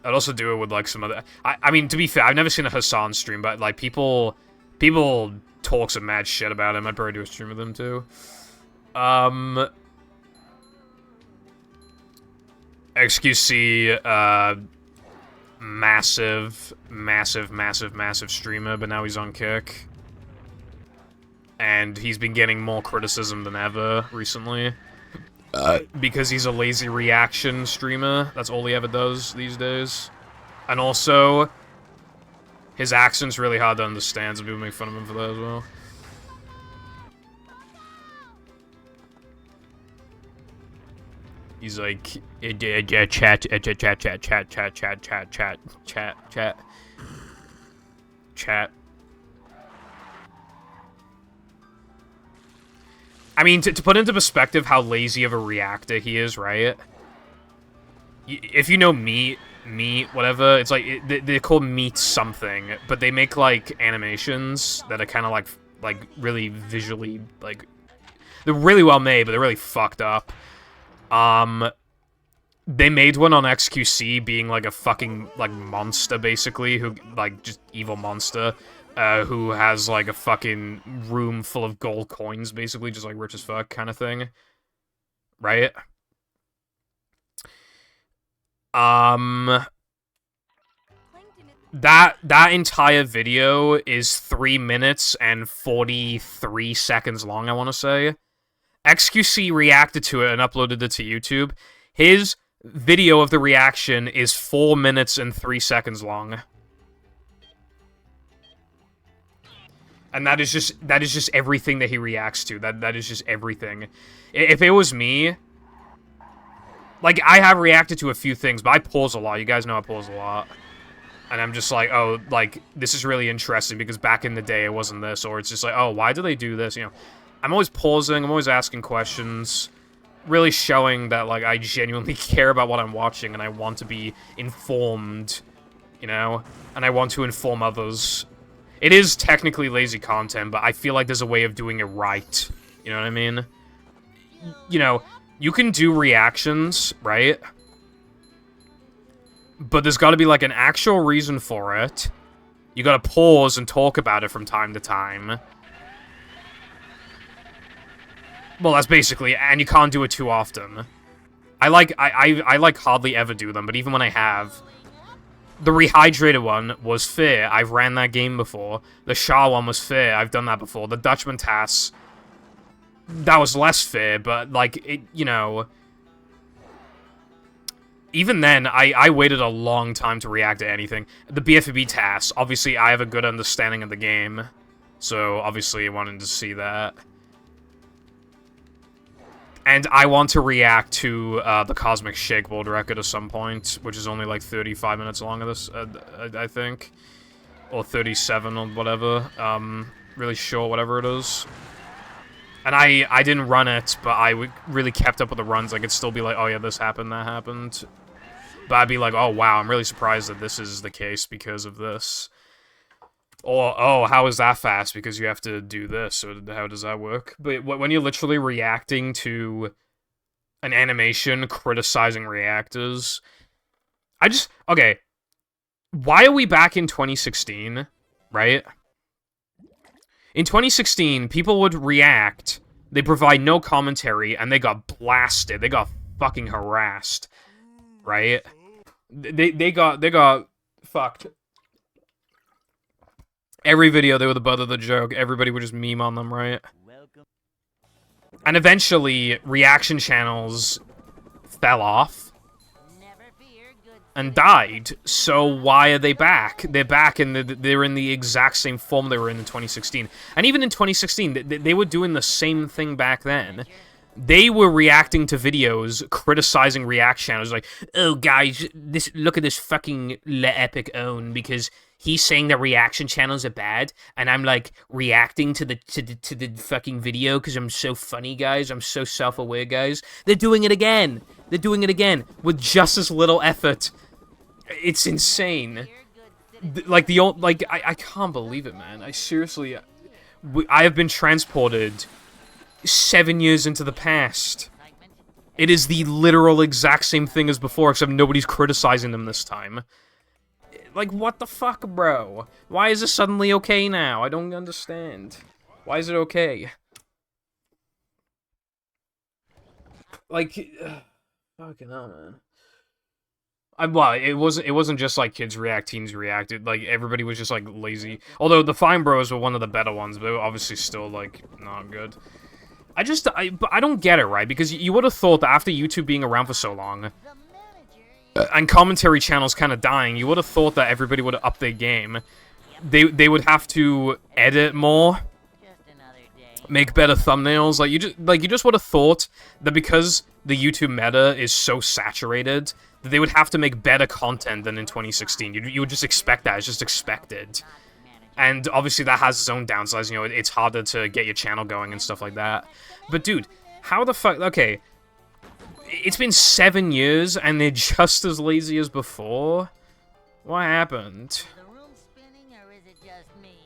I'd also do it with, like, some other... I mean, to be fair, I've never seen a Hassan stream, but, like, people talk some mad shit about him. I'd probably do a stream with him, too. XQC, massive streamer, but now he's on Kick. And he's been getting more criticism than ever recently. Because he's a lazy reaction streamer. That's all he ever does these days. And also, his accent's really hard to understand, so people make fun of him for that as well. He's like, chat. I mean, to put into perspective how lazy of a reactor he is, right? If you know Meat, whatever, it's like, they're called Meat something, but they make, like, animations that are kind of, like, really visually, like, they're really well made, but they're really fucked up. They made one on XQC being, like, a fucking, like, monster, basically, who, like, just evil monster. Who has, like, a fucking room full of gold coins, basically, just, like, rich as fuck kind of thing. Right? That entire video is 3 minutes and 43 seconds long, I want to say. XQC reacted to it and uploaded it to YouTube. His video of the reaction is 4 minutes and 3 seconds long. And that is just everything that he reacts to. That is just everything. If it was me, like, I have reacted to a few things, but I pause a lot. You guys know I pause a lot. And I'm just like, oh, like, this is really interesting because back in the day it wasn't this. Or it's just like, oh, why do they do this? You know, I'm always pausing. I'm always asking questions. Really showing that, like, I genuinely care about what I'm watching and I want to be informed, you know? And I want to inform others. It is technically lazy content, but I feel like there's a way of doing it right. You know what I mean? You know, you can do reactions, right? But there's gotta be, like, an actual reason for it. You gotta pause and talk about it from time to time. Well, that's basically... And you can't do it too often. I like hardly ever do them, but even when I have, the Rehydrated one was fair. I've ran that game before. The Shah one was fair. I've done that before. The Dutchman TAS, that was less fair, but, like, it, you know... Even then, I waited a long time to react to anything. The BFB TAS, obviously I have a good understanding of the game, so obviously I wanted to see that. And I want to react to the Cosmic Shake World Record at some point, which is only like 35 minutes long of this, I think. Or 37 or whatever. Really short, whatever it is. And I didn't run it, but I really kept up with the runs. I could still be like, oh yeah, this happened, that happened. But I'd be like, oh wow, I'm really surprised that this is the case because of this. Or, oh, how is that fast? Because you have to do this, so how does that work? But when you're literally reacting to an animation criticizing reactors... Okay. Why are we back in 2016, right? In 2016, people would react, they provide no commentary, and they got blasted. They got fucking harassed, right? They got fucked. Every video, they were the butt of the joke. Everybody would just meme on them, right? Welcome. And eventually, reaction channels fell off Never fear, good and died. So why are they back? They're back and they're in the exact same form they were in 2016. And even in 2016, they were doing the same thing back then. They were reacting to videos, criticizing react channels, like, oh guys, look at this fucking Le Epic own, because he's saying that reaction channels are bad, and I'm like reacting to the fucking video because I'm so funny, guys. I'm so self-aware, guys. They're doing it again. They're doing it again with just as little effort. It's insane. I can't believe it, man. I seriously, I have been transported 7 years into the past. excitement. It is the literal exact same thing as before, except nobody's criticizing them this time. Like, what the fuck, bro? Why is this suddenly okay now? I don't understand. Why is it okay? Like, fucking hell, man. Well, it wasn't just like kids react, teens reacted. Like, everybody was just like lazy. Although the Fine Bros were one of the better ones, but they were obviously still like not good. But I don't get it, right? Because you would have thought that after YouTube being around for so long, The manager and commentary channels kind of dying, you would have thought that everybody would up their game. They would have to edit more, just another day. make better thumbnails. You just would have thought that because the YouTube meta is so saturated, that they would have to make better content than in 2016. You would just expect that. It's just expected. And obviously that has its own downsides, you know, it's harder to get your channel going and stuff like that. But dude, how the fuck, okay, it's been 7 years and they're just as lazy as before? What happened? Is the room spinning or is it just me?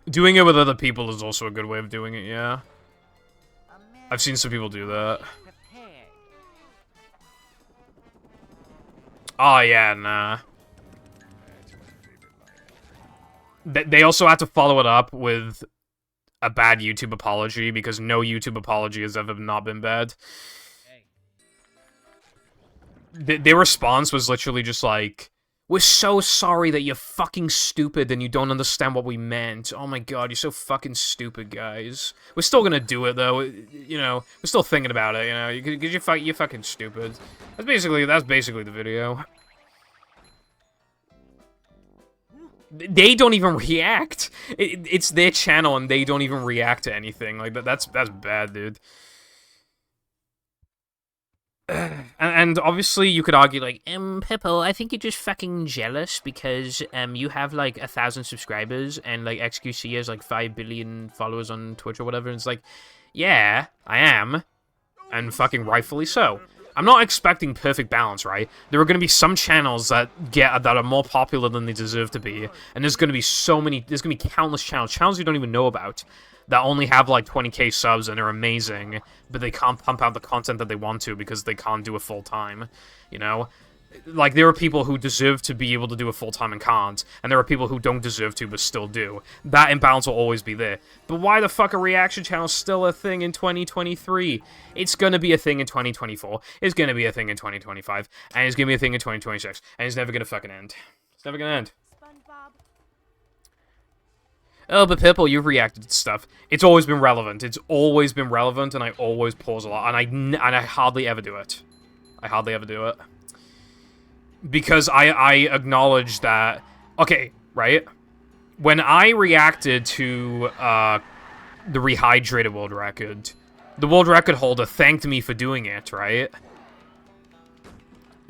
Doing it with other people is also a good way of doing it, yeah. A I've seen some people do that. prepared. Oh yeah, nah. They also had to follow it up with a bad YouTube apology, because no YouTube apology has ever not been bad. Their response was literally just like, we're so sorry that you're fucking stupid and you don't understand what we meant. Oh my god, you're so fucking stupid, guys. We're still gonna do it, though. You know, we're still thinking about it, you know, because you're fucking stupid. That's basically the video. They don't even react. It's their channel and they don't even react to anything. Like, that's bad, dude. And obviously you could argue like, Pippo, I think you're just fucking jealous because you have like 1,000 subscribers and like XQC has like 5 billion followers on Twitch or whatever. And it's like, yeah, I am, and fucking rightfully so. I'm not expecting perfect balance, right? There are going to be some channels that are more popular than they deserve to be, and there's going to be there's going to be countless channels you don't even know about, that only have like 20k subs and are amazing, but they can't pump out the content that they want to because they can't do it full time, you know? Like, there are people who deserve to be able to do it full-time and can't, and there are people who don't deserve to but still do. That imbalance will always be there. But why the fuck are reaction channels still a thing in 2023? It's gonna be a thing in 2024, it's gonna be a thing in 2025, and it's gonna be a thing in 2026, and it's never gonna fucking end. It's never gonna end. SpongeBob. Oh, but Pipple, you've reacted to stuff. It's always been relevant. It's always been relevant, and I always pause a lot, and I hardly ever do it. I hardly ever do it. Because I acknowledge that... Okay, right? When I reacted to the Rehydrated world record, the world record holder thanked me for doing it, right?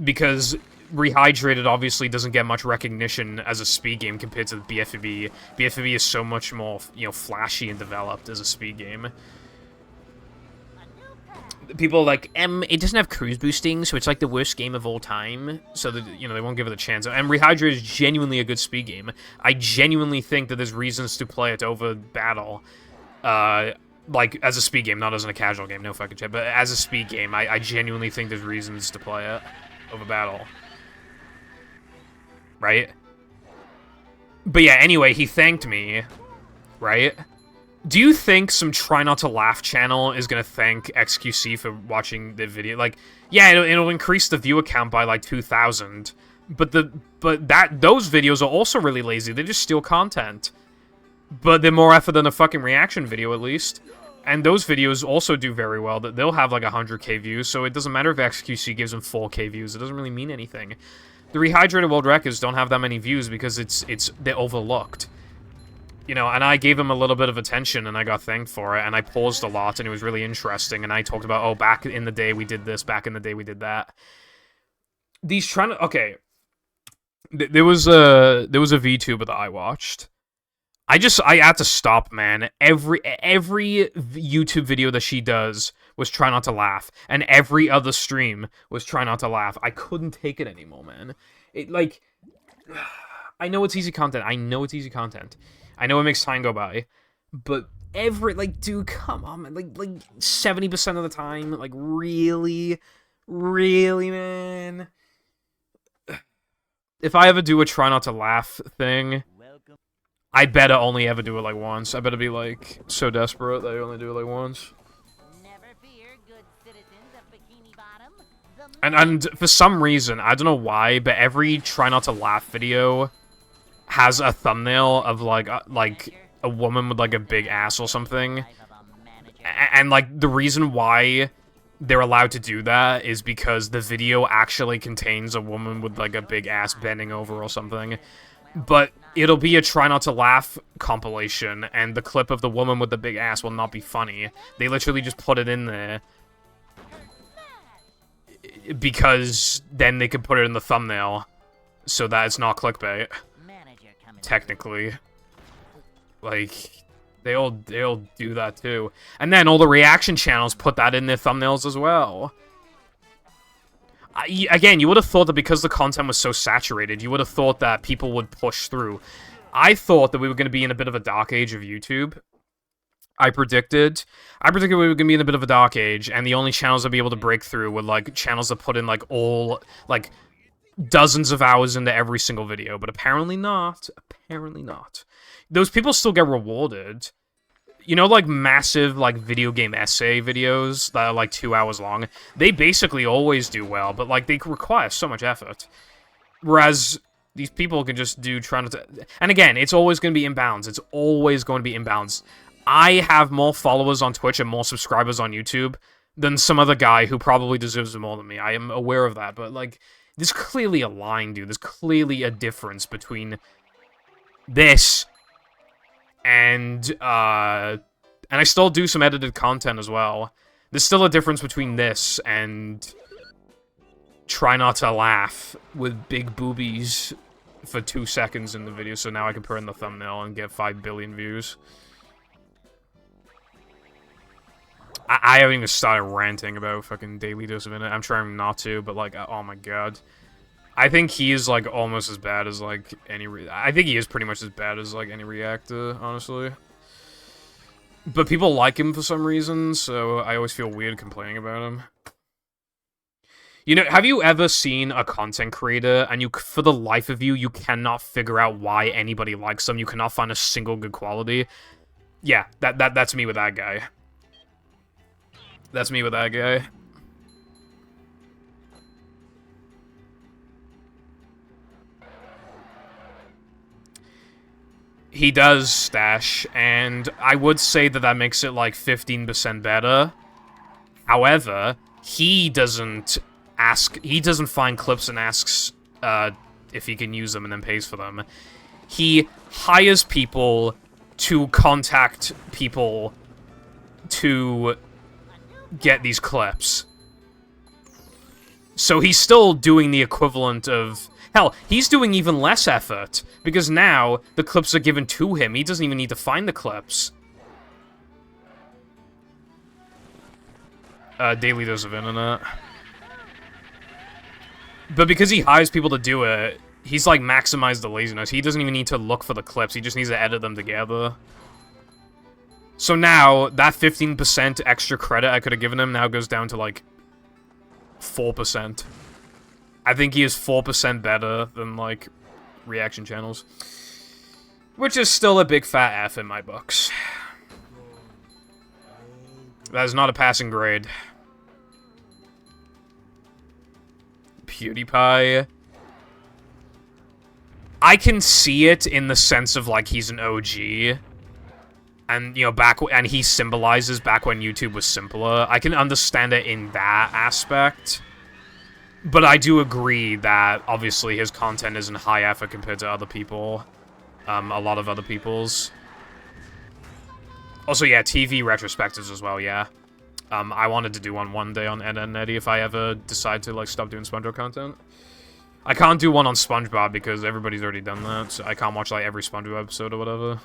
Because Rehydrated obviously doesn't get much recognition as a speed game compared to the BFB. BFB is so much more, you know, flashy and developed as a speed game. People are like, it doesn't have cruise boosting, so it's like the worst game of all time. So that, you know, they won't give it a chance. And Rehydrated is genuinely a good speed game. I genuinely think that there's reasons to play it over Battle. Like, as a speed game, not as a casual game, no fucking shit. But as a speed game, I genuinely think there's reasons to play it over Battle. Right? But yeah, anyway, he thanked me. Right? Do you think some Try Not to Laugh channel is gonna thank XQC for watching the video? Like, yeah, it'll increase the viewer count by like 2,000, but those videos are also really lazy. They just steal content, but they're more effort than a fucking reaction video at least. And those videos also do very well. That they'll have like 100k views, so it doesn't matter if XQC gives them 4k views. It doesn't really mean anything. The Rehydrated world records don't have that many views because they're overlooked. You know, and I gave him a little bit of attention, and I got thanked for it, and I paused a lot, and it was really interesting, and I talked about, oh, back in the day we did this, back in the day we did that. These trying to... Okay. There was a VTuber that I watched. I had to stop, man. Every YouTube video that she does was Try Not to Laugh, and every other stream was Try Not to Laugh. I couldn't take it anymore, man. It, like... I know it's easy content. I know it's easy content. I know it makes time go by, but like, dude, come on, man. Like 70% of the time, like, really, man. If I ever do a Try Not to Laugh thing, I better only ever do it, like, once. I better be, like, so desperate that I only do it, like, once. Never fear, good citizens of Bikini Bottom. And for some reason, I don't know why, but every Try Not to Laugh video has a thumbnail of, like a woman with, like, a big ass or something. And, like, the reason why they're allowed to do that is because the video actually contains a woman with, like, a big ass bending over or something. But it'll be a Try Not to Laugh compilation, and the clip of the woman with the big ass will not be funny. They literally just put it in there because then they could put it in the thumbnail so that it's not clickbait. Technically. Like, they all do that too. And then all the reaction channels put that in their thumbnails as well. Again, you would have thought that because the content was so saturated, you would have thought that people would push through. I thought that we were going to be in a bit of a dark age of YouTube. I predicted we were going to be in a bit of a dark age, and the only channels that would be able to break through were, like, channels that put in, like, dozens of hours into every single video, but apparently not. Apparently not. Those people still get rewarded. You know, like, massive, like, video game essay videos that are, like, 2 hours long? They basically always do well, but, like, they require so much effort. Whereas these people can just do trying to... And again, it's always going to be imbalanced. It's always going to be imbalanced. I have more followers on Twitch and more subscribers on YouTube than some other guy who probably deserves more than me. I am aware of that, but, like... There's clearly a line, dude. There's clearly a difference between this and I still do some edited content as well. There's still a difference between this and Try Not to Laugh with big boobies for 2 seconds in the video, so now I can put in the thumbnail and get 5 billion views. I haven't even started ranting about fucking Daily Dose of Internet. I'm trying not to, but, like, oh my god. I think he is, like, almost as bad as, like, any... I think he is pretty much as bad as, like, any reactor, honestly. But people like him for some reason, so I always feel weird complaining about him. You know, have you ever seen a content creator and you, for the life of you, you cannot figure out why anybody likes them? You cannot find a single good quality? Yeah, that's me with that guy. That's me with that guy. He does stash, and I would say that that makes it like 15% better. However, he doesn't find clips and asks if he can use them and then pays for them. He hires people to contact people to get these clips. So he's still doing the equivalent of... Hell, he's doing even less effort, because now the clips are given to him. He doesn't even need to find the clips. Daily dose of internet. But because he hires people to do it, he's like maximized the laziness. He doesn't even need to look for the clips. He just needs to edit them together. So now, that 15% extra credit I could have given him now goes down to like 4%. I think he is 4% better than, like, reaction channels. Which is still a big fat F in my books. That is not a passing grade. PewDiePie. I can see it in the sense of, like, he's an OG. And, you know, and he symbolizes back when YouTube was simpler. I can understand it in that aspect. But I do agree that, obviously, his content isn't high effort compared to other people. A lot of other people's. Also, yeah, TV retrospectives as well, yeah. I wanted to do one day on Ed, Edd n Eddy if I ever decide to, like, stop doing SpongeBob content. I can't do one on SpongeBob because everybody's already done that, so I can't watch, like, every SpongeBob episode or whatever.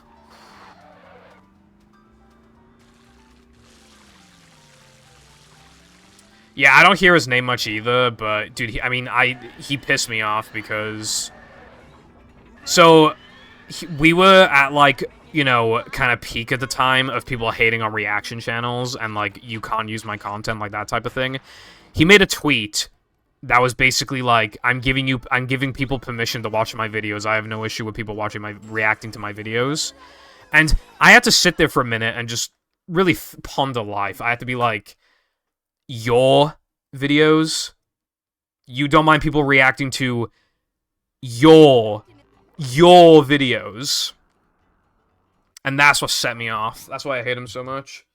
Yeah, I don't hear his name much either, but, dude, he pissed me off because... So, we were at, like, you know, kind of peak at the time of people hating on reaction channels and, like, you can't use my content, like, that type of thing. He made a tweet that was basically like, I'm giving people permission to watch my videos. I have no issue with people reacting to my videos. And I had to sit there for a minute and just really ponder life. I had to be like... Your videos, you don't mind people reacting to your videos, and that's what set me off. That's why I hate him so much.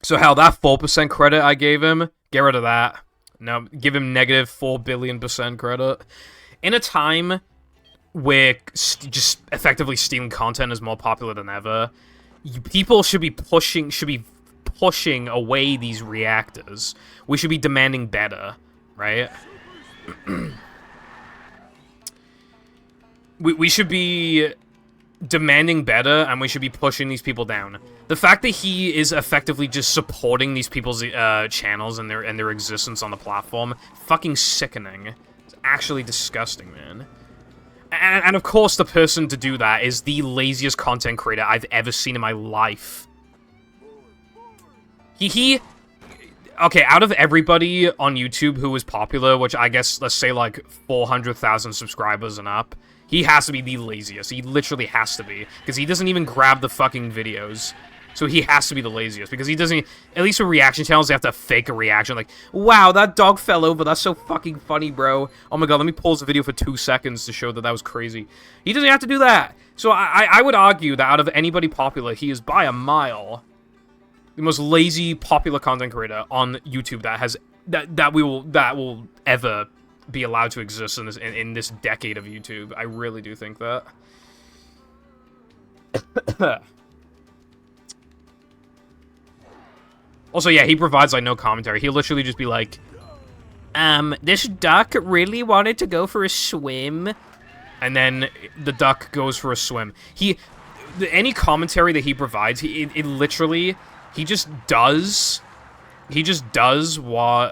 So hell, that 4% credit I gave him, get rid of that. No, give him negative 4 billion% credit. In a time where just effectively stealing content is more popular than ever, people should be pushing away these reactors. We should be demanding better, right? we should be demanding better, and we should be pushing these people down. The fact that he is effectively just supporting these people's channels and their existence on the platform, fucking sickening. It's actually disgusting, man. And of course, the person to do that is the laziest content creator I've ever seen in my life. Okay, out of everybody on YouTube who is popular, which I guess, let's say, like, 400,000 subscribers and up, he has to be the laziest. He literally has to be. Because he doesn't even grab the fucking videos. So he has to be the laziest. Because he doesn't... At least with reaction channels, they have to fake a reaction. Like, wow, that dog fell over. That's so fucking funny, bro. Oh my god, let me pause the video for 2 seconds to show that that was crazy. He doesn't have to do that. So I would argue that out of anybody popular, he is by a mile... the most lazy popular content creator on YouTube that will ever be allowed to exist in this decade of YouTube. I really do think that. Also, yeah, he provides like no commentary. He'll literally just be like, this duck really wanted to go for a swim, and then the duck goes for a swim. Any commentary that he provides, it literally. He just does what,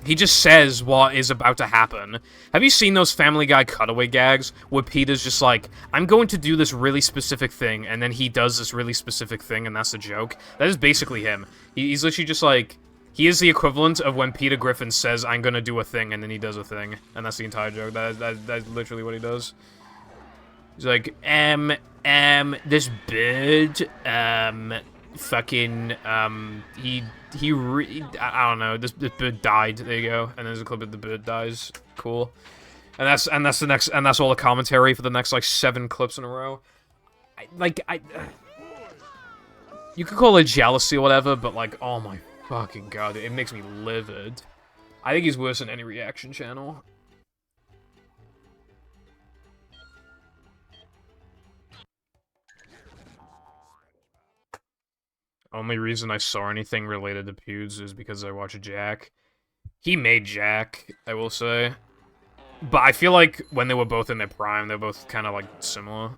He just says what is about to happen. Have you seen those Family Guy cutaway gags where Peter's just like, I'm going to do this really specific thing, and then he does this really specific thing, and that's the joke? That is basically him. He's literally just like, he is the equivalent of when Peter Griffin says, I'm gonna do a thing, and then he does a thing. And that's the entire joke. That's literally what he does. He's like, this bird, fucking, I don't know, this bird died, there you go, and there's a clip of the bird dies, cool. And that's the next, and that's all the commentary for the next, like, 7 clips in a row. You could call it jealousy or whatever, but, like, oh my fucking god, it makes me livid. I think he's worse than any reaction channel. Only reason I saw anything related to Pewds is because I watched Jack. He made Jack, I will say. But I feel like when they were both in their prime, they're both kind of, like, similar.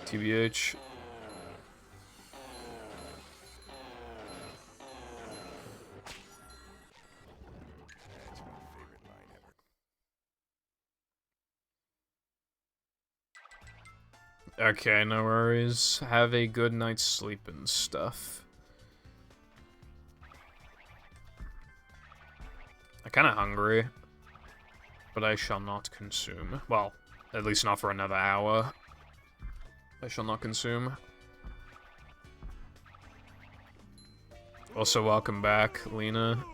TBH. Okay, no worries. Have a good night's sleep and stuff. I'm kinda hungry, but I shall not consume. Well, at least not for another hour. I shall not consume. Also, welcome back, Lena.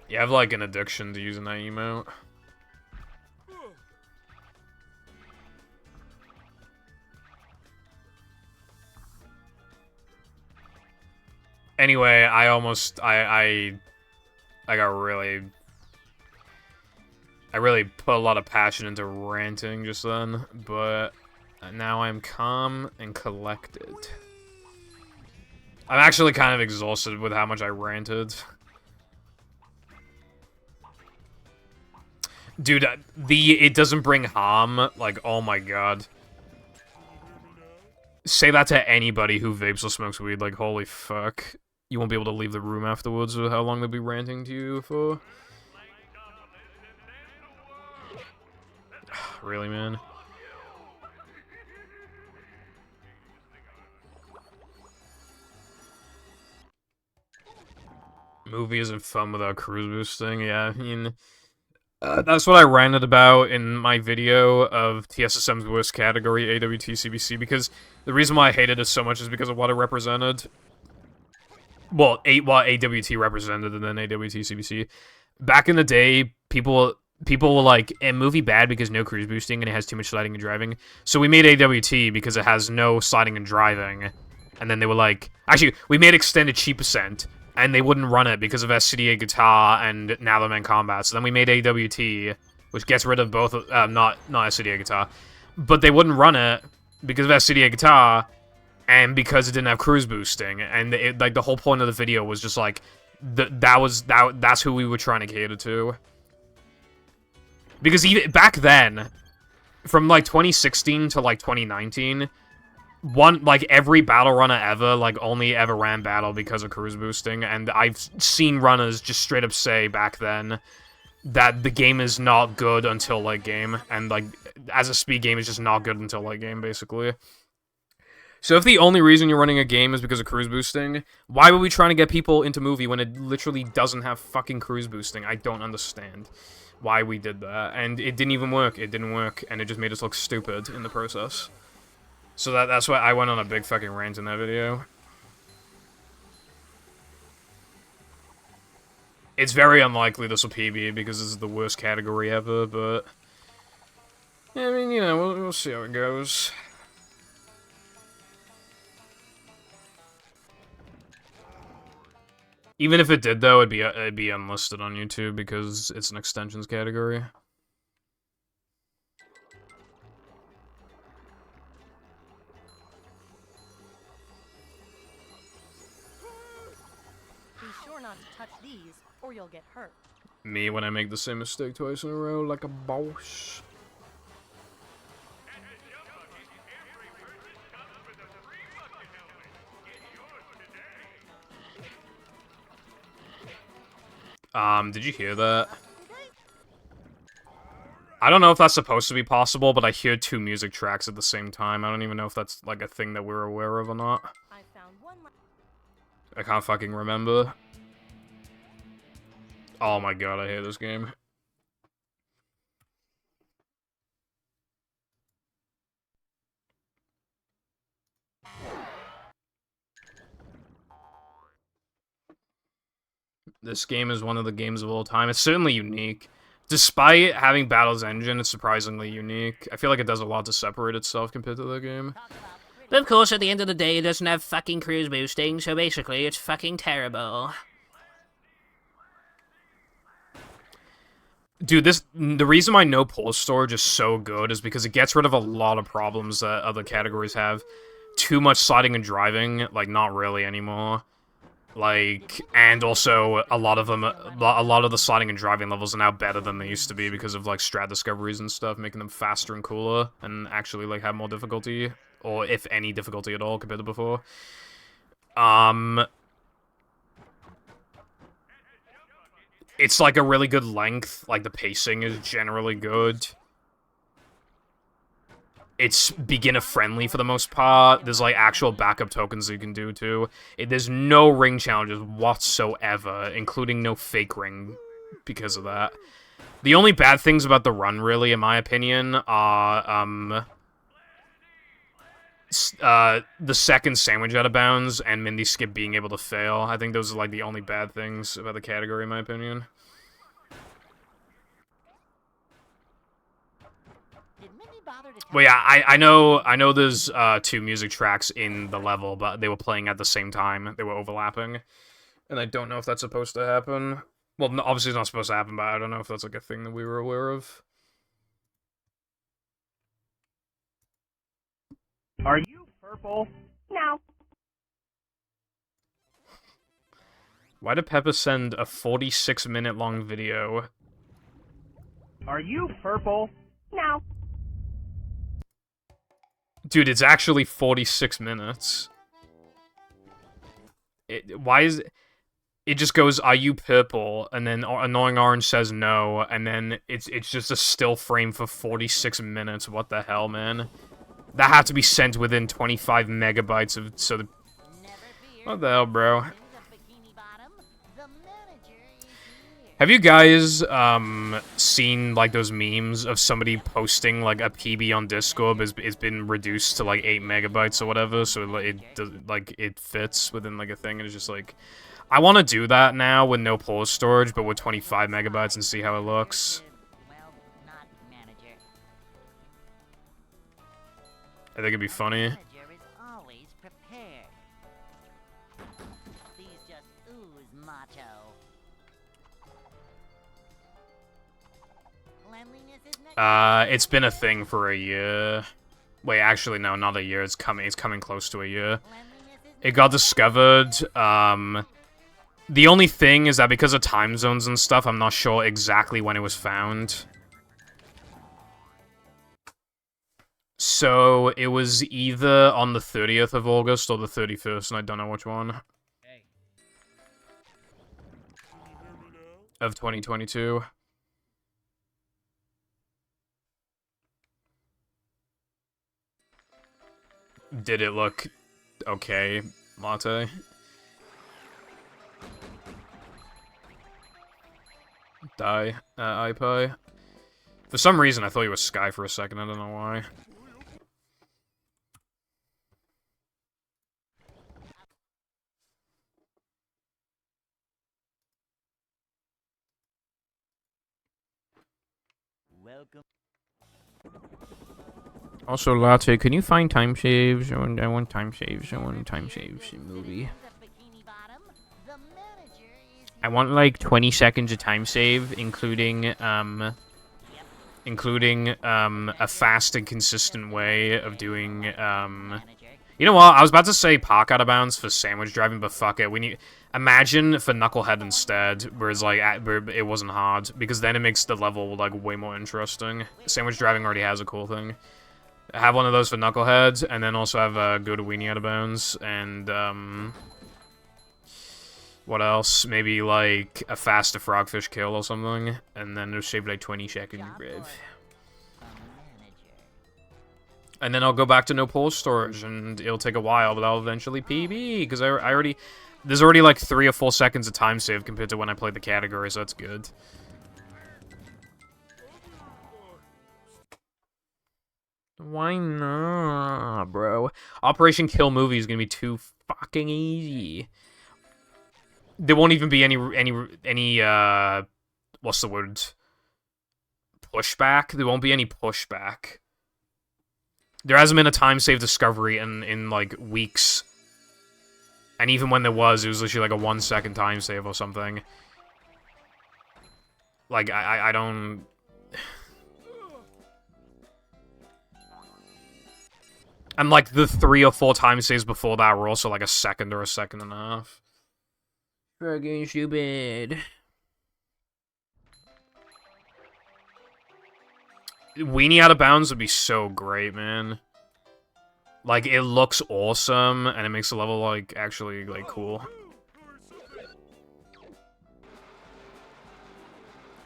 You have, like, an addiction to using that emote. Anyway, I really put a lot of passion into ranting just then, but now I'm calm and collected. I'm actually kind of exhausted with how much I ranted. Dude, it doesn't bring harm, like, oh my god. Say that to anybody who vapes or smokes weed, like, holy fuck. You won't be able to leave the room afterwards with how long they'll be ranting to you for. Really, man? Movie isn't fun without cruise boosting, yeah, I mean... that's what I ranted about in my video of TSSM's worst category, AWT CBC, because the reason why I hated it so much is because of what it represented. Well, what AWT represented and then AWT CBC. Back in the day, people were like, movie bad because no cruise boosting and it has too much sliding and driving. So we made AWT because it has no sliding and driving. And then they were like, actually, we made Extended Cheap Percent. And they wouldn't run it because of SCDA Guitar and Now the Man Combat. So then we made AWT, which gets rid of both, not SCDA Guitar. But they wouldn't run it because of SCDA Guitar and because it didn't have cruise boosting. And it, like, the whole point of the video was just like, that's who we were trying to cater to. Because even back then, from like 2016 to like 2019, every battle runner ever, like, only ever ran battle because of cruise boosting, and I've seen runners just straight up say back then that the game is not good until late game, and, like, as a speed game, it's just not good until late game, basically. So if the only reason you're running a game is because of cruise boosting, why were we trying to get people into movie when it literally doesn't have fucking cruise boosting? I don't understand why we did that, and it didn't even work. It didn't work, and it just made us look stupid in the process. So that's why I went on a big fucking rant in that video. It's very unlikely this will PB because this is the worst category ever, but... I mean, you know, we'll see how it goes. Even if it did, though, it'd be unlisted on YouTube because it's an extensions category. Be sure not to touch these, or you'll get hurt. Me when I make the same mistake twice in a row, like a boss. Did you hear that? I don't know if that's supposed to be possible, but I hear 2 music tracks at the same time. I don't even know if that's, like, a thing that we're aware of or not. I found one. I can't fucking remember. Oh my god, I hate this game. This game is one of the games of all time. It's certainly unique. Despite having Battle's Engine, it's surprisingly unique. I feel like it does a lot to separate itself compared to the game. But of course, at the end of the day, it doesn't have fucking cruise boosting, so basically, it's fucking terrible. Dude, the reason why no pause storage is so good is because it gets rid of a lot of problems that other categories have. Too much sliding and driving, like, not really anymore. Like, and also, a lot of the sliding and driving levels are now better than they used to be because of, like, strat discoveries and stuff, making them faster and cooler, and actually, like, have more difficulty, or if any difficulty at all compared to before. It's, like, a really good length, like, the pacing is generally good. It's beginner-friendly for the most part. There's, like, actual backup tokens you can do, too. There's no ring challenges whatsoever, including no fake ring because of that. The only bad things about the run, really, in my opinion, are, the second sandwich out of bounds and Mindy Skip being able to fail. I think those are, like, the only bad things about the category, in my opinion. Well, yeah, I know there's 2 music tracks in the level, but they were playing at the same time. They were overlapping. And I don't know if that's supposed to happen. Well, no, obviously it's not supposed to happen, but I don't know if that's like a thing that we were aware of. Are you purple? No. Why did Peppa send a 46-minute long video? Are you purple? No. Dude, it's actually 46 minutes. Why is it? It just goes, "Are you purple?" And then Annoying Orange says no, and then it's just a still frame for 46 minutes. What the hell, man? That had to be sent within 25 megabytes of... So the... What the hell, bro? Have you guys, seen, like, those memes of somebody posting, like, a PB on Discord it's been reduced to, like, 8 megabytes or whatever, so it fits within, like, a thing, and it's just, like... I want to do that now with no pause storage, but with 25 megabytes and see how it looks. I think it'd be funny. It's been a thing for a year. Wait, actually, no, not a year. It's coming close to a year. It got discovered, the only thing is that because of time zones and stuff, I'm not sure exactly when it was found. So, it was either on the 30th of August or the 31st, and I don't know which one. Of 2022. Did it look okay, Latte? Die, iPie. For some reason, I thought he was Sky for a second, I don't know why. Welcome. Also, Latte, can you find time saves? I want time saves. I want time saves in movie. I want like 20 seconds of time save, including a fast and consistent way of doing You know what? I was about to say park out of bounds for sandwich driving, but fuck it. We need imagine for Knucklehead instead, where it's like where it wasn't hard, because then it makes the level like way more interesting. Sandwich driving already has a cool thing. Have one of those for Knuckleheads, and then also have go to Weenie out of bounds, and What else? Maybe like a faster frogfish kill or something, and then it'll save like 20 seconds, Job bruv. for a manager. And then I'll go back to no pull storage, and it'll take a while, but I'll eventually PB, because I already... There's already like 3 or 4 seconds of time save compared to when I played the category, so that's good. Why not, bro? Operation Kill Movie is gonna be too fucking easy. There won't even be any what's the word? Pushback? There won't be any pushback. There hasn't been a time save discovery in like weeks. And even when there was, it was literally like a 1 second time save or something. Like, I don't... And like the 3 or 4 time saves before that were also like a second or a second and a half. Fucking stupid. Weenie Out of Bounds would be so great, man. Like, it looks awesome, and it makes the level, like, actually, like, cool.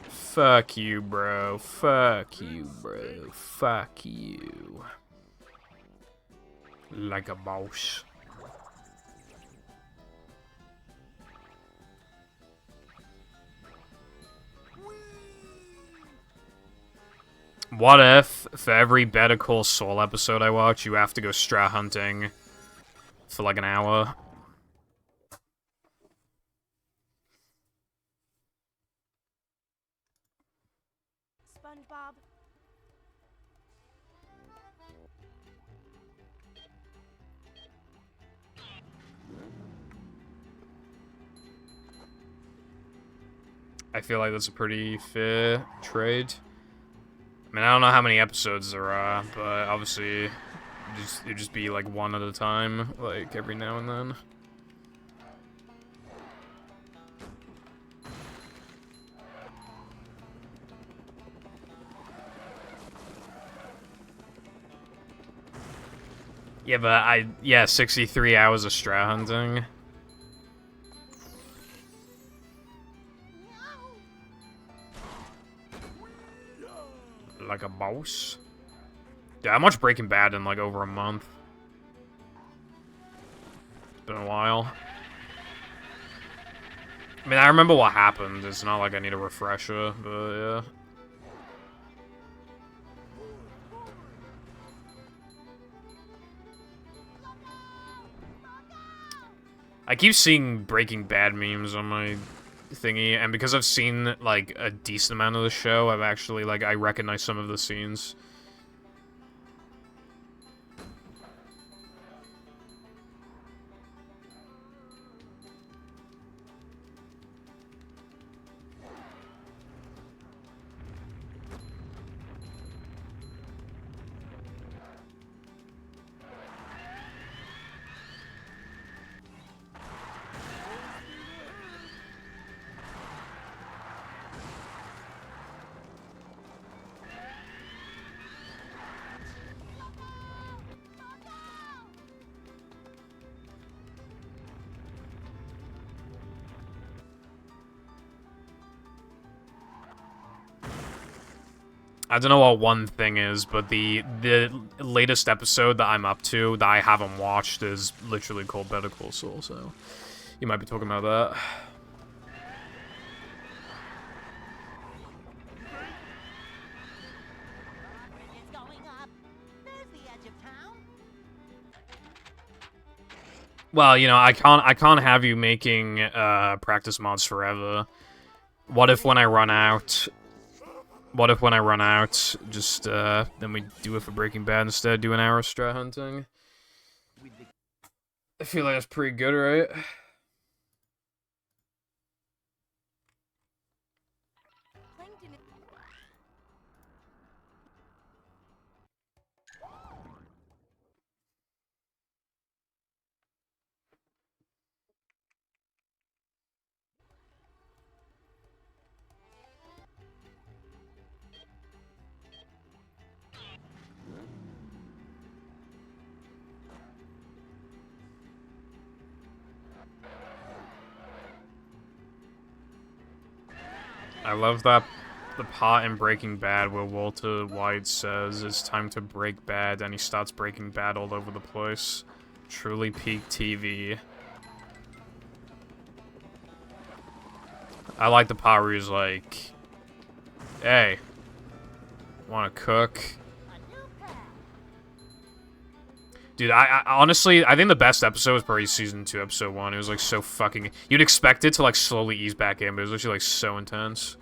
Fuck you, bro. Fuck you, bro. Fuck you. Like a boss. What if, for every Better Call Saul episode I watch, you have to go strat hunting for like an hour? SpongeBob. I feel like that's a pretty fair trade. I mean, I don't know how many episodes there are, but obviously it'd just be like one at a time, like every now and then. Yeah, but yeah, 63 hours of strat hunting. Like a boss. Yeah, I watched Breaking Bad in like over a month. It's been a while. I mean, I remember what happened. It's not like I need a refresher, but yeah. I keep seeing Breaking Bad memes on my thingy, and because I've seen, like, a decent amount of the show, I've actually, like, I recognize some of the scenes. I don't know what one thing is, but the latest episode that I'm up to that I haven't watched is literally called Better Call Saul, so you might be talking about that. Bridges going up. There's the edge of town. Well, you know, I can't have you making practice mods forever. What if when I run out? What if when I run out, just then we do it for Breaking Bad instead, do an hour of strat hunting? I feel like that's pretty good, right? Plankton is I love that the part in Breaking Bad where Walter White says it's time to break bad, and he starts breaking bad all over the place. Truly peak TV. I like the part where he's like, hey, wanna cook? Dude, I honestly, I think the best episode was probably Season 2, Episode 1. It was, like, so fucking... You'd expect it to, like, slowly ease back in, but it was actually, like, so intense.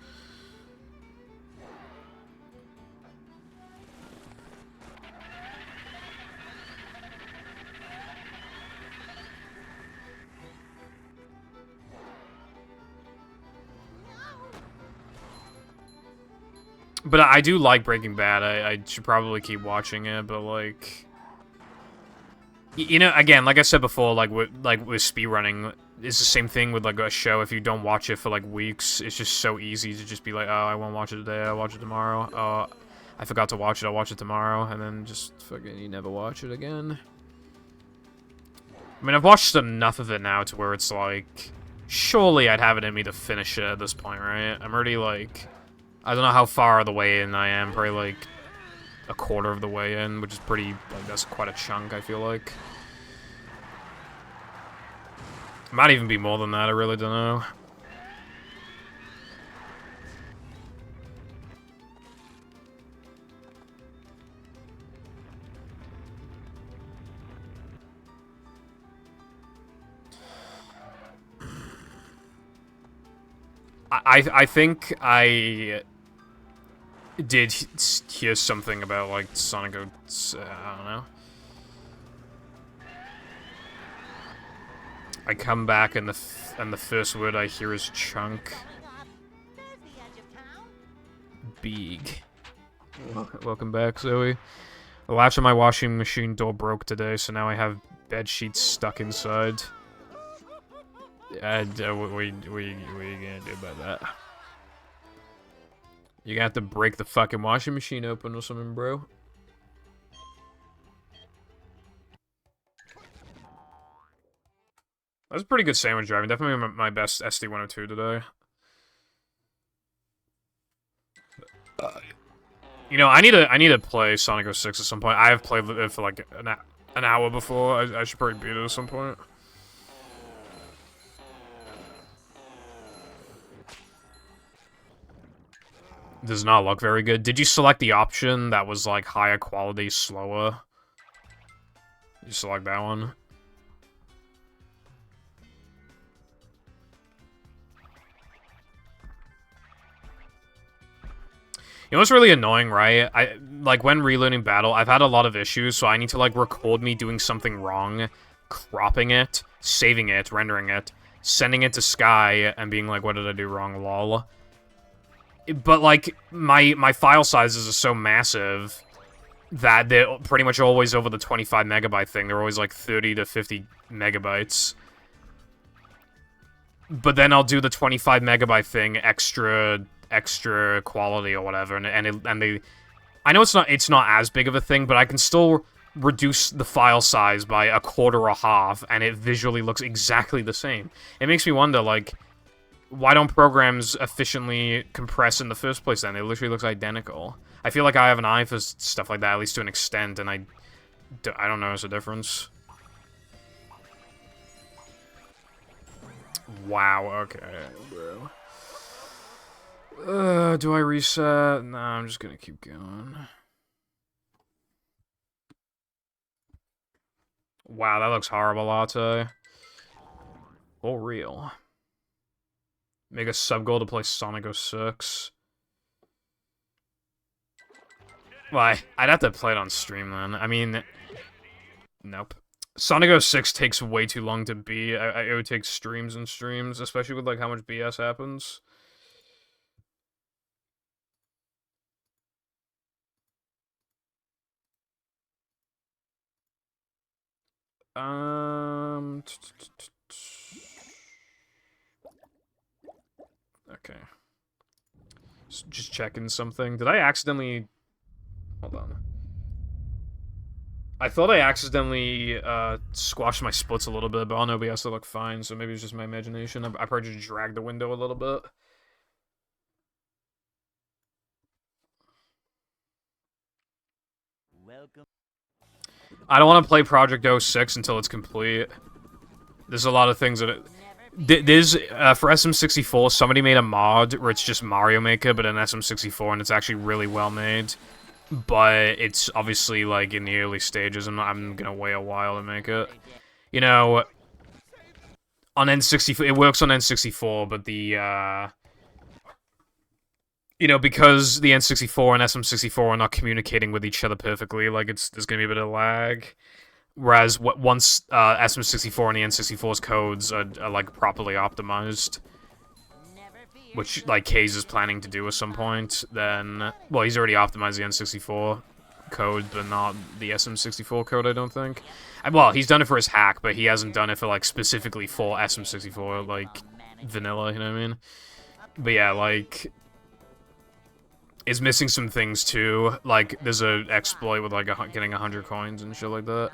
But I do like Breaking Bad. I should probably keep watching it, but, like... You know, again, like I said before, like with speedrunning, it's the same thing with, like, a show. If you don't watch it for, like, weeks, it's just so easy to just be like, oh, I won't watch it today, I'll watch it tomorrow. Oh, I forgot to watch it, I'll watch it tomorrow. And then just fucking, you never watch it again. I mean, I've watched enough of it now to where it's like, surely I'd have it in me to finish it at this point, right? I'm already, like, I don't know how far of the way in I am, probably, like, a quarter of the way in, which is pretty, like, that's quite a chunk, I feel like. Might even be more than that, I really don't know. I think I did hear something about, like, Sonic, I don't know. I come back and the first word I hear is chunk. Big. Welcome back, Zoe. The latch on my washing machine door broke today, so now I have bed sheets stuck inside. And what you gonna do about that? You're gonna have to break the fucking washing machine open or something, bro. That was a pretty good sandwich driving. Definitely my best SD102 today. You know, I need to play Sonic 06 at some point. I have played it for like an hour before. I should probably beat it at some point. Does not look very good. Did you select the option that was like higher quality, slower? You select that one? You know what's really annoying, right? Like, when relearning Battle, I've had a lot of issues, so I need to, like, record me doing something wrong, cropping it, saving it, rendering it, sending it to Sky, and being like, what did I do wrong, lol. But, like, my file sizes are so massive that they're pretty much always over the 25 megabyte thing. They're always, like, 30 to 50 megabytes. But then I'll do the 25 megabyte thing extra quality or whatever, and they, I know it's not as big of a thing, but I can still reduce the file size by a quarter or half, and it visually looks exactly the same. It makes me wonder, like, why don't programs efficiently compress in the first place then? It literally looks identical. I feel like I have an eye for stuff like that, at least to an extent, and I don't notice a difference. Wow, okay, bro. Do I reset? Nah, I'm just gonna keep going. Wow, that looks horrible, Latte. For real. Make a sub-goal to play Sonic 06. Why? I'd have to play it on stream then. I mean, nope. Sonic 06 takes way too long to beat. It would take streams and streams, especially with, like, how much BS happens. Okay. Just checking something. Did I accidentally... Hold on. I thought I accidentally squashed my splits a little bit, but on OBS they look fine, so maybe it's just my imagination. I probably just dragged the window a little bit. Welcome. I don't want to play Project 06 until it's complete. There's a lot of things that there's for SM64. Somebody made a mod where it's just Mario Maker, but in SM64, and it's actually really well made. But it's obviously like in the early stages, and I'm gonna wait a while to make it. You know, on N64, it works on N64, but the you know, because the N64 and SM64 are not communicating with each other perfectly, like there's gonna be a bit of lag. Whereas once SM64 and the N64's codes are like properly optimized, which like Kaze is planning to do at some point, then well, he's already optimized the N64 code, but not the SM64 code, I don't think. Well, he's done it for his hack, but he hasn't done it for like specifically for SM64, like vanilla, you know what I mean? But yeah, like, it's missing some things too. Like, there's a exploit with like getting 100 coins and shit like that.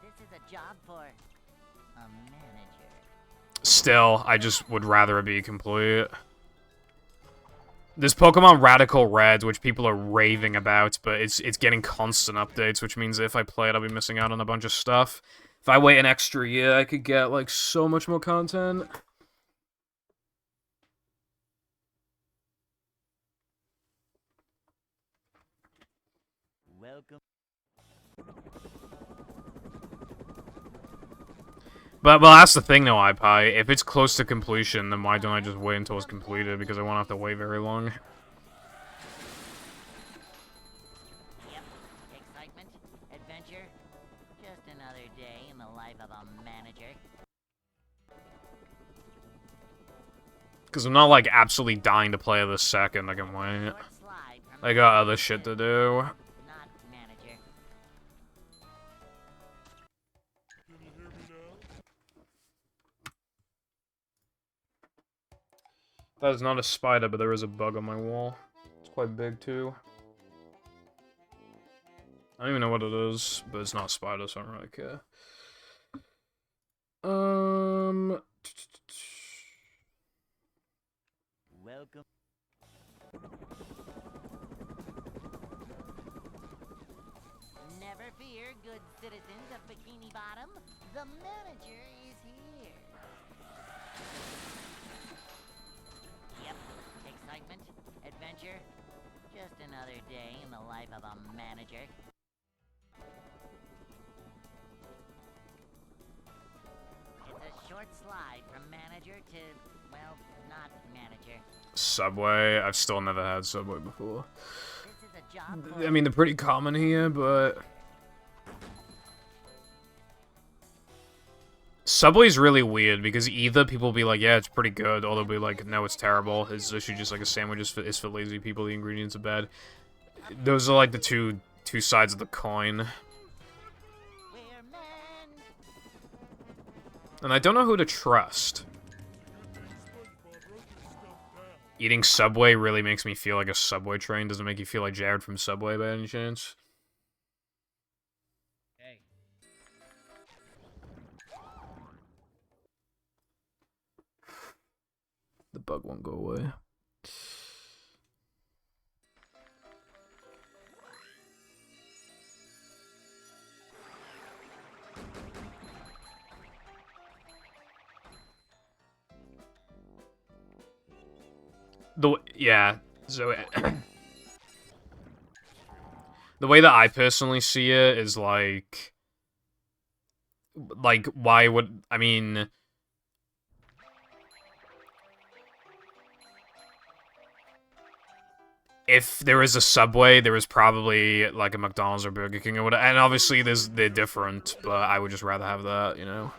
This is a job for a manager. Still, I just would rather it be complete. There's Pokemon Radical Red, which people are raving about, but it's getting constant updates, which means if I play it, I'll be missing out on a bunch of stuff. If I wait an extra year, I could get, like, so much more content. Welcome. But, well, that's the thing, though, iPie. If it's close to completion, then why don't I just wait until it's completed? Because I won't have to wait very long. Yep. Excitement, adventure, just another day in the life of a manager. Because I'm not, like, absolutely dying to play this second. I can wait. Short slide from I got other shit to do. not manager. That is not a spider, but there is a bug on my wall. It's quite big, too. I don't even know what it is, but it's not a spider, so I don't really care. Welcome. Never fear, good citizens of Bikini Bottom. The manager is here. Yep. Excitement, adventure, just another day in the life of a manager. It's a short slide from manager to, well, not manager. Subway. I've still never had Subway before. This is a job for I mean, they're pretty common here, but... Subway's really weird, because either people will be like, yeah, it's pretty good, or they'll be like, no, it's terrible. It's literally just like a sandwich is for lazy people, the ingredients are bad. Those are like the two sides of the coin. we're men. And I don't know who to trust. Eating Subway really makes me feel like a Subway train. Doesn't make you feel like Jared from Subway by any chance? Hey. The bug won't go away. Yeah, so the way that I personally see it is like why would, I mean, if there is a Subway, there is probably like a McDonald's or Burger King or whatever, and obviously they're different, but I would just rather have that, you know?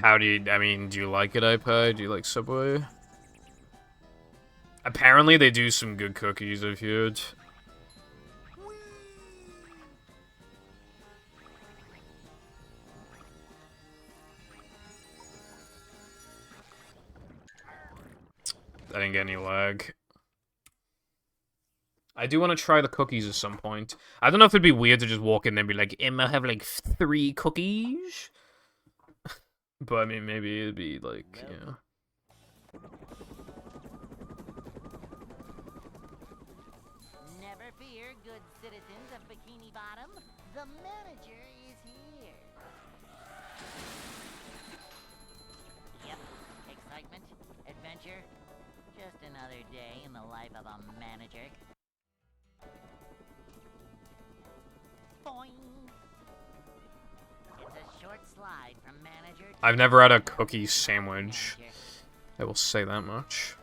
How do you, I mean, do you like it, iPad? Do you like Subway? Apparently they do some good cookies, I've heard. I didn't get any lag. I do want to try the cookies at some point. I don't know if it'd be weird to just walk in there and be like, I'll have like 3 cookies? But I mean, maybe it'd be like, you know. Never fear, good citizens of Bikini Bottom. The manager is here. Yep, excitement, adventure. Just another day in the life of a manager. Boing. It's a short slide from manager to I've never had a cookie sandwich. manager. I will say that much.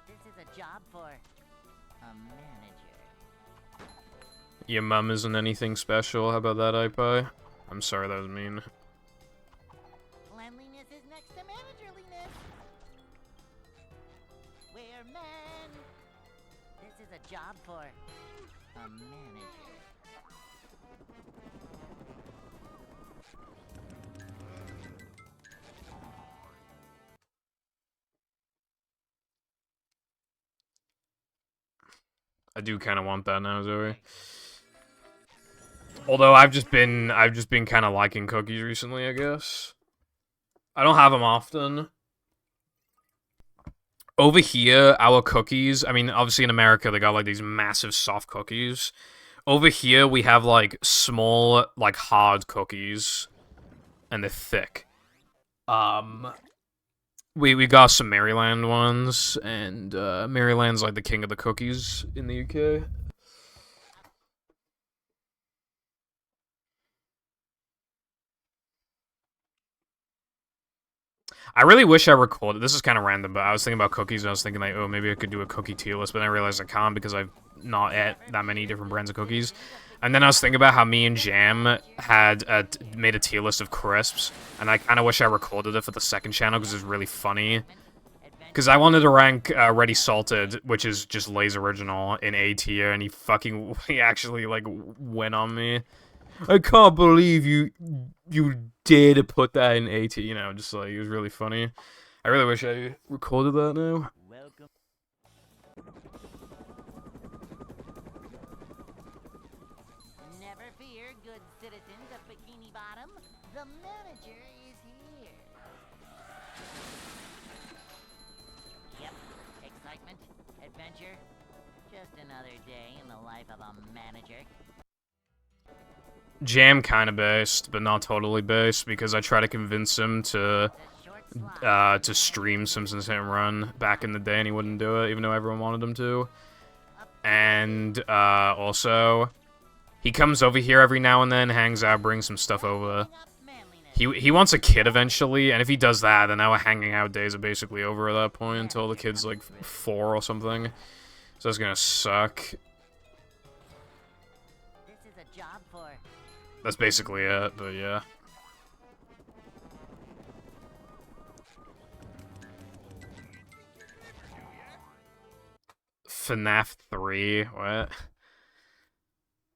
This is a job for a manager. Your mum isn't anything special. How about that, iPie? I'm sorry, that was mean. Cleanliness is next to managerliness. We're men. This is a job for a manager. I do kind of want that now, Zoe. Although I've just been kind of liking cookies recently, I guess. I don't have them often. Over here, our cookies, I mean, obviously in America, they got, like, these massive soft cookies. Over here, we have, like, small, like, hard cookies. And they're thick. We got some Maryland ones, and, Maryland's, like, the king of the cookies in the UK. I really wish I recorded. This is kind of random, but I was thinking about cookies, and I was thinking, like, oh, maybe I could do a cookie tier list, but then I realized I can't because I've not ate that many different brands of cookies. And then I was thinking about how me and Jam had made a tier list of crisps, and I kind of wish I recorded it for the second channel because it's really funny. Because I wanted to rank Ready Salted, which is just Lay's original, in A tier, and he actually, like, went on me. I can't believe you dare to put that in A tier, you know, just like, it was really funny. I really wish I recorded that now. Welcome. Never fear, good citizens of Bikini Bottom. The manager is here. Yep, excitement, adventure. Just another day in the life of a manager. Jam kind of based, but not totally based, because I try to convince him to It's a short slide. to stream Simpsons Hit and Run back in the day, and he wouldn't do it, even though everyone wanted him to. And also, he comes over here every now and then, hangs out, brings some stuff over. Up manliness. He wants a kid eventually, and if he does that, then our hanging out days are basically over at that point until the kid's like 4 or something. So that's gonna suck. This is a job for That's basically it, but yeah. FNAF 3? What?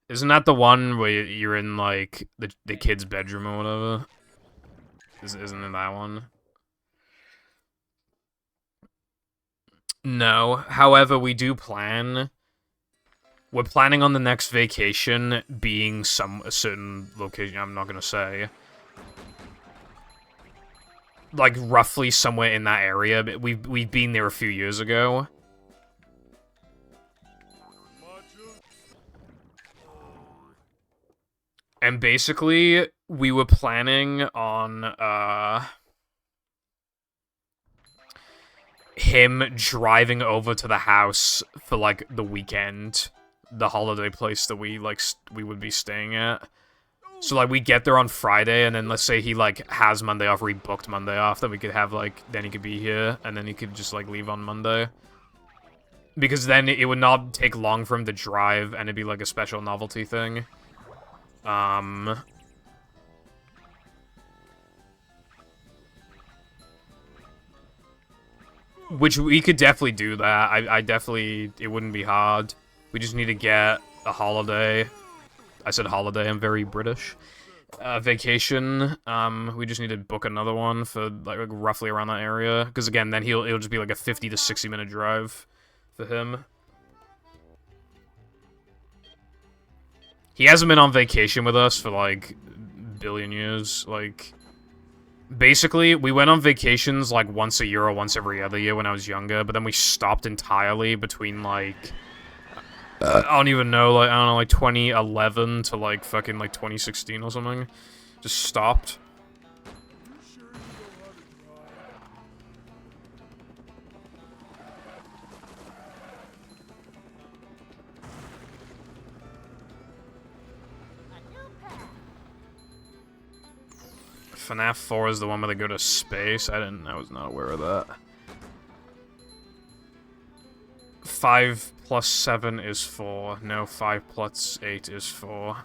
Isn't that the one where you're in, like, the kid's bedroom or whatever? Isn't it that one? No. However, we do plan... We're planning on the next vacation being a certain location, I'm not gonna say. Like, roughly somewhere in that area, but we've been there a few years ago. And basically, we were planning on, him driving over to the house for, like, the weekend. The holiday place that we would be staying at. So, like, we get there on Friday, and then let's say he, like, has Monday off, or he booked Monday off, then we could have, like, then he could be here, and then he could just, like, leave on Monday. Because then it would not take long for him to drive, and it'd be, like, a special novelty thing. Which we could definitely do that. I definitely, it wouldn't be hard. We just need to get a holiday. I said holiday, I'm very British. Vacation. We just need to book another one for, like, roughly around that area. Because, again, then it'll just be, like, a 50 to 60 minute drive for him. He hasn't been on vacation with us for, like, a billion years. Like, Basically, we went on vacations like once a year or once every other year when I was younger, but then we stopped entirely between like I don't even know, like I don't know, like 2011 to like fucking like 2016 or something. Just stopped. FNAF 4 is the one where they go to space. I was not aware of that. 5 plus 7 is 4. No, 5 plus 8 is 4.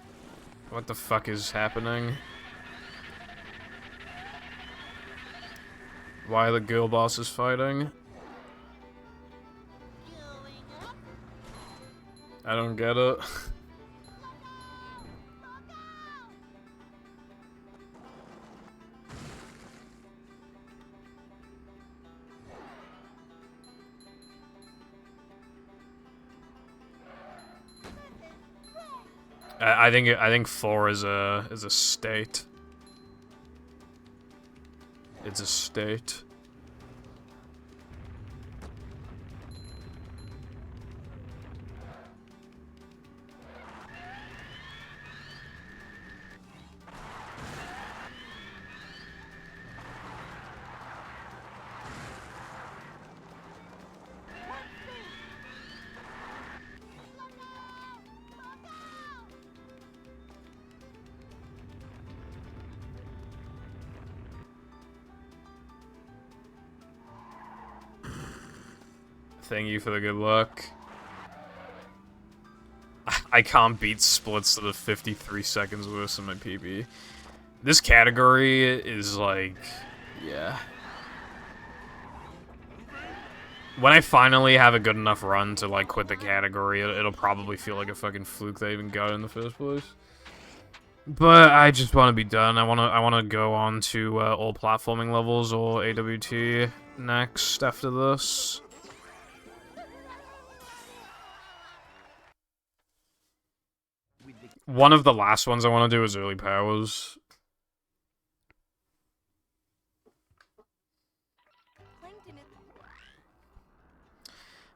What the fuck is happening? Why are the girl bosses fighting? I don't get it. I think 4 is a state. It's a state. Thank you for the good luck. I can't beat splits that are 53 seconds worse than my PB. This category is like, yeah. When I finally have a good enough run to like quit the category, it'll probably feel like a fucking fluke that I even got in the first place. But I just want to be done. I want to go on to all platforming levels or AWT next after this. One of the last ones I want to do is early powers.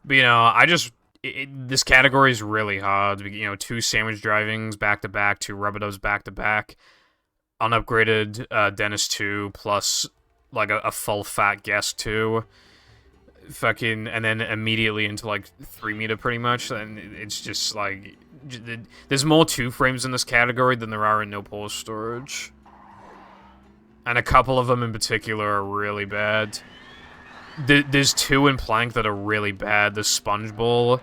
But, you know, this category is really hard. You know, 2 sandwich drivings back-to-back, 2 rubber dubs back-to-back, unupgraded Dennis 2, plus, like, a full fat guest 2. Fucking, and then immediately into, like, 3 meter, pretty much, and it's just, like... There's more 2 frames in this category than there are in no pause storage. And a couple of them in particular are really bad. There's 2 in Plank that are really bad. The Sponge Bowl,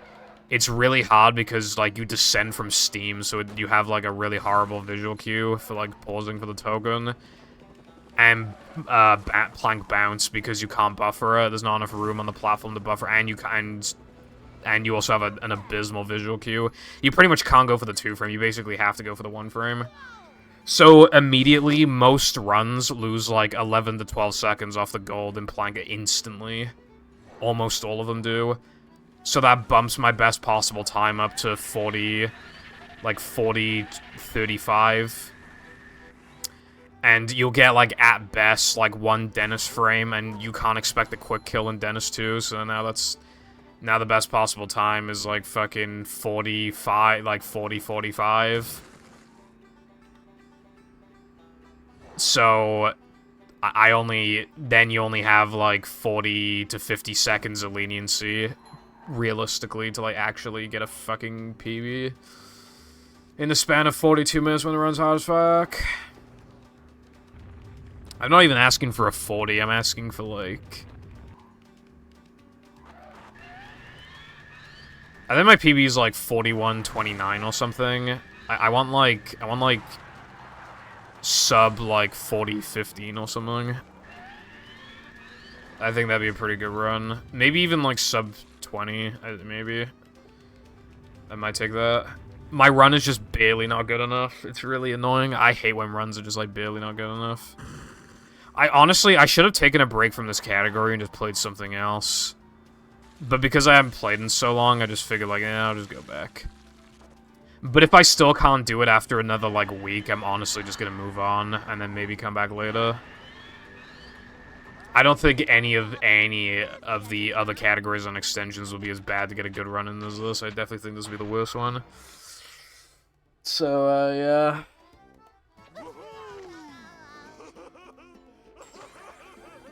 it's really hard because, like, you descend from Steam, so you have, like, a really horrible visual cue for, like, pausing for the token. And Plank Bounce because you can't buffer it. There's not enough room on the platform to buffer, and you also have an abysmal visual cue. You pretty much can't go for the 2 frame. You basically have to go for the 1 frame. So immediately, most runs lose like 11 to 12 seconds off the gold in Plank instantly. Almost all of them do. So that bumps my best possible time up to 40, like 40, 35. And you'll get, like, at best, like, 1 Dennis frame, and you can't expect a quick kill in Dennis 2, so now the best possible time is, like, fucking 45, like, 40, 45. So, then you only have, like, 40 to 50 seconds of leniency, realistically, to, like, actually get a fucking PB. In the span of 42 minutes when it runs hard as fuck. I'm not even asking for a 40, I'm asking for, like... I think my PB is, like, 41.29 or something. I want, like, sub, like, 40.15 or something. I think that'd be a pretty good run. Maybe even, like, sub 20, maybe. I might take that. My run is just barely not good enough. It's really annoying. I hate when runs are just, like, barely not good enough. I should have taken a break from this category and just played something else. But because I haven't played in so long, I just figured, like, I'll just go back. But if I still can't do it after another, like, week, I'm honestly just gonna move on, and then maybe come back later. I don't think any of the other categories on extensions will be as bad to get a good run in as this. I definitely think this will be the worst one. So, yeah.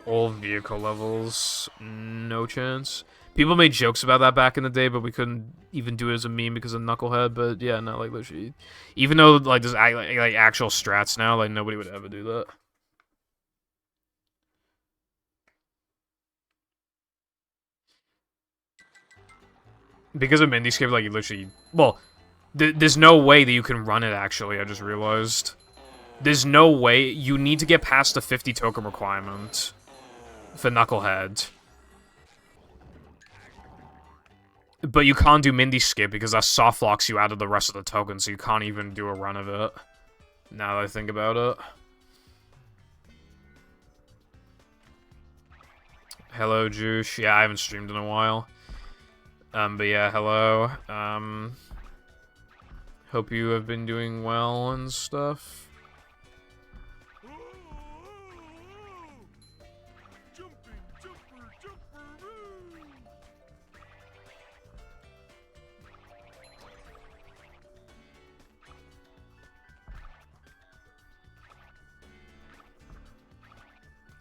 All vehicle levels, no chance. People made jokes about that back in the day, but we couldn't even do it as a meme because of Knucklehead. But yeah, no, like literally, even though like there's like actual strats now, like nobody would ever do that. Because of Mindyscape, like you literally, well, there's no way that you can run it. Actually, I just realized there's no way. You need to get past the 50 token requirement for Knucklehead. But you can't do Mindy Skip because that soft locks you out of the rest of the tokens, so you can't even do a run of it. Now that I think about it. Hello, Juice. Yeah, I haven't streamed in a while. But yeah, hello. Hope you have been doing well and stuff.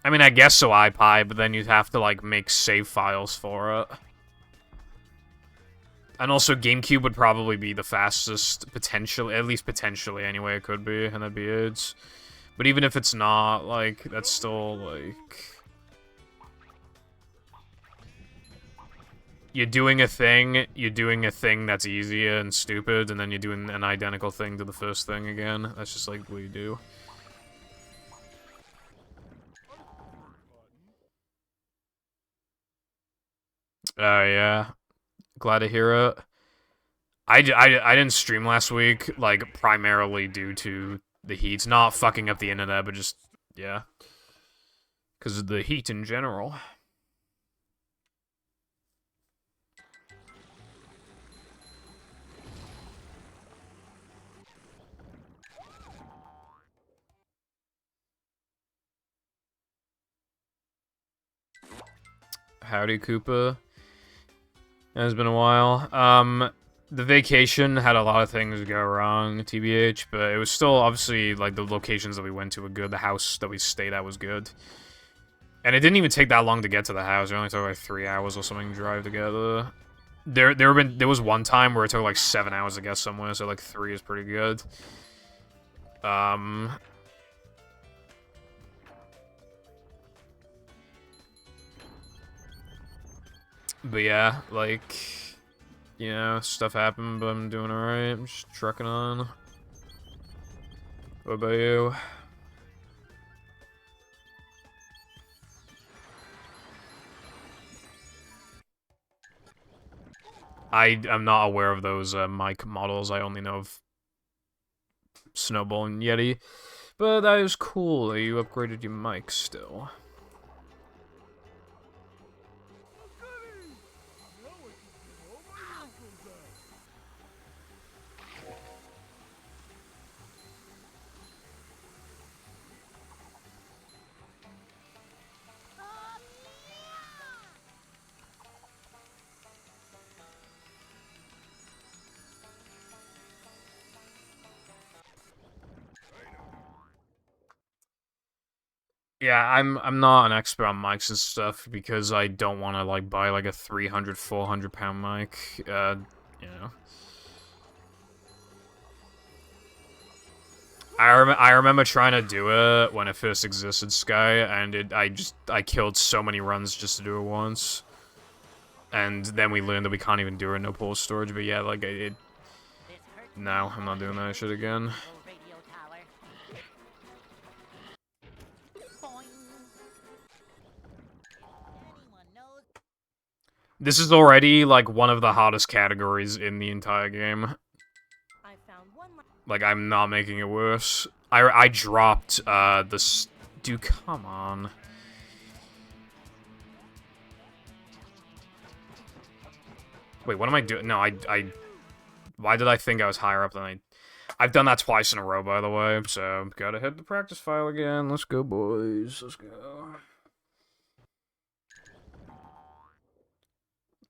I mean, I guess so, iPie, but then you'd have to, like, make save files for it. And also, GameCube would probably be the fastest, potentially, at least potentially, anyway, it could be, and that'd be it. But even if it's not, like, that's still, like... You're doing a thing that's easy and stupid, and then you're doing an identical thing to the first thing again. That's just, like, what you do. Yeah. Glad to hear it. I didn't stream last week, like, primarily due to the heat. Not fucking up the internet, but just, yeah. Because of the heat in general. Howdy, Koopa. It's been a while. The vacation had a lot of things go wrong, TBH, but it was still, obviously, like, the locations that we went to were good. The house that we stayed at was good. And it didn't even take that long to get to the house. It only took, like, 3 hours or something to drive together. There was one time where it took, like, 7 hours to get somewhere, so, like, 3 is pretty good. But yeah, like, you know, stuff happened, but I'm doing alright. I'm just trucking on. What about you? I'm not aware of those mic models. I only know of Snowball and Yeti. But that is cool that you upgraded your mic still. Yeah, I'm not an expert on mics and stuff because I don't want to like buy like a 300-400 pound mic. You know. I remember trying to do it when it first existed, Sky, and I killed so many runs just to do it once. And then we learned that we can't even do it, no pull storage, but yeah, like, no, I'm not doing that shit again. This is already, like, one of the hardest categories in the entire game. Like, I'm not making it worse. I dropped, this... Dude, come on. Wait, what am I doing? No, why did I think I was higher up than I've done that twice in a row, by the way, so gotta hit the practice file again. Let's go, boys. Let's go.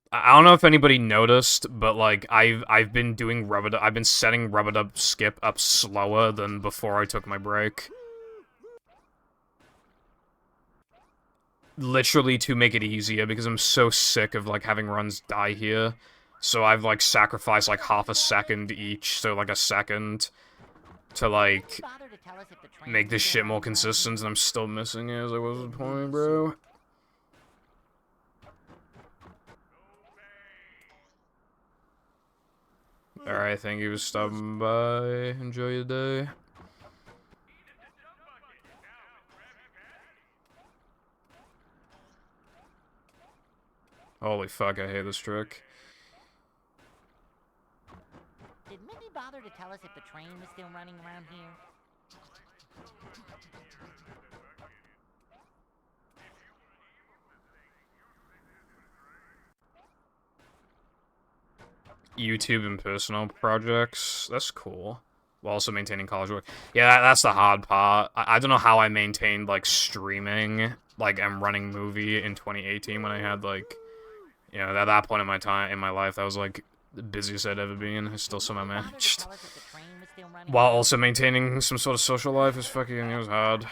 I don't know if anybody noticed, but like I've been doing I've been setting Rub-a-Dub Skip up slower than before I took my break. Literally to make it easier, because I'm so sick of like having runs die here. So I've like sacrificed like half a second each, so like a second to like Bother to tell us if the train make is this still shit more running around consistent, and I'm still missing it as I was the point, bro. Alright, thank you for stopping by. Enjoy your day. Holy fuck, I hate this trick. Did Mindy bother to tell us if the train was still running around here? YouTube and personal projects. That's cool. While also maintaining college work. Yeah, that's the hard part. I don't know how I maintained, like, streaming, like, and running movie in 2018 when I had, like, you know, at that point in my life, that was, like, the busiest I'd ever been. I still somehow managed. Tell us if the train was still running While around? also maintaining some sort of social life is fucking, it was hard.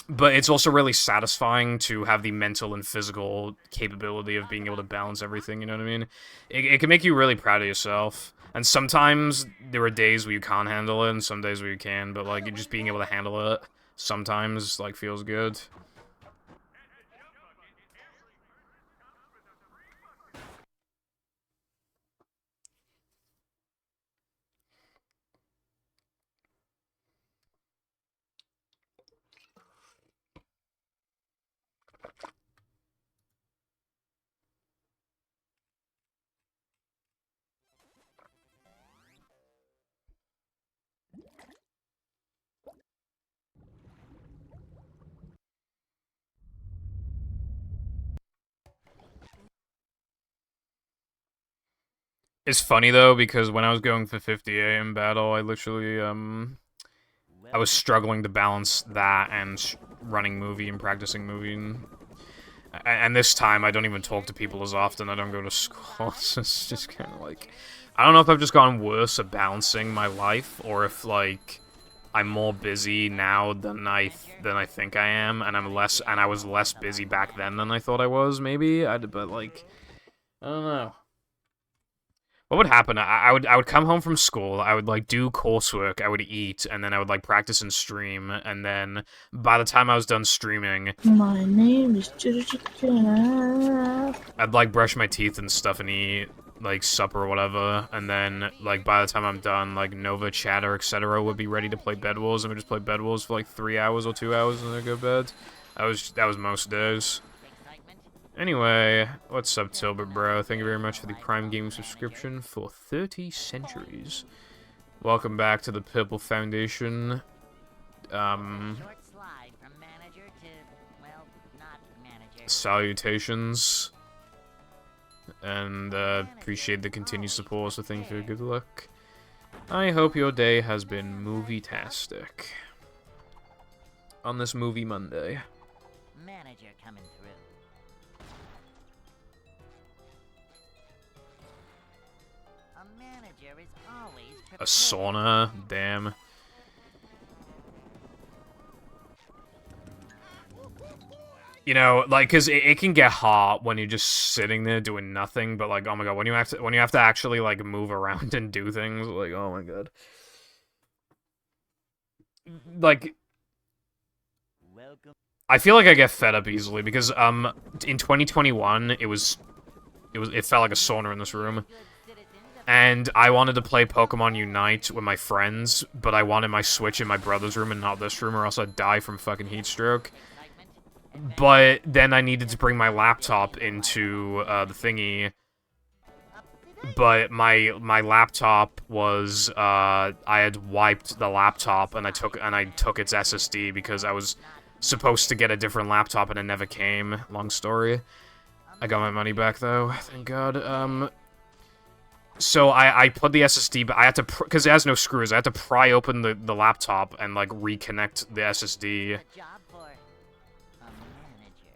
But it's also really satisfying to have the mental and physical capability of being able to balance everything, you know what I mean? It can make you really proud of yourself. And sometimes there are days where you can't handle it, and some days where you can, but, like, just being able to handle it sometimes, like, feels good. It's funny, though, because when I was going for 50A in battle, I literally, I was struggling to balance that and running movie and practicing movie. And this time, I don't even talk to people as often. I don't go to school. So it's just kind of like... I don't know if I've just gotten worse at balancing my life, or if, like, I'm more busy now than I think I am, and I was less busy back then than I thought I was, maybe? But, like, I don't know. What would happen? I would come home from school, I would, like, do coursework, I would eat, and then I would, like, practice and stream, and then by the time I was done streaming... My name is Cat. I'd, like, brush my teeth and stuff and eat, like, supper or whatever, and then, like, by the time I'm done, like, Nova, Chatter, etc. would be ready to play Bed Wars, and we'd just play Bed Wars for, like, 3 hours or 2 hours, and then go to bed. That was most days. Anyway, what's up, Tilbert, bro? Thank you very much for the Prime Gaming subscription for 30 centuries. Welcome back to the Purple Foundation. Short slide from manager to, well, not manager. Salutations. And, appreciate the continued support, so thank you for your good luck. I hope your day has been movie-tastic. On this Movie Monday. Manager coming through. A manager is always A prepared. sauna? Damn. You know, like, cause it can get hot when you're just sitting there doing nothing, but like, oh my god, when you have to actually like move around and do things, like, oh my god. Like, Welcome. I feel like I get fed up easily because in 2021 it felt like a sauna in this room. And I wanted to play Pokemon Unite with my friends, but I wanted my Switch in my brother's room and not this room, or else I'd die from fucking heat stroke. But then I needed to bring my laptop into the thingy. But my laptop was I had wiped the laptop and I took its SSD because I was supposed to get a different laptop and it never came. Long story. I got my money back though, thank God. So I put the SSD, but I had to, because it has no screws, I had to pry open the laptop and, like, reconnect the SSD. Job for a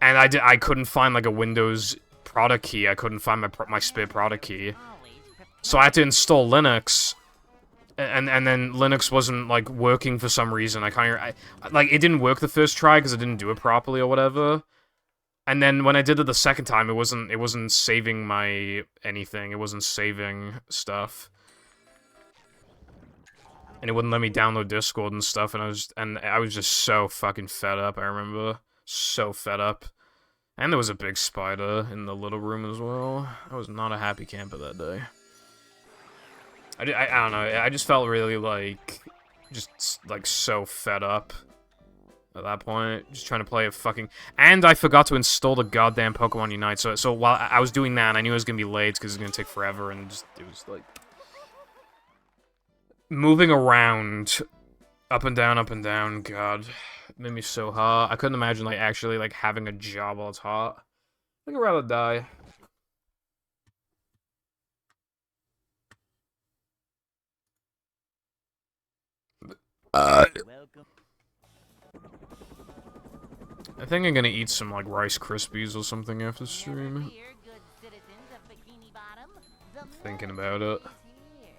manager. And I couldn't find, like, a Windows product key. I couldn't find my spare product key. Always prepare. So I had to install Linux, and then Linux wasn't like working for some reason. Like it didn't work the first try because I didn't do it properly or whatever. And then when I did it the second time, it wasn't saving my anything. It wasn't saving stuff, and it wouldn't let me download Discord and stuff. And I was just so fucking fed up. I remember so fed up. And there was a big spider in the little room as well. I was not a happy camper that day. I don't know. I just felt really like, just like so fed up at that point. Just trying to play a fucking... And I forgot to install the goddamn Pokemon Unite. So while I was doing that, I knew it was going to be late because it was going to take forever. And just, it was like... Moving around. Up and down, God. It made me so hot. I couldn't imagine like actually like having a job while it's hot. I think I'd rather die. Welcome. I think I'm gonna eat some like Rice Krispies or something after stream. Here, good citizens of Bikini Bottom. The Thinking about it. milk is here.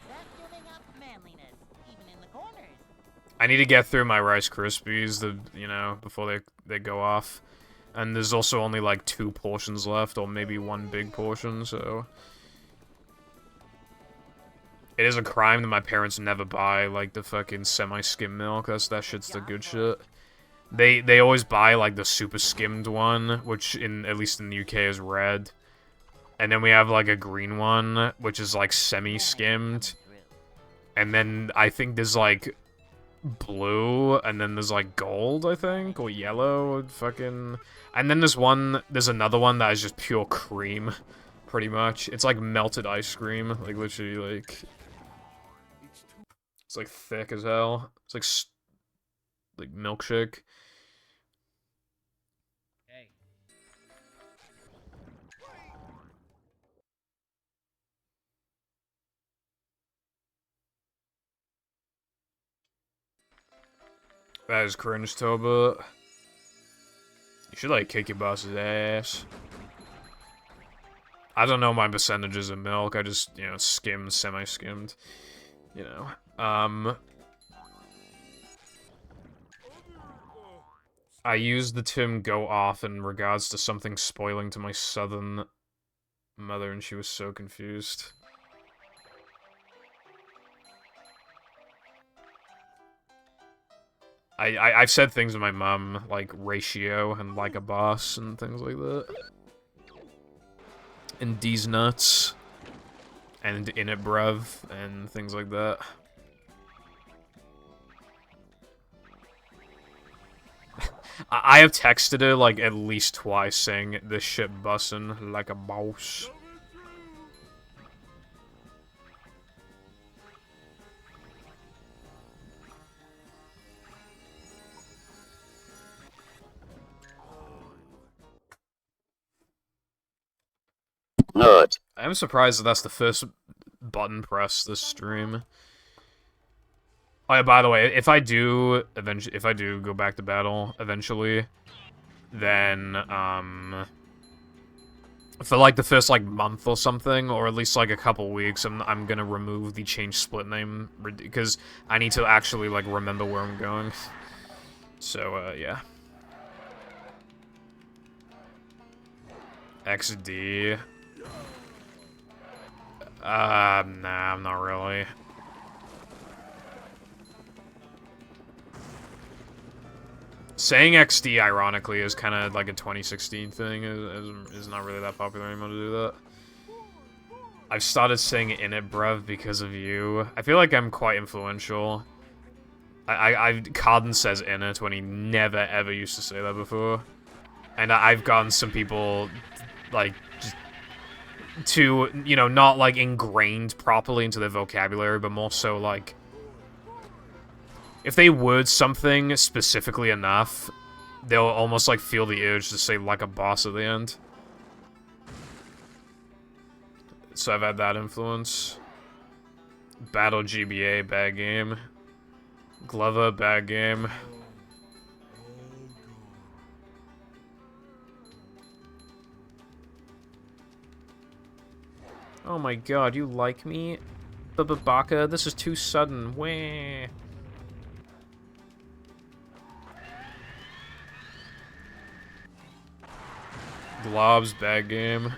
Vacuuming up manliness, even in the corners. I need to get through my Rice Krispies, before they go off. And there's also only like 2 portions left, or maybe 1 big portion, so... It is a crime that my parents never buy, like, the fucking semi-skim milk. That shit's the good shit. They always buy, like, the super skimmed one, which, at least in the UK, is red. And then we have, like, a green one, which is, like, semi-skimmed. And then I think there's, like, blue, and then there's, like, gold, I think? Or yellow, fucking... And then there's another one that is just pure cream, pretty much. It's, like, melted ice cream, like, literally, like... It's like thick as hell. It's like milkshake. Hey. That is cringe, Toba. You should like kick your boss's ass. I don't know my percentages of milk. I just, skimmed, semi-skimmed. I used the term go off in regards to something spoiling to my southern mother, and she was so confused. I've said things to my mom, like ratio and like a boss and things like that. And D's nuts. And in it, bruv, and things like that. I have texted her, like, at least twice saying this shit bussin' like a boss. Nut. I'm surprised that that's the first button press this stream. Oh yeah, by the way, if I do go back to battle eventually, then for like the first like month or something, or at least like a couple weeks, I'm gonna remove the change split name because I need to actually like remember where I'm going. So yeah. XD. Nah, I'm not really. Saying XD, ironically, is kind of like a 2016 thing. Is not really that popular anymore to do that. I've started saying in it, bruv, because of you. I feel like I'm quite influential. Carden says in it when he never ever used to say that before. And I've gotten some people, like, just to, not, like, ingrained properly into their vocabulary, but more so, like, if they word something specifically enough, they'll almost, like, feel the urge to say, like a boss at the end. So I've had that influence. Battle GBA, bad game. Glover, bad game. Oh my god, you like me? Baka, this is too sudden. Wah. Globs, bad game.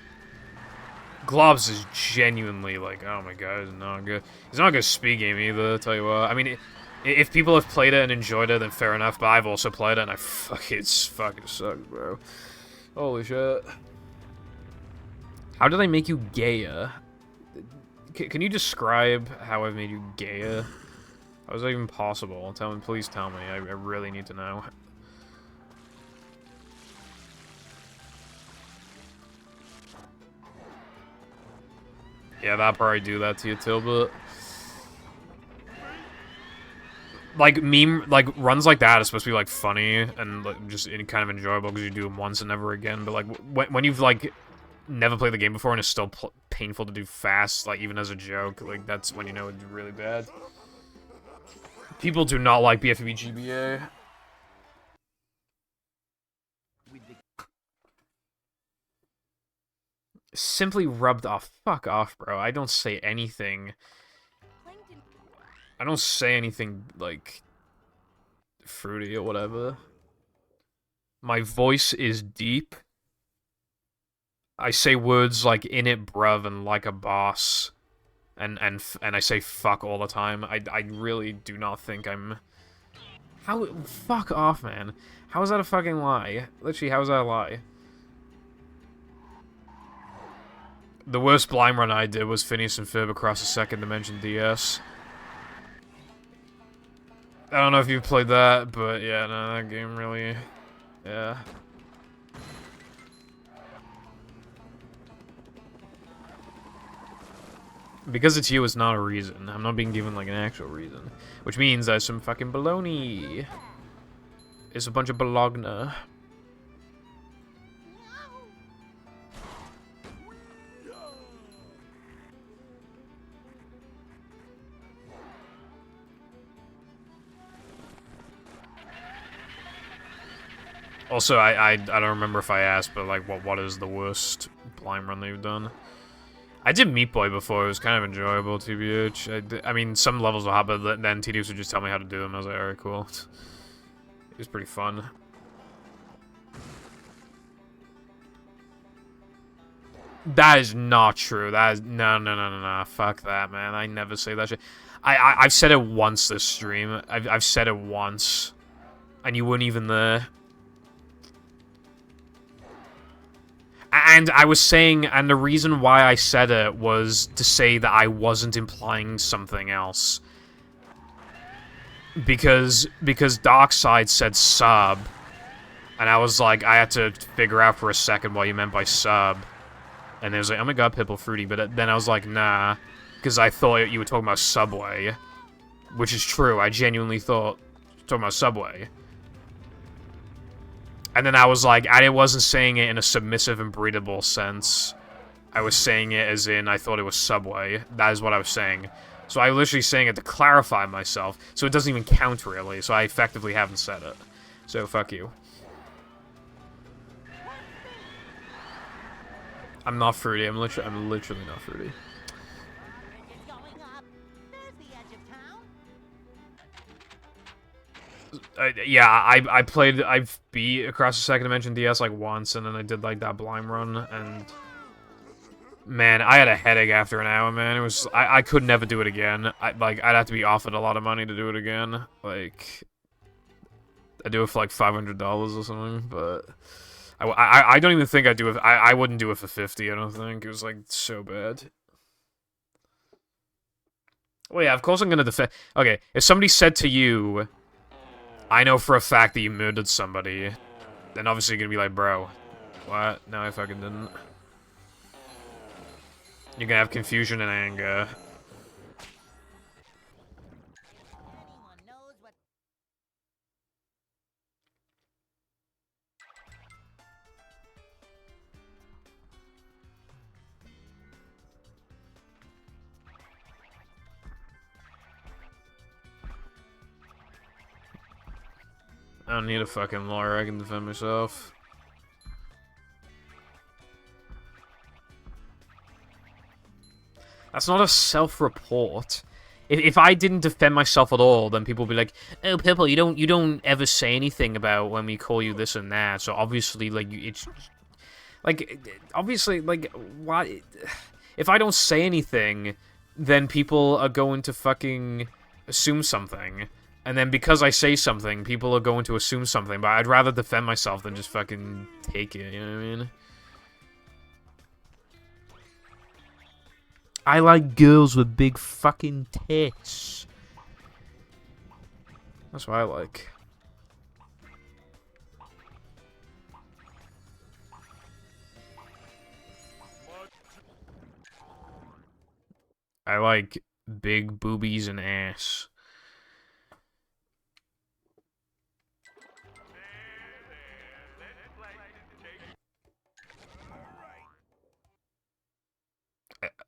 Globs is genuinely like, oh my god, it's not good. It's not a good speed game either, I'll tell you what. I mean, if people have played it and enjoyed it, then fair enough, but I've also played it and it fucking sucks, bro. Holy shit. How did I make you gayer? Can you describe how I've made you gayer? How is that even possible? Please tell me. I really need to know. Yeah, that'll probably do that to you, Tilbert. Like, runs like that is supposed to be, like, funny and, like, just kind of enjoyable because you do them once and never again. But, like, when you've, like, never played the game before and it's still painful to do fast, like, even as a joke, like, that's when you know it's really bad. People do not like BFB GBA. Simply rubbed off. Fuck off, bro. I don't say anything. I don't say anything, like, fruity or whatever. My voice is deep. I say words like in it, bruv, and like a boss. And I say fuck all the time. I really do not think I'm... How... Fuck off, man. How is that a fucking lie? Literally, how is that a lie? The worst blind run I did was Phineas and Ferb across the second dimension DS. I don't know if you've played that, but yeah, no, that game really... Yeah. Because it's you, it's not a reason. I'm not being given, like, an actual reason. Which means there's some fucking baloney. It's a bunch of bologna. Also, I don't remember if I asked, but, like, what is the worst blind run that you've done? I did Meat Boy before. It was kind of enjoyable, TBH. I mean, some levels were hard, but then TDS would just tell me how to do them. I was like, alright, cool. It was pretty fun. That is not true. That is... No. Fuck that, man. I never say that shit. I've said it once this stream. I've said it once. And you weren't even there. And I was saying, and the reason why I said it was to say that I wasn't implying something else. Because Darkseid said sub, and I was like, I had to figure out for a second what you meant by sub. And it was like, oh my god, Pipple Fruity, but then I was like, nah, because I thought you were talking about Subway. Which is true, I genuinely thought you were talking about Subway. And then I was like, I wasn't saying it in a submissive and breedable sense. I was saying it as in, I thought it was Subway. That is what I was saying. So I was literally saying it to clarify myself, so it doesn't even count, really. So I effectively haven't said it. So, fuck you. I'm not fruity. I'm literally not fruity. Yeah, I've beat Across the Second Dimension DS like once, and then I did like that blind run, and man, I had a headache after an hour, man. It was, I could never do it again. I'd have to be offered a lot of money to do it again. Like, I'd do it for like $500 or something, but I don't even think I'd do it. I wouldn't do it for 50. I don't think it was like so bad. Well, yeah, of course I'm gonna defend. Okay, if somebody said to you, I know for a fact that you murdered somebody, then obviously you're gonna be like, bro, what? No, I fucking didn't. You're gonna have confusion and anger. I don't need a fucking lawyer, I can defend myself. That's not a self-report. If I didn't defend myself at all, then people would be like, "Oh, Purple, you don't ever say anything about when we call you this and that." So obviously, like, it's like obviously, like, why? If I don't say anything, then people are going to fucking assume something, and then because I say something, people are going to assume something. But I'd rather defend myself than just fucking take it. You know what I mean? I like girls with big fucking tits. That's what I like. I like big boobies and ass.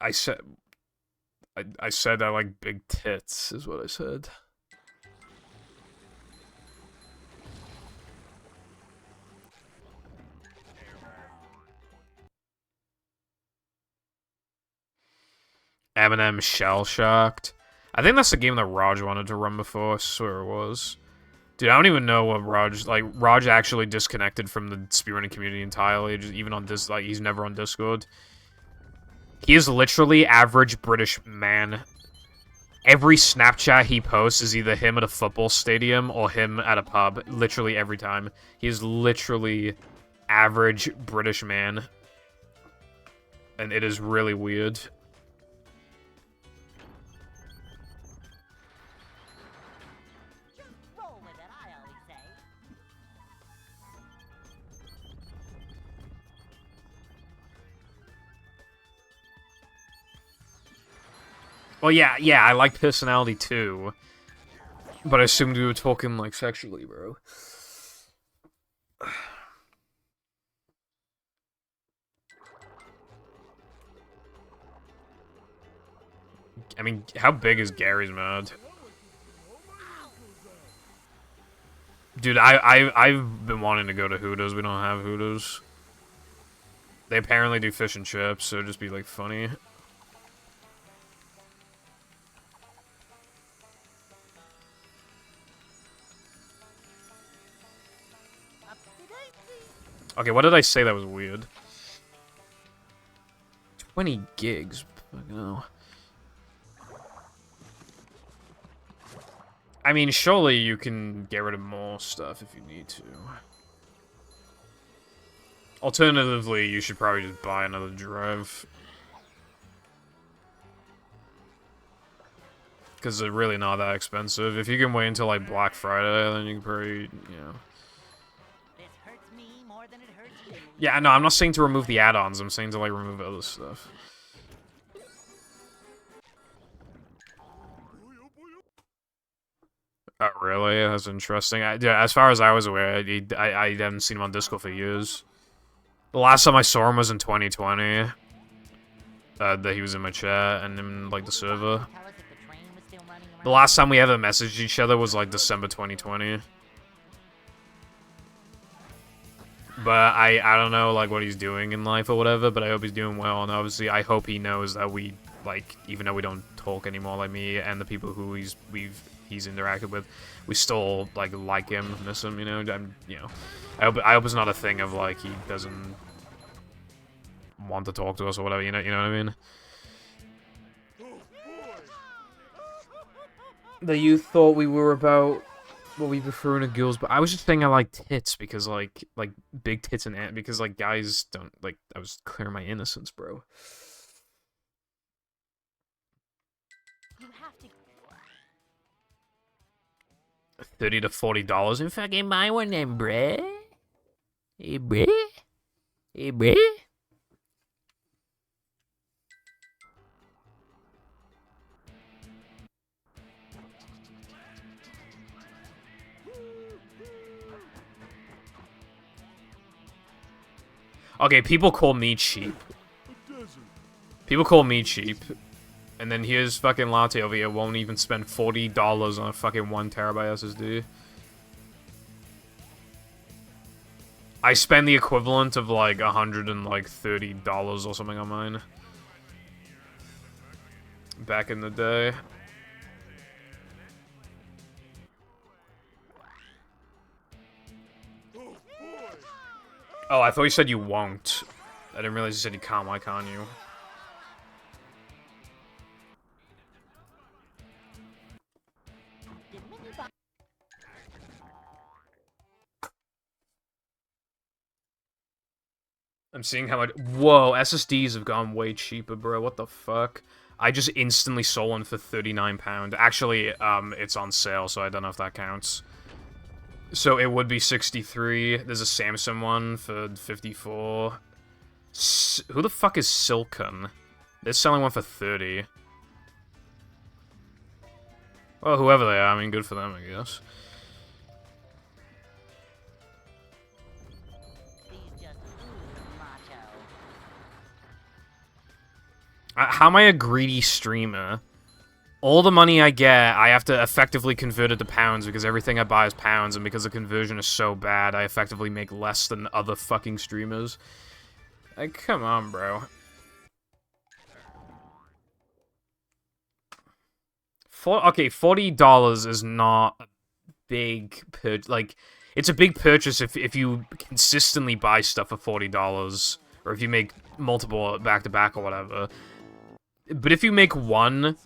I said I like big tits, is what I said. Eminem Shell Shocked. I think that's the game that Raj wanted to run before, I swear it was. Dude, I don't even know what Raj, like, Raj actually disconnected from the speedrunning community entirely, just even on this, like, he's never on Discord. He is literally average British man. Every Snapchat he posts is either him at a football stadium or him at a pub. Literally every time. He is literally average British man. And it is really weird. Roll with it, I always say. Well, yeah, I like personality too. But I assumed we were talking, like, sexually, bro. I mean, how big is Gary's Mod? Dude, I've been wanting to go to Hooters. We don't have Hooters. They apparently do fish and chips, so it'd just be, like, funny. Okay, what did I say that was weird? 20 gigs. Fucking hell. I mean, surely you can get rid of more stuff if you need to. Alternatively, you should probably just buy another drive. Because they're really not that expensive. If you can wait until, like, Black Friday, then you can probably, you know... This hurts me more than it hurts you. Yeah, no, I'm not saying to remove the add-ons. I'm saying to, like, remove other stuff. Oh, really? That's interesting. Yeah, as far as I was aware, I haven't seen him on Discord for years. The last time I saw him was in 2020. That he was in my chat and in, like, the server. Tell us if the train was still running around. The last time we ever messaged each other was, like, December 2020. But I don't know, like, what he's doing in life or whatever, but I hope he's doing well, and obviously I hope he knows that we, like, even though we don't talk anymore, like me and the people who he's interacted with, we still, like him, miss him, you know, I hope it's not a thing of, like, he doesn't want to talk to us or whatever, you know what I mean? That you thought we were about what we prefer in a girls, but I was just saying I like tits because, like big tits and because, like, guys don't, like, I was clearing my innocence, bro. You have to. $30 to $40 in Fucking buy one then, bruh. Hey, bruh. Hey, bruh. Okay, people call me cheap. People call me cheap. And then here's fucking Latte over here won't even spend $40 on a fucking 1 terabyte SSD. I spend the equivalent of, like, $130 or something on mine. back in the day. Oh, I thought you said you won't. I didn't realize you said you can't. Why can't you? I'm seeing how much. Whoa, SSDs have gone way cheaper, bro. What the fuck? I just instantly sold one for £39. Actually, it's on sale, so I don't know if that counts. So it would be 63. There's a Samsung one for 54. Who the fuck is Silcon? They're selling one for 30. Well, whoever they are, I mean, good for them, I guess. How am I a greedy streamer? All the money I get, I have to effectively convert it to pounds because everything I buy is pounds, and because the conversion is so bad, I effectively make less than other fucking streamers. Like, come on, bro. Okay, $40 is not a big like, it's a big purchase if you consistently buy stuff for $40, or if you make multiple back-to-back or whatever. But if you make one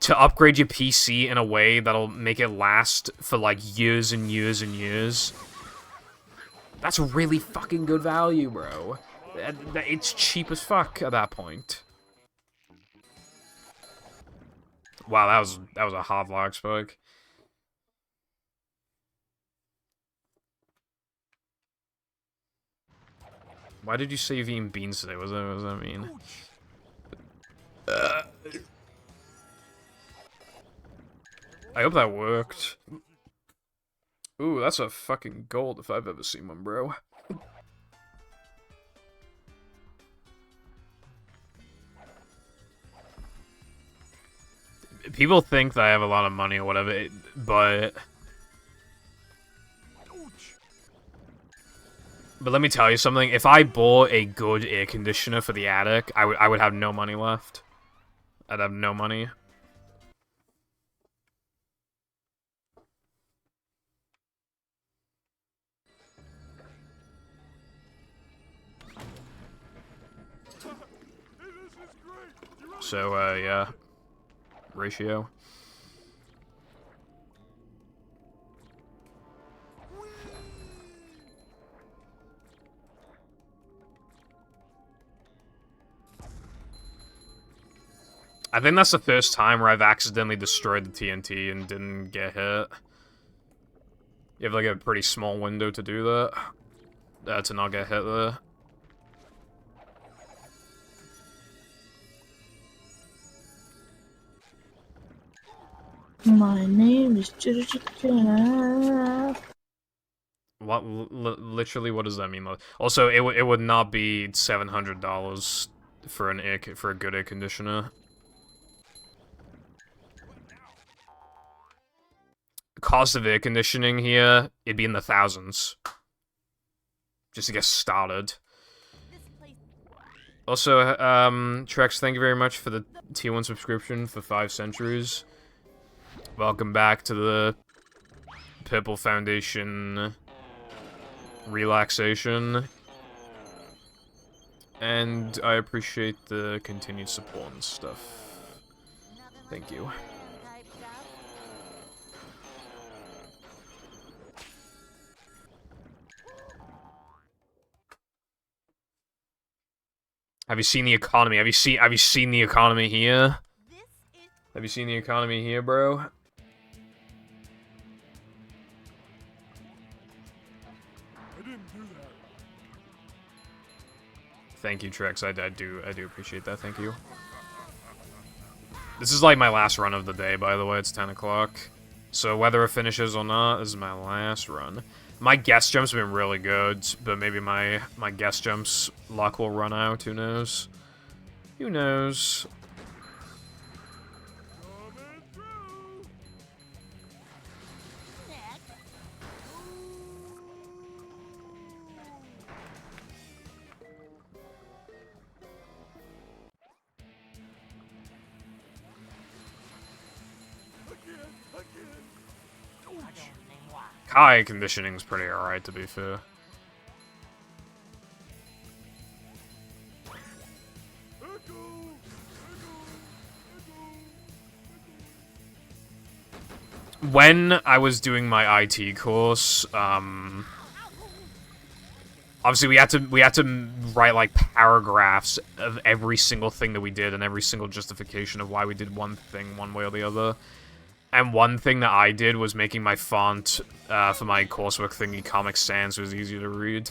to upgrade your PC in a way that'll make it last for, like, years and years and years, that's really fucking good value, bro. It's cheap as fuck at that point. Wow, that was a hard lag spike. Why did you say you've eaten beans today? What does that mean? I hope that worked. Ooh, that's a fucking gold if I've ever seen one, bro. People think that I have a lot of money or whatever, but let me tell you something. If I bought a good air conditioner for the attic, I would have no money left. I'd have no money. So, yeah. Ratio. I think that's the first time where I've accidentally destroyed the TNT and didn't get hit. You have, like, a pretty small window to do that. To not get hit there. My name is Chicken. What? Literally, what does that mean? Also, it would not be $700 for a good air conditioner. Cost of air conditioning here, it'd be in the thousands. Just to get started. Also, Trex, thank you very much for the Tier 1 subscription for 5 centuries. Welcome back to the Purple Foundation relaxation. And I appreciate the continued support and stuff. Thank you. Have you seen the economy? Have you seen the economy here? Have you seen the economy here, bro? Thank you, Trex. I do appreciate that. Thank you. This is like my last run of the day, by the way. It's 10 o'clock. So whether it finishes or not, this is my last run. My guest jumps have been really good, but maybe my guest jumps luck will run out. Who knows? Who knows? Eye conditioning's pretty alright, to be fair. When I was doing my IT course, obviously we had to write like paragraphs of every single thing that we did and every single justification of why we did one thing one way or the other. And one thing that I did was making my font for my coursework thingy Comic Sans so it was easier to read.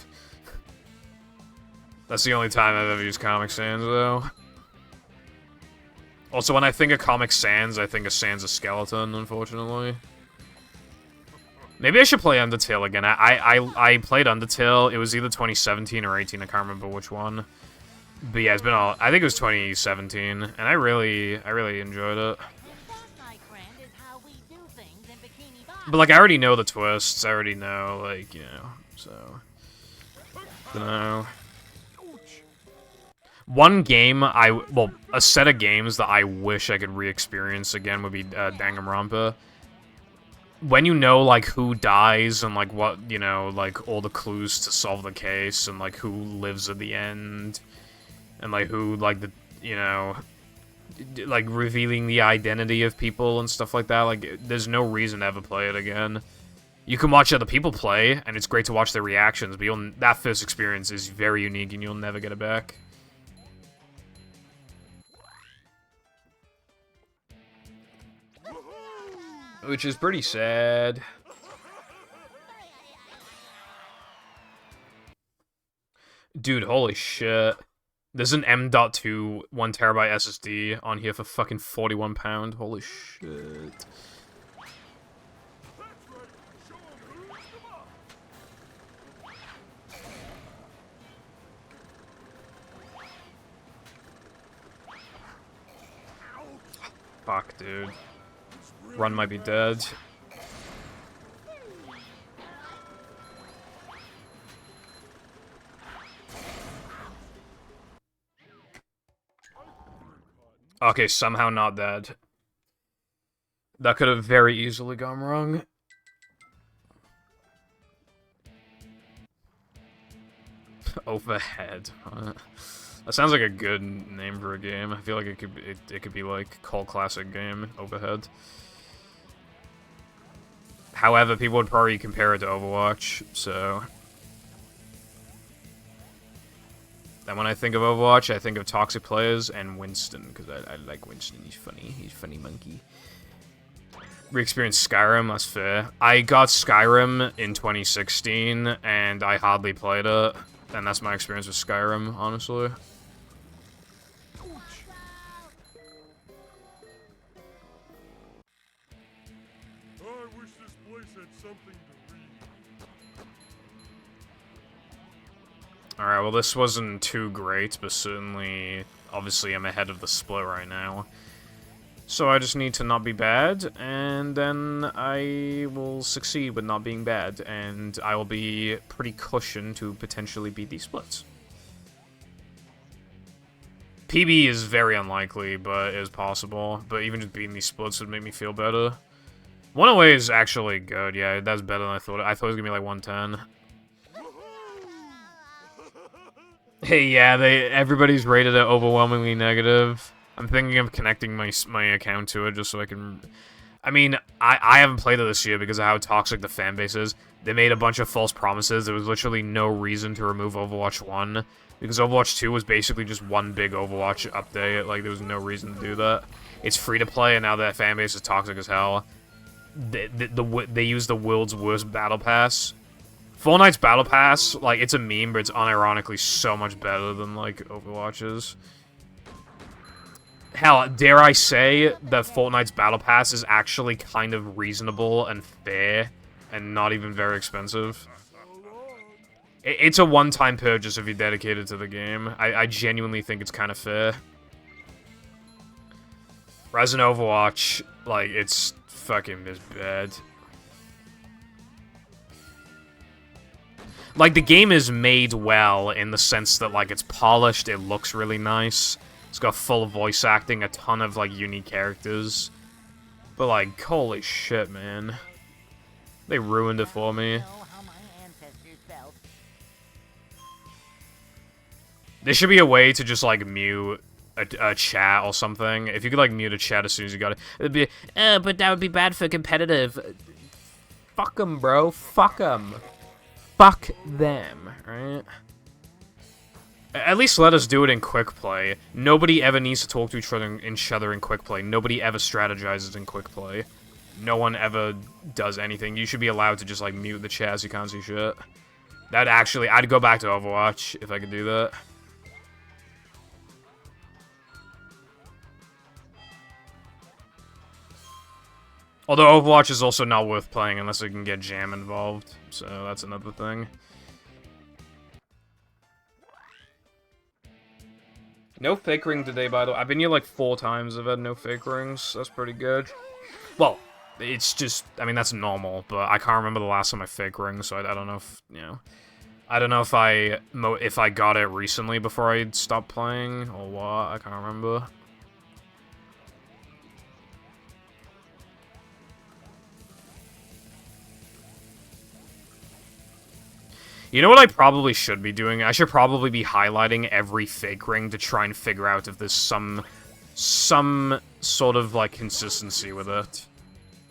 That's the only time I've ever used Comic Sans, though. Also, when I think of Comic Sans, I think of Sans a skeleton, unfortunately. Maybe I should play Undertale again. I played Undertale. It was either 2017 or 18. I can't remember which one. But yeah, it's been all. I think it was 2017, and I really enjoyed it. But like, I already know the twists. I already know, like, you know, so. Dunno. One game well, a set of games that I wish I could re-experience again would be Danganronpa. When you know, like, who dies and, like, what, you know, like, all the clues to solve the case and, like, who lives at the end and, like, who, like, the, you know, like, revealing the identity of people and stuff like that, like, there's no reason to ever play it again. You can watch other people play, and it's great to watch their reactions, but that first experience is very unique and you'll never get it back. Which is pretty sad. Dude, holy shit. There's an M.2 1TB SSD on here for fucking £41. Holy shit. Fuck, dude. Run might be dead. Okay, somehow not dead. That could have very easily gone wrong. Overhead. That sounds like a good name for a game. I feel like it could be like cult classic game, Overhead. However, people would probably compare it to Overwatch, so... Then when I think of Overwatch, I think of Toxic Players and Winston, because I like Winston. He's funny. He's a funny monkey. Re-experienced Skyrim, that's fair. I got Skyrim in 2016, and I hardly played it. And that's my experience with Skyrim, honestly. Alright, well this wasn't too great, but certainly, obviously I'm ahead of the split right now. So I just need to not be bad, and then I will succeed with not being bad, and I will be pretty cushioned to potentially beat these splits. PB is very unlikely, but it is possible, but even just beating these splits would make me feel better. 108 is actually good, yeah, that's better than I thought. I thought it was gonna be like 110. Hey, yeah, everybody's rated it overwhelmingly negative. I'm thinking of connecting my account to it just so I can... I mean, I haven't played it this year because of how toxic the fanbase is. They made a bunch of false promises. There was literally no reason to remove Overwatch 1. Because Overwatch 2 was basically just one big Overwatch update. Like, there was no reason to do that. It's free to play, and now that fanbase is toxic as hell. They use the world's worst battle pass. Fortnite's Battle Pass, like, it's a meme, but it's unironically so much better than, like, Overwatch's. Hell, dare I say that Fortnite's Battle Pass is actually kind of reasonable and fair, and not even very expensive. It's a one-time purchase if you're dedicated to the game. I genuinely think it's kind of fair. Whereas in Overwatch, like, it's fucking this bad. Like, the game is made well in the sense that, like, it's polished, it looks really nice. It's got full voice acting, a ton of, like, unique characters. But, like, holy shit, man. They ruined it for me. Know how my ancestors felt. There should be a way to just, like, mute a chat or something. If you could, like, mute a chat as soon as you got it. It'd be, but that would be bad for competitive. Fuck them, bro. Fuck them. Fuck them, right? At least let us do it in quick play. Nobody ever needs to talk to each other in quick play. Nobody ever strategizes in quick play. No one ever does anything. You should be allowed to just, like, mute the chat so you can't see shit. That actually, I'd go back to Overwatch if I could do that. Although Overwatch is also not worth playing unless you can get jam involved. So that's another thing. No fake ring today, by the way. I've been here like 4 times. I've had no fake rings. That's pretty good. Well, it's just, I mean, that's normal, but I can't remember the last time I fake ring, so I don't know if, you know. I don't know if I got it recently before I stopped playing, or what. I can't remember. You know what I probably should be doing? I should probably be highlighting every fake ring to try and figure out if there's some sort of, like, consistency with it.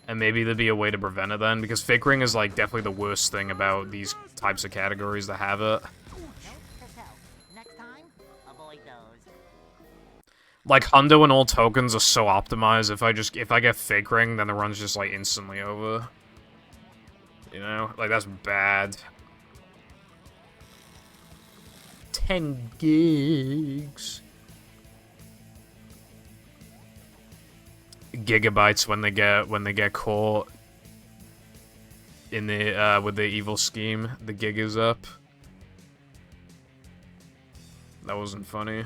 And maybe there'd be a way to prevent it then, because fake ring is, like, definitely the worst thing about these types of categories that have it. Note to self. Next time, avoid those. Like, Hundo and all tokens are so optimized, if I get fake ring, then the run's just, like, instantly over. You know? Like, that's bad. 10 gigs. Gigabytes when they get caught in the with the evil scheme. The gig is up. That wasn't funny.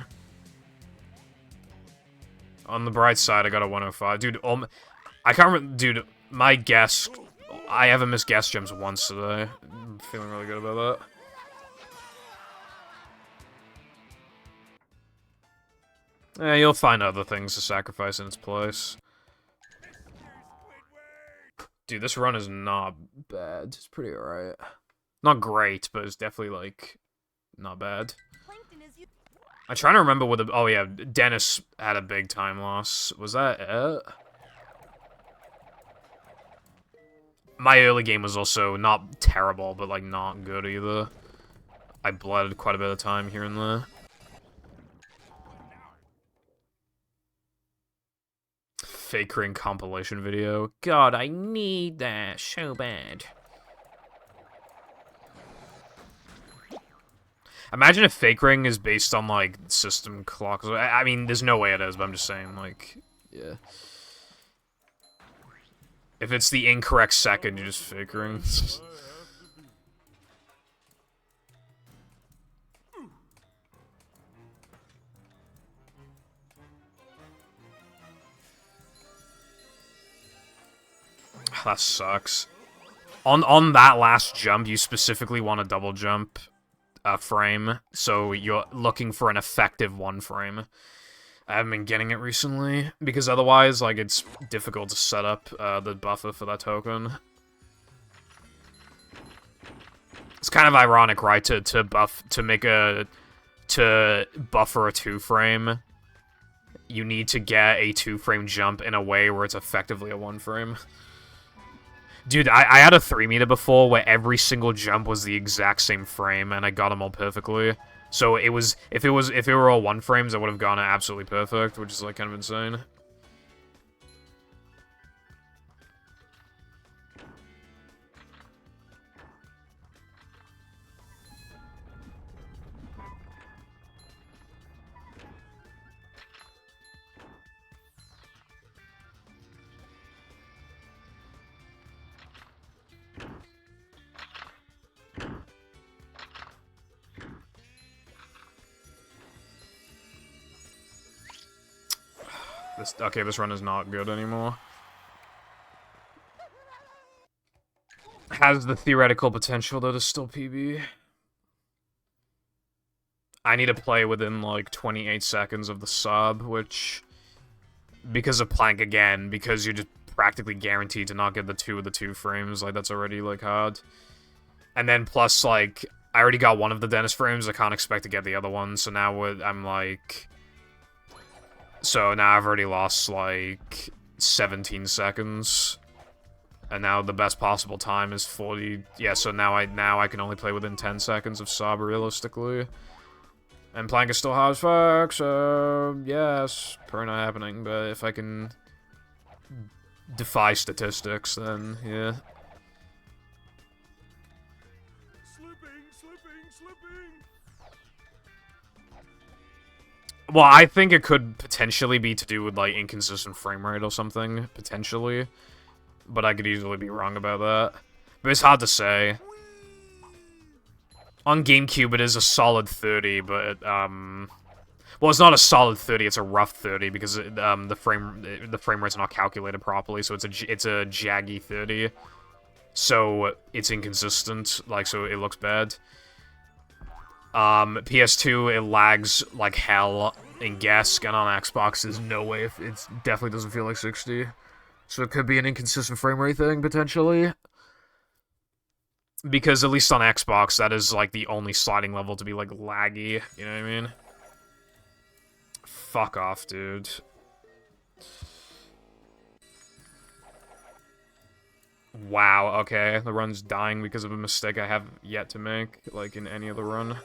On the bright side, I got a 105. Dude, I can't remember, dude, my guess, I haven't missed guess gems once today. I'm feeling really good about that. Yeah, you'll find other things to sacrifice in its place. Dude, this run is not bad. It's pretty alright. Not great, but it's definitely, like, not bad. I'm trying to remember what the... Oh, yeah, Dennis had a big time loss. Was that it? My early game was also not terrible, but, like, not good either. I bled quite a bit of time here and there. Fake ring compilation video. God, I need that so bad. Imagine if fake ring is based on, like, system clocks. I mean, there's no way it is, but I'm just saying, like, yeah. If it's the incorrect second, you just fake ring. That sucks. On that last jump, you specifically want a double jump frame, so you're looking for an effective 1 frame. I haven't been getting it recently, because otherwise, like, it's difficult to set up the buffer for that token. It's kind of ironic, right, to buffer a 2 frame. You need to get a 2 frame jump in a way where it's effectively a 1 frame. Dude, I had a 3 meter before where every single jump was the exact same frame, and I got them all perfectly. So it was, if it were all 1 frames, I would have gone absolutely perfect, which is, like, kind of insane. Okay, this run is not good anymore. Has the theoretical potential, though, to still PB. I need to play within, like, 28 seconds of the sub, which... Because of Plank again, because you're just practically guaranteed to not get the 2 of the 2 frames. Like, that's already, like, hard. And then plus, like, I already got one of the Dennis frames. I can't expect to get the other one. So now I'm, like... So now I've already lost, like, 17 seconds. And now the best possible time is 40... Yeah, so now I can only play within 10 seconds of Saab, realistically. And Plank is still hard as fuck, so... Yes, probably not happening, but if I can... defy statistics, then, yeah. Slipping. Well, I think it could potentially be to do with, like, inconsistent frame rate or something, potentially. But I could easily be wrong about that. But it's hard to say. On GameCube, it is a solid 30, but, well, it's not a solid 30, it's a rough 30, because the frame rate's not calculated properly, so it's a jaggy 30. So, it's inconsistent, like, so it looks bad. PS2, it lags like hell in GESC, and on Xbox, there's no way, it definitely doesn't feel like 60. So it could be an inconsistent frame rate thing, potentially. Because at least on Xbox, that is, like, the only sliding level to be, like, laggy. You know what I mean? Fuck off, dude. Wow, okay. The run's dying because of a mistake I have yet to make, like, in any other run.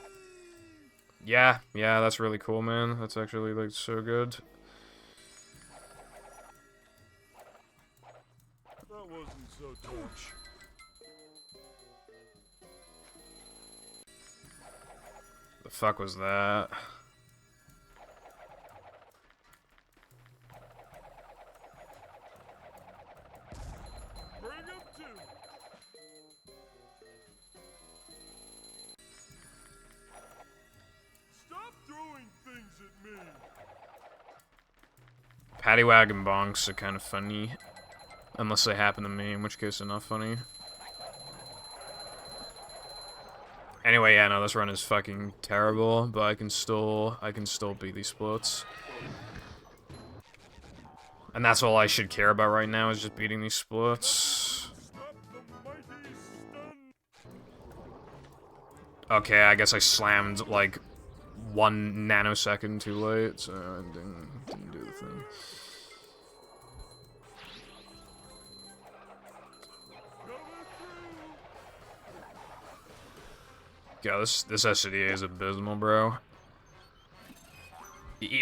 Yeah, that's really cool, man. That's actually, like, so good. That wasn't so touch. The fuck was that? Bring him to. Stop throwing things at me. Paddywhack bonks are kind of funny. Unless they happen to me, in which case they're not funny. Anyway, yeah, no, this run is fucking terrible, but I can still beat these splits. And that's all I should care about right now, is just beating these splits. Okay, I guess I slammed, like, 1 nanosecond too late, so I didn't do the thing. Yeah, this SCDA is abysmal, bro.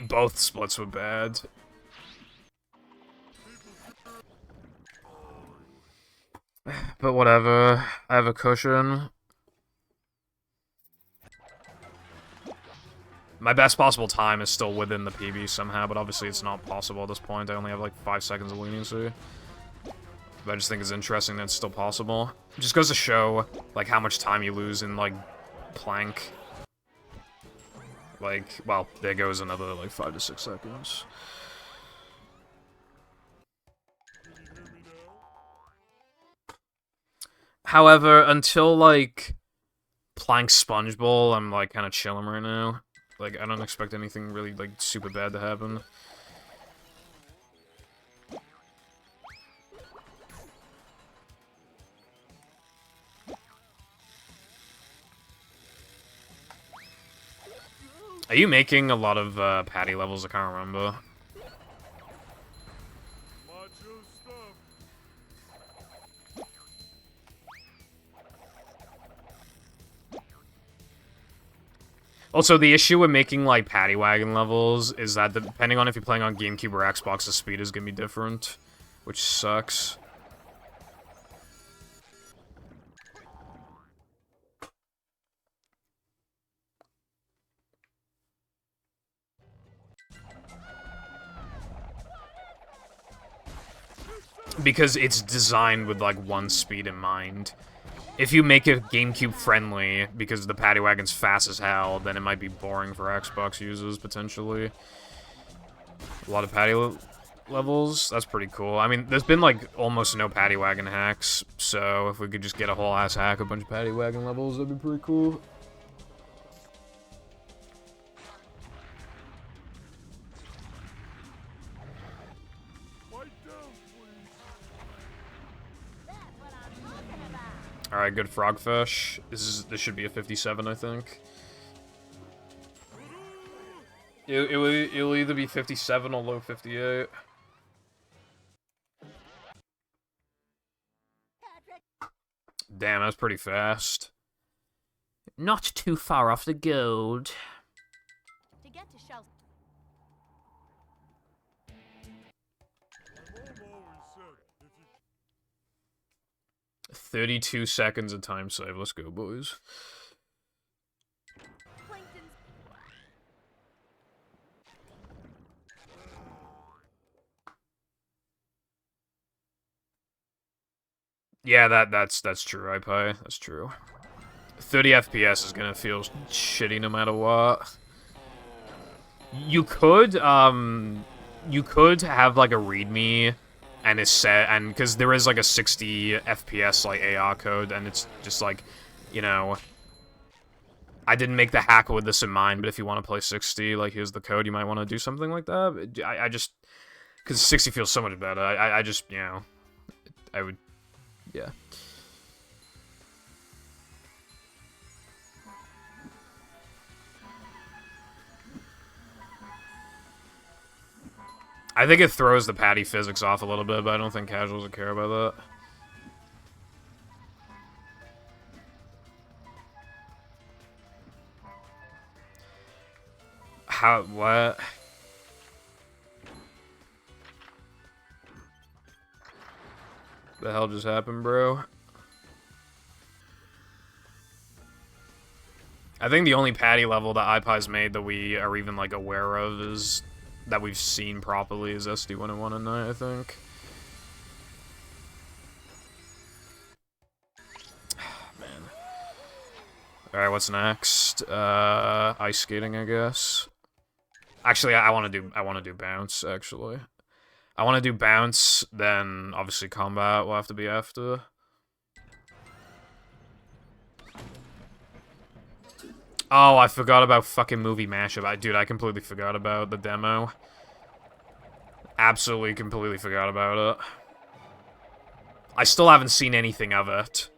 Both splits were bad. But whatever, I have a cushion. My best possible time is still within the PB somehow, but obviously it's not possible at this point. I only have like 5 seconds of leniency. But I just think it's interesting that it's still possible. It just goes to show, like, how much time you lose in, like, Plank. Like, well, there goes another, like, 5 to 6 seconds. However, until, like, Plank Sponge Bowl, I'm, like, kind of chilling right now. Like, I don't expect anything really, like, super bad to happen. Are you making a lot of patty levels? I can't remember. Macho stuff. Also, the issue with making, like, paddy wagon levels is that depending on if you're playing on GameCube or Xbox, the speed is gonna be different, which sucks. Because it's designed with, like, one speed in mind. If you make it GameCube friendly, because the paddy wagon's fast as hell, then it might be boring for Xbox users, potentially. A lot of paddy levels, that's pretty cool. I mean, there's been, like, almost no paddy wagon hacks, so if we could just get a whole ass hack, a bunch of paddy wagon levels, that'd be pretty cool. Alright, good frogfish. This should be a 57, I think. It'll either be 57 or low 58. Damn, that's pretty fast. Not too far off the gold. To get to Shell's 32 seconds of time save. Let's go, boys. Plankton's Yeah, that's true, iPie. That's true. 30 FPS is gonna feel shitty no matter what. You could have like a readme and it's set, and because there is like a 60 FPS like AR code, and it's just like, you know, I didn't make the hack with this in mind, but if you want to play 60, like here's the code, you might want to do something like that. I just, because 60 feels so much better. I just, you know, I would, yeah. I think it throws the patty physics off a little bit, but I don't think casuals would care about that. How, what? The hell just happened, bro? I think the only patty level that iPie's made that we are even, like, aware of is... that we've seen properly is SD-101 and 9, I think. Man. Alright, what's next? Ice skating, I guess. Actually, I wanna do bounce, actually. I wanna do bounce, then obviously combat will have to be after. Oh, I forgot about fucking movie mashup. Dude, I completely forgot about the demo. Absolutely completely forgot about it. I still haven't seen anything of it.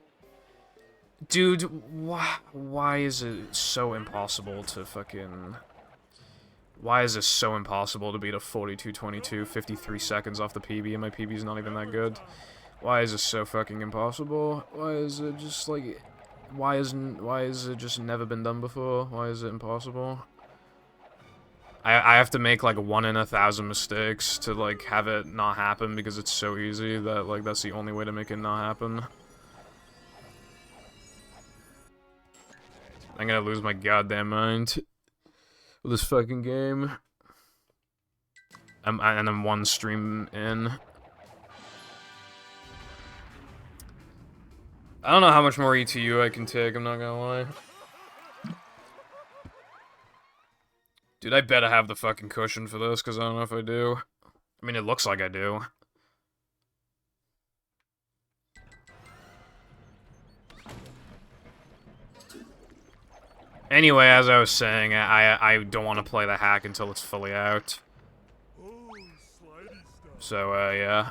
Dude, why is it so impossible to fucking... Why is this so impossible to beat a 42-22, 53 seconds off the PB, and my PB's not even that good? Why is this so fucking impossible? Why is it just, like... Why is it just never been done before? Why is it impossible? I have to make like 1 in 1,000 mistakes to like have it not happen because it's so easy that like that's the only way to make it not happen. I'm gonna lose my goddamn mind with this fucking game. And I'm one stream in. I don't know how much more ETU I can take, I'm not gonna lie. Dude, I better have the fucking cushion for this, because I don't know if I do. I mean, it looks like I do. Anyway, as I was saying, I don't want to play the hack until it's fully out. So, yeah.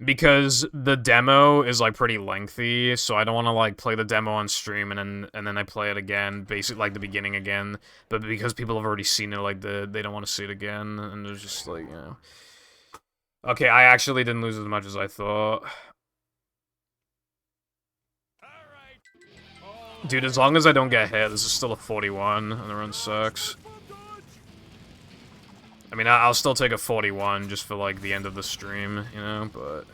Because the demo is like pretty lengthy, so I don't want to like play the demo on stream and then I play it again, basically like the beginning again. But because people have already seen it, like they don't want to see it again, and there's just like, you know. Okay, I actually didn't lose as much as I thought. Dude, as long as I don't get hit, this is still a 41, and the run sucks. I mean, I'll still take a 41 just for, like, the end of the stream, you know, but...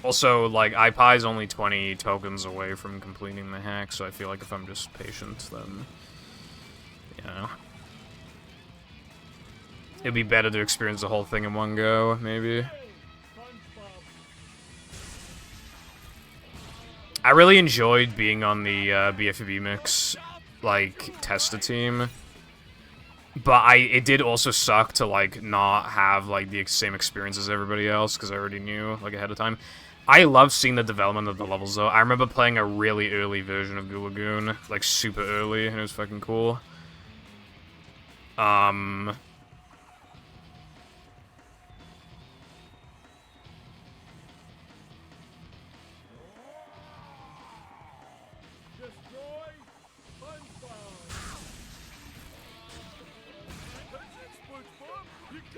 Also, like, iPie's only 20 tokens away from completing the hack, so I feel like if I'm just patient, then, you know. it'd be better to experience the whole thing in one go, maybe. I really enjoyed being on the BFB Mix, like, tester team. But it did also suck to, like, not have, like, the same experience as everybody else, because I already knew, like, ahead of time. I love seeing the development of the levels, though. I remember playing a really early version of Goo Lagoon, like, super early, and it was fucking cool.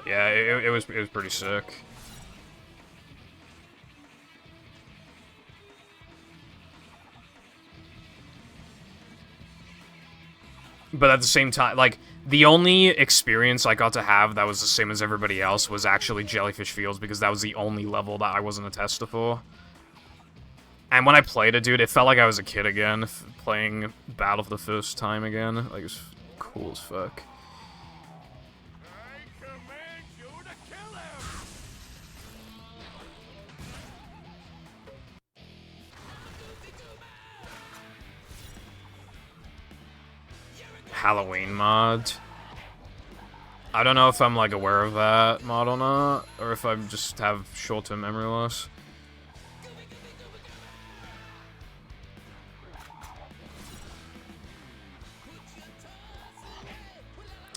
Yeah, it was pretty sick. But at the same time, like, the only experience I got to have that was the same as everybody else was actually Jellyfish Fields, because that was the only level that I wasn't a tester for. And when I played it, dude, it felt like I was a kid again, playing Battle for the first time again. Like, it was cool as fuck. Halloween mod. I don't know if I'm, like, aware of that mod or not, or if I just have short-term memory loss.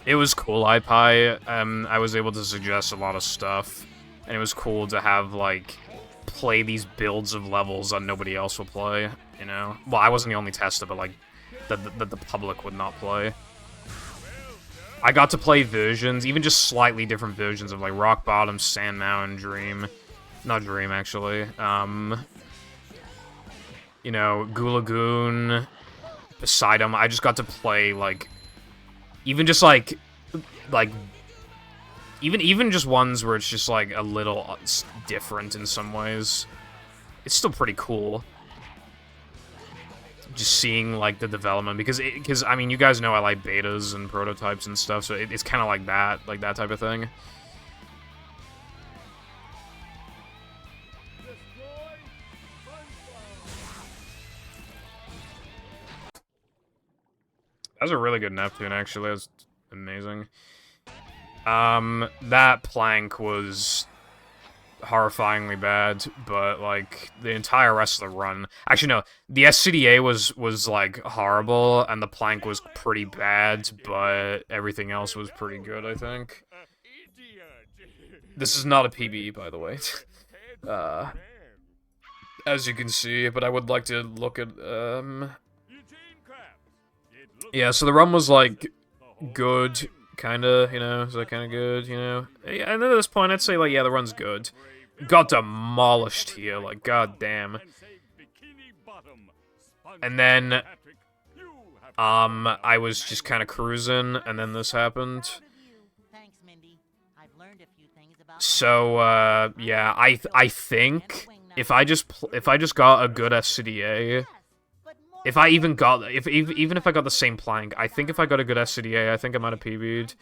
It was cool, iPie. I was able to suggest a lot of stuff, and it was cool to have, like, play these builds of levels that nobody else will play, you know? Well, I wasn't the only tester, but, like, that the public would not play. I got to play versions, even just slightly different versions of, like, Rock Bottom, Sand Mountain, Dream. Not Dream, actually. You know, Goo Lagoon, Poseidon. I just got to play, like, even just, like, even just ones where it's just, like, a little different in some ways. It's still pretty cool. Just seeing, like, the development, because I mean, you guys know I like betas and prototypes and stuff, so it's kind of like that type of thing. That was a really good Neptune, actually. That was amazing. That plank was horrifyingly bad, but, like, the entire rest of the run... Actually, no, the SCDA was like, horrible, and the plank was pretty bad, but everything else was pretty good, I think. This is not a PB, by the way. As you can see, but I would like to look at, Yeah, so the run was, like, good, kinda, you know, so kinda good, you know? Yeah, and at this point, I'd say, like, yeah, the run's good. Got demolished here, like, goddamn. And then, I was just kind of cruising, and then this happened. So, yeah, I think if I just got a good SCDA, if I even got, even if I got the same plank, I think if I got a good SCDA, I think I might have PB'd.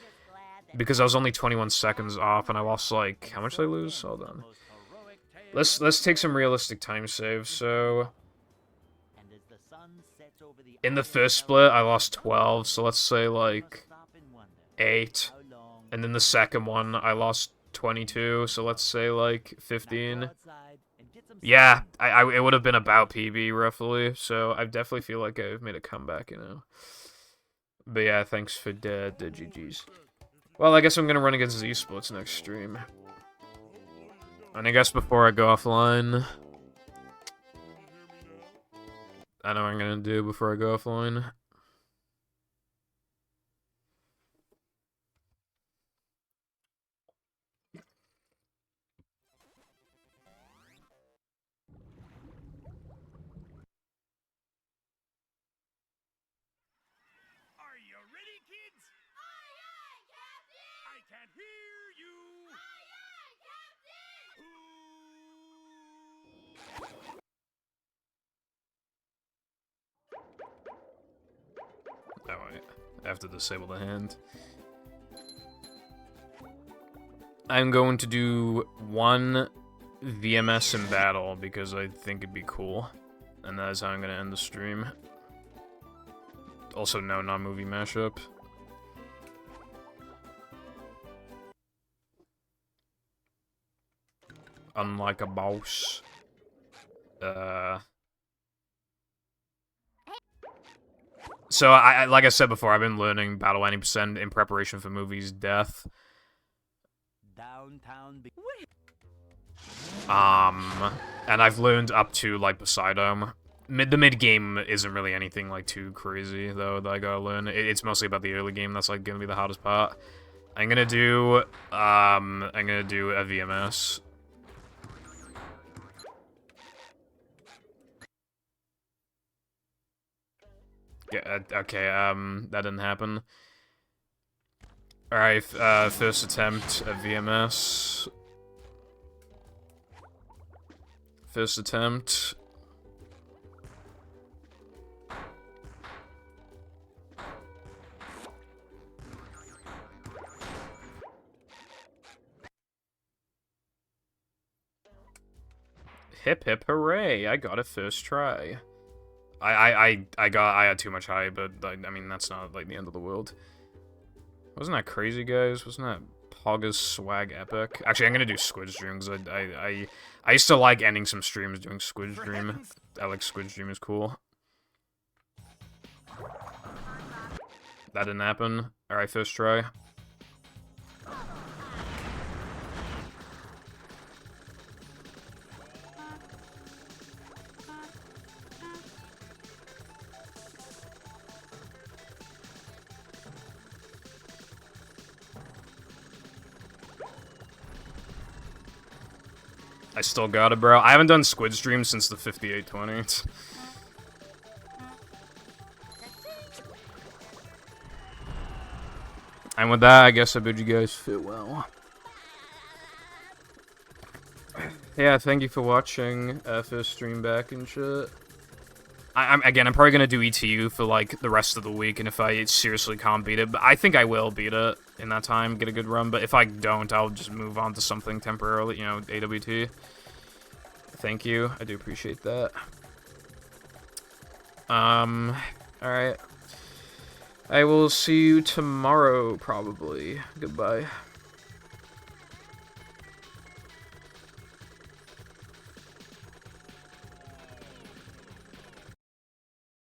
Because I was only 21 seconds off, and I lost, like, how much did I lose? Hold on. Let's take some realistic time saves, so... In the first split, I lost 12, so let's say, like, 8. And then the second one, I lost 22, so let's say, like, 15. Yeah, it would have been about PB, roughly, so I definitely feel like I've made a comeback, you know? But yeah, thanks for the GGs. Well, I guess I'm gonna run against Z-Splits next stream. And I guess before I go offline... I know what I'm gonna do before I go offline. Are you ready, kids? Aye, aye, Captain! I can't hear you! Aye, aye, Captain! Oh, wait. I have to disable the hand. I'm going to do one VMS in battle because I think it'd be cool. And that is how I'm going to end the stream. Also, no non-movie mashup. Unlike a boss. So, like I said before, I've been learning Battle 90% in preparation for movies Death. Downtown. And I've learned up to, like, Poseidon. The mid-game isn't really anything, like, too crazy, though, that I gotta learn. It's mostly about the early game that's, like, gonna be the hardest part. I'm gonna do a VMS. Yeah, okay, that didn't happen. Alright, first attempt at VMS. First attempt. Hip hip hooray, I got it first try. I had too much hype, but I mean that's not like the end of the world. Wasn't that crazy, guys? Wasn't that Pogga's swag epic? Actually, I'm gonna do Squid Stream because I used to like ending some streams doing Squid Stream. I like Squid Stream is cool. That didn't happen. All right, first try. I still got it, bro. I haven't done Squid Stream since the 5820. And with that, I guess I bid you guys farewell. Yeah, thank you for watching. First stream back and shit. I'm probably gonna do ETU for like the rest of the week, and if I seriously can't beat it, but I think I will beat it in that time, get a good run. But if I don't, I'll just move on to something temporarily, you know, AWT. Thank you, I do appreciate that. Alright. I will see you tomorrow, probably. Goodbye.